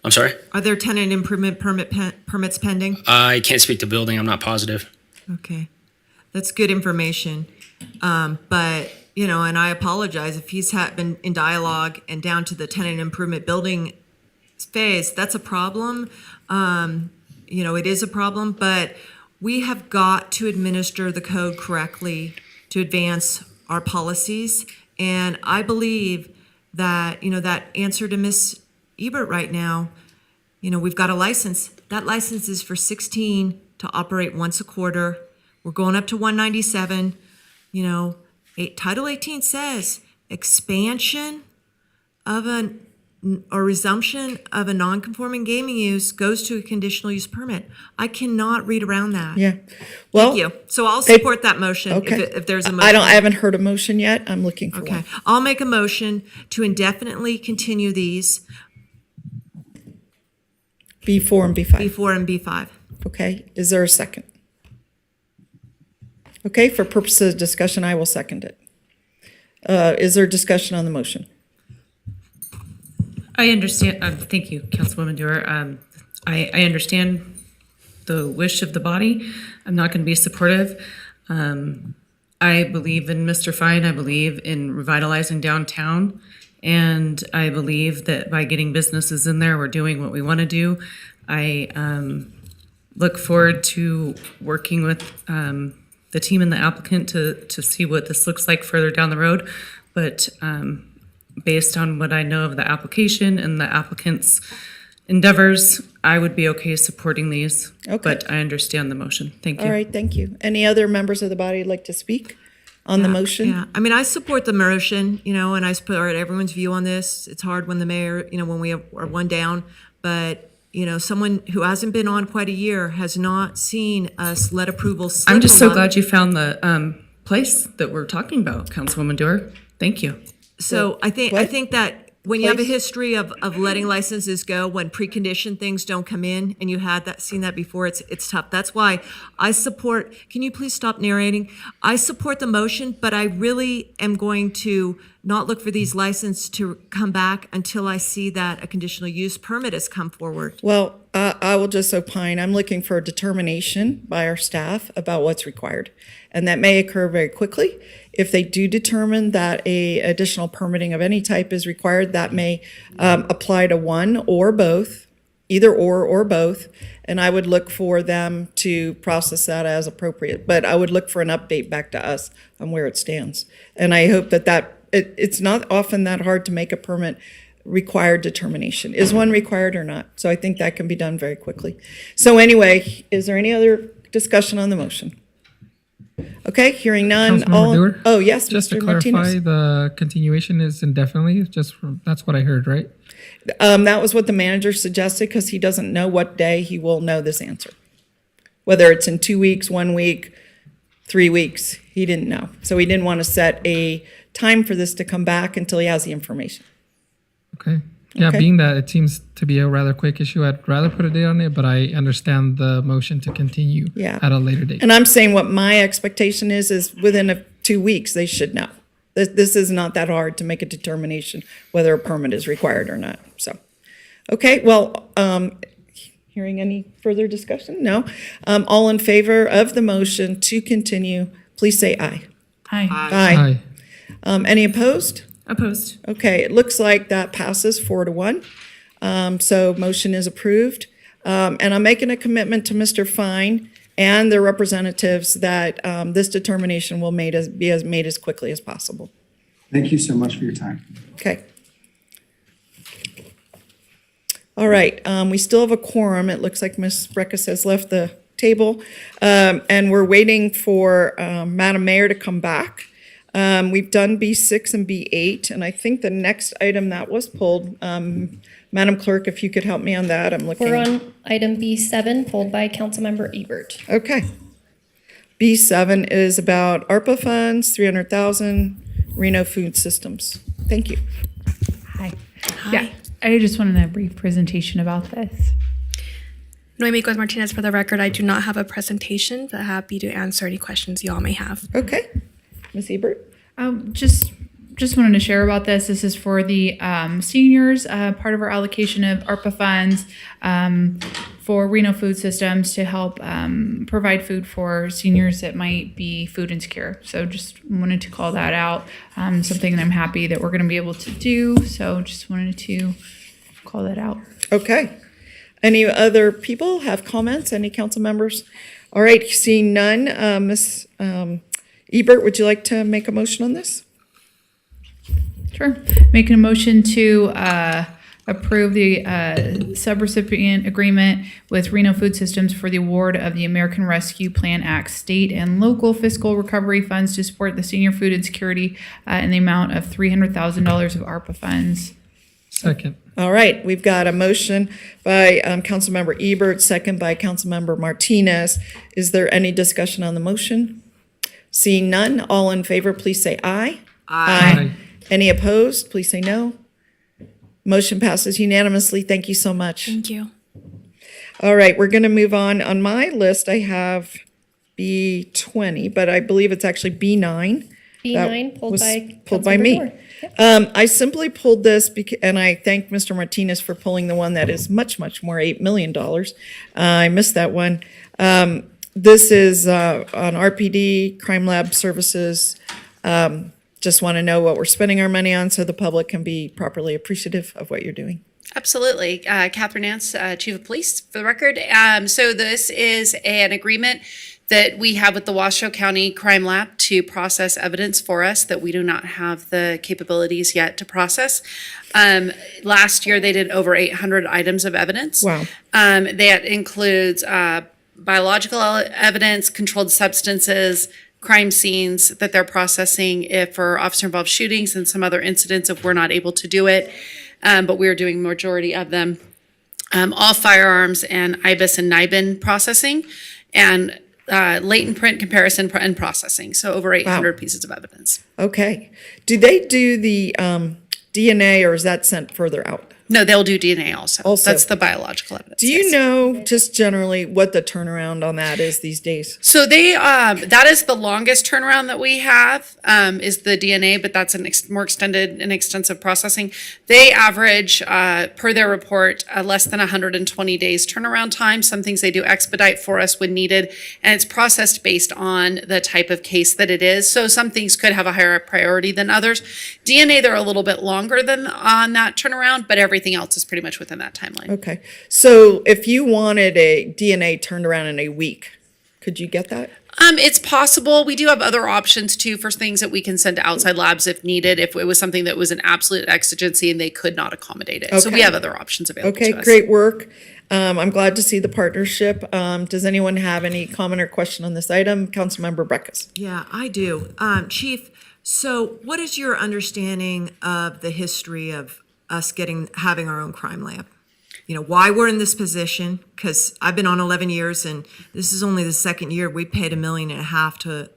I'm sorry? Are there tenant improvement permits pending? I can't speak to building. I'm not positive. Okay, that's good information. But, you know, and I apologize if he's been in dialogue and down to the tenant improvement building phase, that's a problem. You know, it is a problem, but we have got to administer the code correctly to advance our policies. And I believe that, you know, that answer to Ms. Ebert right now, you know, we've got a license. That license is for 16 to operate once a quarter. We're going up to 197. You know, Title 18 says expansion of or resumption of a non-conforming gaming use goes to a conditional use permit. I cannot read around that. Yeah. Well, Thank you. So I'll support that motion Okay. if there's a motion. I haven't heard a motion yet. I'm looking for Okay, one. I'll make a motion to indefinitely continue these B4 and B5. B4 and B5. Okay, is there a second? Okay, for purposes of discussion, I will second it. Is there discussion on the motion? I understand. Thank you, Councilwoman Dewar. I understand the wish of the body. I'm not going to be supportive. I believe in Mr. Fine. I believe in revitalizing downtown. And I believe that by getting businesses in there, we're doing what we want to do. I look forward to working with the team and the applicant to see what this looks like further down the road. But based on what I know of the application and the applicant's endeavors, I would be okay supporting these. Okay. But I understand the motion. Thank you. All right, thank you. Any other members of the body would like to speak on the motion? Yeah, I mean, I support the motion, you know, and I support everyone's view on this. It's hard when the mayor, you know, when we are one down, but, you know, someone who hasn't been on quite a year has not seen us let approval slip I'm just so along. glad you found the place that we're talking about, Councilwoman Dewar. Thank you. So I think that when you have a Place? history of letting licenses go when preconditioned things don't come in, and you had seen that before, it's tough. That's why I support. Can you please stop narrating? I support the motion, but I really am going to not look for these licenses to come back until I see that a conditional use permit has come forward. Well, I will just opine, I'm looking for a determination by our staff about what's required. And that may occur very quickly. If they do determine that a additional permitting of any type is required, that may apply to one or both, either or both. And I would look for them to process that as appropriate. But I would look for an update back to us on where it stands. And I hope it's not often that hard to make a permit required determination. Is one required or not? So I think that can be done very quickly. So anyway, is there any other discussion on the motion? Okay, hearing none. Councilmember Dewar? Oh, yes, Just Mr. to clarify, Martinez. the continuation is indefinitely, that's what I heard, right? That was what the manager suggested because he doesn't know what day he will know this answer. Whether it's in 2 weeks, 1 week, 3 weeks, he didn't know. So he didn't want to set a time for this to come back until he has the information. Okay. Yeah, Okay. being that it seems to be a rather quick issue, I'd rather put a date on it, but I understand the motion to continue Yeah. at a later date. And I'm saying what my expectation is within 2 weeks, they should know. This is not that hard to make a determination whether a permit is required or not, so. Okay, well, hearing any further discussion? No. All in favor of the motion to continue, please say aye. Hi. Aye. Any opposed? Opposed. Okay, it looks like that passes 4-1. So motion is approved. And I'm making a commitment to Mr. Fine and their representatives that this determination will be made as quickly as possible. Thank you so much for your time. Okay. All right, we still have a quorum. It looks like Ms. Breckus has left the table. And we're waiting for Madam Mayor to come back. We've done B6 and B8, and I think the next item that was pulled, Madam Clerk, if you could help me on that, I'm looking. We're on item B7, pulled by Councilmember Ebert. Okay. B7 is about ARPA funds, 300,000, Reno Food Systems. Thank you. Hi. Yeah, I just wanted a brief presentation about this. Noemi Martinez for the record. I do not have a presentation, but happy to answer any questions you all may have. Okay. Ms. Ebert? Just wanted to share about this. This is for the seniors, part of our allocation of ARPA funds for Reno Food Systems to help provide food for seniors that might be food insecure. So just wanted to call that out, something that I'm happy that we're going to be able to do. So just wanted to call that out. Okay. Any other people have comments? Any council members? All right, seeing none, Ms. Ebert, would you like to make a motion on this? Sure. Making a motion to approve the subrecipient agreement with Reno Food Systems for the award of the American Rescue Plan Act state and local fiscal recovery funds to support the senior food insecurity in the amount of $300,000 of ARPA funds. Second. All right, we've got a motion by Councilmember Ebert, second by Councilmember Martinez. Is there any discussion on the motion? Seeing none, all in favor, please say aye. Aye. Any opposed, please say no. Motion passes unanimously. Thank you so much. Thank you. All right, we're going to move on. On my list, I have B20, but I believe it's actually B9. B9 pulled pulled by Councilmember me. Dorr. Yep. I simply pulled this and I thank Mr. Martinez for pulling the one that is much, much more, $8 million. I missed that one. This is on RPD, Crime Lab Services. Just want to know what we're spending our money on so the public can be properly appreciative of what you're doing. Absolutely. Catherine Nance, Chief of Police, for the record. So this is an agreement that we have with the Washoe County Crime Lab to process evidence for us that we do not have the capabilities yet to process. Last year, they did over 800 items of evidence. Wow. That includes biological evidence, controlled substances, crime scenes that they're processing if for officer-involved shootings and some other incidents if we're not able to do it. But we're doing majority of them. All firearms and IBIS and NIBIN processing and latent print comparison and processing. So over 800 pieces of evidence. Okay. Do they do the DNA or is that sent further out? No, they'll do DNA also. That's the biological evidence. Do you know just generally what the turnaround on that is these days? So they that is the longest turnaround that we have is the DNA, but that's more extended and extensive processing. They average per their report less than 120 days turnaround time. Some things they do expedite for us when needed, and it's processed based on the type of case that it is. So some things could have a higher priority than others. DNA, they're a little bit longer than on that turnaround, but everything else is pretty much within that timeline. Okay. So if you wanted a DNA turned around in a week, could you get that? It's possible. We do have other options too for things that we can send to outside labs if needed, if it was something that was an absolute exigency and they could not accommodate it. So we have other options available to us. Okay, great work. I'm glad to see the partnership. Does anyone have any comment or question on this item? Councilmember Breckus. Yeah, I do. Chief, so what is your understanding of the history of us having our own crime lab? You know, why we're in this position, because I've been on 11 years and this is only the second year. We paid $1.5 million to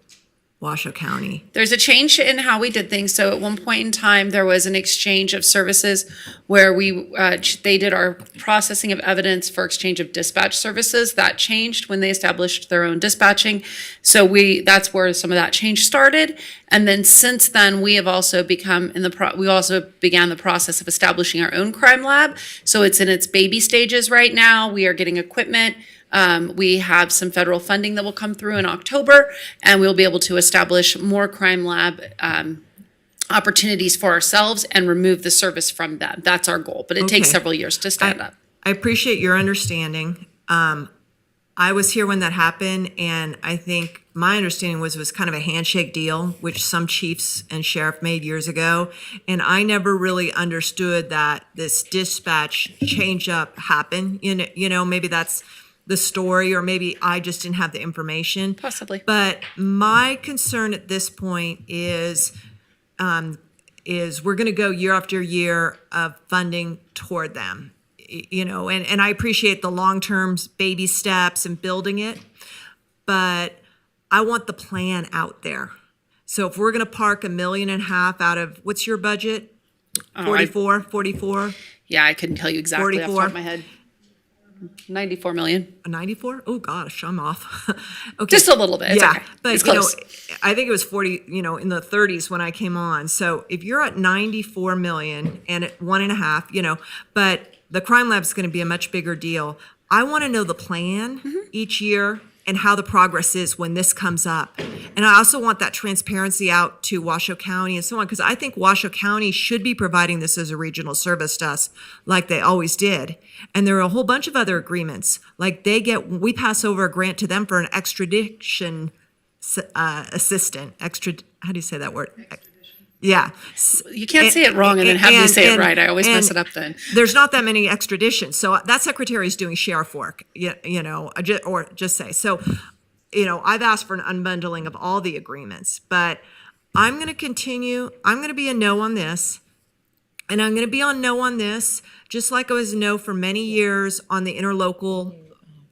Washoe County. There's a change in how we did things. So at one point in time, there was an exchange of services where they did our processing of evidence for exchange of dispatch services. That changed when they established their own dispatching. So that's where some of that change started. And then since then, we have also began the process of establishing our own crime lab. So it's in its baby stages right now. We are getting equipment. We have some federal funding that will come through in October, and we'll be able to establish more crime lab opportunities for ourselves and remove the service from them. That's our goal, but it takes several years to stand up. I appreciate your understanding. I was here when that happened, and I think my understanding was it was kind of a handshake deal, which some chiefs and sheriff made years ago. And I never really understood that this dispatch change up happened. Maybe that's the story, or maybe I just didn't have the information. Possibly. But my concern at this point is we're going to go year after year of funding toward them. And I appreciate the long-term baby steps and building it, but I want the plan out there. So if we're going to park $1.5 million out of, what's your budget? 44? Yeah, I couldn't tell you exactly off the 44? top of my head. 94 million. 94? Oh gosh, I'm off. Okay. Just a little bit. It's yeah, okay. but It's close. I think it was 40, in the 30s when I came on. So if you're at 94 million and at 1.5, but the crime lab is going to be a much bigger deal. I want to know the plan each year and how the progress is when this comes up. And I also want that transparency out to Washoe County and so on, because I think Washoe County should be providing this as a regional service to us like they always did. And there are a whole bunch of other agreements. Like we pass over a grant to them for an extradition assistant. How do you say that word? Yeah. You can't say it wrong and then have me say it right. I always mess it up then. There's not that many extraditions. So that secretary is doing sheriff work, or just say. So, I've asked for an unbundling of all the agreements, but I'm going to continue. I'm going to be a no on this. And I'm going to be on no on this, just like I was a no for many years on the interlocal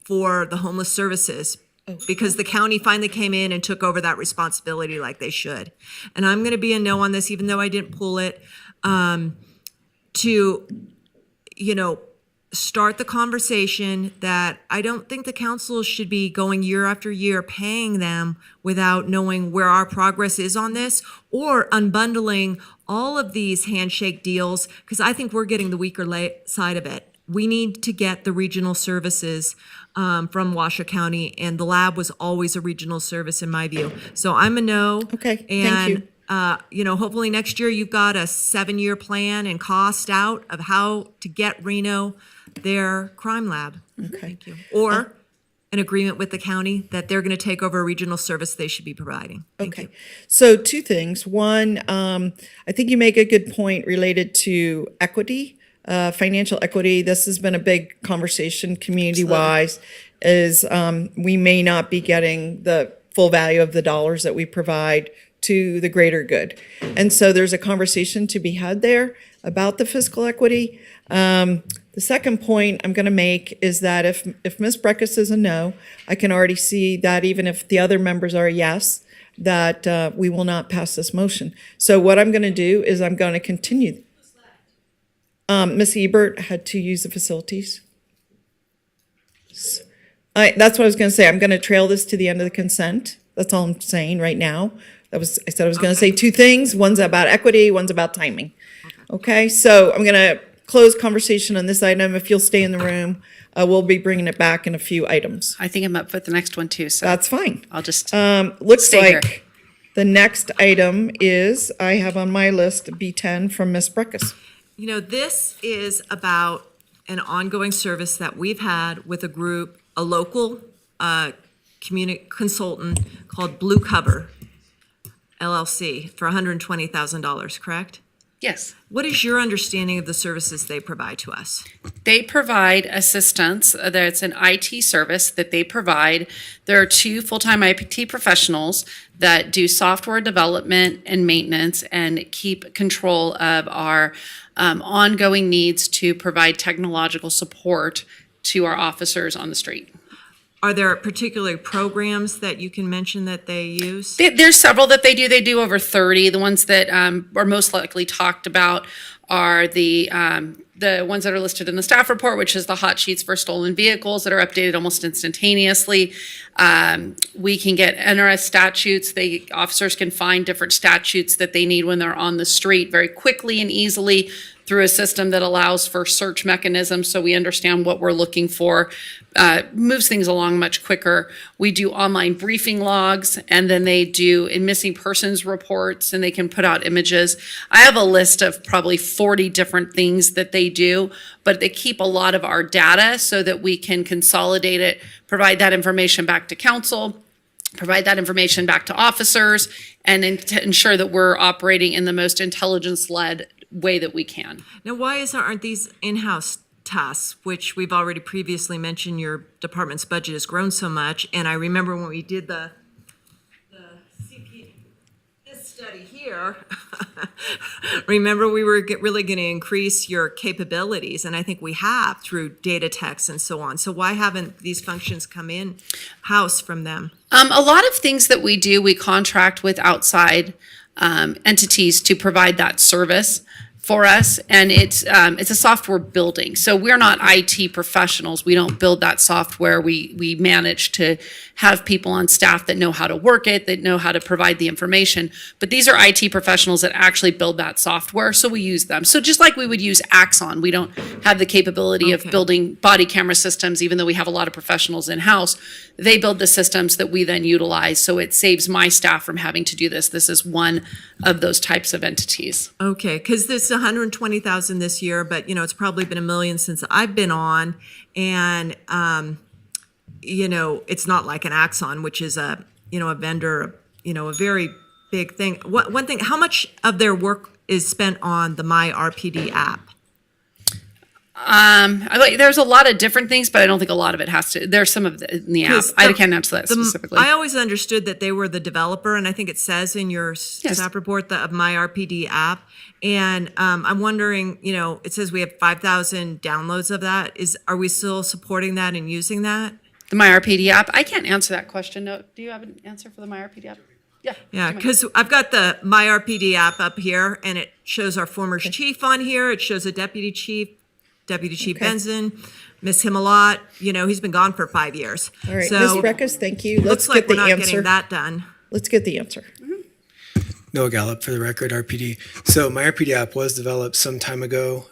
for the homeless services, because the county finally came in and took over that responsibility like they should. And I'm going to be a no on this, even though I didn't pull it, to, start the conversation that I don't think the council should be going year after year paying them without knowing where our progress is on this, or unbundling all of these handshake deals, because I think we're getting the weaker side of it. We need to get the regional services from Washoe County, and the lab was always a regional service in my view. So I'm a no. Okay, and, thank you. Hopefully next year you've got a 7-year plan and cost out of how to get Reno their crime lab. Okay. Thank you. Or an agreement with the county that they're going to take over a regional service they should be providing. Thank you. So 2 things. One, I think you make a good point related to equity. Financial equity. This has been a big conversation community-wise, is we may not be getting the full value of the dollars that we provide to the greater good. And so there's a conversation to be had there about the fiscal equity. The second point I'm going to make is that if Ms. Breckus is a no, I can already see that even if the other members are a yes, that we will not pass this motion. So what I'm going to do is I'm going to continue. Ms. Ebert had to use the facilities. That's what I was going to say. I'm going to trail this to the end of the consent. That's all I'm saying right now. I said I was going to say 2 things. One's about equity, one's about timing. Okay, so I'm going to close conversation on this item. If you'll stay in the room, we'll be bringing it back in a few items. I think I'm up for the next one too. So that's fine. I'll just looks stay like here. The next item is, I have on my list B10 from Ms. Breckus. This is about an ongoing service that we've had with a local community consultant called Blue Cover LLC for $120,000, correct? Yes. What is your understanding of the services they provide to us? They provide assistance. That's an IT service that they provide. There are 2 full-time IT professionals that do software development and maintenance and keep control of our ongoing needs to provide technological support to our officers on the street. Are there particular programs that you can mention that they use? There's several that they do. They do over 30. The ones that are most likely talked about are the ones that are listed in the staff report, which is the hot sheets for stolen vehicles that are updated almost instantaneously. We can get NRS statutes. Officers can find different statutes that they need when they're on the street very quickly and easily through a system that allows for search mechanisms so we understand what we're looking for, moves things along much quicker. We do online briefing logs, and then they do missing persons reports, and they can put out images. I have a list of probably 40 different things that they do, but they keep a lot of our data so that we can consolidate it, provide that information back to council, provide that information back to officers, and to ensure that we're operating in the most intelligence-led way that we can. Now, why aren't these in-house tasks, which we've already previously mentioned your department's budget has grown so much, and I remember when we did this study here, remember we were really going to increase your capabilities, and I think we have through data techs and so on. So why haven't these functions come in-house from them? A lot of things that we do, we contract with outside entities to provide that service for us, and it's a software building. So we're not IT professionals. We don't build that software. We manage to have people on staff that know how to work it, that know how to provide the information. But these are IT professionals that actually build that software, so we use them. So just like we would use Axon, we don't have the capability of building body camera systems, even though we have a lot of professionals in-house. They build the systems that we then utilize, so it saves my staff from having to do this. This is one of those types of entities. Okay, because this is $120,000 this year, but it's probably been $1 million since I've been on, and it's not like an Axon, which is a vendor, a very big thing. One thing, how much of their work is spent on the My RPD app? There's a lot of different things, but I don't think a lot of it has to. There's some of in the app. I can't answer that specifically. I always understood that they were the developer, and I think it says in your staff report of My RPD app. And I'm wondering, it says we have 5,000 downloads of that. Are we still supporting that and using that? The My RPD app. I can't answer that question. No, do you have an answer for the My RPD app? Yeah, because I've got the My RPD app up here, and it shows our former chief on here. It shows a deputy chief. Deputy Chief Benson, miss him a lot. He's been gone for 5 years. All right, so, Ms. Breckus, thank you. Let's like get the we're not answer. getting that done. Let's get the answer. Noah Gallup for the record, RPD. So my RPD app was developed some time ago.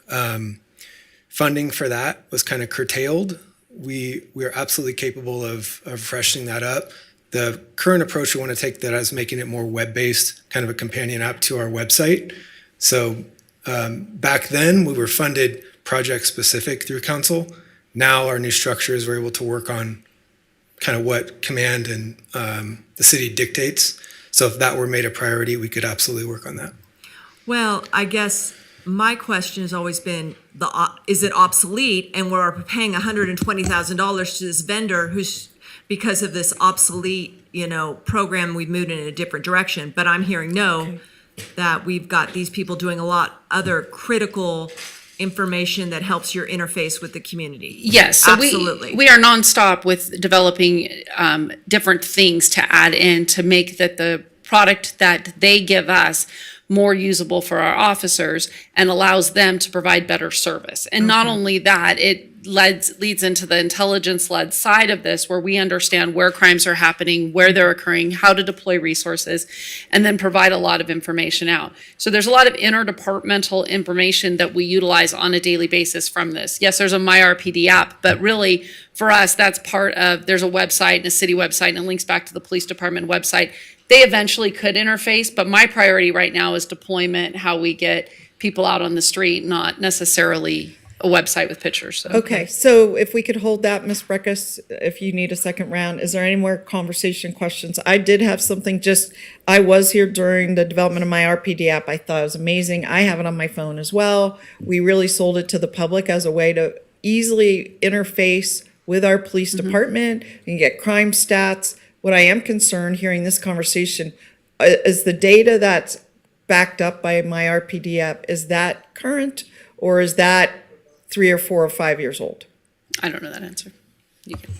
Funding for that was kind of curtailed. We are absolutely capable of freshening that up. The current approach we want to take that is making it more web-based, kind of a companion app to our website. So back then we were funded project specific through council. Now our new structure is we're able to work on kind of what command and the city dictates. So if that were made a priority, we could absolutely work on that. Well, I guess my question has always been, is it obsolete? And we're paying $120,000 to this vendor who's, because of this obsolete, program, we've moved in a different direction. But I'm hearing that we've got these people doing a lot other critical information that helps your interface with the community. Yes, so absolutely. We are nonstop with developing different things to add in to make that the product that they give us more usable for our officers and allows them to provide better service. And not only that, it leads into the intelligence-led side of this, where we understand where crimes are happening, where they're occurring, how to deploy resources, and then provide a lot of information out. So there's a lot of interdepartmental information that we utilize on a daily basis from this. Yes, there's a My RPD app, but really for us, that's part of, there's a website and a city website, and it links back to the police department website. They eventually could interface, but my priority right now is deployment, how we get people out on the street, not necessarily a website with pictures. So. Okay, so if we could hold that, Ms. Breckus, if you need a second round, is there any more conversation questions? I did have something I was here during the development of My RPD app. I thought it was amazing. I have it on my phone as well. We really sold it to the public as a way to easily interface with our police department and get crime stats. What I am concerned hearing this conversation is the data that's backed up by My RPD app, is that current or is that 3 or 4 or 5 years old? I don't know that answer. You can.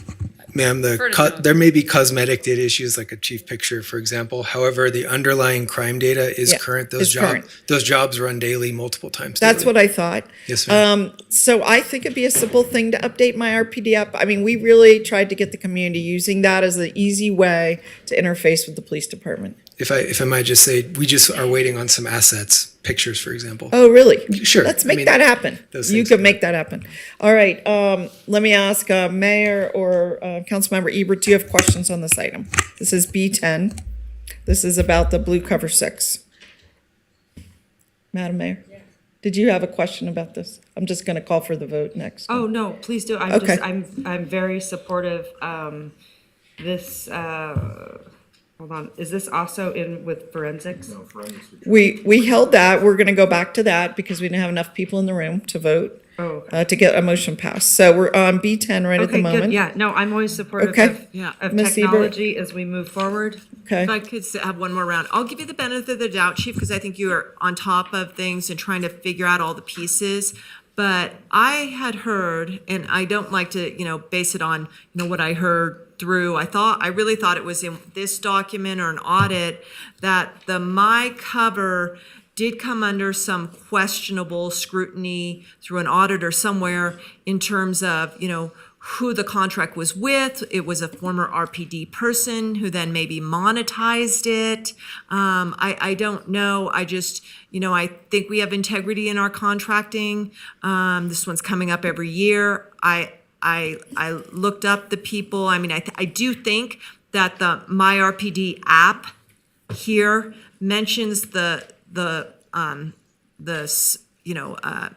Ma'am, there may be cosmetic data issues like a chief picture, for example. However, the underlying crime data is current. Those jobs run daily, multiple times daily. That's what I thought. Yes, ma'am. So I think it'd be a simple thing to update My RPD app. I mean, we really tried to get the community using that as an easy way to interface with the police department. if I might just say, we just are waiting on some assets, pictures, for example. Oh, really? Sure. Let's I make mean, that happen. those You things can make that happen. All right, let me ask, Mayor or, Councilmember Ebert, do you have questions on this item? This is B10. This is about the blue cover 6. Madam Mayor? Did you have a question about this? I'm just gonna call for the vote next. Oh, no, please do. Okay. I'm very supportive. This, hold on, is this also in with forensics? No, forensics. We held that. We're gonna go back to that because we didn't have enough people in the room to vote. Oh. To get a motion passed. So we're on B10 right at the Okay, moment. good. Yeah, no, I'm always supportive Okay. of Ms. Ebert? technology as we move forward. Okay. If I could have one more round, I'll give you the benefit of the doubt, Chief, because I think you are on top of things and trying to figure out all the pieces. But I had heard, and I don't like to, base it on, what I heard through. I really thought it was in this document or an audit that the My Cover did come under some questionable scrutiny through an auditor somewhere in terms of, who the contract was with. It was a former RPD person who then maybe monetized it. I don't know. I just, I think we have integrity in our contracting. This one's coming up every year. I looked up the people. I mean, I do think that the My RPD app here mentions the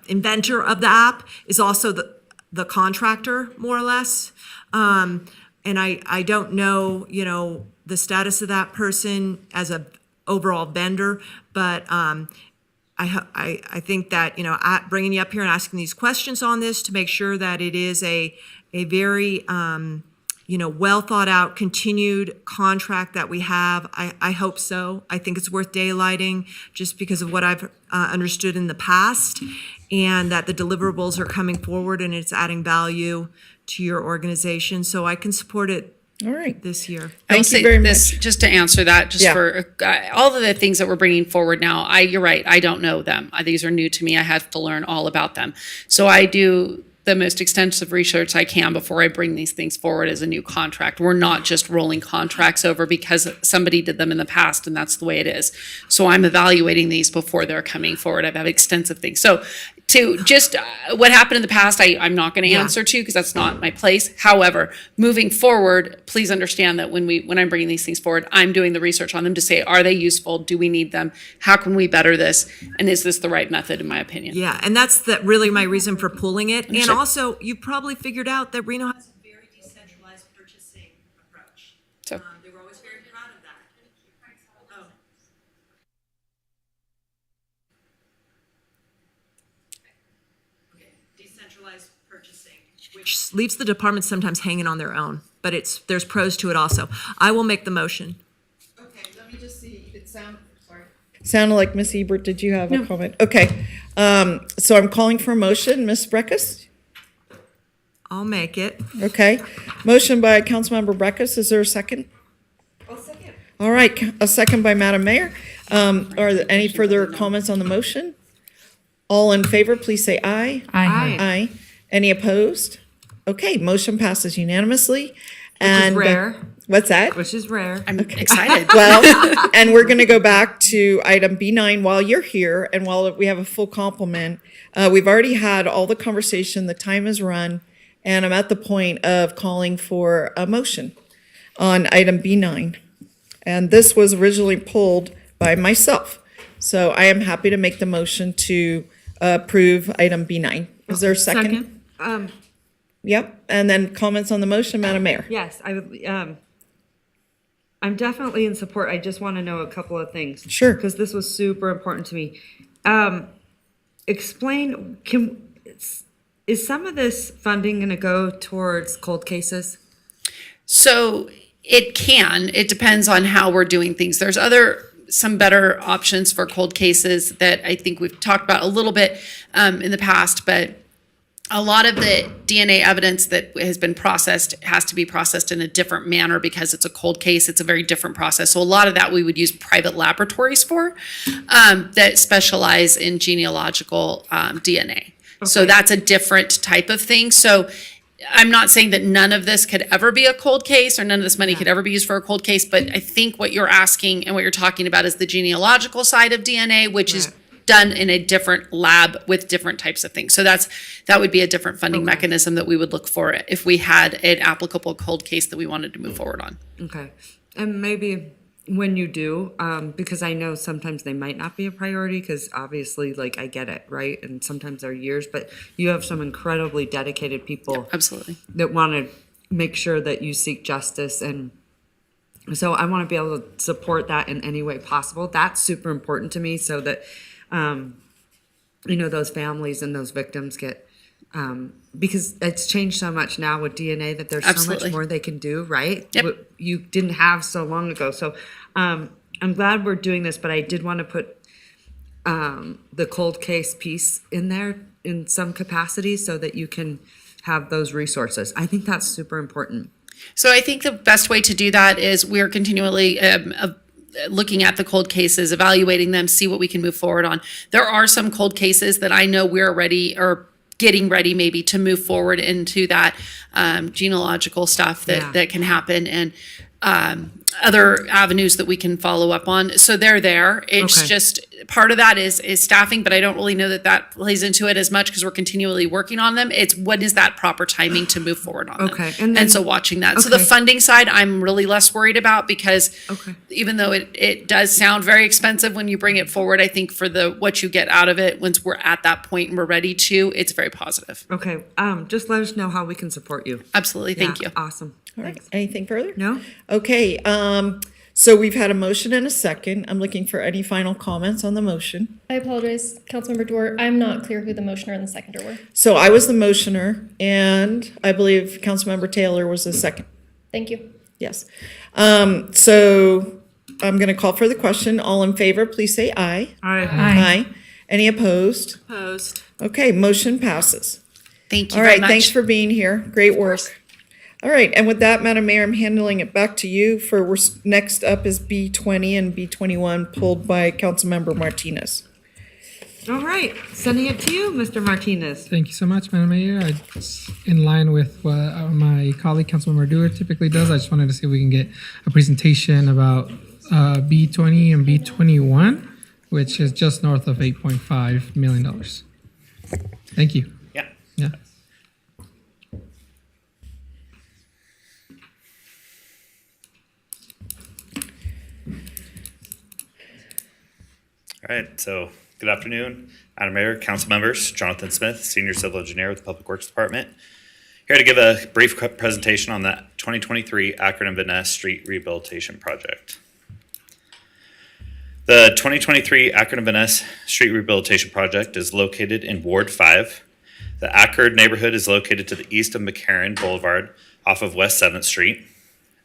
inventor of the app is also the contractor, more or less. And I don't know, the status of that person as a overall vendor, but I think that, bringing you up here and asking these questions on this to make sure that it is a very, well thought out, continued contract that we have. I hope so. I think it's worth daylighting just because of what I've understood in the past, and that the deliverables are coming forward and it's adding value to your organization. So I can support it. All right. This year. I will say this, just to answer that, for all of the things that we're bringing forward now, you're right, I don't know them. These are new to me. I have to learn all about them. So I do the most extensive research I can before I bring these things forward as a new contract. We're not just rolling contracts over because somebody did them in the past and that's the way it is. So I'm evaluating these before they're coming forward. I've had extensive things. So to just what happened in the past, I'm not going to answer to because that's not my place. However, moving forward, please understand that when I'm bringing these things forward, I'm doing the research on them to say, are they useful? Do we need them? How can we better this? And is this the right method, in my opinion? Yeah, and that's really my reason for pulling it. And Understood. also, you probably figured out that Reno has a very decentralized purchasing approach. So. They were always very proud of that. Oh. Okay, decentralized purchasing, which leaves the department sometimes hanging on their own, but there's pros to it also. I will make the motion. Okay, let me just see. Sounded like Ms. Ebert. Did you have a comment? Okay. So I'm calling for a motion. Ms. Breckus? I'll make it. Okay. Motion by Councilmember Breckus. Is there a second? I'll second. All right. A second by Madam Mayor. Are there any further comments on the motion? All in favor, please say aye. Aye. Aye. Any opposed? Okay, motion passes unanimously. Which is rare. What's that? Which is rare. I'm excited. Well, and we're going to go back to item B9 while you're here and while we have a full complement. We've already had all the conversation, the time is run, and I'm at the point of calling for a motion on item B9. And this was originally pulled by myself. So I am happy to make the motion to approve item B9. Is there a second? Yep. And then comments on the motion, Madam Mayor. Yes, I would, I'm definitely in support. I just want to know a couple of things. Sure. Because this was super important to me. Explain, is some of this funding going to go towards cold cases? So it can. It depends on how we're doing things. There's some better options for cold cases that I think we've talked about a little bit in the past, but a lot of the DNA evidence that has been processed has to be processed in a different manner because it's a cold case. It's a very different process. So a lot of that we would use private laboratories for that specialize in genealogical DNA. Okay. So that's a different type of thing. So I'm not saying that none of this could ever be a cold case or none of this money could ever be used for a cold case, but I think what you're asking and what you're talking about is the genealogical side of DNA, which is done in a different lab with different types of things. So that would be a different funding mechanism that we would look for if we had an applicable cold case that we wanted to move forward on. Okay. And maybe when you do, because I know sometimes they might not be a priority, because obviously, like, I get it, right? And sometimes they're years, but you have some incredibly dedicated people absolutely that want to make sure that you seek justice. And so I want to be able to support that in any way possible. That's super important to me, so that, those families and those victims get, because it's changed so much now with DNA that there's so much more they can do, right? What you didn't have so long ago. So I'm glad we're doing this, but I did want to put the cold case piece in there in some capacity so that you can have those resources. I think that's super important. So I think the best way to do that is we're continually looking at the cold cases, evaluating them, see what we can move forward on. There are some cold cases that I know we're ready or getting ready maybe to move forward into that genealogical stuff that can happen, and other avenues that we can follow up on. So they're there. It's just part of that is staffing, but I don't really know that plays into it as much because we're continually working on them. It's what is that proper timing to move forward on them. And so watching that. So the funding side, I'm really less worried about, because even though it does sound very expensive when you bring it forward, I think for what you get out of it, once we're at that point and we're ready to, it's very positive. Okay. Just let us know how we can support you. Absolutely. Thank you. Awesome. All right. Anything further? No? Okay. So we've had a motion and a second. I'm looking for any final comments on the motion. I apologize, Councilmember Dwyer. I'm not clear who the motioner and the seconder were. So I was the motioner, and I believe Councilmember Taylor was the second. Thank you. Yes. So I'm going to call for the question. All in favor, please say aye. Aye. Aye. Any opposed? Opposed. Okay, motion passes. Thank you All very right, much. thanks for being here. Great work. All right, and with that, Madam Mayor, I'm handling it back to you next up is B20 and B21 pulled by Councilmember Martinez. All right, sending it to you, Mr. Martinez. Thank you so much, Madam Mayor. In line with what my colleague, Councilmember Dewar, typically does, I just wanted to see if we can get a presentation about B20 and B21, which is just north of $8.5 million. Thank you. Yeah. All right, so good afternoon, Madam Mayor, council members. Jonathan Smith, Senior Civil Engineer with the Public Works Department. Here to give a brief presentation on the 2023 Akron and Van Ness Street Rehabilitation Project. The 2023 Akron and Van Ness Street Rehabilitation Project is located in Ward 5. The Akron neighborhood is located to the east of McCarran Boulevard off of West 7th Street.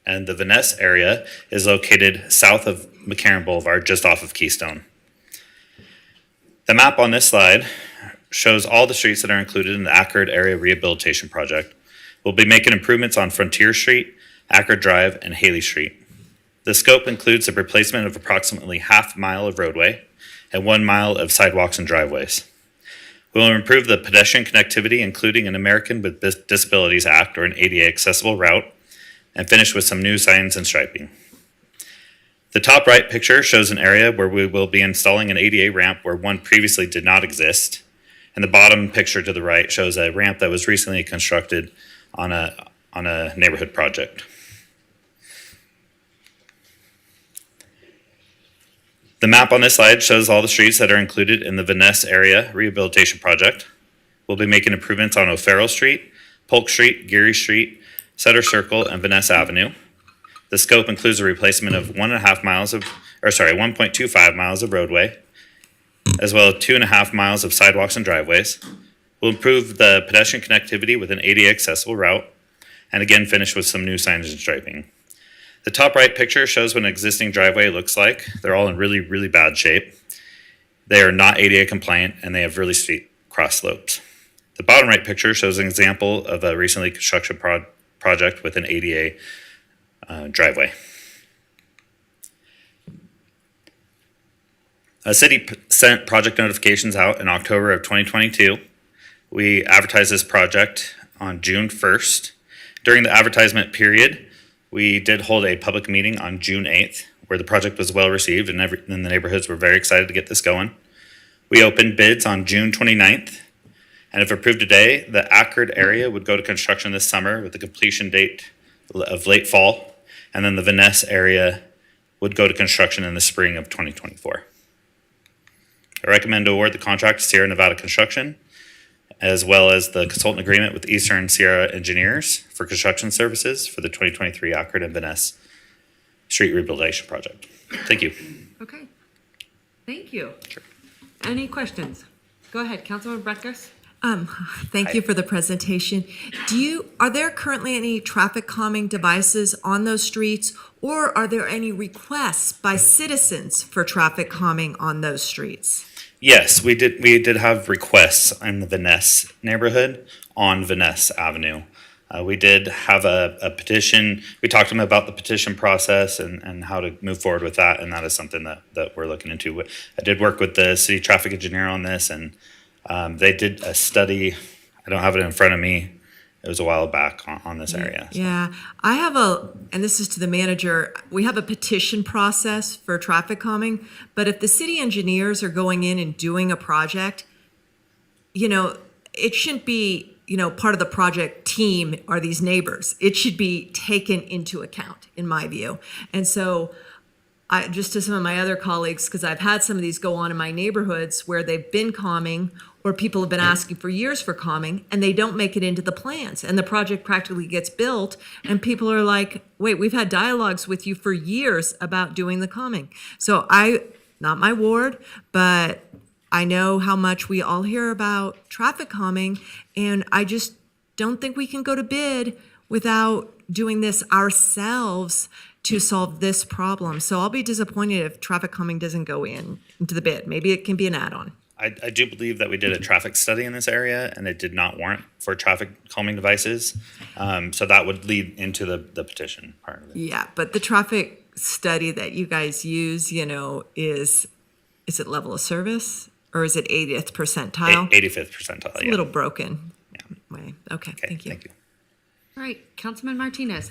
And the Van Ness area is located south of McCarran Boulevard, just off of Keystone. The map on this slide shows all the streets that are included in the Akron Area Rehabilitation Project. We'll be making improvements on Frontier Street, Akron Drive, and Haley Street. The scope includes the replacement of approximately half a mile of roadway and 1 mile of sidewalks and driveways. We'll improve the pedestrian connectivity, including an American with Disabilities Act or an ADA accessible route, and finish with some new signs and striping. The top right picture shows an area where we will be installing an ADA ramp where one previously did not exist. And the bottom picture to the right shows a ramp that was recently constructed on a neighborhood project. The map on this slide shows all the streets that are included in the Van Ness Area Rehabilitation Project. We'll be making improvements on O'Farrell Street, Polk Street, Geary Street, Sutter Circle, and Van Ness Avenue. The scope includes a replacement of 1.25 miles of roadway, as well as 2.5 miles of sidewalks and driveways. We'll improve the pedestrian connectivity with an ADA accessible route, and again finish with some new signage and striping. The top right picture shows what an existing driveway looks like. They're all in really, really bad shape. They are not ADA compliant, and they have really steep cross slopes. The bottom right picture shows an example of a recently constructed project with an ADA driveway. A city sent project notifications out in October of 2022. We advertised this project on June 1st. During the advertisement period, we did hold a public meeting on June 8th where the project was well received and the neighborhoods were very excited to get this going. We opened bids on June 29th, and if approved today, the Ackerd area would go to construction this summer with the completion date of late fall, and then the Vaness area would go to construction in the spring of 2024. I recommend to award the contract to Sierra Nevada Construction, as well as the consultant agreement with Eastern Sierra Engineers for construction services for the 2023 Ackerd and Vaness Street Rehabilitation Project. Thank you. Okay. Thank you. Any questions? Go ahead, Councilman Breckus. Thank you for the presentation. Are there currently any traffic calming devices on those streets, or are there any requests by citizens for traffic calming on those streets? Yes, we did have requests in the Vaness neighborhood on Vaness Avenue. We did have a petition. We talked to them about the petition process and how to move forward with that, and that is something that we're looking into. I did work with the city traffic engineer on this, and they did a study. I don't have it in front of me. It was a while back on this area. So. Yeah, I have and this is to the manager, we have a petition process for traffic calming, but if the city engineers are going in and doing a project, it shouldn't be, part of the project team are these neighbors. It should be taken into account, in my view. And so just to some of my other colleagues, because I've had some of these go on in my neighborhoods where they've been calming, or people have been asking for years for calming, and they don't make it into the plans, and the project practically gets built, and people are like, wait, we've had dialogues with you for years about doing the calming. So not my ward, but I know how much we all hear about traffic calming, and I just don't think we can go to bid without doing this ourselves to solve this problem. So I'll be disappointed if traffic calming doesn't go into the bid. Maybe it can be an add-on. I do believe that we did a traffic study in this area, and it did not warrant for traffic calming devices. So that would lead into the petition part of it. Yeah, but the traffic study that you guys use, is it level of service, or is it 80th percentile? 85th percentile. It's a little broken. Way. Okay, thank you. Thank you. All right, Councilman Martinez.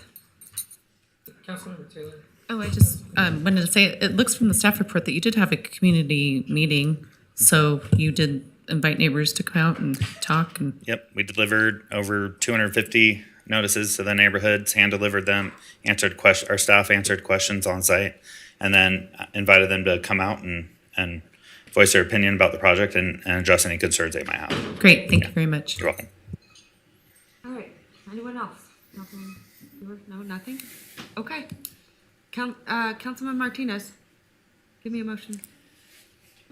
Councilmember Taylor. Oh, I just wanted to say, it looks from the staff report that you did have a community meeting. So you did invite neighbors to come out and talk? Yep, we delivered over 250 notices to the neighborhoods, hand-delivered them, our staff answered questions on site, and then invited them to come out and voice their opinion about the project and address any concerns they might have. Great, thank you very much. You're welcome. All right, anyone else? Nothing? No, nothing? Okay. Councilman Martinez, give me a motion.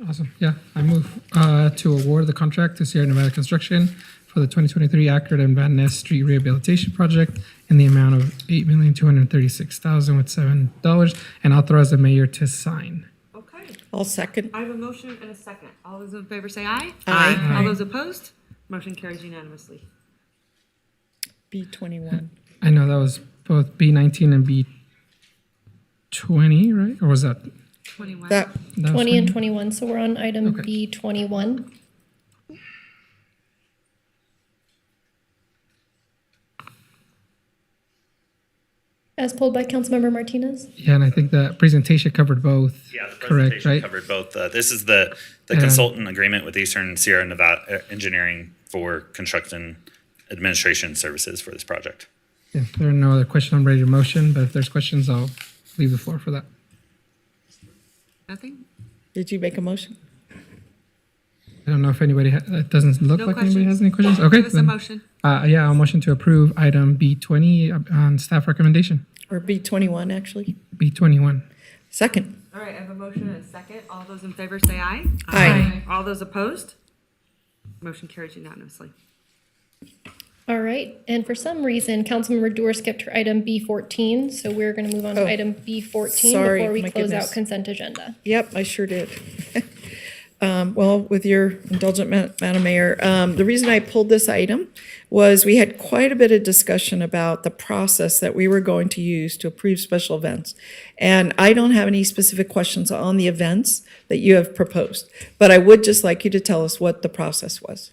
Awesome. Yeah, I move to award the contract to Sierra Nevada Construction for the 2023 Ackerd and Van Ness Street Rehabilitation Project in the amount of $8,236,000 with $7 and authorize the mayor to sign. Okay. I'll second. I have a motion and a second. All those in favor say aye. Aye. All those opposed? Motion carries unanimously. B21. I know that was both B19 and B20, right? Or was that? 21. That was 20 and 21, so we're on item B21. As pulled by Councilmember Martinez? Yeah, and I think the presentation covered both. Yeah, the correct, presentation right? covered both. This is the consultant agreement with Eastern Sierra Nevada Engineering for construction administration services for this project. If there are no other questions, I'm ready to motion, but if there's questions, I'll leave the floor for that. Nothing? Did you make a motion? I don't know if anybody, it doesn't look No like anybody has any questions? questions. Okay. Give us a then, motion. Yeah, I'll motion to approve item B20 on staff recommendation. Or B21, actually? B21. Second. All right, I have a motion and a second. All those in favor say aye. Aye. All those opposed? Motion carries unanimously. All right, and for some reason, Councilmember Doer skipped her item B14, so we're going to move on to item B14 sorry, before we my close goodness. out consent agenda. Yep, I sure did. Well, with your indulgent, Madam Mayor, the reason I pulled this item was we had quite a bit of discussion about the process that we were going to use to approve special events. And I don't have any specific questions on the events that you have proposed, but I would just like you to tell us what the process was.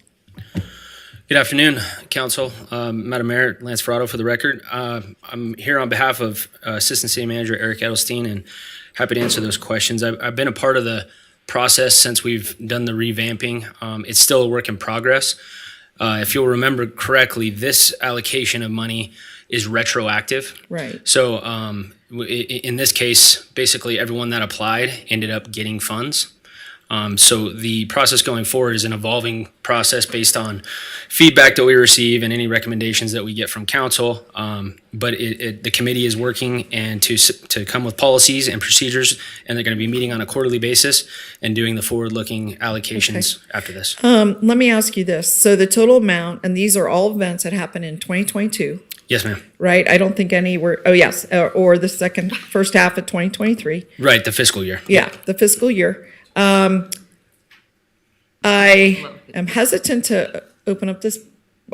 Good afternoon, Council. Madam Mayor, Lance Ferrato for the record. I'm here on behalf of Assistant City Manager Eric Edelstein and happy to answer those questions. I've been a part of the process since we've done the revamping. It's still a work in progress. If you'll remember correctly, this allocation of money is retroactive. Right. So in this case, basically everyone that applied ended up getting funds. So the process going forward is an evolving process based on feedback that we receive and any recommendations that we get from council. But the committee is working and to come with policies and procedures, and they're going to be meeting on a quarterly basis and doing the forward-looking allocations after this. Let me ask you this. So the total amount, and these are all events that happened in 2022, Yes, ma'am. right? I don't think any were, oh yes, or the first half of 2023. Right, the fiscal year. Yeah, the fiscal year. I am hesitant to open up this.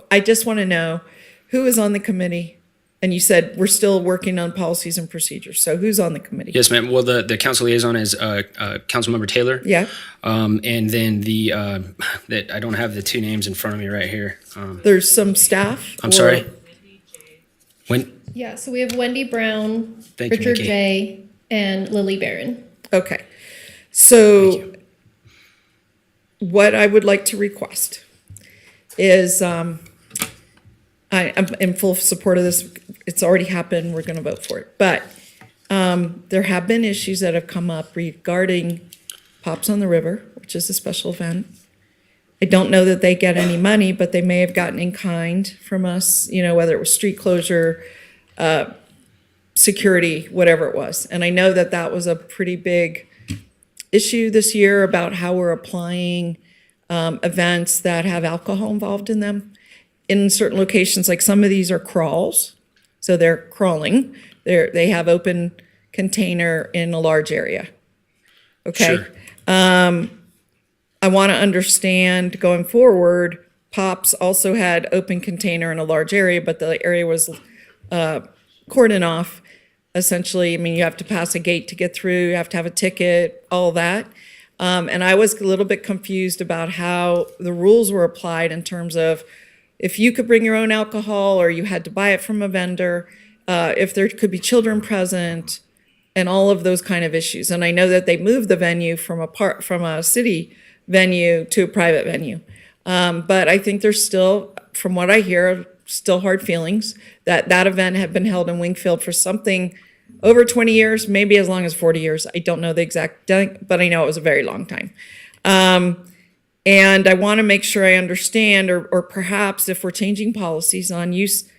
I just want to know who is on the committee. And you said we're still working on policies and procedures. So who's on the committee? Yes, ma'am. Well, the council liaison is Councilmember Taylor. Yeah. And then that I don't have the two names in front of me right here. There's some staff. I'm sorry. When? Yeah, so we have Wendy Brown, Thank you, Richard Nikki. J., and Lily Barron. Okay. So what I would like to request is, I'm in full support of this. It's already happened. We're going to vote for it. But there have been issues that have come up regarding Pops on the River, which is a special event. I don't know that they get any money, but they may have gotten in kind from us, whether it was street closure, security, whatever it was. And I know that that was a pretty big issue this year about how we're applying events that have alcohol involved in them. In certain locations, like some of these are crawls, so they're crawling. They have open container in a large area. Okay. Sure. I want to understand going forward, Pops also had open container in a large area, but the area was cordoned off. Essentially, I mean, you have to pass a gate to get through, you have to have a ticket, all that. And I was a little bit confused about how the rules were applied in terms of if you could bring your own alcohol or you had to buy it from a vendor, if there could be children present, and all of those kind of issues. And I know that they moved the venue from a city venue to a private venue. But I think there's still, from what I hear, still hard feelings that that event had been held in Wingfield for something over 20 years, maybe as long as 40 years. I don't know the exact date, but I know it was a very long time. And I want to make sure I understand, or perhaps if we're changing policies on use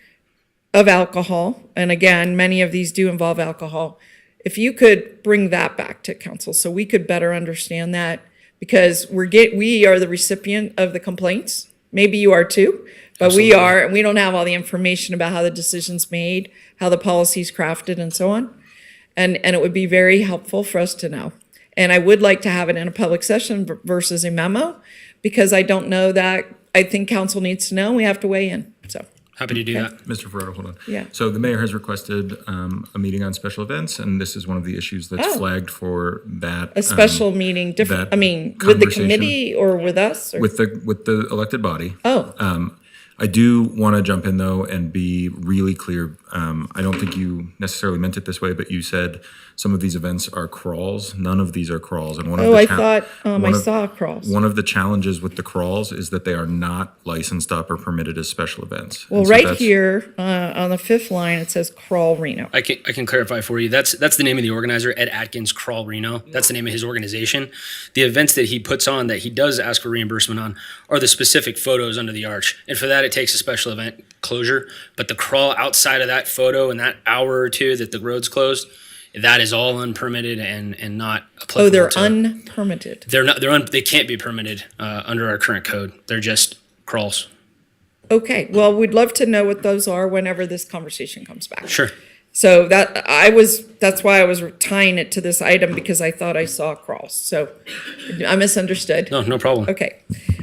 of alcohol, and again, many of these do involve alcohol, if you could bring that back to council so we could better understand that, because we are the recipient of the complaints. Maybe you are too, but Absolutely. we are, and we don't have all the information about how the decision's made, how the policy's crafted, and so on. And it would be very helpful for us to know. And I would like to have it in a public session versus a memo, because I don't know that, I think council needs to know, and we have to weigh in, so. Happy to do that. Mr. Ferraro, hold on. Yeah. So the mayor has requested a meeting on special events, and this is one of the issues that's Oh. flagged for that. A special meeting, different, that I mean, with the conversation. committee or with us? Or? With the elected body. Oh. I do want to jump in though and be really clear. I don't think you necessarily meant it this way, but you said some of these events are crawls. None of these are crawls. And one of Oh, the I thought, I saw crawls. One of the challenges with the crawls is that they are not licensed up or permitted as special events. Well, And so right that's- here on the fifth line, it says Crawl Reno. I can clarify for you. That's the name of the organizer, Ed Atkins Crawl Reno. That's the name of his organization. The events that he puts on that he does ask for reimbursement on are the specific photos under the arch. And for that, it takes a special event closure. But the crawl outside of that photo and that hour or two that the road's closed, that is all unpermitted and not applicable. Oh, they're to- unpermitted. They're not. They can't be permitted under our current code. They're just crawls. Okay, well, we'd love to know what those are whenever this conversation comes back. Sure. So that's why I was tying it to this item, because I thought I saw crawls. So I misunderstood. No problem. Okay.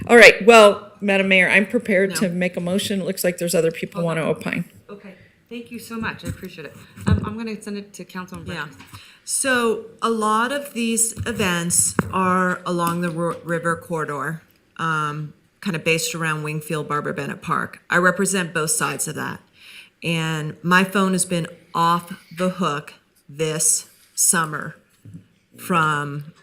All right. Well, Madam Mayor, I'm prepared to make a motion. It looks like there's other people want to opine. Okay, thank you so much, I appreciate it. I'm gonna send it to Councilman Yeah. Burns. So a lot of these events are along the river corridor. kind of based around Wingfield Barbara Bennett Park. I represent both sides of that. And my phone has been off the hook this summer from,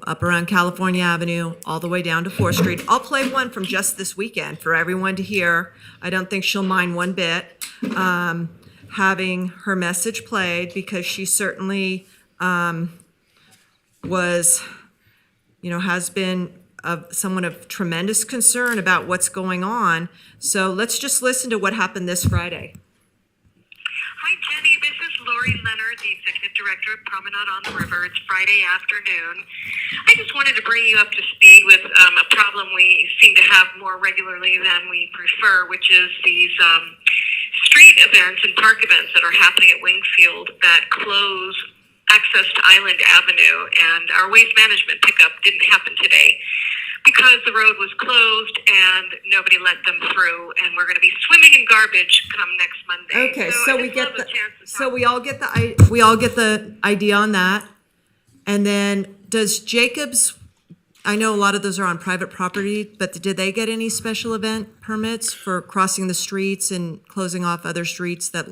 up around California Avenue, all the way down to 4th Street. I'll play one from just this weekend for everyone to hear. I don't think she'll mind one bit having her message played, because she certainly was, has been someone of tremendous concern about what's going on. So let's just listen to what happened this Friday. Hi, Jenny. This is Lori Leonard, the Executive Director of Promenade on the River. It's Friday afternoon. I just wanted to bring you up to speed with a problem we seem to have more regularly than we prefer, which is these street events and park events that are happening at Wingfield that close access to Island Avenue, and our waste management pickup didn't happen today because the road was closed and nobody let them through, and we're going to be swimming in garbage come next Monday. Okay, so so we all get the idea on that. And then does Jacobs, I know a lot of those are on private property, but did they get any special event permits for crossing the streets and closing off other streets that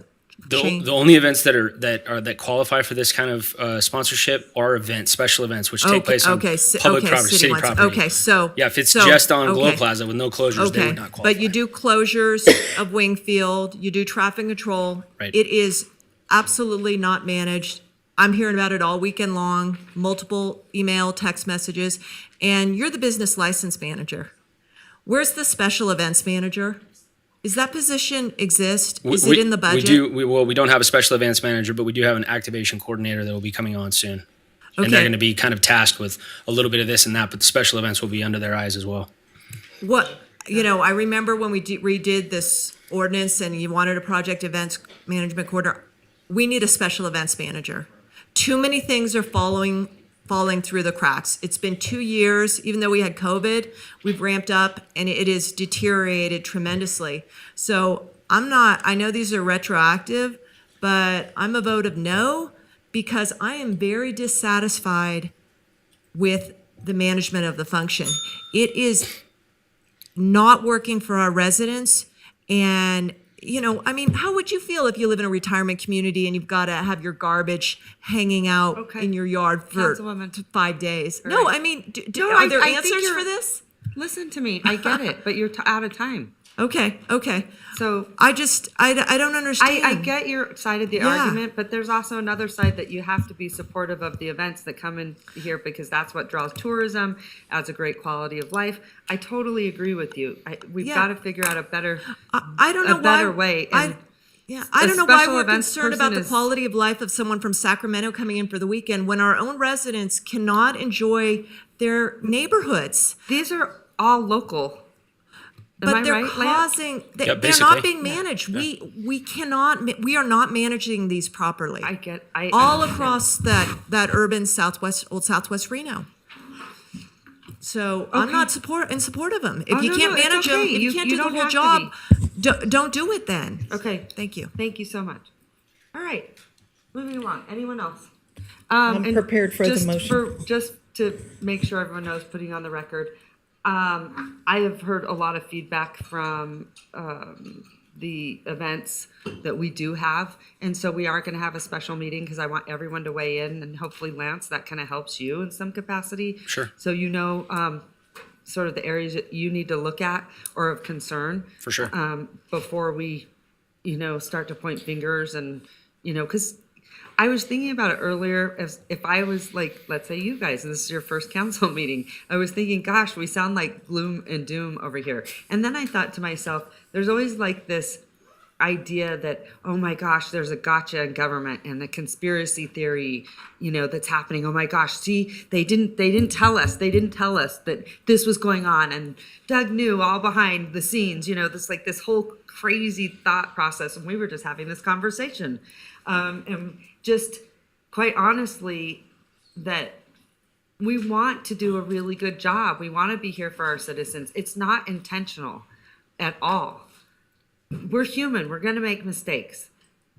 The only events that qualify for this kind of sponsorship are special events, which take place on public property, city property. Okay, so yeah, if it's just on Glow Plaza with no closures, they would not qualify. But you do closures of Wingfield, you do traffic control. Right. It is absolutely not managed. I'm hearing about it all weekend long, multiple email, text messages, and you're the business license manager. Where's the special events manager? Does that position exist? Is it in the budget? We don't have a special events manager, but we do have an activation coordinator that will be coming on soon. Okay. And they're going to be kind of tasked with a little bit of this and that, but the special events will be under their eyes as well. I remember when we redid this ordinance and you wanted a project events management coordinator. We need a special events manager. Too many things are falling through the cracks. It's been 2 years, even though we had COVID, we've ramped up and it is deteriorated tremendously. So I know these are retroactive, but I'm a vote of no, because I am very dissatisfied with the management of the function. It is not working for our residents. And how would you feel if you live in a retirement community and you've got to have your garbage hanging out in your yard for 5 days? All No, right. I mean, I are there think answers you're- for this? Listen to me. I get it, but you're out of time. Okay. So I don't understand. I get your side of the Yeah. argument, but there's also another side that you have to be supportive of the events that come in here, because that's what draws tourism, adds a great quality of life. I totally agree with you. We've Yeah. got to figure out a better way. I don't know why we're concerned about the quality of life of someone from Sacramento coming in for the weekend when our own residents cannot enjoy their neighborhoods. These are all local. But they're causing. They're not being managed. Yeah. We are not managing these properly. All across that urban old Southwest Reno. So I'm not in support of them. If you can't manage them, if you can't do the whole job, don't do it then. Okay. Thank you. Thank you so much. All right. Moving along. Anyone else? I'm prepared for the motion. Just to make sure everyone knows, putting on the record, I have heard a lot of feedback from the events that we do have, and so we are going to have a special meeting because I want everyone to weigh in, and hopefully, Lance, that kind of helps you in some capacity. Sure. So sort of the areas that you need to look at or of concern. For sure. Before we, start to point fingers and, because I was thinking about it earlier, if I was like, let's say you guys, and this is your first council meeting, I was thinking, gosh, we sound like gloom and doom over here. And then I thought to myself, there's always like this idea that, oh my gosh, there's a gotcha in government and the conspiracy theory, that's happening. Oh my gosh, see, they didn't tell us that this was going on. And Doug knew all behind the scenes, this whole crazy thought process. And we were just having this conversation. And just quite honestly, that we want to do a really good job. We want to be here for our citizens. It's not intentional at all. We're human. We're going to make mistakes.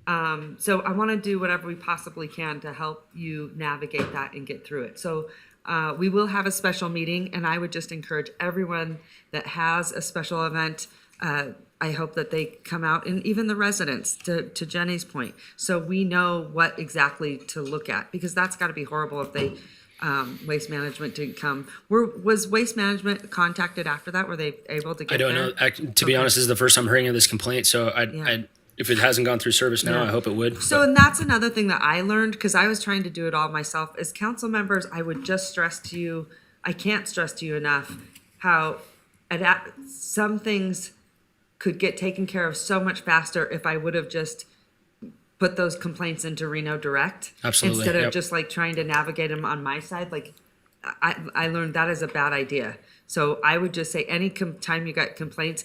So I want to do whatever we possibly can to help you navigate that and get through it. So We will have a special meeting, and I would just encourage everyone that has a special event, I hope that they come out, and even the residents, to Jenny's point, so we know what exactly to look at, because that's got to be horrible if they, Waste Management didn't come. Was Waste Management contacted after that? Were they able to get I don't there? know. To be honest, this is the first I'm hearing of this complaint, so Yeah. if it hasn't gone through service now, Yeah. I hope it would. So, and that's another thing that I learned, because I was trying to do it all myself. As council members, I would just stress to you, I can't stress to you enough how some things could get taken care of so much faster if I would have just put those complaints into Reno Direct. Absolutely, Instead of yep. just like trying to navigate them on my side. Like, I learned that is a bad idea. So I would just say any time you got complaints,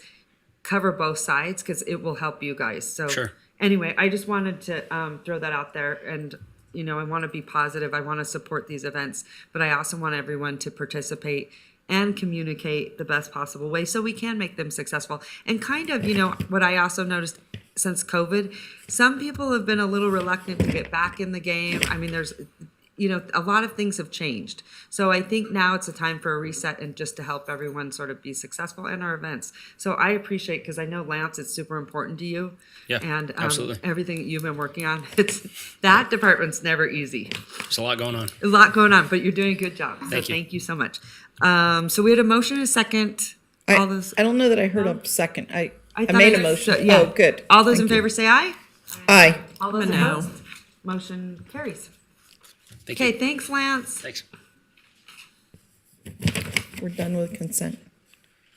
cover both sides, because it will help you guys. So Sure. Anyway, I just wanted to throw that out there, and I want to be positive. I want to support these events, but I also want everyone to participate and communicate the best possible way so we can make them successful. And kind of, what I also noticed since COVID, some people have been a little reluctant to get back in the game. I mean, there's a lot of things have changed. So I think now it's a time for a reset and just to help everyone sort of be successful in our events. So I appreciate, because I know, Lance, it's super important to you. Yeah, and absolutely. everything that you've been working on. That department's never easy. There's a lot going on. A lot going on, but you're doing a good job. So Thank you. Thank you so much. So we had a motion and a second. All those, I don't know that I heard a second. I thought made a did. motion. So, yeah. Oh, good. All those Thank in you. favor say aye. Aye. All those No. opposed? Motion carries. Thank Okay, you. thanks, Lance. Thanks. We're done with consent.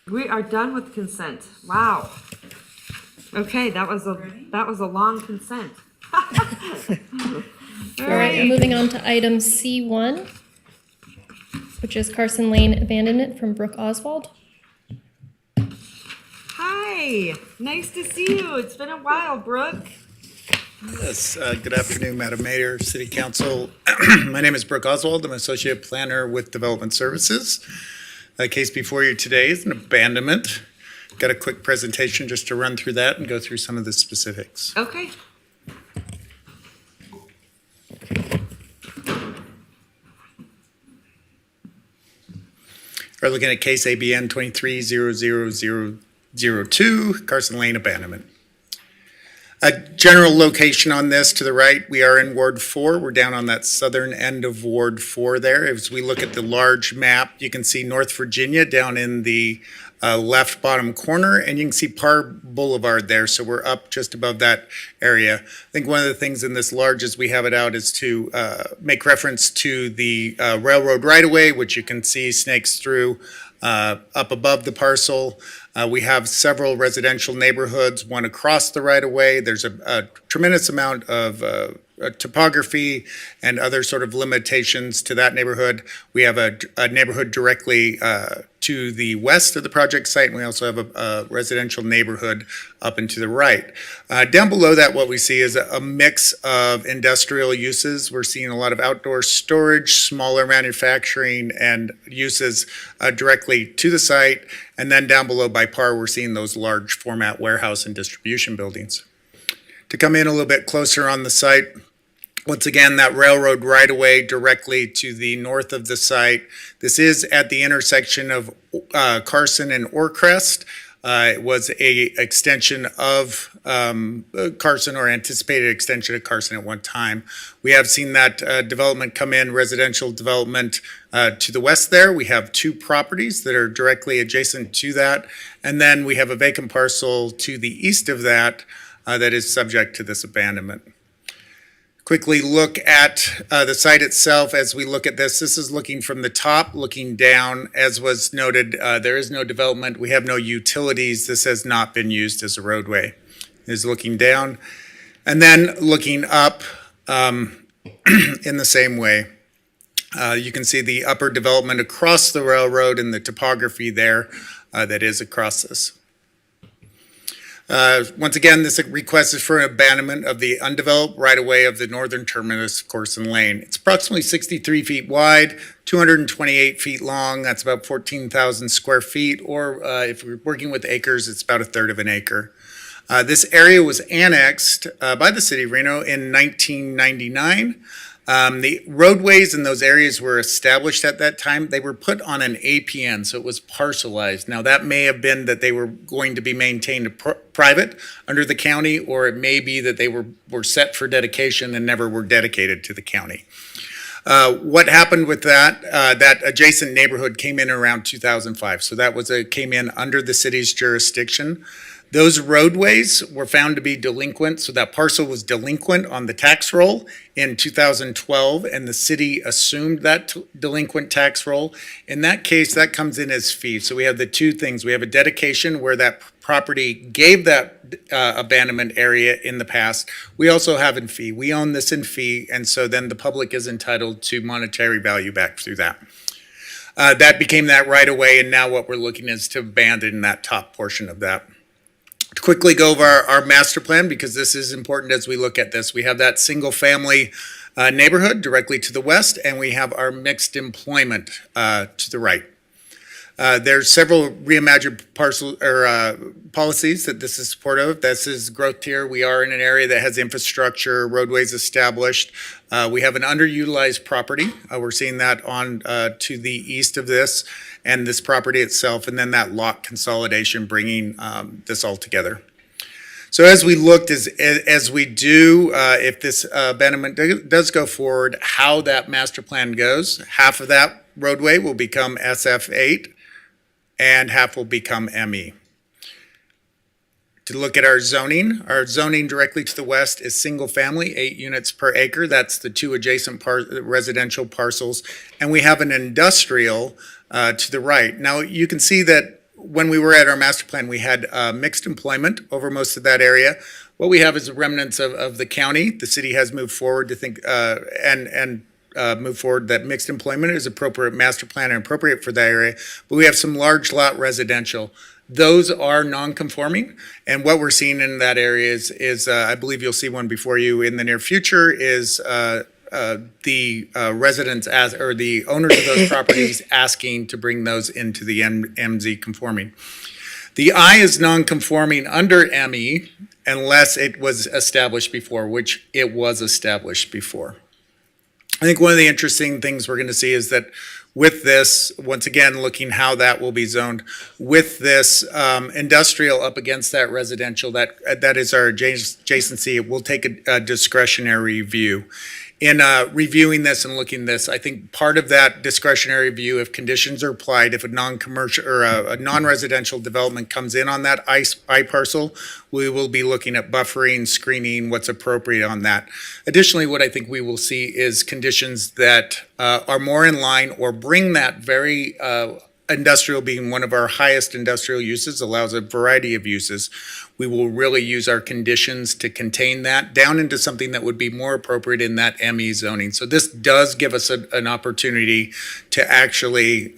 We are done with consent. Wow. Okay, that was a long consent. All All right, moving on to item C1, which is Carson Lane abandonment from Brooke Oswald. Hi, nice to see you. It's been a while, Brooke. Yes, good afternoon, Madam Mayor, City Council. My name is Brooke Oswald. I'm Associate Planner with Development Services. The case before you today is an abandonment. Got a quick presentation just to run through that and go through some of the specifics. Okay. We're looking at case ABN 23-00002, Carson Lane abandonment. A general location on this to the right, we are in Ward 4. We're down on that southern end of Ward 4 there. As we look at the large map, you can see North Virginia down in the left bottom corner, and you can see Parr Boulevard there. So we're up just above that area. I think one of the things in this large as we have it out is to make reference to the railroad right-of-way, which you can see snakes through up above the parcel. We have several residential neighborhoods, one across the right-of-way. There's a tremendous amount of topography and other sort of limitations to that neighborhood. We have a neighborhood directly to the west of the project site, and we also have a residential neighborhood up and to the right. Down below that, what we see is a mix of industrial uses. We're seeing a lot of outdoor storage, smaller manufacturing, and uses directly to the site. And then down below by Parr, we're seeing those large format warehouse and distribution buildings. To come in a little bit closer on the site, once again, that railroad right-of-way directly to the north of the site. This is at the intersection of Carson and Orcrest. It was a extension of Carson, or anticipated extension of Carson at one time. We have seen that development come in, residential development to the west there. We have two properties that are directly adjacent to that. And then we have a vacant parcel to the east of that that is subject to this abandonment. Quickly look at the site itself as we look at this. This is looking from the top, looking down. As was noted, there is no development. We have no utilities. This has not been used as a roadway. It is looking down. And then looking up in the same way. You can see the upper development across the railroad and the topography there that is across this. Once again, this request is for an abandonment of the undeveloped right-of-way of the northern terminus of Carson Lane. It's approximately 63 feet wide, 228 feet long. That's about 14,000 square feet, or if we're working with acres, it's about a third of an acre. This area was annexed by the city of Reno in 1999. The roadways in those areas were established at that time. They were put on an APN, so it was parcelized. Now, that may have been that they were going to be maintained private under the county, or it may be that they were set for dedication and never were dedicated to the county. What happened with that? That adjacent neighborhood came in around 2005. So that came in under the city's jurisdiction. Those roadways were found to be delinquent. So that parcel was delinquent on the tax roll in 2012, and the city assumed that delinquent tax roll. In that case, that comes in as fee. So we have the two things. We have a dedication where that property gave that abandonment area in the past. We also have in fee. We own this in fee, and so then the public is entitled to monetary value back through that. That became that right away, and now what we're looking is to abandon that top portion of that. To quickly go over our master plan, because this is important as we look at this. We have that single family neighborhood directly to the west, and we have our mixed employment to the right. There's several reimagined policies that this is supportive of. This is growth tier. We are in an area that has infrastructure, roadways established. We have an underutilized property. We're seeing that on to the east of this and this property itself, and then that lot consolidation bringing this all together. So as we looked, as we do, if this abandonment does go forward, how that master plan goes, half of that roadway will become SF8 and half will become ME. To look at our zoning directly to the west is single family, 8 units per acre. That's the two adjacent residential parcels. And we have an industrial to the right. Now you can see that when we were at our master plan, we had mixed employment over most of that area. What we have is remnants of the county. The city has moved forward to think move forward that mixed employment is appropriate master plan and appropriate for that area. But we have some large lot residential. Those are non-conforming, and what we're seeing in that area is I believe you'll see one before you in the near future is the residents or the owners of those properties asking to bring those into the MZ conforming. The I is non-conforming under ME unless it was established before, which it was established before. I think one of the interesting things we're going to see is that with this, once again, looking how that will be zoned, with this industrial up against that residential, that is our adjacency, we'll take a discretionary view. In reviewing this and looking at this, I think part of that discretionary view, if conditions are applied, if a non-commercial or a non-residential development comes in on that I parcel, we will be looking at buffering, screening, what's appropriate on that. Additionally, what I think we will see is conditions that are more in line or bring that very industrial, being one of our highest industrial uses, allows a variety of uses. We will really use our conditions to contain that down into something that would be more appropriate in that ME zoning. So this does give us an opportunity to actually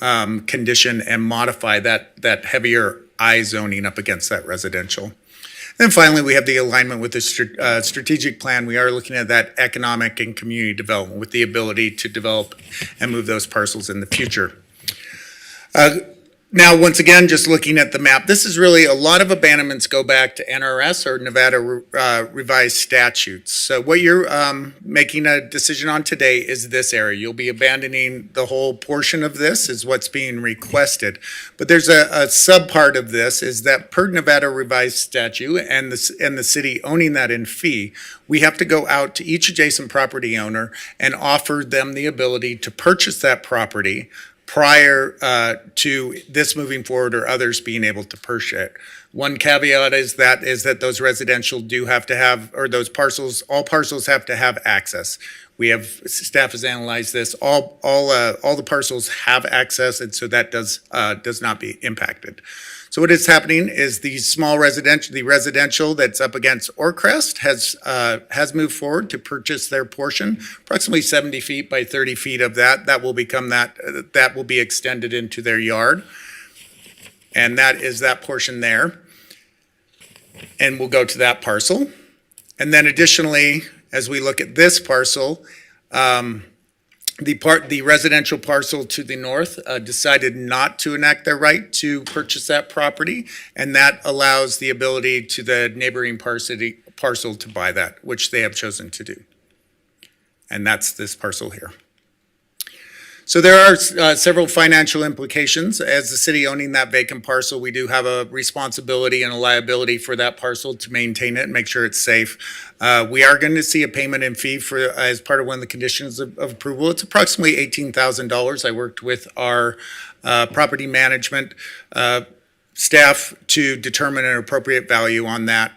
condition and modify that heavier I zoning up against that residential. Then finally, we have the alignment with the strategic plan. We are looking at that economic and community development with the ability to develop and move those parcels in the future. Now, once again, just looking at the map, this is really a lot of abandonments go back to NRS or Nevada revised statutes. So what you're making a decision on today is this area. You'll be abandoning the whole portion of this is what's being requested. But there's a sub part of this is that per Nevada revised statute and the city owning that in fee, we have to go out to each adjacent property owner and offer them the ability to purchase that property prior to this moving forward or others being able to purchase it. One caveat is that those residential do have to have, or those parcels, all parcels have to have access. We have, staff has analyzed this, all the parcels have access, and so that does not be impacted. So what is happening is the residential that's up against Orcrest has moved forward to purchase their portion, approximately 70 feet by 30 feet of that will become that will be extended into their yard. And that is that portion there. And we'll go to that parcel. And then additionally, as we look at this parcel, the residential parcel to the north decided not to enact their right to purchase that property, and that allows the ability to the neighboring parcel to buy that, which they have chosen to do. and that's this parcel here. So there are several financial implications. As the city owning that vacant parcel, we do have a responsibility and a liability for that parcel to maintain it and make sure it's safe. We are going to see a payment in fee for as part of one of the conditions of approval. It's approximately $18,000. I worked with our property management staff to determine an appropriate value on that.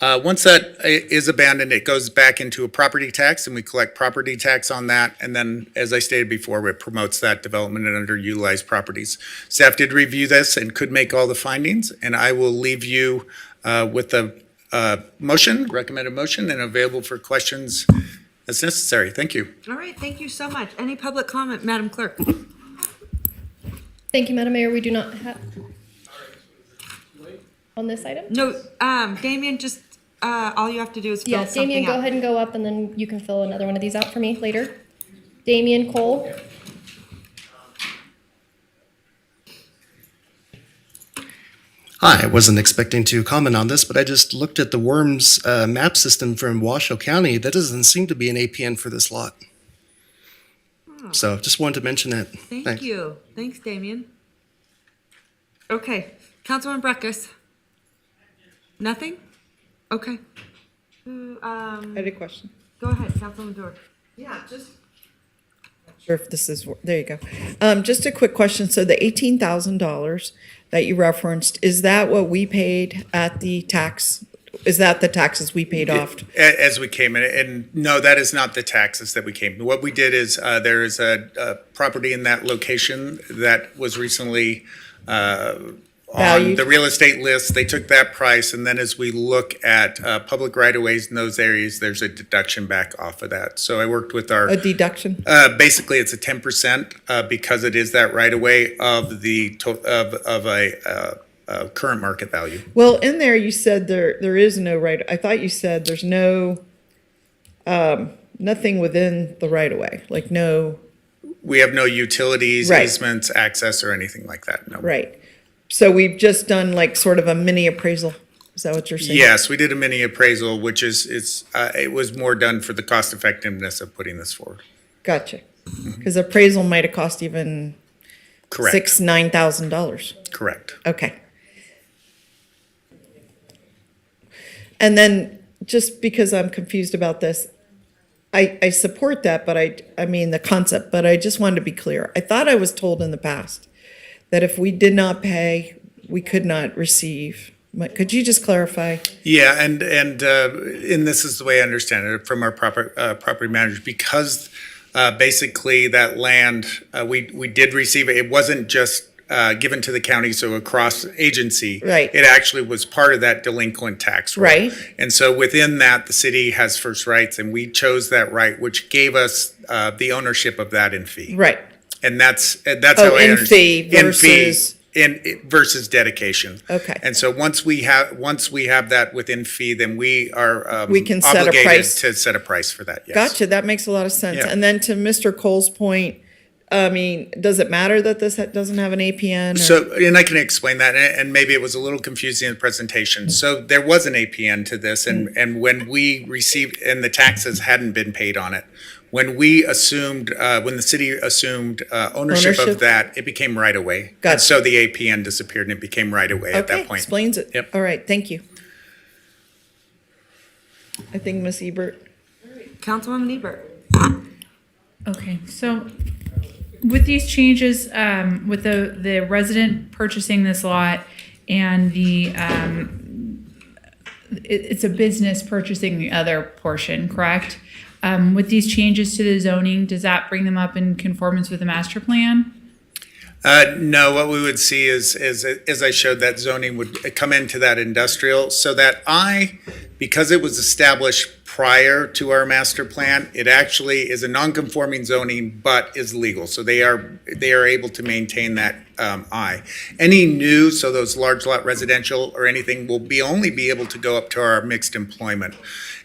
Once that is abandoned, it goes back into a property tax, and we collect property tax on that. And then, as I stated before, it promotes that development in underutilized properties. Staff did review this and could make all the findings, and I will leave you with the motion, recommended motion, and available for questions as necessary. Thank you. All right, thank you so much. Any public comment, Madam Clerk? Thank you, Madam Mayor. We do not have on this item. No, Damien, just all you have to do is fill Yeah, something Damien, go out. ahead and go up, and then you can fill another one of these out for me later. Damien Cole. Hi, I wasn't expecting to comment on this, but I just looked at the Worms map system from Washoe County. That doesn't seem to be an APN for this lot. So just wanted to mention that. Thank you. Thanks, Damien. Okay, Councilman Breckus. Nothing? Okay. I had a question. Go ahead, Councilman Dorr. Yeah, just. Not sure if this is, there you go. Just a quick question. So the $18,000 that you referenced, is that what we paid at the tax? Is that the taxes we paid off? As we came in, and no, that is not the taxes that we came. What we did is there is a property in that location that was recently on Valued. the real estate list. They took that price, and then as we look at public right-of-ways in those areas, there's a deduction back off of that. So I worked with our A deduction? basically, it's a 10% because it is that right-of-way of the of a current market value. Well, in there, you said there is no right, I thought you said there's no, nothing within the right of way, like no, We have no utilities, Right. easements, access, or anything like that, no. right. So we've just done like sort of a mini appraisal. Is that what you're saying? Yes, we did a mini appraisal, which is it was more done for the cost effectiveness of putting this forward. Gotcha. Because appraisal might have cost even Correct. $9,000. Correct. Okay. And then, just because I'm confused about this, I support that, but I mean the concept, but I just wanted to be clear. I thought I was told in the past that if we did not pay, we could not receive. Could you just clarify? Yeah, and this is the way I understand it from our property manager, because basically that land we did receive it. It wasn't just given to the county, so across agency. Right. It actually was part of that delinquent tax roll. Right. And so within that, the city has first rights, and we chose that right, which gave us the ownership of that in fee. Right. And that's Oh, how I in understand. fee versus- versus dedication. Okay. And so once we have that within fee, then we are We can set a obligated price. to set a price for that. Yes. Gotcha, that makes a lot of sense. Yeah. And then to Mr. Cole's point, I mean, does it matter that this doesn't have an APN? or- So, and I can explain that, and maybe it was a little confusing in the presentation. So there was an APN to this, and when we received, and the taxes hadn't been paid on it, when we assumed, when the city assumed ownership Ownership? of that, it became right away. Gotcha. And so the APN disappeared, and it became right away at Okay, that point. explains it. Yep. All right, thank you. I think Ms. Ebert. Councilwoman Ebert. Okay, so with these changes, with the resident purchasing this lot and it's a business purchasing the other portion, correct? With these changes to the zoning, does that bring them up in conformance with the master plan? No, what we would see is, as I showed, that zoning would come into that industrial, so that because it was established prior to our master plan, it actually is a non-conforming zoning, but is legal. So they are able to maintain that I. Any new, so those large lot residential or anything will only be able to go up to our mixed employment.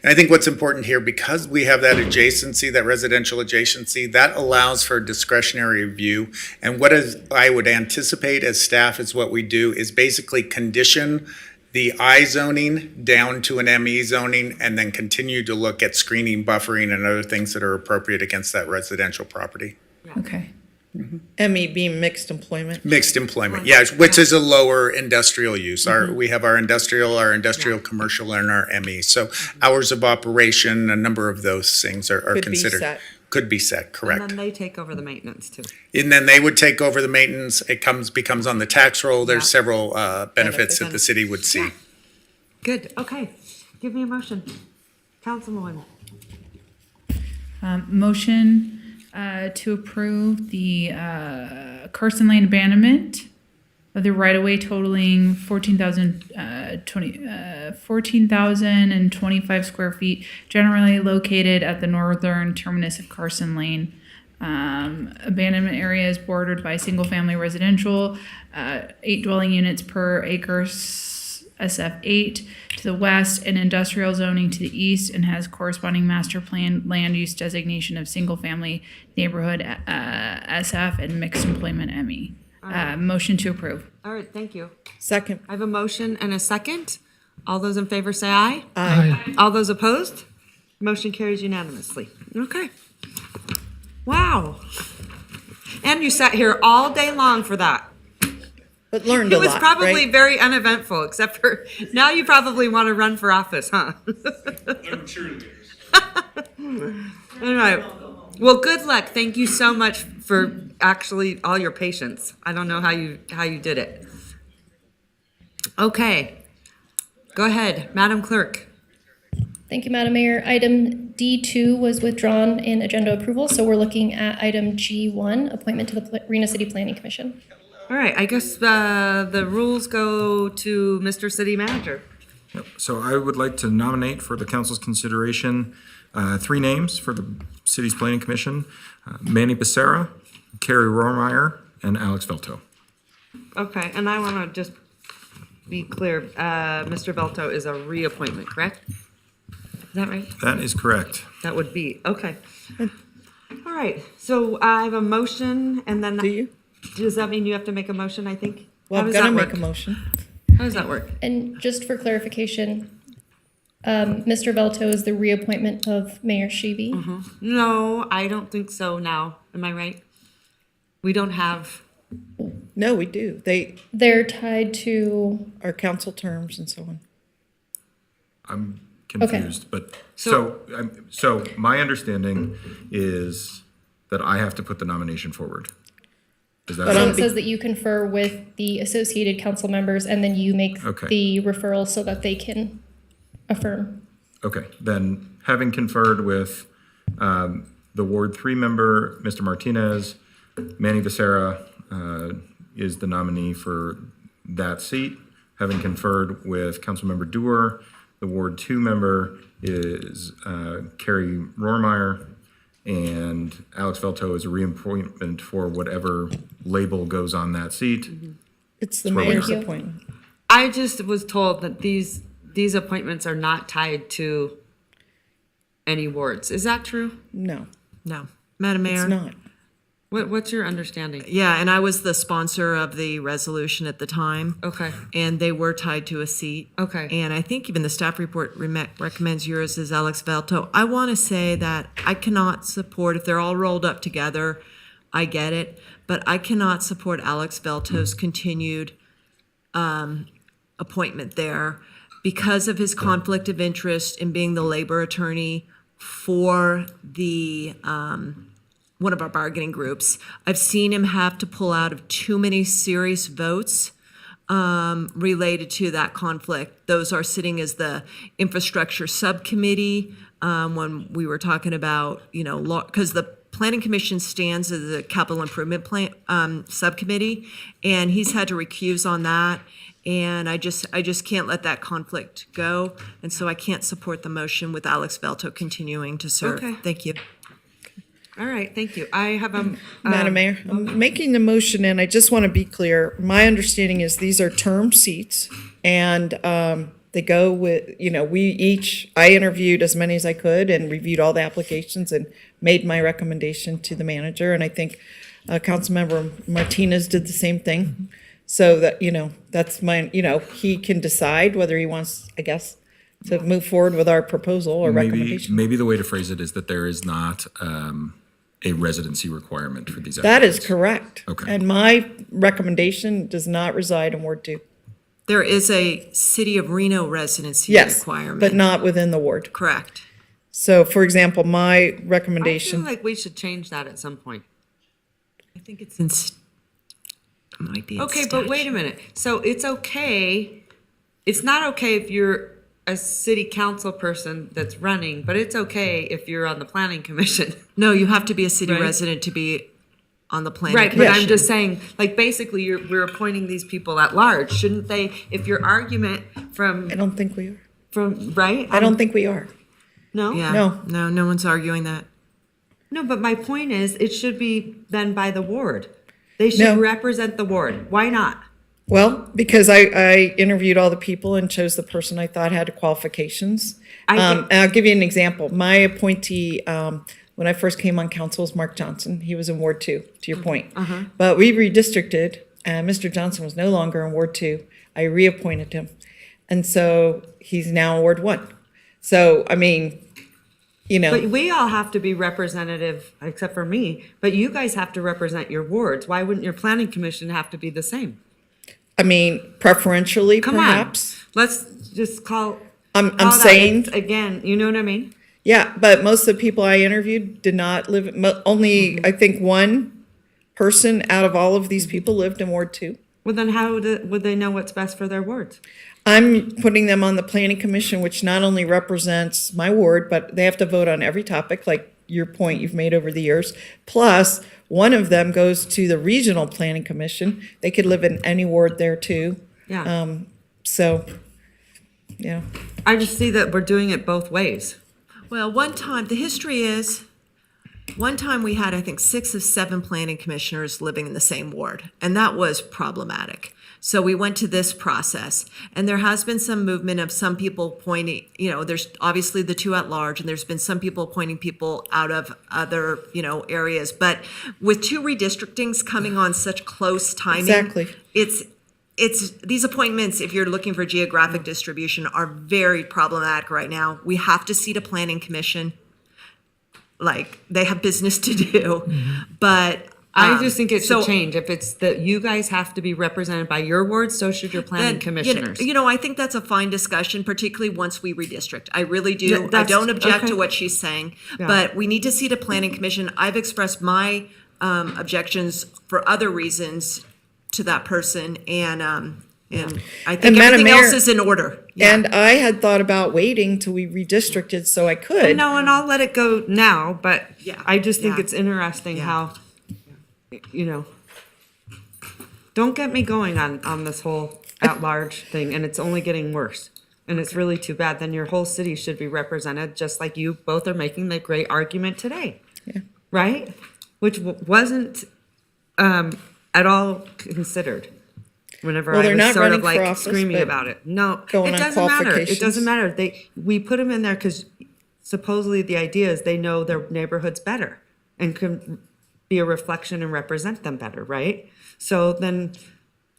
And I think what's important here, because we have that adjacency, that residential adjacency, that allows for discretionary review. And I would anticipate as staff is what we do is basically condition the I zoning down to an ME zoning, and then continue to look at screening, buffering, and other things that are appropriate against that residential property. Okay. ME being mixed employment. Mixed employment, yes, which is a lower industrial use. We have our industrial, commercial, and our ME. So hours of operation, a number of those things are Could be considered. set. Could be set, And correct. then they take over the maintenance too. And then they would take over the maintenance. It becomes on the tax roll. There's several benefits that the city would see. Good, okay. Give me a motion. Councilwoman. Motion to approve the Carson Lane abandonment of the right-of-way totaling 14,025 square feet, generally located at the northern terminus of Carson Lane. Abandonment area is bordered by single-family residential, 8 dwelling units per acre, SF8 to the west, and industrial zoning to the east, and has corresponding master plan land use designation of single-family neighborhood, SF, and mixed employment ME. Motion to approve. All right, thank you. Second. I have a motion and a second. All those in favor say aye. Aye. All those opposed? Motion carries unanimously. Okay. Wow. And you sat here all day long for that. But learned It a was lot, probably right? very uneventful, except for now you probably want to run for office, huh? All right. Well, good luck. Thank you so much for actually all your patience. I don't know how you did it. Okay. Go ahead, Madam Clerk. Thank you, Madam Mayor. Item D2 was withdrawn in agenda approval, so we're looking at item G1, appointment to the Reno City Planning Commission. All right, I guess the rules go to Mr. City Manager. Yep. So I would like to nominate for the council's consideration 3 names for the city's planning commission: Manny Becerra, Carrie Rohrmeyer, and Alex Velto. Okay, and I want to just be clear, Mr. Belto is a reappointment, correct? Is that right? That is correct. That would be, okay. All right, so I have a motion, and then. Do you? Does that mean you have to make a motion, I think? Well, How I'm does gonna that make work? a motion. How does that work? And just for clarification, Mr. Velto is the reappointment of Mayor Sheeby. No, I don't think so now. Am I right? We don't have. No, we do. They're tied to. Our council terms and so on. I'm confused, but so my understanding is that I have to put the nomination forward. Is that So it says that you confer with the associated council members and then you make Okay. the referral so that they can affirm. Okay, then having conferred with the Ward 3 member, Mr. Martinez, Manny Becerra is the nominee for that seat. Having conferred with Councilmember Dewar, the Ward 2 member is Carrie Rohrmeyer, and Alex Velto is a reappointment for whatever label goes on that seat. It's the That's where we mayor's are. appointment. I just was told that these appointments are not tied to any wards. Is that true? No, No. Madam Mayor? it's not. What's your understanding? Yeah, and I was the sponsor of the resolution at the time. Okay. And they were tied to a seat. Okay. And I think even the staff report recommends yours is Alex Velto. I want to say that I cannot support, if they're all rolled up together, I get it, but I cannot support Alex Velto's continued appointment there because of his conflict of interest in being the labor attorney for the one of our bargaining groups. I've seen him have to pull out of too many serious votes related to that conflict. Those are sitting as the infrastructure subcommittee when we were talking about, because the Planning Commission stands as the capital improvement plan subcommittee, and he's had to recuse on that. And I just can't let that conflict go, and so I can't support the motion with Alex Velto continuing to serve. Okay. Thank you. All right, thank you. I have a. Madam Mayor, I'm making the motion, and I just want to be clear. My understanding is these are term seats, and they go with, I interviewed as many as I could and reviewed all the applications and made my recommendation to the manager, and I think Councilmember Martinez did the same thing. So that, that's my, he can decide whether he wants, I guess, to move forward with our proposal or recommendation. Maybe the way to phrase it is that there is not a residency requirement for these. That is applicants. correct. Okay. And my recommendation does not reside in Ward 2. There is a City of Reno residency Yes, requirement. but not within the ward. Correct. So, for example, my I feel recommendation, like we should change that at some point. I think it's in, might be in Okay, but wait a minute. So it's okay, it's not okay if you're a city council person that's running, but it's okay if you're on the planning commission. No, you have to be a city Right. resident to be on the planning Right, but commission. I'm just saying, like, basically, we're appointing these people at large. Shouldn't they, if your argument from, I don't think we are. right? I don't think we are. No? Yeah, no one's arguing that. No, but my point is, it should be done by the ward. They should No. represent the ward. Why not? Well, because I interviewed all the people and chose the person I thought had qualifications. And I'll give you an example. My appointee, when I first came on council, was Mark Johnson. He was in Ward 2, to your point. But we redistricted, and Mr. Johnson was no longer in Ward 2. I reappointed him. And so he's now in Ward 1. So, I mean, But we all have to be representative, except for me, but you guys have to represent your wards. Why wouldn't your planning commission have to be the same? I mean, preferentially, Come perhaps. on, let's just call. I'm call that saying, again, you know what I mean? yeah, but most of the people I interviewed did not live, only, I think, one person out of all of these people lived in Ward 2. Well, then how would they know what's best for their wards? I'm putting them on the planning commission, which not only represents my ward, but they have to vote on every topic, like your point you've made over the years. Plus, one of them goes to the regional planning commission. They could live in any ward there too. Yeah. So, yeah. I just see that we're doing it both ways. Well, one time, the history is, one time we had, I think, 6 of 7 planning commissioners living in the same ward, and that was problematic. So we went to this process, and there has been some movement of some people pointing, there's obviously the 2 at large, and there's been some people appointing people out of other, areas. But with 2 redistrictings coming on such close timing, Exactly. it's these appointments, if you're looking for geographic distribution, are very problematic right now. We have to seat a planning commission. Like, they have business to do, but I just think it should so- change. If it's that you guys have to be represented by your ward, so should your planning then, commissioners. I think that's a fine discussion, particularly once we redistrict. I really do. Yeah, I that's- don't object okay. to what she's saying, Yeah. but we need to seat a planning commission. I've expressed my objections for other reasons to that person, and I think Madam everything Mayor, else is in order. Yeah. And I had thought about waiting till we redistricted so I could. No, and I'll let it go now, but Yeah. I just think Yeah. it's interesting how, don't get me going on this whole at-large thing, and it's only getting worse. And it's really too bad. Then your whole city should be represented, just like you both are making the great argument today. Yeah. Right? Which wasn't at all considered. Whenever Well, I they're was not sort running of like for office, screaming but about it. No, going it on doesn't matter. It qualifications. doesn't matter. We put them in there because supposedly the idea is they know their neighborhoods better and can be a reflection and represent them better, right? So then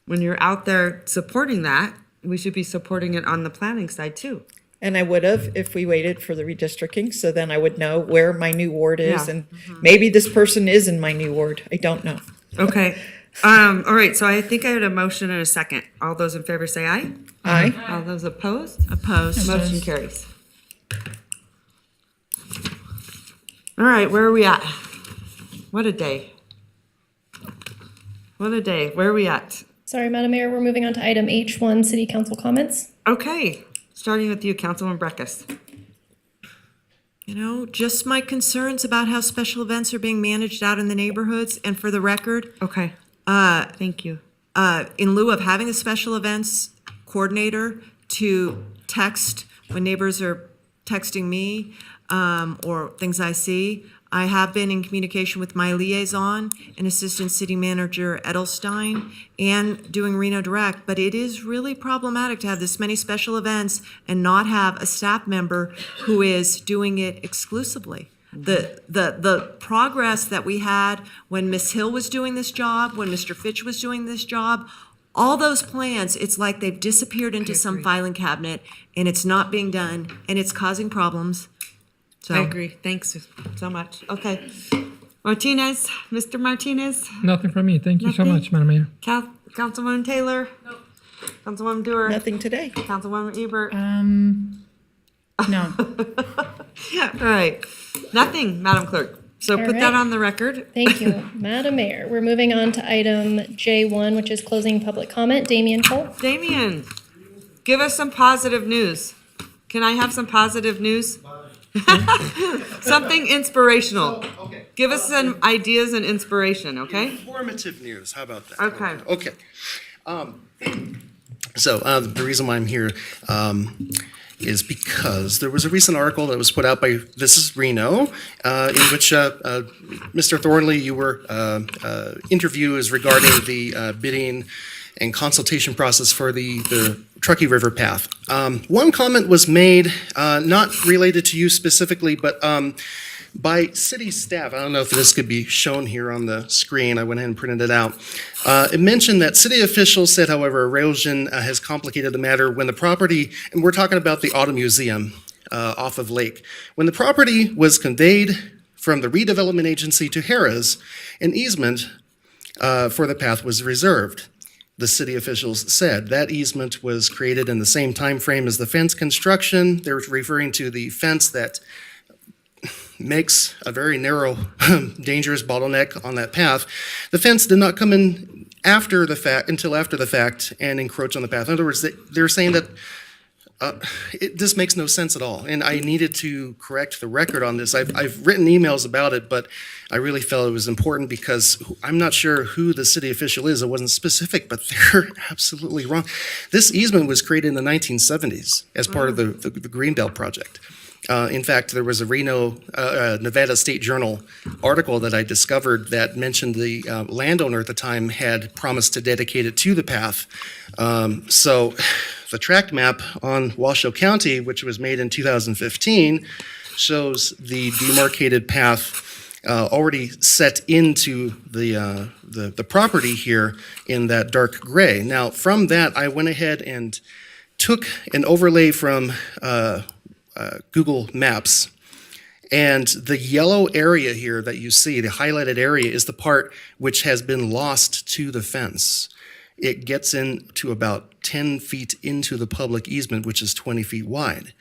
when you're out there supporting that, we should be supporting it on the planning side too. And I would have if we waited for the redistricting, so then I would know where my new ward is, Yeah. and maybe this person is in my new ward. I don't know. Okay. All right, so I think I had a motion and a second. All those in favor say aye. Aye. All those opposed? Opposed. Motion carries. All right, where are we at? What a day. What a day. Where are we at? Sorry, Madam Mayor, we're moving on to item H1, City Council comments. Okay, starting with you, Councilman Breckus. Just my concerns about how special events are being managed out in the neighborhoods, and for the record, Okay, thank you. in lieu of having a special events coordinator to text when neighbors are texting me or things I see, I have been in communication with my liaison and Assistant City Manager Edelstein and doing Reno Direct, but it is really problematic to have this many special events and not have a staff member who is doing it exclusively. The progress that we had when Miss Hill was doing this job, when Mr. Fitch was doing this job, All those plans, it's like they've disappeared into some filing cabinet, and it's not being done, and it's causing problems. So I agree. Thanks so much. Okay. Martinez, Mr. Martinez, Nothing from me. Thank you so Nothing? much, Madam Mayor. Councilwoman Taylor. Councilwoman Dewar. Nothing today. Councilwoman Ebert. No. All right. Nothing, Madam Clerk. So All put that right. on the record. Thank you, Madam Mayor. We're moving on to item J1, which is closing public comment. Damian Cole. Damian, give us some positive news. Can I have some positive news? Something inspirational. Okay. Give us some ideas and inspiration, okay? Informative news. How about that? Okay. Okay. So the reason why I'm here is because there was a recent article that was put out by This is Reno, in which Mr. Thornley, you were interview is regarding the bidding and consultation process for the Truckee River Path. One comment was made, not related to you specifically, but by city staff. I don't know if this could be shown here on the screen. I went ahead and printed it out. It mentioned that city officials said, however, erosion has complicated the matter when the property, and we're talking about the Auto Museum off of Lake. When the property was conveyed from the redevelopment agency to Harrah's, an easement for the path was reserved. The city officials said that easement was created in the same time frame as the fence construction. They're referring to the fence that makes a very narrow, dangerous bottleneck on that path. The fence did not come in until after the fact and encroach on the path. In other words, they're saying that this makes no sense at all, and I needed to correct the record on this. I've written emails about it, but I really felt it was important because I'm not sure who the city official is. It wasn't specific, but they're absolutely wrong. This easement was created in the 1970s as part of the Greenbelt project. In fact, there was a Reno, Nevada State Journal article that I discovered that mentioned the landowner at the time had promised to dedicate it to the path. So the tract map on Washoe County, which was made in 2015, shows the demarcated path already set into the property here in that dark gray. Now, from that, I went ahead and took an overlay from Google Maps, and the yellow area here that you see, the highlighted area, is the part which has been lost to the fence. It gets into about 10 feet into the public easement, which is 20 feet wide.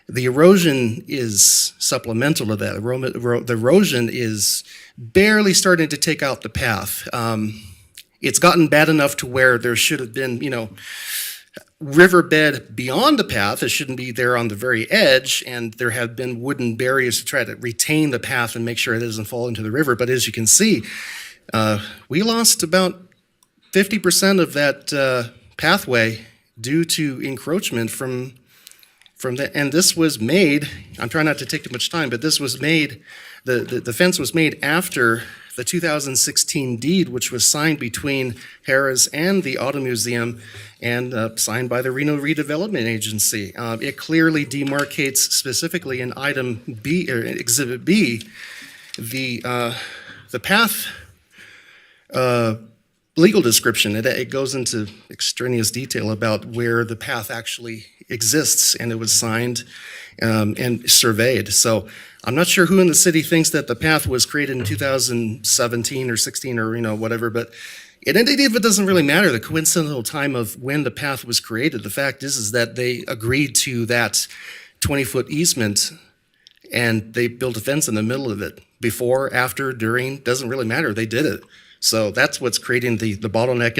The erosion is supplemental to that. The erosion is barely starting to take out the path. It's gotten bad enough to where there should have been, riverbed beyond the path. It shouldn't be there on the very edge, and there have been wooden barriers to try to retain the path and make sure it doesn't fall into the river. But as you can see, we lost about 50% of that pathway due to encroachment from that. And this was made, I'm trying not to take too much time, but this was made, the fence was made after the 2016 deed, which was signed between Harrah's and the Auto Museum and signed by the Reno Redevelopment Agency. It clearly demarcates specifically in item B, or Exhibit B, the path legal description. It goes into extraneous detail about where the path actually exists, and it was signed and surveyed. So I'm not sure who in the city thinks that the path was created in 2017 or 16 or whatever, but it doesn't really matter the coincidental time of when the path was created. The fact is that they agreed to that 20-foot easement, and they built a fence in the middle of it. Before, after, during, doesn't really matter. They did it. So that's what's creating the bottleneck.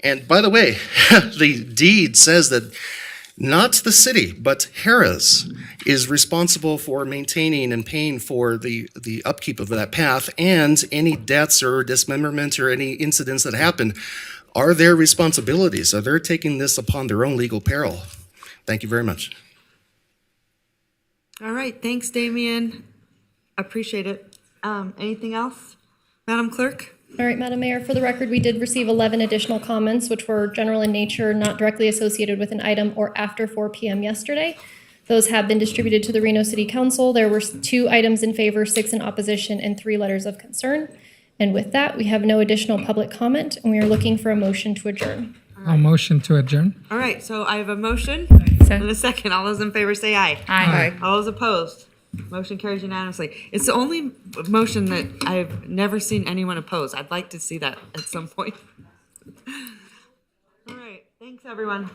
And by the way, the deed says that not the city, but Harrah's is responsible for maintaining and paying for the upkeep of that path, and any deaths or dismemberment or any incidents that happen are their responsibility. So they're taking this upon their own legal peril. Thank you very much. All right, thanks, Damian. Appreciate it. Anything else, Madam Clerk? All right, Madam Mayor, for the record, we did receive 11 additional comments, which were general in nature, not directly associated with an item or after 4 p.m. yesterday. Those have been distributed to the Reno City Council. There were 2 items in favor, 6 in opposition, and 3 letters of concern. And with that, we have no additional public comment, and we are looking for a motion to adjourn. All I'll motion to adjourn. All right, so I have a motion Second. and a second. All those in favor say aye. Aye. All those opposed? Motion carries unanimously. It's the only motion that I've never seen anyone oppose. I'd like to see that at some point. All right, thanks, everyone.